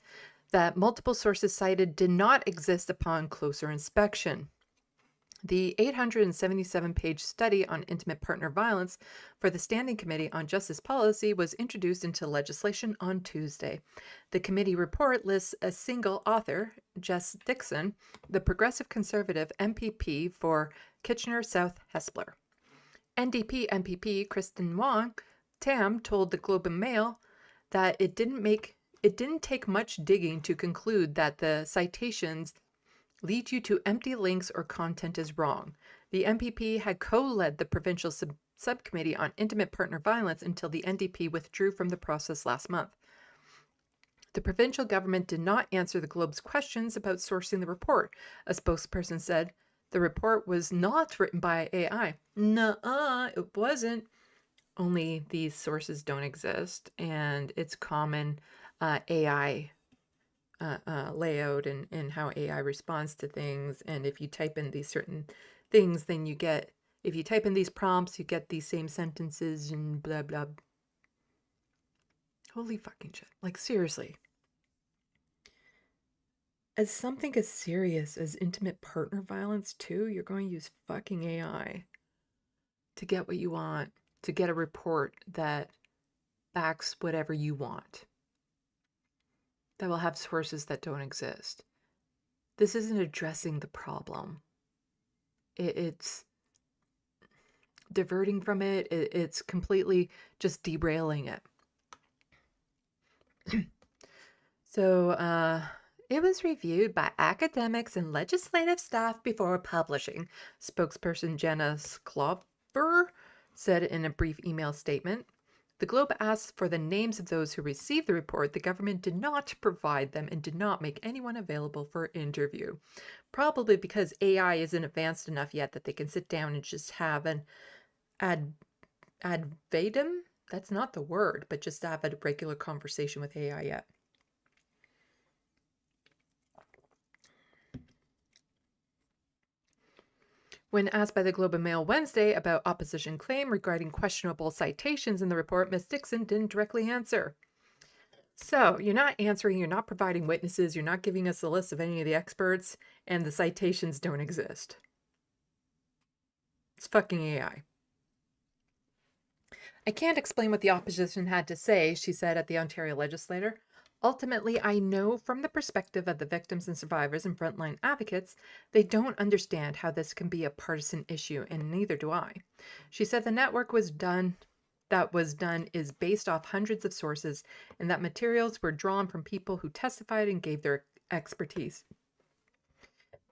that multiple sources cited did not exist upon closer inspection. The 877-page study on intimate partner violence for the Standing Committee on Justice Policy was introduced into legislation on Tuesday. The committee report lists a single author, Jess Dixon, the Progressive Conservative MPP for Kitchener South Hespeler. NDP MPP Kristen Wong Tam told the Globe and Mail that it didn't take much digging to conclude that the citations lead you to empty links or content is wrong. The MPP had co-led the provincial subcommittee on intimate partner violence until the NDP withdrew from the process last month. The provincial government did not answer the Globe's questions about sourcing the report. A spokesperson said the report was not written by AI. Nuh-uh, it wasn't. Only these sources don't exist, and it's common AI layout and how AI responds to things. And if you type in these certain things, then you get, if you type in these prompts, you get these same sentences and blah, blah. Holy fucking shit. Like, seriously. As something as serious as intimate partner violence too, you're going to use fucking AI to get what you want, to get a report that backs whatever you want, that will have sources that don't exist. This isn't addressing the problem. It's diverting from it. It's completely just derailing it. So, it was reviewed by academics and legislative staff before publishing, spokesperson Jenna Sklover said in a brief email statement. The Globe asked for the names of those who received the report. The government did not provide them and did not make anyone available for interview. Probably because AI isn't advanced enough yet that they can sit down and just have an ad vadem? That's not the word, but just have a regular conversation with AI yet. When asked by the Globe and Mail Wednesday about opposition claim regarding questionable citations in the report, Ms. Dixon didn't directly answer. So, you're not answering, you're not providing witnesses, you're not giving us a list of any of the experts, and the citations don't exist. It's fucking AI. I can't explain what the opposition had to say, she said at the Ontario Legislature. Ultimately, I know from the perspective of the victims and survivors and frontline advocates, they don't understand how this can be a partisan issue, and neither do I. She said the network was done is based off hundreds of sources, and that materials were drawn from people who testified and gave their expertise.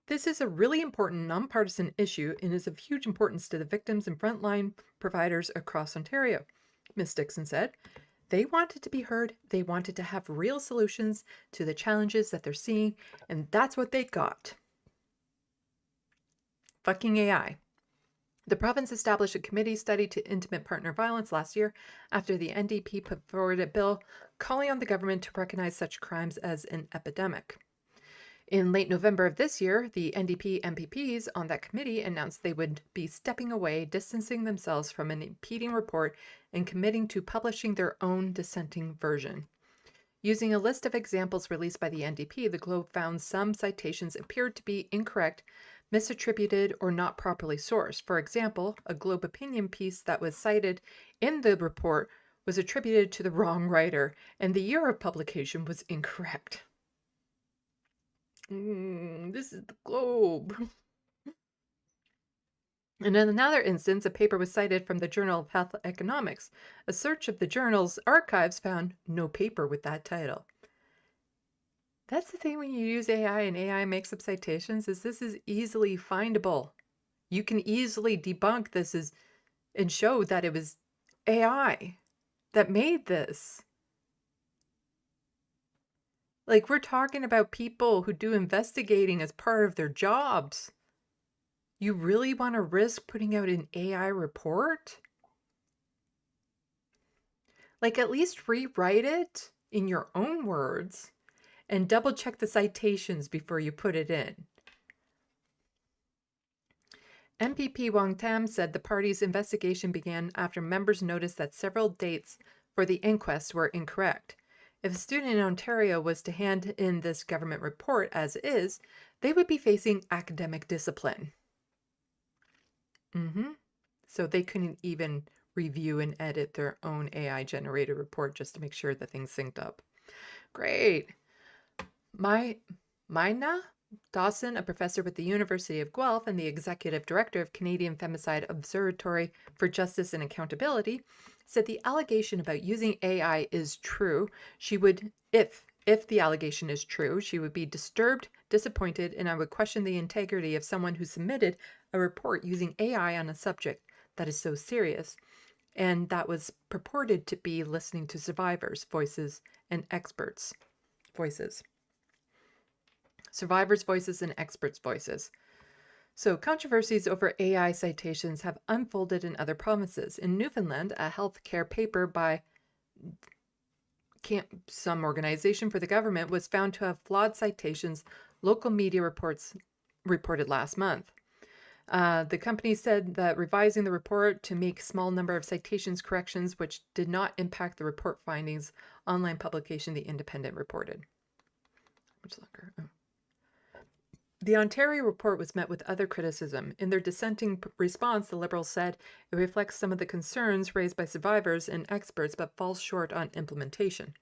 This is a really important nonpartisan issue and is of huge importance to the victims and frontline providers across Ontario, Ms. Dixon said. They wanted to be heard. They wanted to have real solutions to the challenges that they're seeing, and that's what they got. Fucking AI. The province established a committee study to intimate partner violence last year after the NDP put forward a bill calling on the government to recognize such crimes as an epidemic. In late November of this year, the NDP MPPs on that committee announced they would be stepping away, distancing themselves from an impeding report and committing to publishing their own dissenting version. Using a list of examples released by the NDP, the Globe found some citations appeared to be incorrect, misattributed, or not properly sourced. For example, a Globe opinion piece that was cited in the report was attributed to the wrong writer, and the year of publication was incorrect. This is the Globe. And in another instance, a paper was cited from the Journal of Health Economics. A search of the journal's archives found no paper with that title. That's the thing when you use AI and AI makes up citations, is this is easily findable. You can easily debunk this and show that it was AI that made this. Like, we're talking about people who do investigating as part of their jobs. You really want to risk putting out an AI report? Like, at least rewrite it in your own words and double check the citations before you put it in. MPP Wong Tam said the party's investigation began after members noticed that several dates for the inquest were incorrect. If a student in Ontario was to hand in this government report as is, they would be facing academic discipline. So they couldn't even review and edit their own AI-generated report just to make sure that things synced up. Great. Mina Dawson, a professor with the University of Guelph and the executive director of Canadian Femicide Observatory for Justice and Accountability, said the allegation about using AI is true. She would, if the allegation is true, she would be disturbed, disappointed, and I would question the integrity of someone who submitted a report using AI on a subject that is so serious, and that was purported to be listening to survivors' voices and experts' voices. Survivors' voices and experts' voices. So controversies over AI citations have unfolded in other provinces. In Newfoundland, a healthcare paper by some organization for the government was found to have flawed citations, local media reported last month. The company said that revising the report to make small number of citations corrections, which did not impact the report findings, online publication The Independent reported. Much longer. Oh. The Ontario report was met with other criticism. In their dissenting response, the Liberals said it reflects some of the concerns raised by survivors and experts, but falls short on implementation.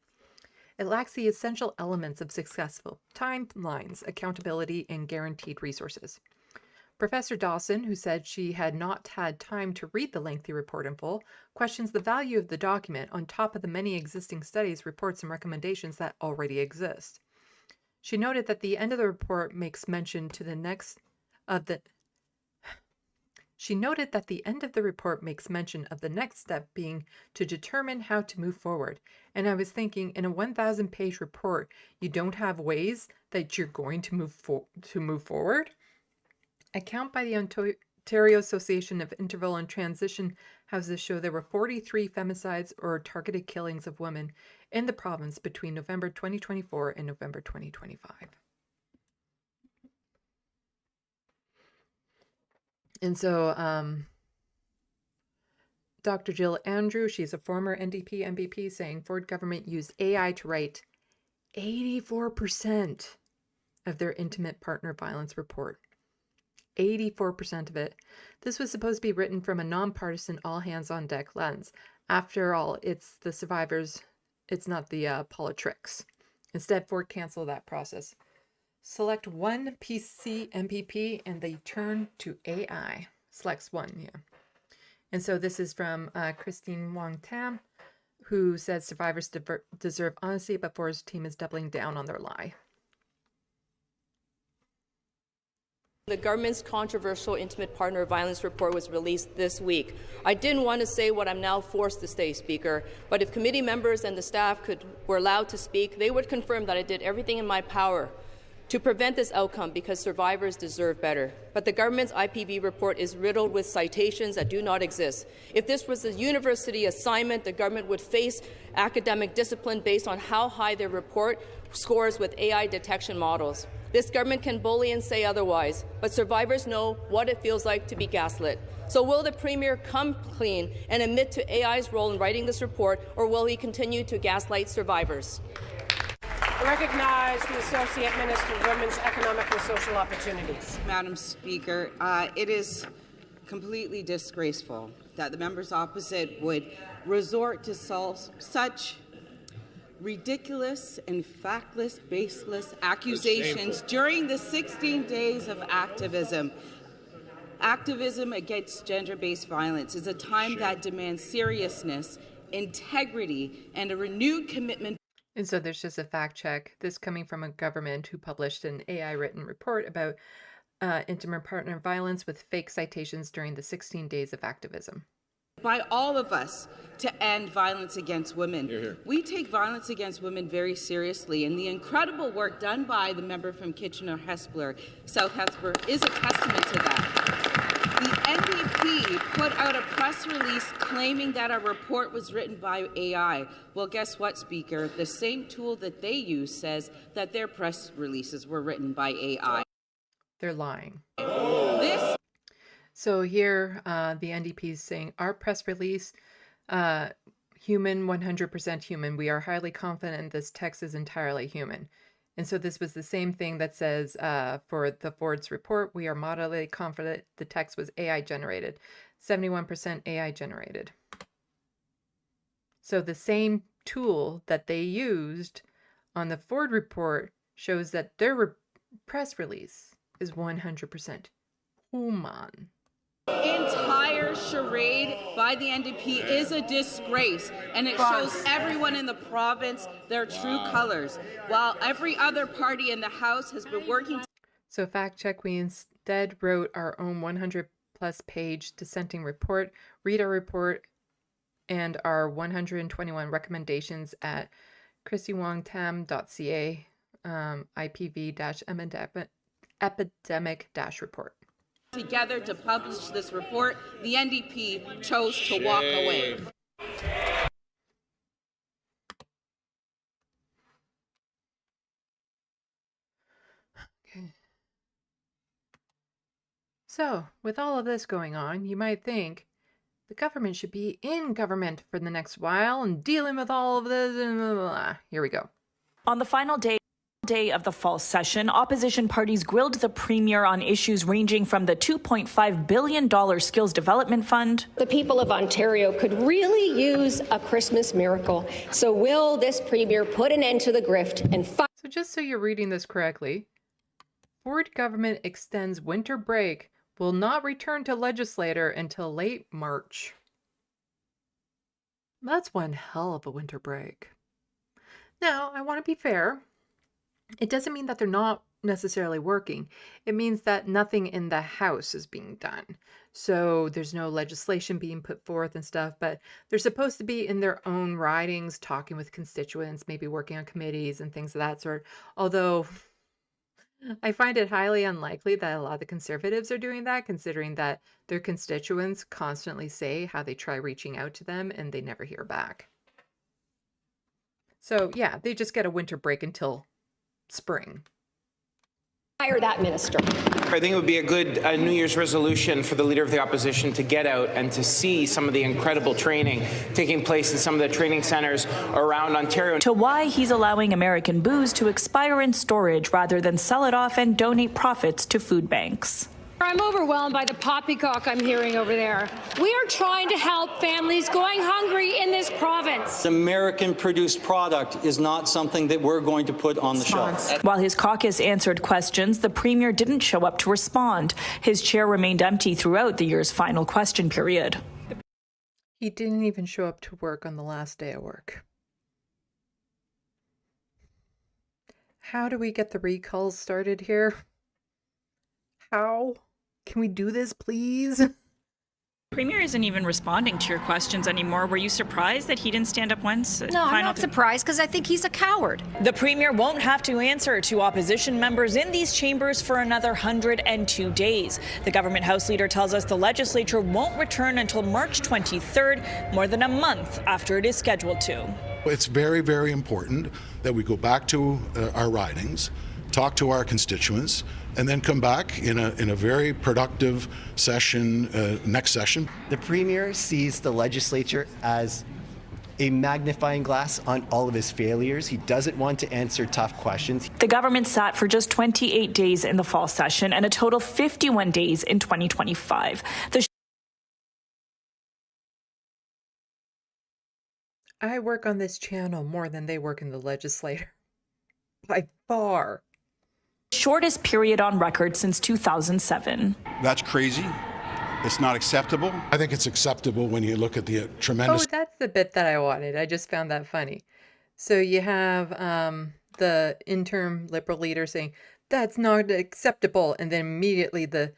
It lacks the essential elements of successful timelines, accountability, and guaranteed resources. Professor Dawson, who said she had not had time to read the lengthy report in full, questions the value of the document on top of the many existing studies, reports, and recommendations that already exist. She noted that the end of the report makes mention to the next of the step being to determine how to move forward. And I was thinking, in a 1,000-page report, you don't have ways that you're going to move forward? A count by the Ontario Association of Interval and Transition Houses show there were 43 femicides or targeted killings of women in the province between November 2024 and November 2025. And so Dr. Jill Andrew, she's a former NDP MPP, saying Ford government used AI to write 84% of their intimate partner violence report. 84% of it. This was supposed to be written from a nonpartisan all-hands-on-deck lens. After all, it's the survivors, it's not the politricks. Instead, Ford canceled that process. Select one PC MPP and they turn to AI. Selects one, yeah. And so this is from Christine Wong Tam, who says survivors deserve honesty, but Ford's team is doubling down on their lie. The government's controversial intimate partner violence report was released this week. I didn't want to say what I'm now forced to say, Speaker, but if committee members and the staff were allowed to speak, they would confirm that I did everything in my power to prevent this outcome because survivors deserve better. But the government's IPV report is riddled with citations that do not exist. If this was a university assignment, the government would face academic discipline based on how high their report scores with AI detection models. This government can bully and say otherwise, but survivors know what it feels like to be gaslit. So will the Premier come clean and admit to AI's role in writing this report, or will he continue to gaslight survivors? I recognize the Associate Minister of Women's Economic and Social Opportunities. Madam Speaker, it is completely disgraceful that the members opposite would resort to such ridiculous and factless, baseless accusations during the 16 days of activism. Activism against gender-based violence is a time that demands seriousness, integrity, and a renewed commitment. And so there's just a fact check. This coming from a government who published an AI-written report about intimate partner violence with fake citations during the 16 days of activism. By all of us to end violence against women. Hear, hear. We take violence against women very seriously, and the incredible work done by the member from Kitchener-Hespeler, South Hespeler, is a testament to that. The NDP put out a press release claiming that our report was written by AI. Well, guess what, Speaker? The same tool that they use says that their press releases were written by AI. They're lying. This So here, the NDP is saying, our press release, human, 100% human. We are highly confident this text is entirely human. And so this was the same thing that says for the Ford's report, we are moderately confident the text was AI generated, 71% AI generated. So the same tool that they used on the Ford report shows that their press release is 100% human. Entire charade by the NDP is a disgrace, and it shows everyone in the province their true colors, while every other party in the House has been working. So fact check, we instead wrote our own 100-plus page dissenting report. Read our report and our 121 recommendations at chrissywongtam.ca, IPV-epidemic-report. Together to publish this report, the NDP chose to walk away. Okay. So, with all of this going on, you might think the government should be in government for the next while and dealing with all of this and blah, blah, blah. Here we go. On the final day of the fall session, opposition parties grilled the Premier on issues ranging from the $2.5 billion Skills Development Fund. The people of Ontario could really use a Christmas miracle. So will this Premier put an end to the grift and So just so you're reading this correctly, Ford government extends winter break, will not return to legislature until late March. That's one hell of a winter break. Now, I want to be fair. It doesn't mean that they're not necessarily working. It means that nothing in the House is being done. So there's no legislation being put forth and stuff, but they're supposed to be in their own ridings, talking with constituents, maybe working on committees and things of that sort. Although I find it highly unlikely that a lot of the Conservatives are doing that, considering that their constituents constantly say how they try reaching out to them and they never hear back. So yeah, they just get a winter break until spring. Hire that minister. I think it would be a good New Year's resolution for the Leader of the Opposition to get out and to see some of the incredible training taking place in some of the training centres around Ontario. To why he's allowing American booze to expire in storage rather than sell it off and donate profits to food banks. I'm overwhelmed by the poppycock I'm hearing over there. We are trying to help families going hungry in this province. American-produced product is not something that we're going to put on the shelf. While his caucus answered questions, the Premier didn't show up to respond. His chair remained empty throughout the year's final question period. He didn't even show up to work on the last day of work. How do we get the recalls started here? How? Can we do this, please? Premier isn't even responding to your questions anymore. Were you surprised that he didn't stand up once? No, I'm not surprised because I think he's a coward. The Premier won't have to answer to opposition members in these chambers for another 102 days. The government House leader tells us the legislature won't return until March 23rd, more than a month after it is scheduled to. It's very, very important that we go back to our ridings, talk to our constituents, and then come back in a very productive session, next session. The Premier sees the legislature as a magnifying glass on all of his failures. He doesn't want to answer tough questions. The government sat for just 28 days in the fall session and a total 51 days in 2025. I work on this channel more than they work in the legislature. By far. Shortest period on record since 2007. That's crazy. It's not acceptable. I think it's acceptable when you look at the tremendous... Oh, that's the bit that I wanted. I just found that funny. So you have the interim Liberal leader saying, that's not acceptable. And then immediately the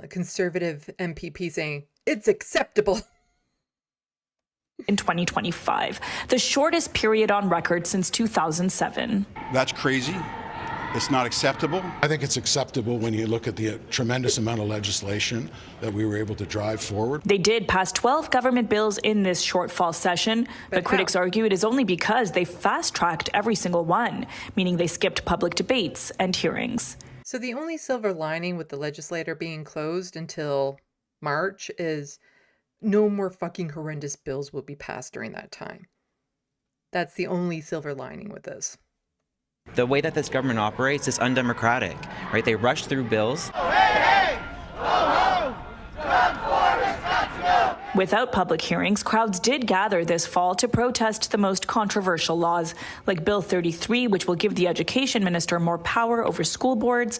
Conservative MPP saying, it's acceptable. In 2025, the shortest period on record since 2007. That's crazy. It's not acceptable. I think it's acceptable when you look at the tremendous amount of legislation that we were able to drive forward. They did pass 12 government bills in this short fall session, but critics argue it is only because they fast-tracked every single one, meaning they skipped public debates and hearings. So the only silver lining with the legislature being closed until March is no more fucking horrendous bills will be passed during that time. That's the only silver lining with this. The way that this government operates is undemocratic, right? They rush through bills. Without public hearings, crowds did gather this fall to protest the most controversial laws, like Bill 33, which will give the education minister more power over school boards,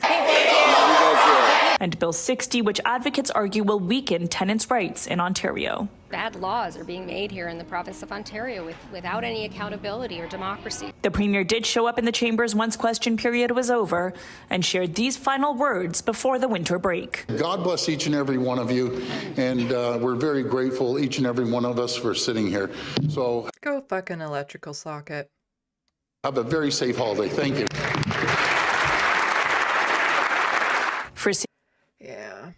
and Bill 60, which advocates argue will weaken tenants' rights in Ontario. Bad laws are being made here in the province of Ontario without any accountability or democracy. The Premier did show up in the chambers once question period was over and shared these final words before the winter break. God bless each and every one of you, and we're very grateful, each and every one of us, for sitting here. So go fuck an electrical socket. Have a very safe holiday. Thank you. Yeah.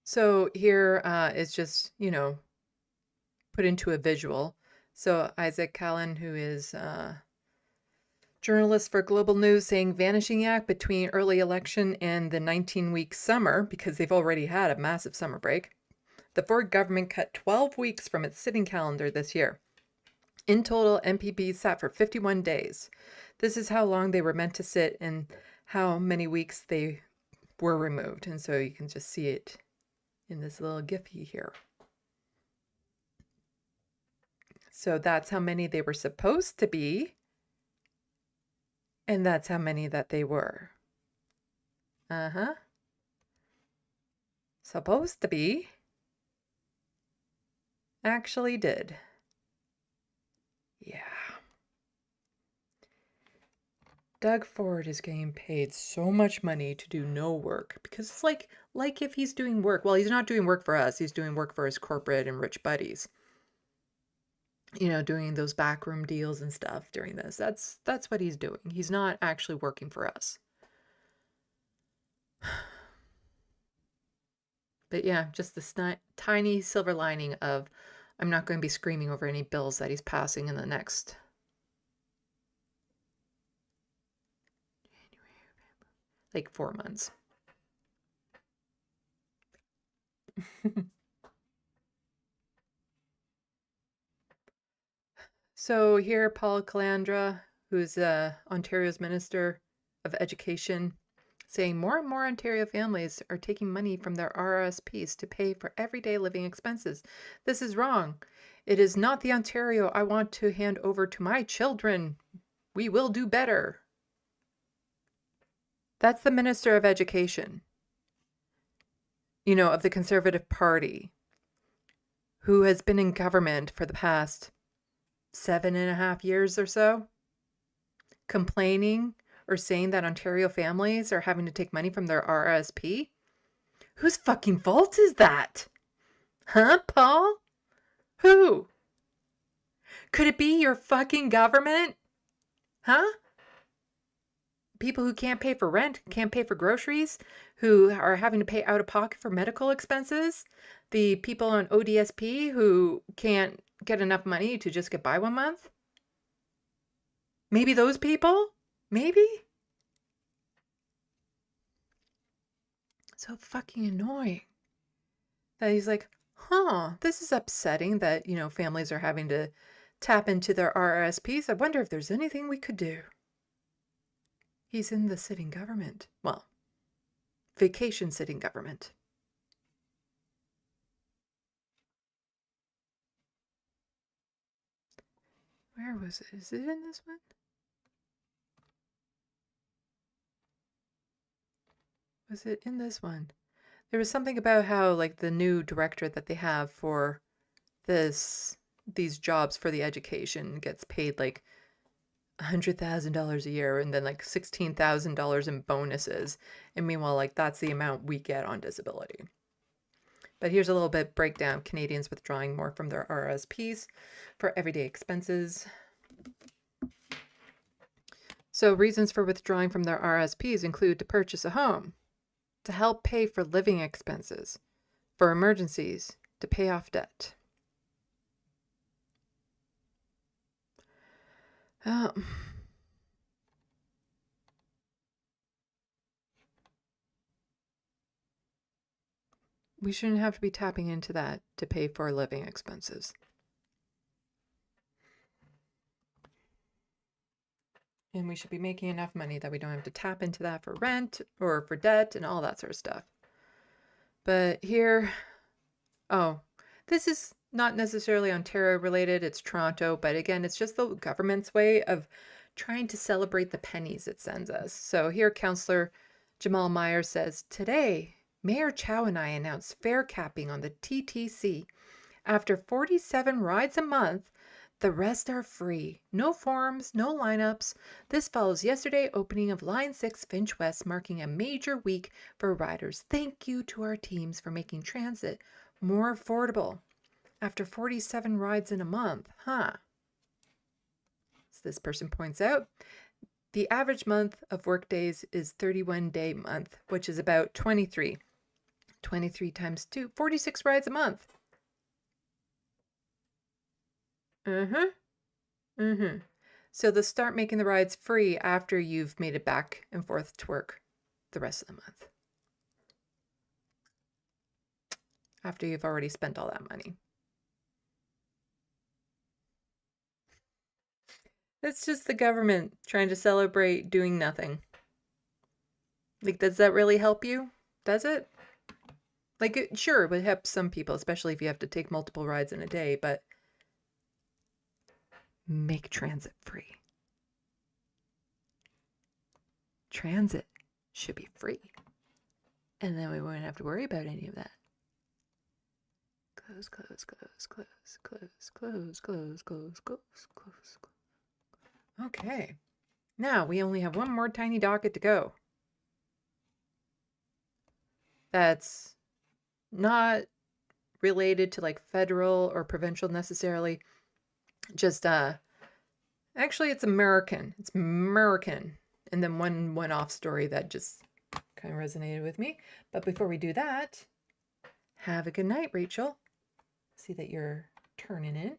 So here is just, put into a visual. So Isaac Callan, who is journalist for Global News, saying vanishing act between early election and the 19-week summer, because they've already had a massive summer break. The Ford government cut 12 weeks from its sitting calendar this year. In total, MPPs sat for 51 days. This is how long they were meant to sit and how many weeks they were removed. And so you can just see it in this little gify here. So that's how many they were supposed to be. And that's how many that they were. Supposed to be. Actually did. Yeah. Doug Ford is getting paid so much money to do no work because it's like if he's doing work. Well, he's not doing work for us. He's doing work for his corporate and rich buddies. Doing those backroom deals and stuff during this. That's what he's doing. He's not actually working for us. But yeah, just this tiny silver lining of I'm not going to be screaming over any bills that he's passing in the next like 4 months. So here, Paul Calandra, who's Ontario's minister of Education saying more and more Ontario families are taking money from their RRSPs to pay for everyday living expenses. This is wrong. It is not the Ontario I want to hand over to my children. We will do better. That's the Minister of Education, you know, of the Conservative Party, who has been in government for the past 7.5 years or so, complaining or saying that Ontario families are having to take money from their RRSP? Whose fucking fault is that? Huh, Paul? Who? Could it be your fucking government? Huh? People who can't pay for rent, can't pay for groceries, who are having to pay out of pocket for medical expenses, the people on ODSP who can't get enough money to just get by 1 month? Maybe those people? Maybe? So fucking annoying that he's like, huh, this is upsetting that, you know, families are having to tap into their RRSPs. I wonder if there's anything we could do. He's in the sitting government. Well, vacation sitting government. Where was it? Is it in this one? Was it in this one? There was something about how, like, the new director that they have for these jobs for the education gets paid like $100,000 a year and then like $16,000 in bonuses. And meanwhile, like, that's the amount we get on disability. But here's a little bit breakdown. Canadians withdrawing more from their RRSPs for everyday expenses. So reasons for withdrawing from their RRSPs include to purchase a home, to help pay for living expenses, for emergencies, to pay off debt. We shouldn't have to be tapping into that to pay for living expenses. And we should be making enough money that we don't have to tap into that for rent or for debt and all that sort of stuff. But here, oh, this is not necessarily Ontario related, it's Toronto, but again, it's just the government's way of trying to celebrate the pennies it sends us. So here, Councillor Jamal Meyer says, today, Mayor Chow and I announced fare capping on the TTC. After 47 rides a month, the rest are free. No forms, no lineups. This follows yesterday opening of Line 6 Finch West, marking a major week for riders. Thank you to our teams for making transit more affordable. After 47 rides in a month, huh? As this person points out, the average month of work days is 31-day month, which is about 23. 23 times 2, 46 rides a month. So they'll start making the rides free after you've made it back and forth to work the rest of the month. After you've already spent all that money. It's just the government trying to celebrate doing nothing. Like, does that really help you? Does it? Like, sure, it would help some people, especially if you have to take multiple rides in a day, but make transit free. Transit should be free. And then we won't have to worry about any of that. Close, close, close, close, close, close, close, close, close, close. Okay. Now we only have one more tiny docket to go. That's not related to like federal or provincial necessarily. Just actually it's American. It's American. And then one one-off story that just kind of resonated with me. But before we do that, have a good night, Rachel. See that you're turning in.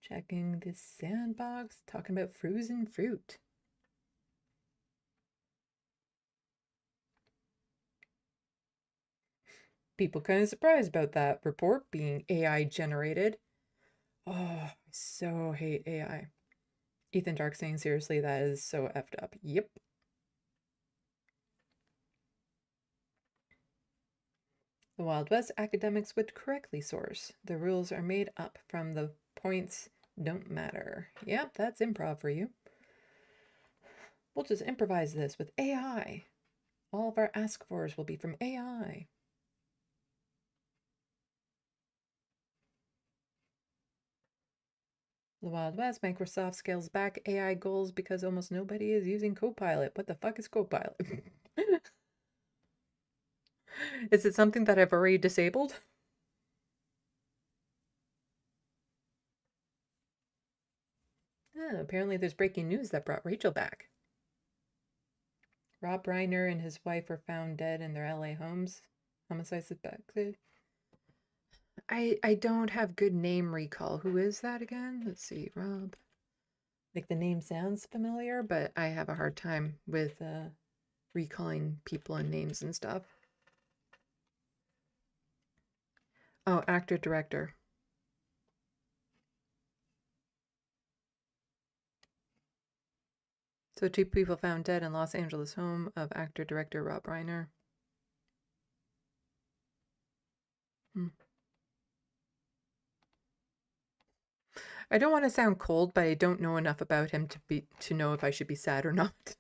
Checking this SandBox, talking about frozen fruit. People kind of surprised about that report being AI generated. Oh, I so hate AI. Ethan Dark saying, seriously, that is so effed up. Yep. The Wild West academics would correctly source. The rules are made up from the points don't matter. Yep, that's improv for you. We'll just improvise this with AI. All of our ask fors will be from AI. The Wild West, Microsoft scales back AI goals because almost nobody is using Copilot. What the fuck is Copilot? Is it something that I've already disabled? Oh, apparently there's breaking news that brought Rachel back. Rob Reiner and his wife were found dead in their LA homes. Homicide suspected. I don't have good name recall. Who is that again? Let's see, Rob. Like the name sounds familiar, but I have a hard time with recalling people and names and stuff. Oh, actor, director. So 2 people found dead in Los Angeles home of actor, director Rob Reiner. I don't want to sound cold, but I don't know enough about him to know if I should be sad or not.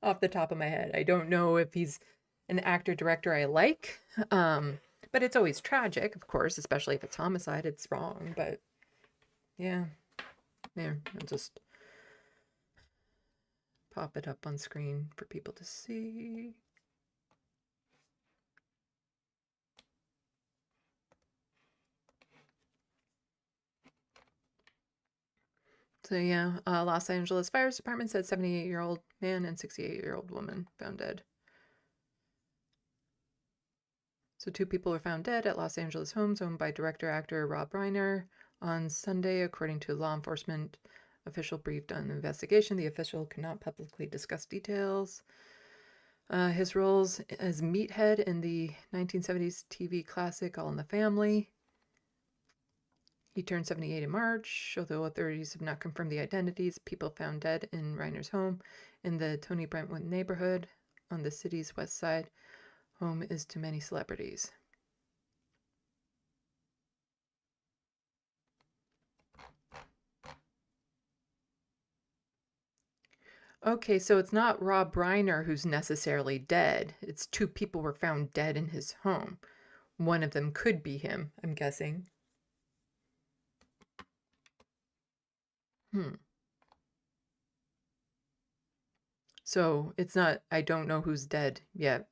Off the top of my head, I don't know if he's an actor director I like. But it's always tragic, of course, especially if it's homicide. It's wrong, but yeah, I'll just pop it up on screen for people to see. So yeah, Los Angeles Fire Department said 78-year-old man and 68-year-old woman found dead. So 2 people were found dead at Los Angeles homes owned by director-actor Rob Reiner on Sunday, according to a law enforcement official briefed on the investigation. The official cannot publicly discuss details. His roles as Meathead in the 1970s TV classic All in the Family. He turned 78 in March, although authorities have not confirmed the identities. People found dead in Reiner's home in the Tony Brentwood neighborhood on the city's west side. Home is to many celebrities. Okay, so it's not Rob Reiner who's necessarily dead. It's 2 people were found dead in his home. One of them could be him, I'm guessing. So it's not, I don't know who's dead yet.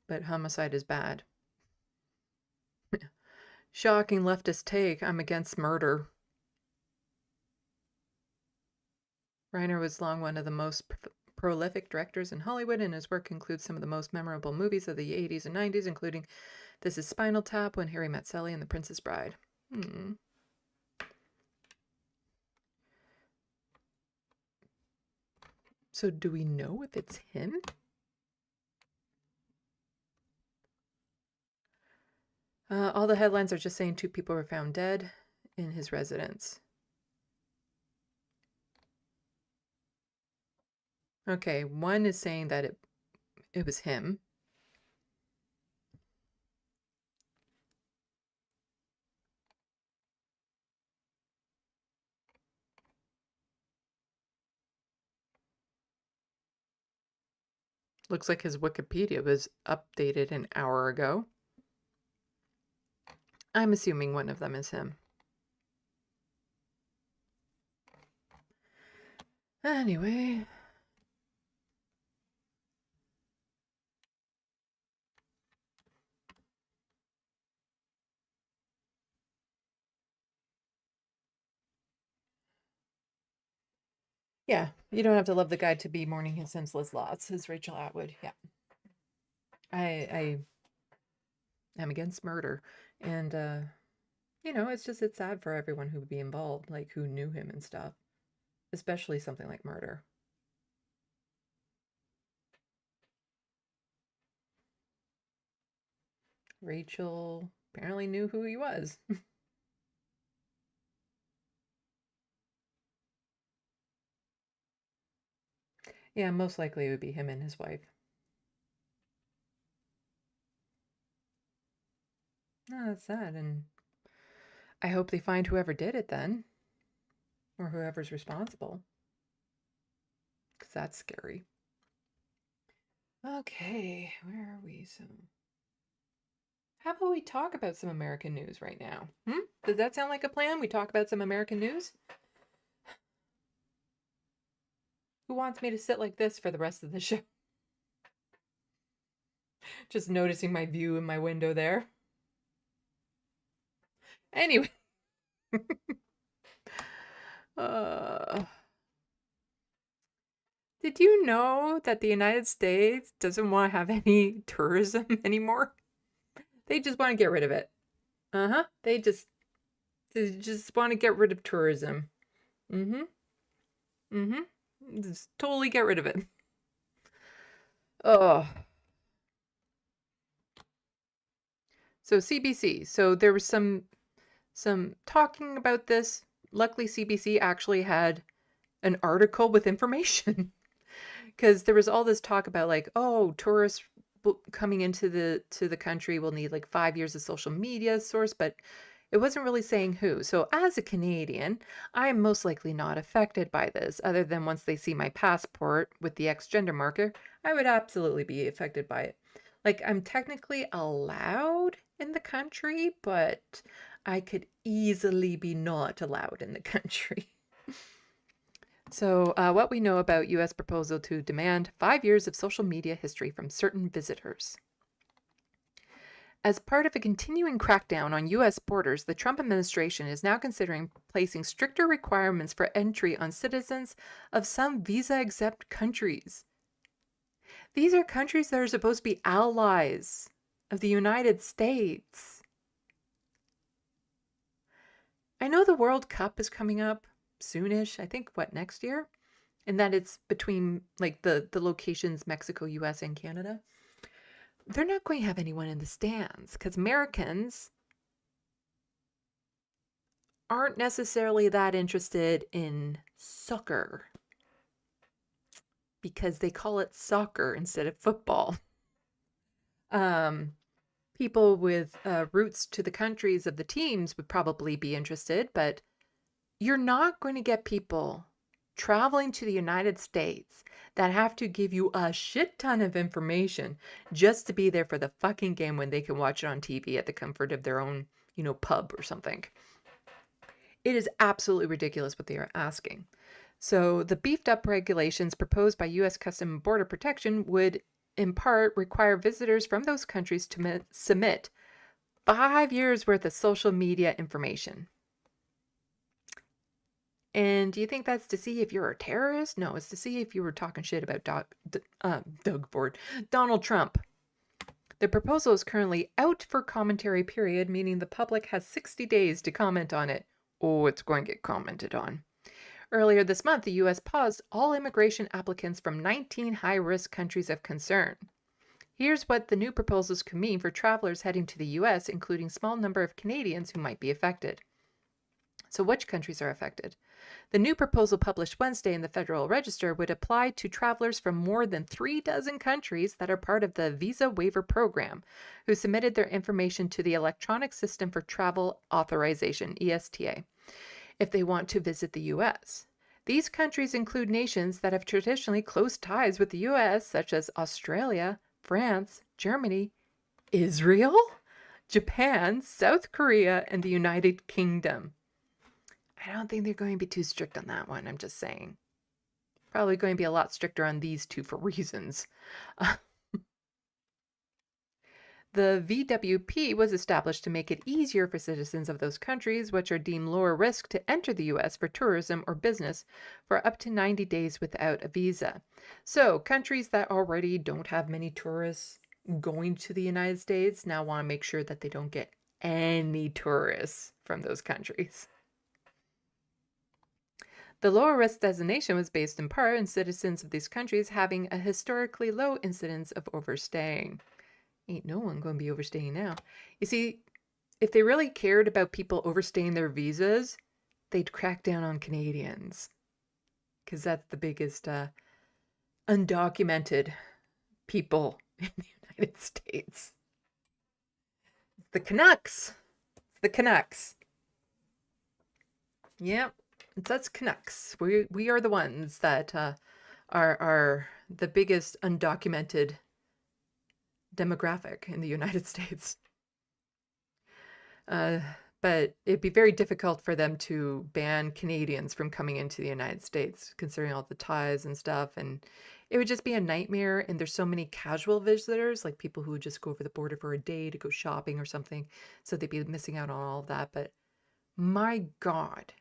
But homicide is bad. Shocking leftist take. I'm against murder. Reiner was long one of the most prolific directors in Hollywood, and his work includes some of the most memorable movies of the 80s and 90s, including This is Spinal Tap, When Harry Met Sally, and The Princess Bride. So do we know if it's him? All the headlines are just saying 2 people were found dead in his residence. Okay, one is saying that it was him. Looks like his Wikipedia was updated an hour ago. I'm assuming one of them is him. Anyway. Yeah, you don't have to love the guy to be mourning his senseless loss, says Rachel Atwood. Yeah. I am against murder. And, you know, it's sad for everyone who would be involved, like who knew him and stuff. Especially something like murder. Rachel apparently knew who he was. Yeah, most likely it would be him and his wife. No, that's sad, and I hope they find whoever did it then, or whoever's responsible, because that's scary. Okay, where are we? So, how about we talk about some American news right now? Does that sound like a plan? We talk about some American news? Who wants me to sit like this for the rest of the show? Just noticing my view in my window there. Anyway. Did you know that the United States doesn't want to have any tourism anymore? They just want to get rid of it. They just want to get rid of tourism. Just totally get rid of it. Oh. So CBC. So there was some talking about this. Luckily, CBC actually had an article with information. Because there was all this talk about like, oh, tourists coming into the country will need like 5 years of social media source, but it wasn't really saying who. So as a Canadian, I am most likely not affected by this, other than once they see my passport with the X gender marker, I would absolutely be affected by it. Like, I'm technically allowed in the country, but I could easily be not allowed in the country. So what we know about U.S. proposal to demand 5 years of social media history from certain visitors. As part of a continuing crackdown on U.S. borders, the Trump administration is now considering placing stricter requirements for entry on citizens of some visa-exempt countries. These are countries that are supposed to be allies of the United States. I know the World Cup is coming up soonish, I think, next year? And that it's between, like, the locations Mexico, US, and Canada. They're not going to have anyone in the stands, because Americans aren't necessarily that interested in soccer, because they call it soccer instead of football. People with roots to the countries of the teams would probably be interested, but you're not going to get people traveling to the United States that have to give you a shit ton of information just to be there for the fucking game when they can watch it on TV at the comfort of their own, pub or something. It is absolutely ridiculous what they are asking. So the beefed up regulations proposed by U.S. Customs and Border Protection would, in part, require visitors from those countries to submit 5 years worth of social media information. And do you think that's to see if you're a terrorist? No, it's to see if you were talking shit about Donald Trump. The proposal is currently out for commentary period, meaning the public has 60 days to comment on it. Oh, it's going to get commented on. Earlier this month, the U.S. paused all immigration applicants from 19 high-risk countries of concern. Here's what the new proposals could mean for travelers heading to the U.S., including a small number of Canadians who might be affected. So which countries are affected? The new proposal published Wednesday in the Federal Register would apply to travelers from more than 36 countries that are part of the Visa Waiver Program, who submitted their information to the Electronic System for Travel Authorization, ESTA, if they want to visit the U.S. These countries include nations that have traditionally close ties with the U.S., such as Australia, France, Germany, Israel, Japan, South Korea, and the United Kingdom. I don't think they're going to be too strict on that one, I'm just saying. Probably going to be a lot stricter on these two for reasons. The VWP was established to make it easier for citizens of those countries, which are deemed lower risk, to enter the U.S. for tourism or business for up to 90 days without a visa. So countries that already don't have many tourists going to the United States now want to make sure that they don't get any tourists from those countries. The lower risk designation was based in part on citizens of these countries having a historically low incidence of overstaying. Ain't no one going to be overstaying now. You see, if they really cared about people overstaying their visas, they'd crack down on Canadians. Because that's the biggest undocumented people in the United States. The Canucks. It's the Canucks. Yep, it's us Canucks. We are the ones that are the biggest undocumented demographic in the United States. But it'd be very difficult for them to ban Canadians from coming into the United States, considering all the ties and stuff. And it would just be a nightmare. And there's so many casual visitors, like people who would just go over the border for a day to go shopping or something. So they'd be missing out on all of that. But my God,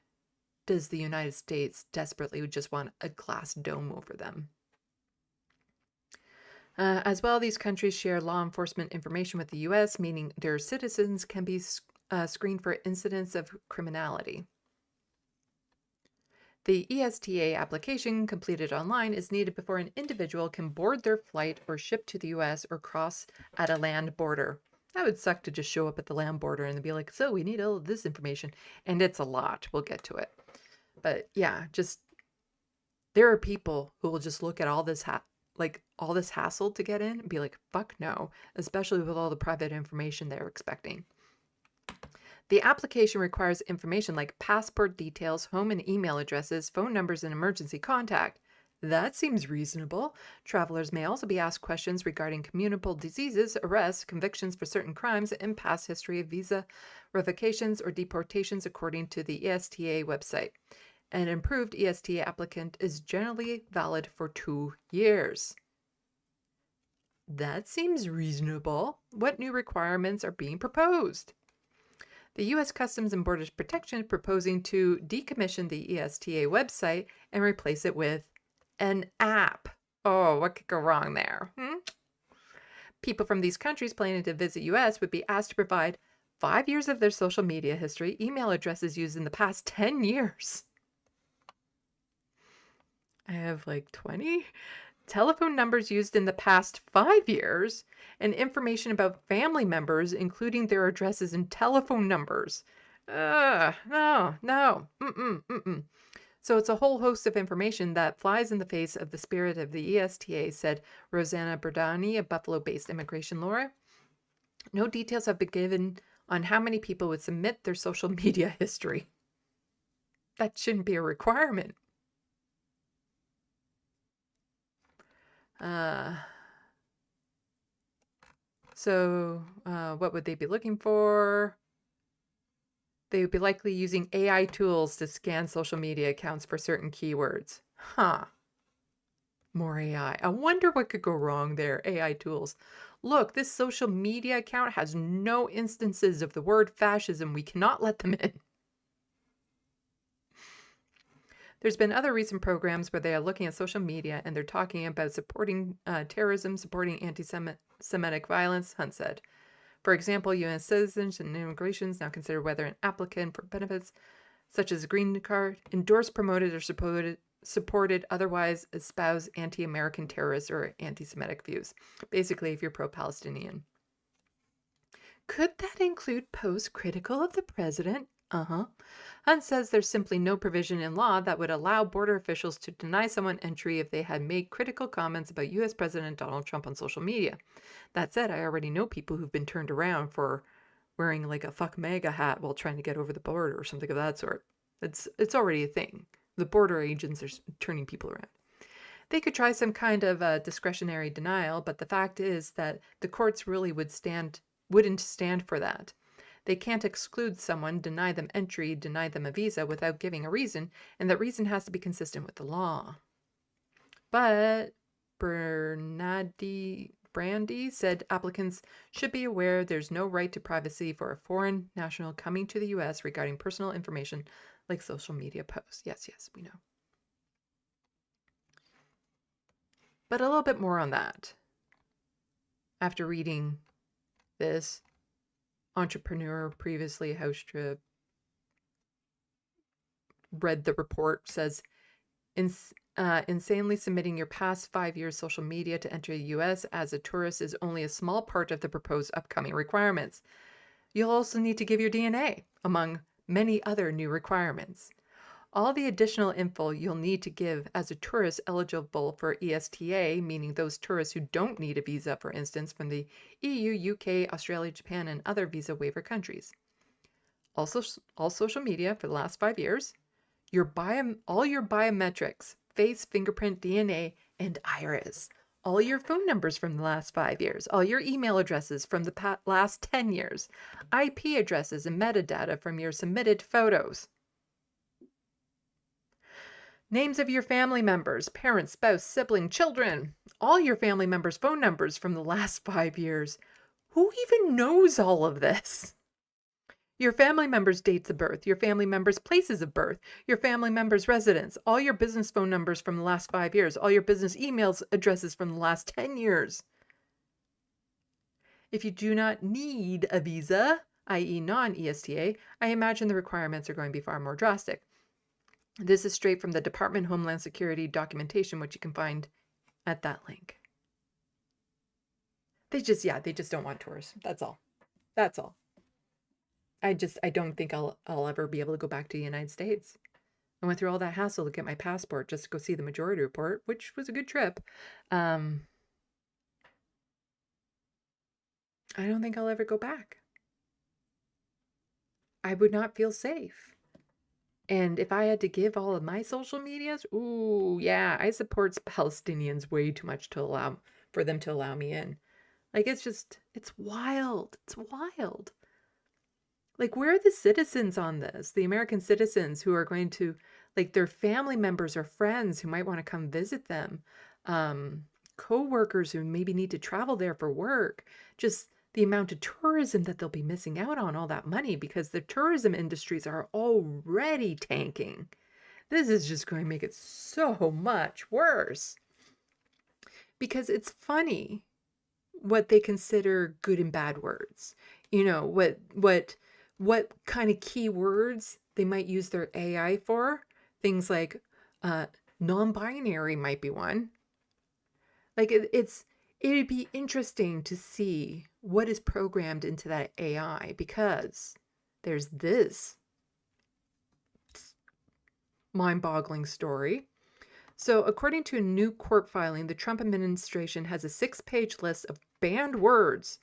does the United States desperately just want a glass dome over them? As well, these countries share law enforcement information with the U.S., meaning their citizens can be screened for incidents of criminality. The ESTA application completed online is needed before an individual can board their flight or ship to the U.S. or cross at a land border. That would suck to just show up at the land border and be like, so we need all of this information. And it's a lot. We'll get to it. But yeah, just there are people who will just look at all this all this hassle to get in and be like, fuck no, especially with all the private information they're expecting. The application requires information like passport details, home and email addresses, phone numbers, and emergency contact. That seems reasonable. Travelers may also be asked questions regarding communicable diseases, arrests, convictions for certain crimes, and past history of visa revocations or deportations according to the ESTA website. An approved ESTA applicant is generally valid for 2 years. That seems reasonable. What new requirements are being proposed? The U.S. Customs and Border Protection is proposing to decommission the ESTA website and replace it with an app. Oh, what could go wrong there? People from these countries planning to visit U.S. would be asked to provide 5 years of their social media history, email addresses used in the past 10 years. I have like 20 telephone numbers used in the past 5 years, and information about family members, including their addresses and telephone numbers. No. So it's a whole host of information that flies in the face of the spirit of the ESTA, said Rosanna Berdani, a Buffalo-based immigration lawyer. No details have been given on how many people would submit their social media history. That shouldn't be a requirement. What would they be looking for? They would be likely using AI tools to scan social media accounts for certain keywords. More AI. I wonder what could go wrong there. AI tools. Look, this social media account has no instances of the word fascism. We cannot let them in. There's been other recent programs where they are looking at social media and they're talking about supporting terrorism, supporting anti-Semitic violence, Hunt said. For example, U.S. citizens and immigrations now consider whether an applicant for benefits such as a green card endorsed, promoted, or supported otherwise espouse anti-American terrorist or anti-Semitic views. Basically, if you're pro-Palestinian. Could that include posts critical of the president? Hunt says there's simply no provision in law that would allow border officials to deny someone entry if they had made critical comments about U.S. President Donald Trump on social media. That said, I already know people who've been turned around for wearing like a fuck MAGA hat while trying to get over the border or something of that sort. It's already a thing. The border agents are turning people around. They could try some kind of discretionary denial, but the fact is that the courts really wouldn't stand for that. They can't exclude someone, deny them entry, deny them a visa without giving a reason, and that reason has to be consistent with the law. But Brandy said applicants should be aware there's no right to privacy for a foreign national coming to the U.S. regarding personal information like social media posts. Yes, we know. But a little bit more on that. After reading this, entrepreneur, previously Houstra, read the report, says, insanely submitting your past 5 years social media to enter the U.S. as a tourist is only a small part of the proposed upcoming requirements. You'll also need to give your DNA, among many other new requirements. All the additional info you'll need to give as a tourist eligible for ESTA, meaning those tourists who don't need a visa, for instance, from the EU, UK, Australia, Japan, and other visa waiver countries. Also, all social media for the last 5 years, all your biometrics, face, fingerprint, DNA, and iris. All your phone numbers from the last 5 years, all your email addresses from the last 10 years, IP addresses and metadata from your submitted photos. Names of your family members, parents, spouse, sibling, children, all your family members' phone numbers from the last 5 years. Who even knows all of this? Your family members' dates of birth, your family members' places of birth, your family members' residence, all your business phone numbers from the last 5 years, all your business emails addresses from the last 10 years. If you do not need a visa, i.e. non-ESTA, I imagine the requirements are going to be far more drastic. This is straight from the Department of Homeland Security documentation, which you can find at that link. They just don't want tours. That's all. That's all. I don't think I'll ever be able to go back to the United States. I went through all that hassle to get my passport just to go see the Majority Report, which was a good trip. I don't think I'll ever go back. I would not feel safe. And if I had to give all of my social medias, ooh, yeah, I support Palestinians way too much for them to allow me in. Like, it's wild. It's wild. Like, where are the citizens on this? The American citizens who are going to, like, their family members or friends who might want to come visit them, co-workers who maybe need to travel there for work, just the amount of tourism that they'll be missing out on, all that money, because the tourism industries are already tanking. This is just going to make it so much worse. Because it's funny what they consider good and bad words. You know, what kind of keywords they might use their AI for. Things like non-binary might be one. Like it'd be interesting to see what is programmed into that AI, because there's this mind-boggling story. So according to a new court filing, the Trump administration has a 6-page list of banned words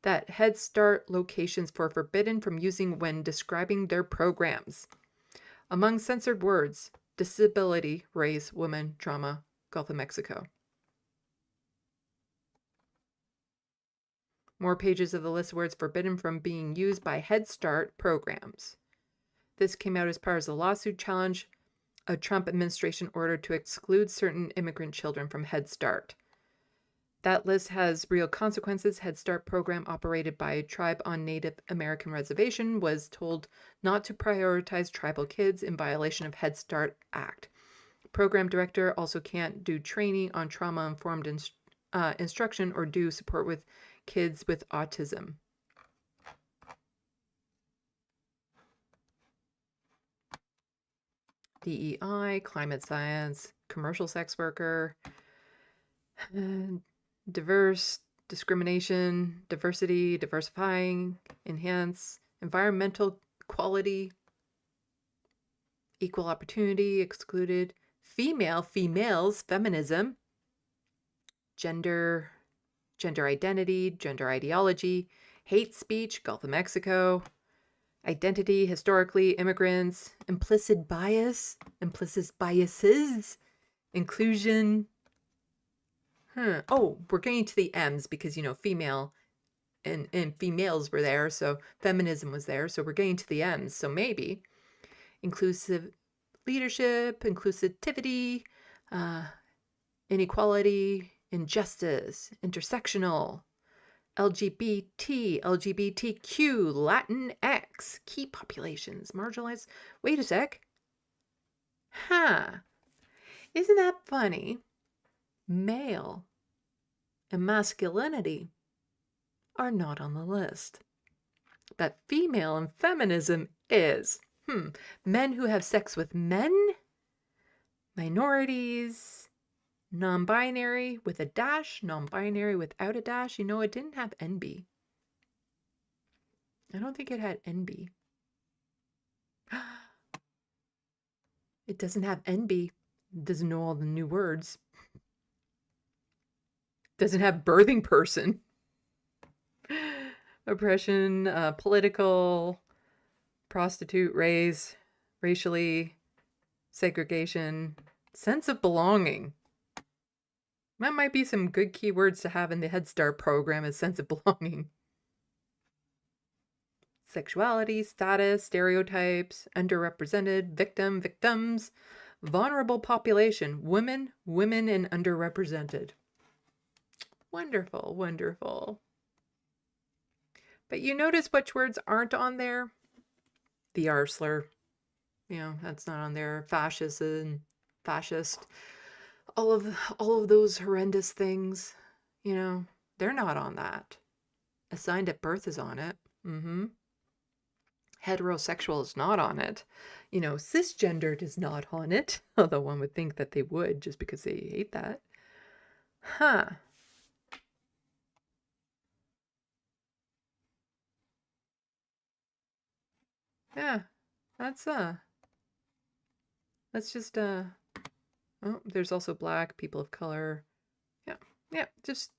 that Head Start locations are forbidden from using when describing their programs. Among censored words, disability, race, woman, trauma, Gulf of Mexico. More pages of the list of words forbidden from being used by Head Start programs. This came out as part of the lawsuit challenge a Trump administration order to exclude certain immigrant children from Head Start. That list has real consequences. Head Start program operated by a tribe on Native American reservation was told not to prioritize tribal kids in violation of Head Start Act. Program director also can't do training on trauma-informed instruction or do support with kids with autism. DEI, climate science, commercial sex worker, diverse, discrimination, diversity, diversifying, enhance, environmental quality, equal opportunity, excluded, females, feminism, gender identity, gender ideology, hate speech, Gulf of Mexico, identity, historically, immigrants, implicit biases, inclusion. Oh, we're getting to the M's because, you know, female and females were there, so feminism was there, so we're getting to the M's. So maybe inclusive leadership, inclusivity, inequality, injustice, intersectional, LGBT, LGBTQ, Latinx, key populations, marginalized. Wait a sec. Isn't that funny? Male and masculinity are not on the list. But female and feminism is. Men who have sex with men, minorities, non-binary with a dash, non-binary without a dash. You know, it didn't have NB. I don't think it had NB. It doesn't have NB. It doesn't know all the new words. Doesn't have birthing person. Oppression, political, prostitute, race, racially, segregation, sense of belonging. That might be some good keywords to have in the Head Start program, as sense of belonging. Sexuality, status, stereotypes, underrepresented, victim, victims, vulnerable population, women, women, and underrepresented. Wonderful, wonderful. But you notice which words aren't on there? The R slur. You know, that's not on there. Fascist and fascist. All of those horrendous things, you know, they're not on that. Assigned at birth is on it. Heterosexual is not on it. You know, cisgendered is not on it. Although one would think that they would, just because they hate that. Huh. Yeah, that's just oh, there's also black, people of color. Yeah, just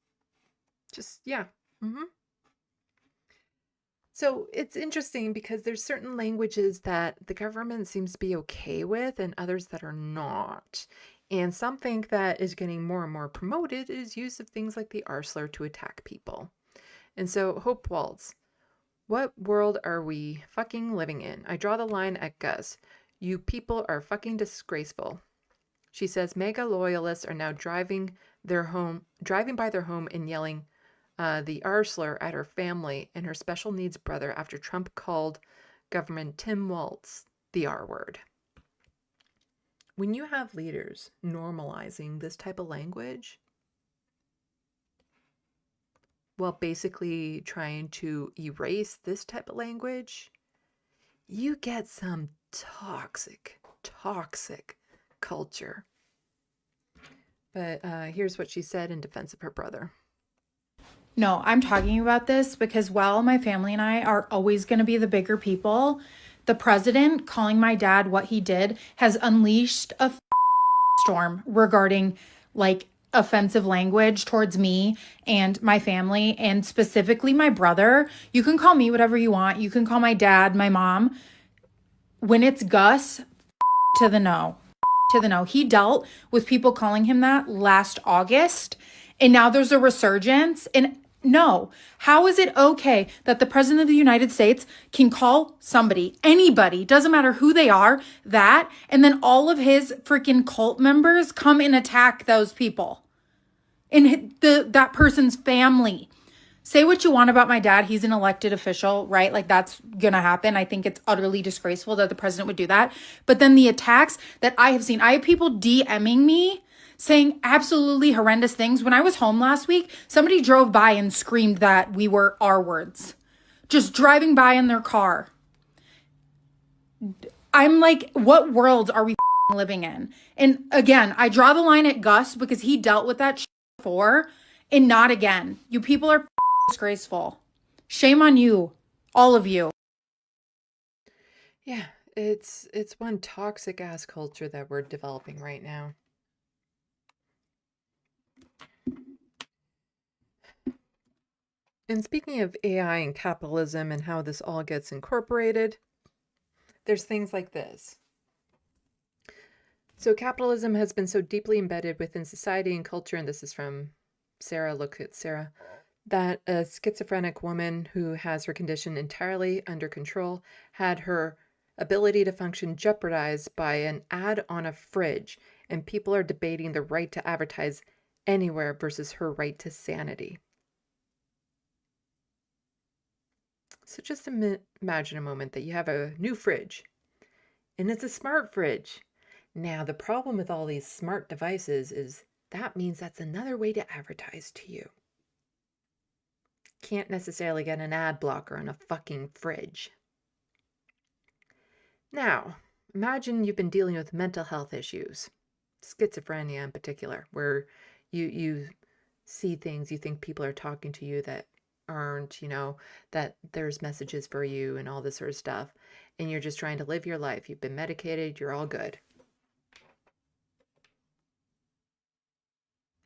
yeah. So it's interesting because there's certain languages that the government seems to be okay with and others that are not. And something that is getting more and more promoted is use of things like the R slur to attack people. And so Hope Waltz, what world are we fucking living in? I draw the line at Gus. You people are fucking disgraceful. She says MAGA loyalists are now driving by their home and yelling the R slur at her family and her special needs brother after Trump called government Tim Waltz the R word. When you have leaders normalizing this type of language, while basically trying to erase this type of language, you get some toxic culture. But here's what she said in defense of her brother. No, I'm talking about this because while my family and I are always going to be the bigger people, the president calling my dad what he did has unleashed a storm regarding like offensive language towards me and my family, and specifically my brother. You can call me whatever you want. You can call my dad, my mom. When it's Gus, to the no. To the no. He dealt with people calling him that last August, and now there's a resurgence. And no, how is it okay that the president of the United States can call somebody, anybody, doesn't matter who they are, that, and then all of his freaking cult members come and attack those people and that person's family? Say what you want about my dad. He's an elected official, right? Like that's going to happen. I think it's utterly disgraceful that the president would do that. But then the attacks that I have seen, I have people DMing me saying absolutely horrendous things. When I was home last week, somebody drove by and screamed that we were R words, just driving by in their car. I'm like, what world are we living in? And again, I draw the line at Gus because he dealt with that before, and not again. You people are disgraceful. Shame on you, all of you. Yeah, it's one toxic ass culture that we're developing right now. And speaking of AI and capitalism and how this all gets incorporated, there's things like this. So capitalism has been so deeply embedded within society and culture, and this is from Sarah, look at Sarah, that a schizophrenic woman who has her condition entirely under control had her ability to function jeopardized by an ad on a fridge, and people are debating the right to advertise anywhere versus her right to sanity. So just imagine a moment that you have a new fridge, and it's a smart fridge. Now, the problem with all these smart devices is that means that's another way to advertise to you. Can't necessarily get an ad blocker on a fucking fridge. Now, imagine you've been dealing with mental health issues, schizophrenia in particular, where you see things, you think people are talking to you that aren't, you know, that there's messages for you and all this sort of stuff, and you're just trying to live your life. You've been medicated, you're all good.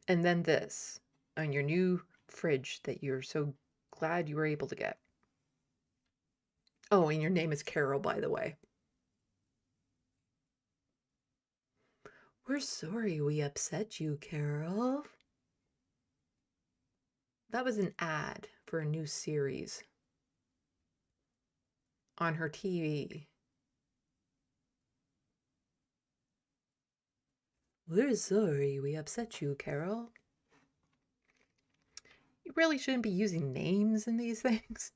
And then this on your new fridge that you're so glad you were able to get. Oh, and your name is Carol, by the way. We're sorry we upset you, Carol. That was an ad for a new series on her TV. We're sorry we upset you, Carol. You really shouldn't be using names in these things.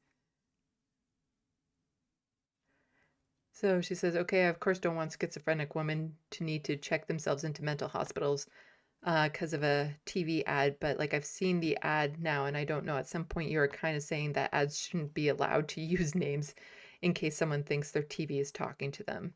So she says, okay, I of course don't want schizophrenic women to need to check themselves into mental hospitals because of a TV ad, but like I've seen the ad now and I don't know, at some point you were kind of saying that ads shouldn't be allowed to use names in case someone thinks their TV is talking to them.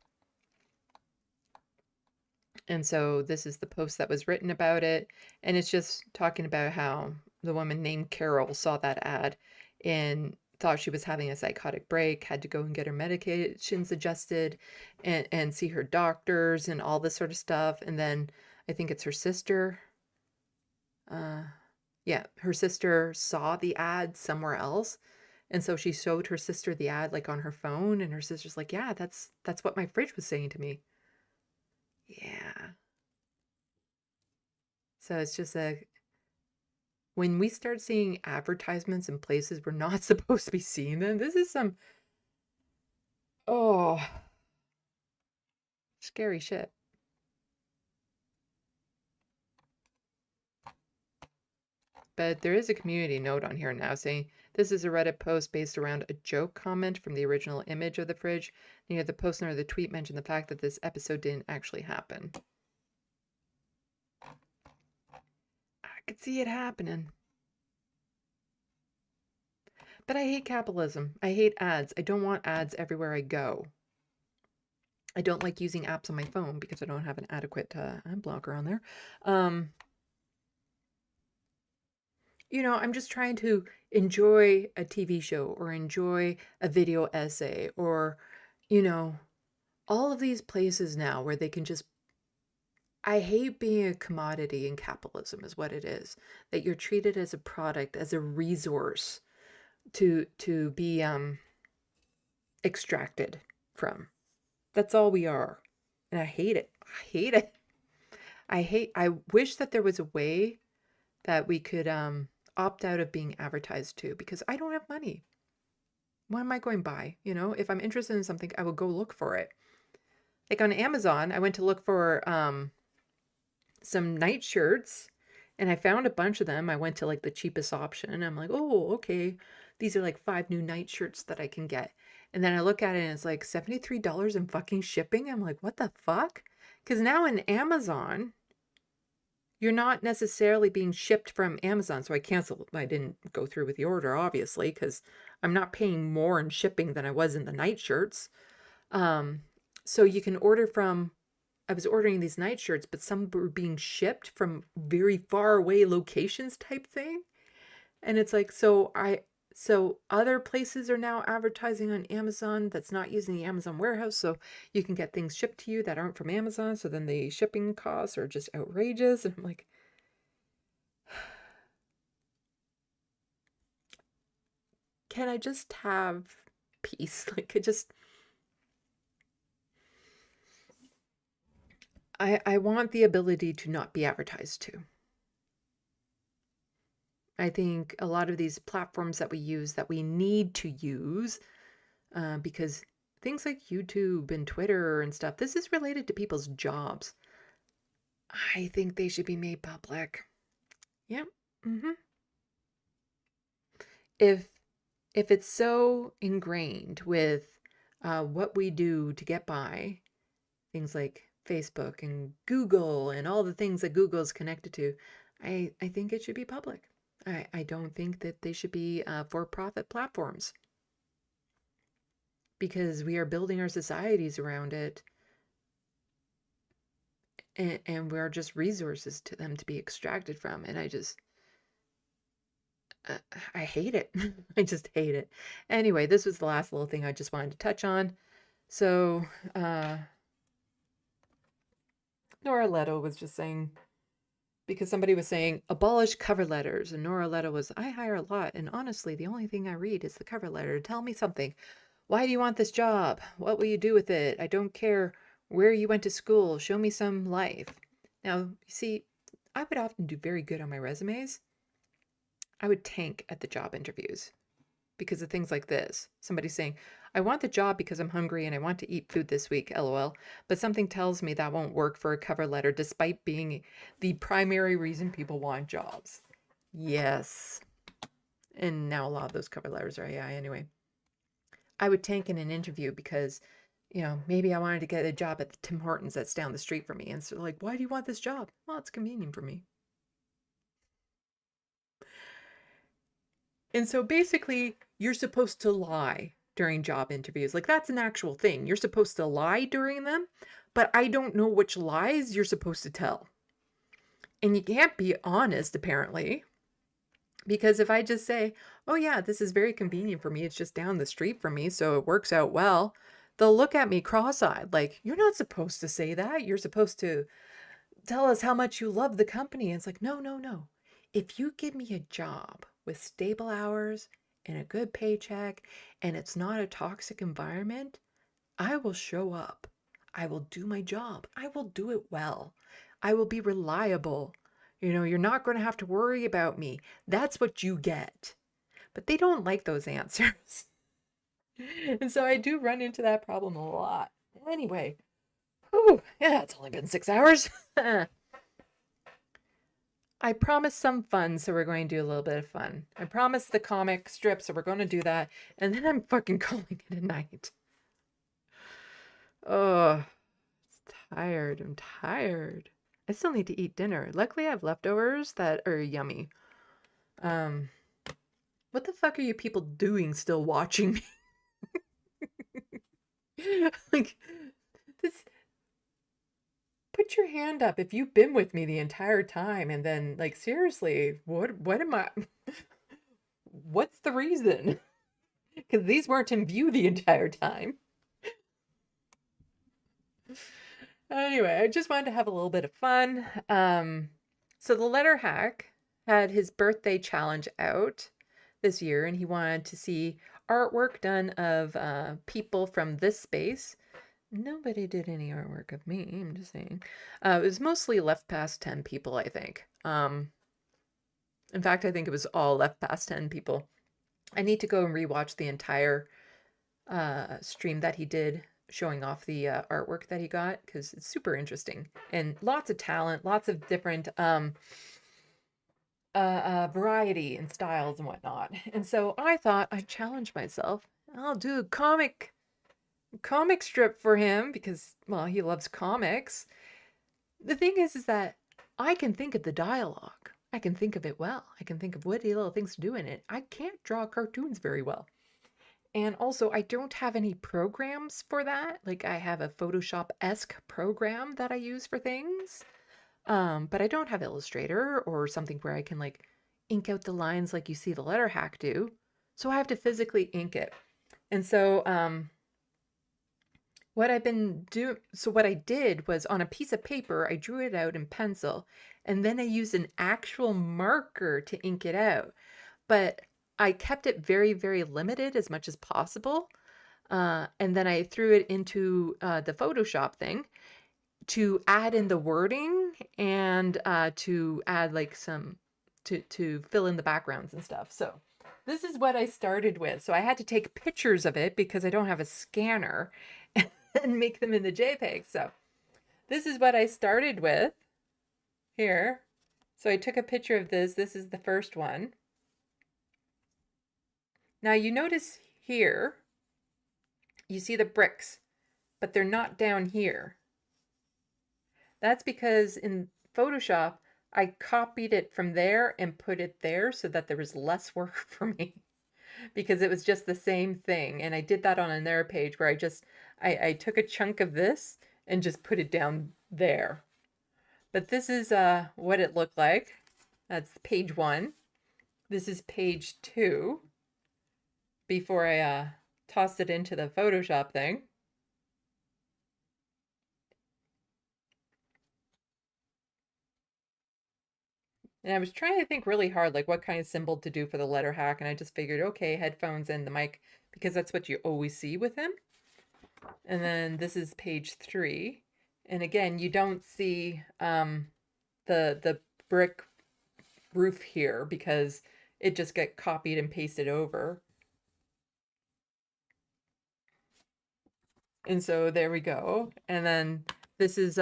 And so this is the post that was written about it, and it's just talking about how the woman named Carol saw that ad and thought she was having a psychotic break, had to go and get her medications adjusted and see her doctors and all this sort of stuff. And then I think it's her sister. Yeah, her sister saw the ad somewhere else. And so she showed her sister the ad like on her phone, and her sister's like, yeah, that's what my fridge was saying to me. Yeah. So it's just when we start seeing advertisements in places we're not supposed to be seeing them, this is some, oh, scary shit. But there is a community note on here now saying, this is a Reddit post based around a joke comment from the original image of the fridge. Neither the post nor the tweet mentioned the fact that this episode didn't actually happen. I could see it happening. But I hate capitalism. I hate ads. I don't want ads everywhere I go. I don't like using apps on my phone because I don't have an adequate ad blocker on there. You know, I'm just trying to enjoy a TV show or enjoy a video essay or, you know, all of these places now where they can just, I hate being a commodity in capitalism is what it is, that you're treated as a product, as a resource to be extracted from. That's all we are. And I hate it. I hate it. I wish that there was a way that we could opt out of being advertised to, because I don't have money. What am I going by? You know, if I'm interested in something, I will go look for it. Like on Amazon, I went to look for some nightshirts and I found a bunch of them. I went to like the cheapest option and I'm like, oh, okay. These are like 5 new nightshirts that I can get. And then I look at it and it's like $73 in fucking shipping. I'm like, what the fuck? Because now in Amazon, you're not necessarily being shipped from Amazon. So I canceled. I didn't go through with the order, obviously, because I'm not paying more in shipping than I was in the nightshirts. So you can order from, I was ordering these nightshirts, but some were being shipped from very far away locations type thing. And it's like, so other places are now advertising on Amazon that's not using the Amazon warehouse. So you can get things shipped to you that aren't from Amazon. So then the shipping costs are just outrageous. And I'm like, can I just have peace? Like I want the ability to not be advertised to. I think a lot of these platforms that we use, that we need to use, because things like YouTube and Twitter and stuff, this is related to people's jobs. I think they should be made public. Yep. If it's so ingrained with what we do to get by, things like Facebook and Google and all the things that Google is connected to, I think it should be public. I don't think that they should be for-profit platforms, because we are building our societies around it, and we're just resources to them to be extracted from. And I hate it. I just hate it. Anyway, this was the last little thing I just wanted to touch on. So Nora Leto was just saying, because somebody was saying abolish cover letters, and Nora Letta was, I hire a lot, and honestly the only thing I read is the cover letter. Tell me something. Why do you want this job? What will you do with it? I don't care where you went to school. Show me some life. Now, you see, I would often do very good on my resumes. I would tank at the job interviews because of things like this. Somebody saying, I want the job because I'm hungry and I want to eat food this week, LOL. But something tells me that won't work for a cover letter despite being the primary reason people want jobs. Yes. And now a lot of those cover letters are AI anyway. I would tank in an interview because, you know, maybe I wanted to get a job at the Tim Hortons that's down the street from me. And so like, why do you want this job? Well, it's convenient for me. And so basically, you're supposed to lie during job interviews. Like, that's an actual thing. You're supposed to lie during them, but I don't know which lies you're supposed to tell. And you can't be honest, apparently, because if I just say, oh yeah, this is very convenient for me, it's just down the street from me, so it works out well, they'll look at me cross-eyed, like, you're not supposed to say that. You're supposed to tell us how much you love the company. And it's like, no, no, no. If you give me a job with stable hours and a good paycheck and it's not a toxic environment, I will show up. I will do my job. I will do it well. I will be reliable. You know, you're not going to have to worry about me. That's what you get. But they don't like those answers. And so I do run into that problem a lot. Anyway, whew, yeah, it's only been 6 hours. I promised some fun, so we're going to do a little bit of fun. I promised the comic strip, so we're going to do that. And then I'm fucking calling it a night. Oh, it's tired. I'm tired. I still need to eat dinner. Luckily, I have leftovers that are yummy. What the fuck are you people doing still watching me? Like, this... Put your hand up if you've been with me the entire time, and then, like, seriously, what am I... What's the reason? Because these weren't in view the entire time. Anyway, I just wanted to have a little bit of fun. So the letter hack had his birthday challenge out this year, and he wanted to see artwork done of people from this space. Nobody did any artwork of me, I'm just saying. It was mostly left past 10 people, I think. In fact, I think it was all left past 10 people. I need to go and rewatch the entire stream that he did showing off the artwork that he got, because it's super interesting. And lots of talent, lots of different variety and styles and whatnot. And so I thought I'd challenge myself. I'll do a comic strip for him because, well, he loves comics. The thing is that I can think of the dialogue. I can think of it well. I can think of witty little things to do in it. I can't draw cartoons very well. And also, I don't have any programs for that. Like, I have a Photoshop-esque program that I use for things. But I don't have Illustrator or something where I can, like, ink out the lines like you see the letter hack do. So I have to physically ink it. And so, what I did was on a piece of paper, I drew it out in pencil, and then I used an actual marker to ink it out. But I kept it very, very limited as much as possible. And then I threw it into the Photoshop thing to add in the wording and to add like some, to fill in the backgrounds and stuff. So this is what I started with. So I had to take pictures of it because I don't have a scanner and make them in the JPEG. So this is what I started with here. So I took a picture of this. This is the first one. Now you notice here, you see the bricks, but they're not down here. That's because in Photoshop, I copied it from there and put it there so that there was less work for me because it was just the same thing. And I did that on another page where I took a chunk of this and just put it down there. But this is what it looked like. That's page 1. This is page 2. Before I tossed it into the Photoshop thing. And I was trying to think really hard, like what kind of symbol to do for the letter hack. And I just figured, okay, headphones and the mic, because that's what you always see with him. And then this is page 3. And again, you don't see the brick roof here because it just got copied and pasted over. And so there we go. And then this is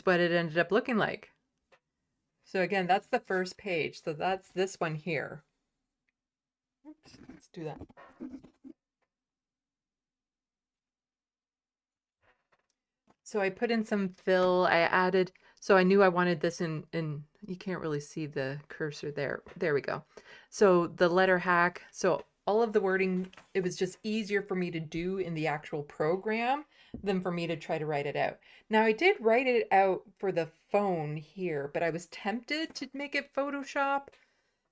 what it ended up looking like. So again, that's the first page. So that's this one here. Oops, let's do that. So I put in some fill. I added, so I knew I wanted this in you can't really see the cursor there. There we go. So the letter hack. So all of the wording, it was just easier for me to do in the actual program than for me to try to write it out. Now I did write it out for the phone here, but I was tempted to make it Photoshop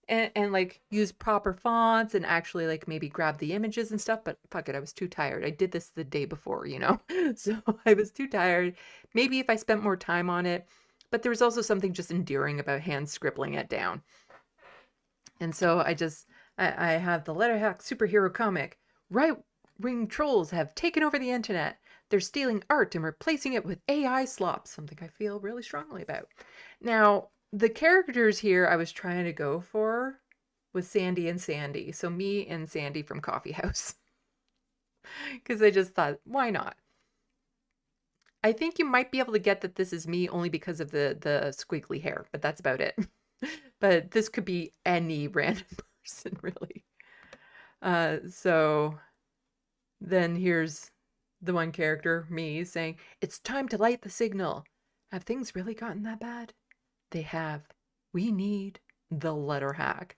and like use proper fonts and actually like maybe grab the images and stuff, but fuck it, I was too tired. I did this the day before, you know? So I was too tired. Maybe if I spent more time on it, but there was also something just endearing about hand scribbling it down. And so I have the letter hack superhero comic. Right-wing trolls have taken over the internet. They're stealing art and replacing it with AI slop, something I feel really strongly about. Now, the characters here I was trying to go for was Sandy and Sandy. So me and Sandy from Coffee House. Because I just thought, why not? I think you might be able to get that this is me only because of the squiggly hair, but that's about it. But this could be any random person, really. So then here's the one character, me, saying, "It's time to light the signal. Have things really gotten that bad?" They have. We need the letter hack.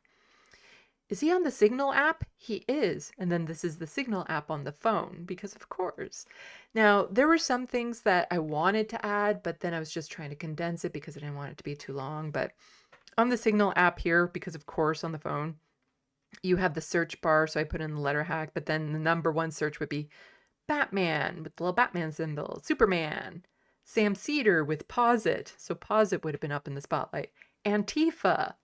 Is he on the Signal app? He is. And then this is the Signal app on the phone, because of course. Now, there were some things that I wanted to add, but then I was just trying to condense it because I didn't want it to be too long. But on the Signal app here, because of course on the phone, you have the search bar. So I put in the letter hack, but then the number one search would be Batman with the little Batman symbol, Superman, Sam Cedar with Pause It. So Pause It would have been up in the spotlight. Antifa,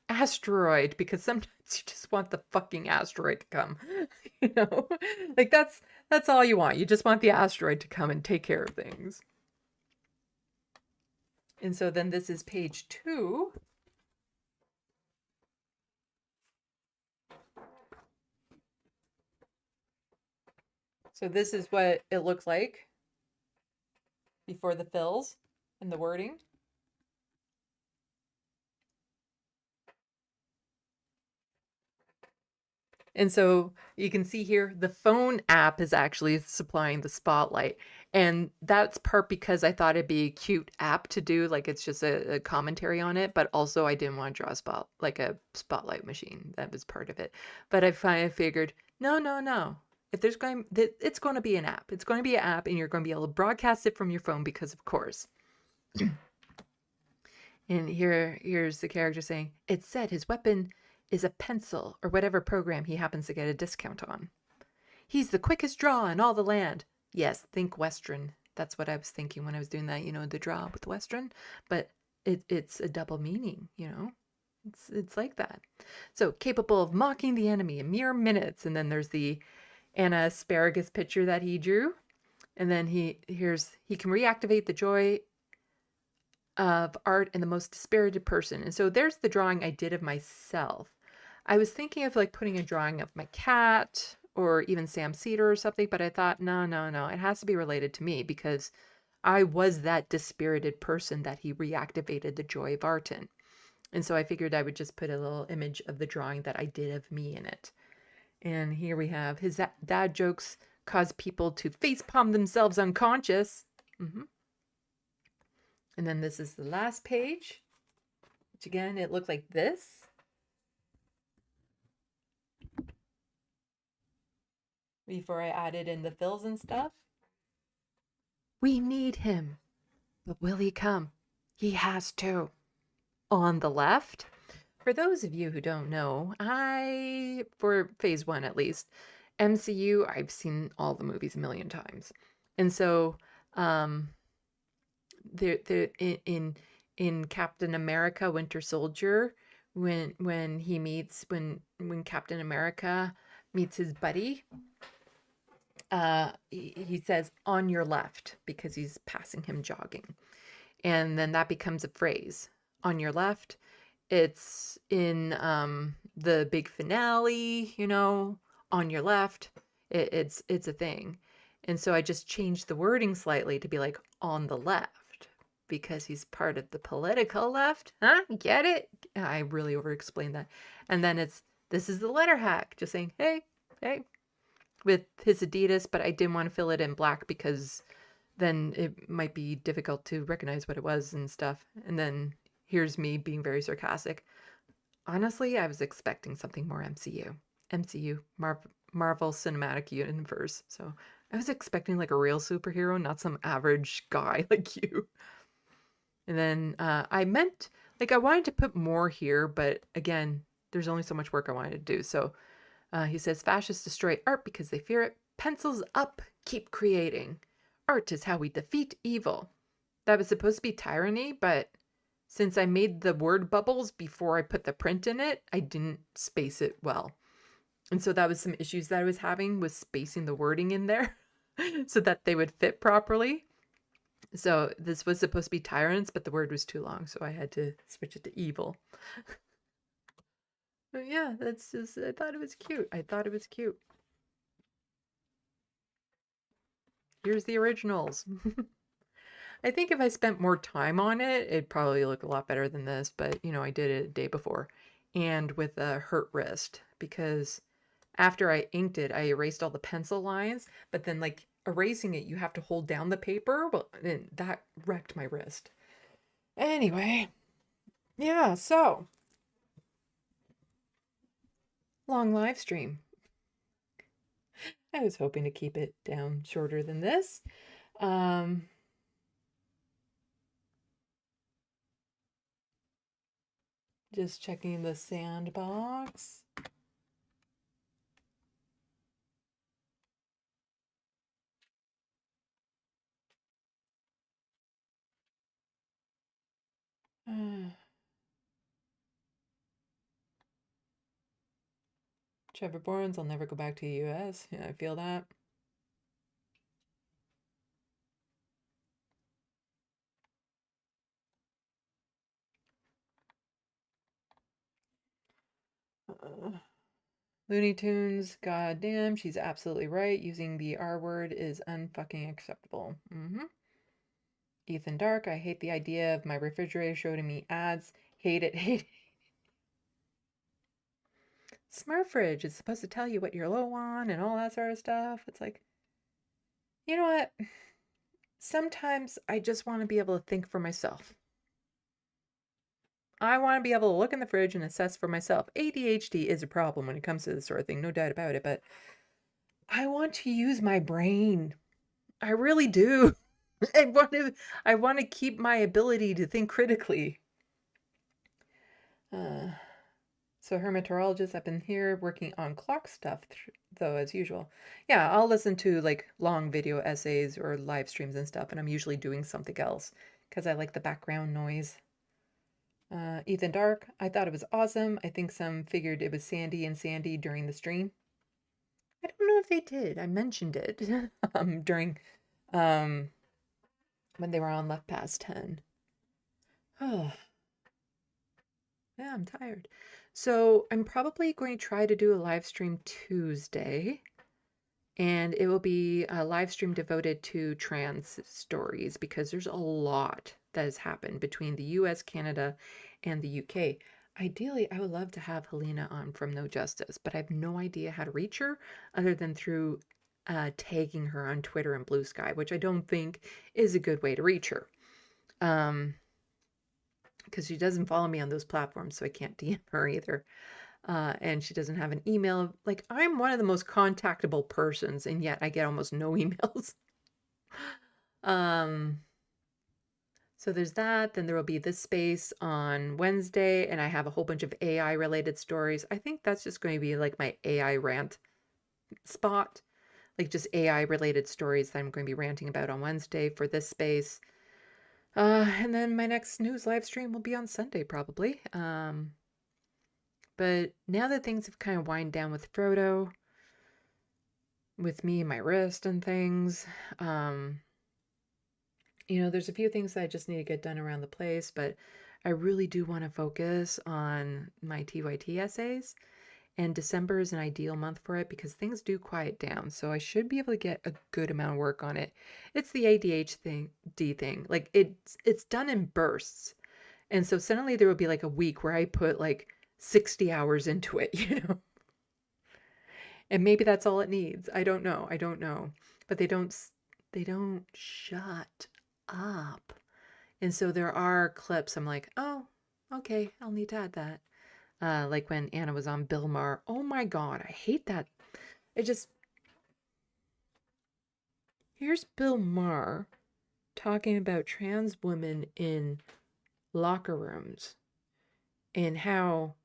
asteroid, because sometimes you just want the fucking asteroid to come. You know, like that's all you want. You just want the asteroid to come and take care of things. And so then this is page 2. So this is what it looked like before the fills and the wording. And so you can see here, the phone app is actually supplying the spotlight. And that's part because I thought it'd be a cute app to do, like it's just a commentary on it, but also I didn't want to draw a spotlight machine. That was part of it. But I finally figured, no. If it's going to be an app. It's going to be an app and you're going to be able to broadcast it from your phone because of course. And here's the character saying, it said his weapon is a pencil or whatever program he happens to get a discount on. He's the quickest draw in all the land. Yes, think Western. That's what I was thinking when I was doing that, you know, the draw with Western. But it's a double meaning, you know. It's like that. So capable of mocking the enemy in mere minutes. And then there's the Anna Asparagus picture that he drew. And then he can reactivate the joy of art in the most dispirited person. And so there's the drawing I did of myself. I was thinking of like putting a drawing of my cat or even Sam Cedar or something, but I thought, no. It has to be related to me because I was that dispirited person that he reactivated the joy of art in. And so I figured I would just put a little image of the drawing that I did of me in it. And here we have his dad jokes cause people to facepalm themselves unconscious. And then this is the last page, which again, it looked like this. Before I added in the fills and stuff. We need him, but will he come? He has to. On the left, for those of you who don't know, for phase 1 at least, MCU, I've seen all the movies a million times. And so they're in Captain America Winter Soldier, when Captain America meets his buddy, he says on your left because he's passing him jogging, and then that becomes a phrase, on your left. It's in the big finale, on your left. It's a thing. And so I just changed the wording slightly to be like on the left, because he's part of the political left. Huh? Get it? I really over-explained that. And then this is the letter hack, just saying, hey, with his Adidas, but I didn't want to fill it in black because then it might be difficult to recognize what it was and stuff. And then here's me being very sarcastic. Honestly, I was expecting something more MCU, Marvel Cinematic Universe. So I was expecting like a real superhero, not some average guy like you. And then I wanted to put more here, but again, there's only so much work I wanted to do. So he says, fascists destroy art because they fear it. Pencils up, keep creating. Art is how we defeat evil. That was supposed to be tyranny, but since I made the word bubbles before I put the print in it, I didn't space it well. And so that was some issues that I was having with spacing the wording in there so that they would fit properly. So this was supposed to be tyrants, but the word was too long, so I had to switch it to evil. But yeah, that's just, I thought it was cute. Here's the originals. I think if I spent more time on it, it'd probably look a lot better than this, but I did it a day before and with a hurt wrist, because after I inked it, I erased all the pencil lines, but then like erasing it, you have to hold down the paper. Well, then that wrecked my wrist. Anyway, yeah, so long live stream. I was hoping to keep it down shorter than this. Just checking the SandBox. Trevor Bournes, I'll never go back to the US. Yeah, I feel that. Looney Tunes, goddamn, she's absolutely right. Using the R word is unfucking acceptable. Ethan Dark, I hate the idea of my refrigerator showing me ads. Hate it. Smart Fridge is supposed to tell you what you're low on and all that sort of stuff. It's like, you know what? Sometimes I just want to be able to think for myself. I want to be able to look in the fridge and assess for myself. ADHD is a problem when it comes to this sort of thing, no doubt about it, but I want to use my brain. I really do. I want to keep my ability to think critically. So hermatologist up in here working on clock stuff, though, as usual. Yeah, I'll listen to like long video essays or live streams and stuff, and I'm usually doing something else because I like the background noise. Ethan Dark, I thought it was awesome. I think some figured it was Sandy and Sandy during the stream. I don't know if they did. I mentioned it during when they were on Left Past 10. Oh. Yeah, I'm tired. So I'm probably going to try to do a live stream Tuesday, and it will be a live stream devoted to trans stories because there's a lot that has happened between the US, Canada, and the UK. Ideally, I would love to have Helena on from No Justice, but I have no idea how to reach her other than through tagging her on Twitter and Blue Sky, which I don't think is a good way to reach her. Because she doesn't follow me on those platforms, so I can't DM her either. And she doesn't have an email. Like, I'm one of the most contactable persons, and yet I get almost no emails. So there's that. Then there will be this space on Wednesday, and I have a whole bunch of AI-related stories. I think that's just going to be like my AI rant spot. Like just AI-related stories that I'm going to be ranting about on Wednesday for this space. And then my next news live stream will be on Sunday, probably. But now that things have kind of wind down with Frodo, with me and my wrist and things, there's a few things that I just need to get done around the place, but I really do want to focus on my TYT essays. And December is an ideal month for it because things do quiet down. So I should be able to get a good amount of work on it. It's the ADHD thing. Like it's done in bursts. And so suddenly there will be like a week where I put like 60 hours into it, And maybe that's all it needs. I don't know. But they don't shut up. And so there are clips I'm like, oh, okay, I'll need to add that. Like when Anna was on Bill Maher. Oh my God, I hate that. Here's Bill Maher talking about trans women in locker rooms and how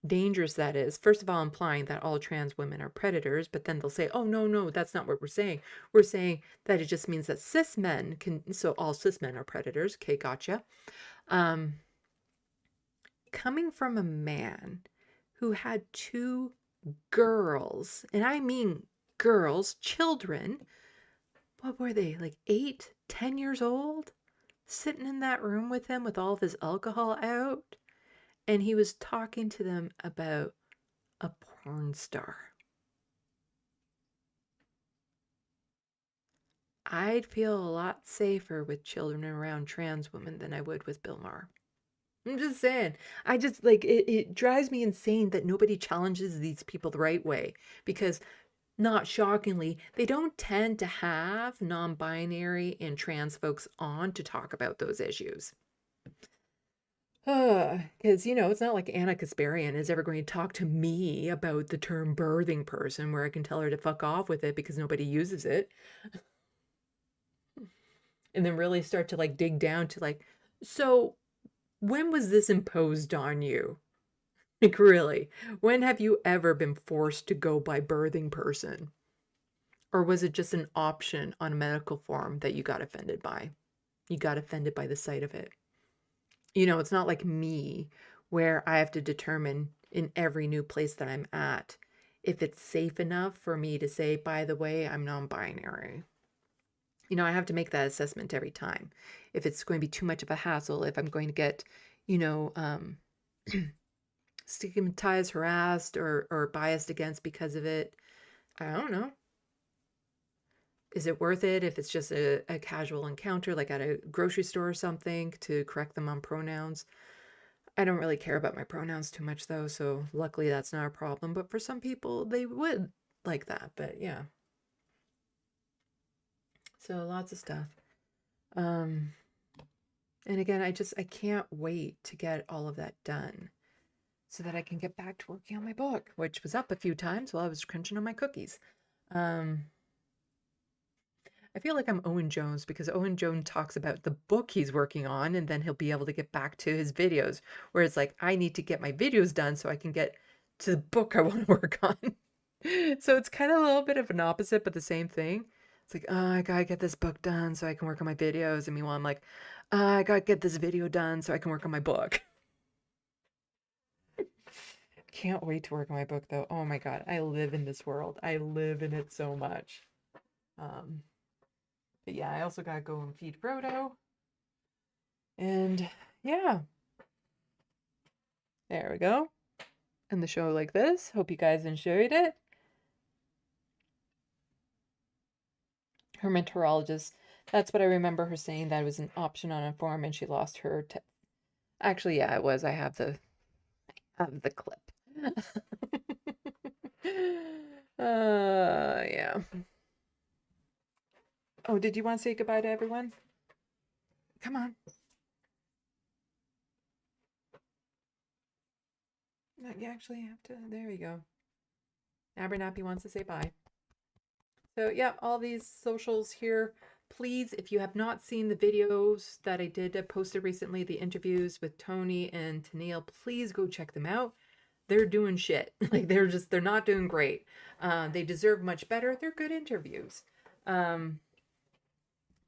dangerous that is. First of all, implying that all trans women are predators, but then they'll say, oh, no, that's not what we're saying. We're saying that it just means that cis men so all cis men are predators. Okay, gotcha. Coming from a man who had 2 girls, and I mean girls, children, what were they, like 8, 10 years old, sitting in that room with him with all of his alcohol out, and he was talking to them about a porn star. I'd feel a lot safer with children around trans women than I would with Bill Maher. I'm just saying. I just like it drives me insane that nobody challenges these people the right way, because not shockingly, they don't tend to have non-binary and trans folks on to talk about those issues. Because, it's not like Anna Kasparian is ever going to talk to me about the term birthing person where I can tell her to fuck off with it because nobody uses it. And then really start to like dig down to like, so when was this imposed on you? Like, really, when have you ever been forced to go by birthing person? Or was it just an option on a medical form that you got offended by? You got offended by the sight of it. It's not like me where I have to determine in every new place that I'm at if it's safe enough for me to say, by the way, I'm non-binary. I have to make that assessment every time. If it's going to be too much of a hassle, if I'm going to get, stigmatized, harassed, or biased against because of it. I don't know. Is it worth it if it's just a casual encounter, like at a grocery store or something, to correct them on pronouns? I don't really care about my pronouns too much, though, so luckily that's not a problem. But for some people, they would like that. But yeah. So lots of stuff. And again, I can't wait to get all of that done so that I can get back to working on my book, which was up a few times while I was crunching on my cookies. I feel like I'm Owen Jones because Owen Jones talks about the book he's working on and then he'll be able to get back to his videos, where it's like, I need to get my videos done so I can get to the book I want to work on. So it's kind of a little bit of an opposite, but the same thing. It's like, oh, I gotta get this book done so I can work on my videos. And meanwhile, I'm like, oh, I gotta get this video done so I can work on my book. Can't wait to work on my book, though. Oh my God, I live in this world. I live in it so much. But yeah, I also gotta go and feed Frodo. And yeah. There we go. And the show like this. Hope you guys enjoyed it. Her mentorologist, that's what I remember her saying, that it was an option on a form and she lost her. Actually, yeah, it was. I have the clip. Yeah. Oh, did you want to say goodbye to everyone? Come on. No, you actually have to. There you go. Abernathy wants to say bye. So yeah, all these socials here. Please, if you have not seen the videos that I posted recently, the interviews with Tony and Tennille, please go check them out. They're doing shit. Like they're not doing great. They deserve much better. They're good interviews.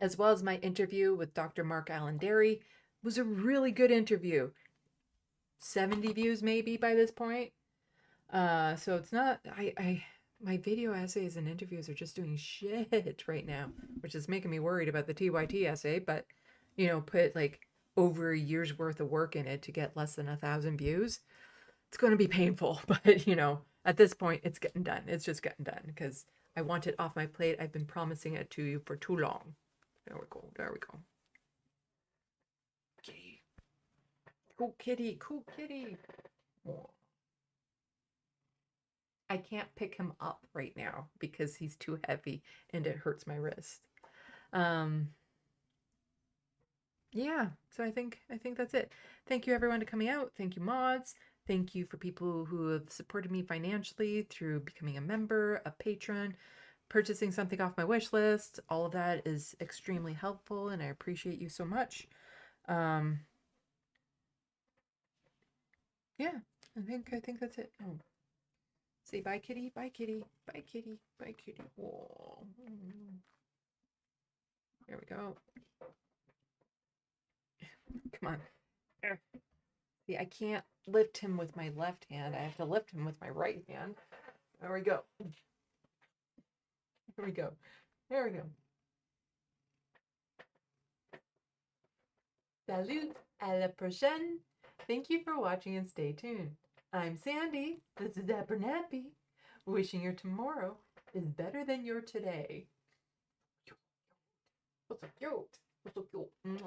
as well as my interview with Dr. Mark Allen Derry. It was a really good interview. 70 views maybe by this point. So it's not, my video essays and interviews are just doing shit right now, which is making me worried about the TYT essay, but, you know, put like over a year's worth of work in it to get less than 1,000 views. It's going to be painful, but, you know, at this point, it's getting done. It's just getting done because I want it off my plate. I've been promising it to you for too long. There we go. There we go. Kitty. Cool kitty. Cool kitty. Oh. I can't pick him up right now because he's too heavy and it hurts my wrist. Yeah, so I think that's it. Thank you everyone for coming out. Thank you mods. Thank you for people who have supported me financially through becoming a member, a patron, purchasing something off my wish list. All of that is extremely helpful and I appreciate you so much. Yeah, I think that's it. Oh. Say bye, kitty. Bye, kitty. Bye, kitty. Bye, kitty. Whoa. There we go. Come on. See, I can't lift him with my left hand. I have to lift him with my right hand. There we go. There we go. There we go. Salut. À la prochaine. Thank you for watching and stay tuned. I'm Sandy. This is Dapper Nappy. Wishing your tomorrow is better than your today. What's so cute? What's so cute?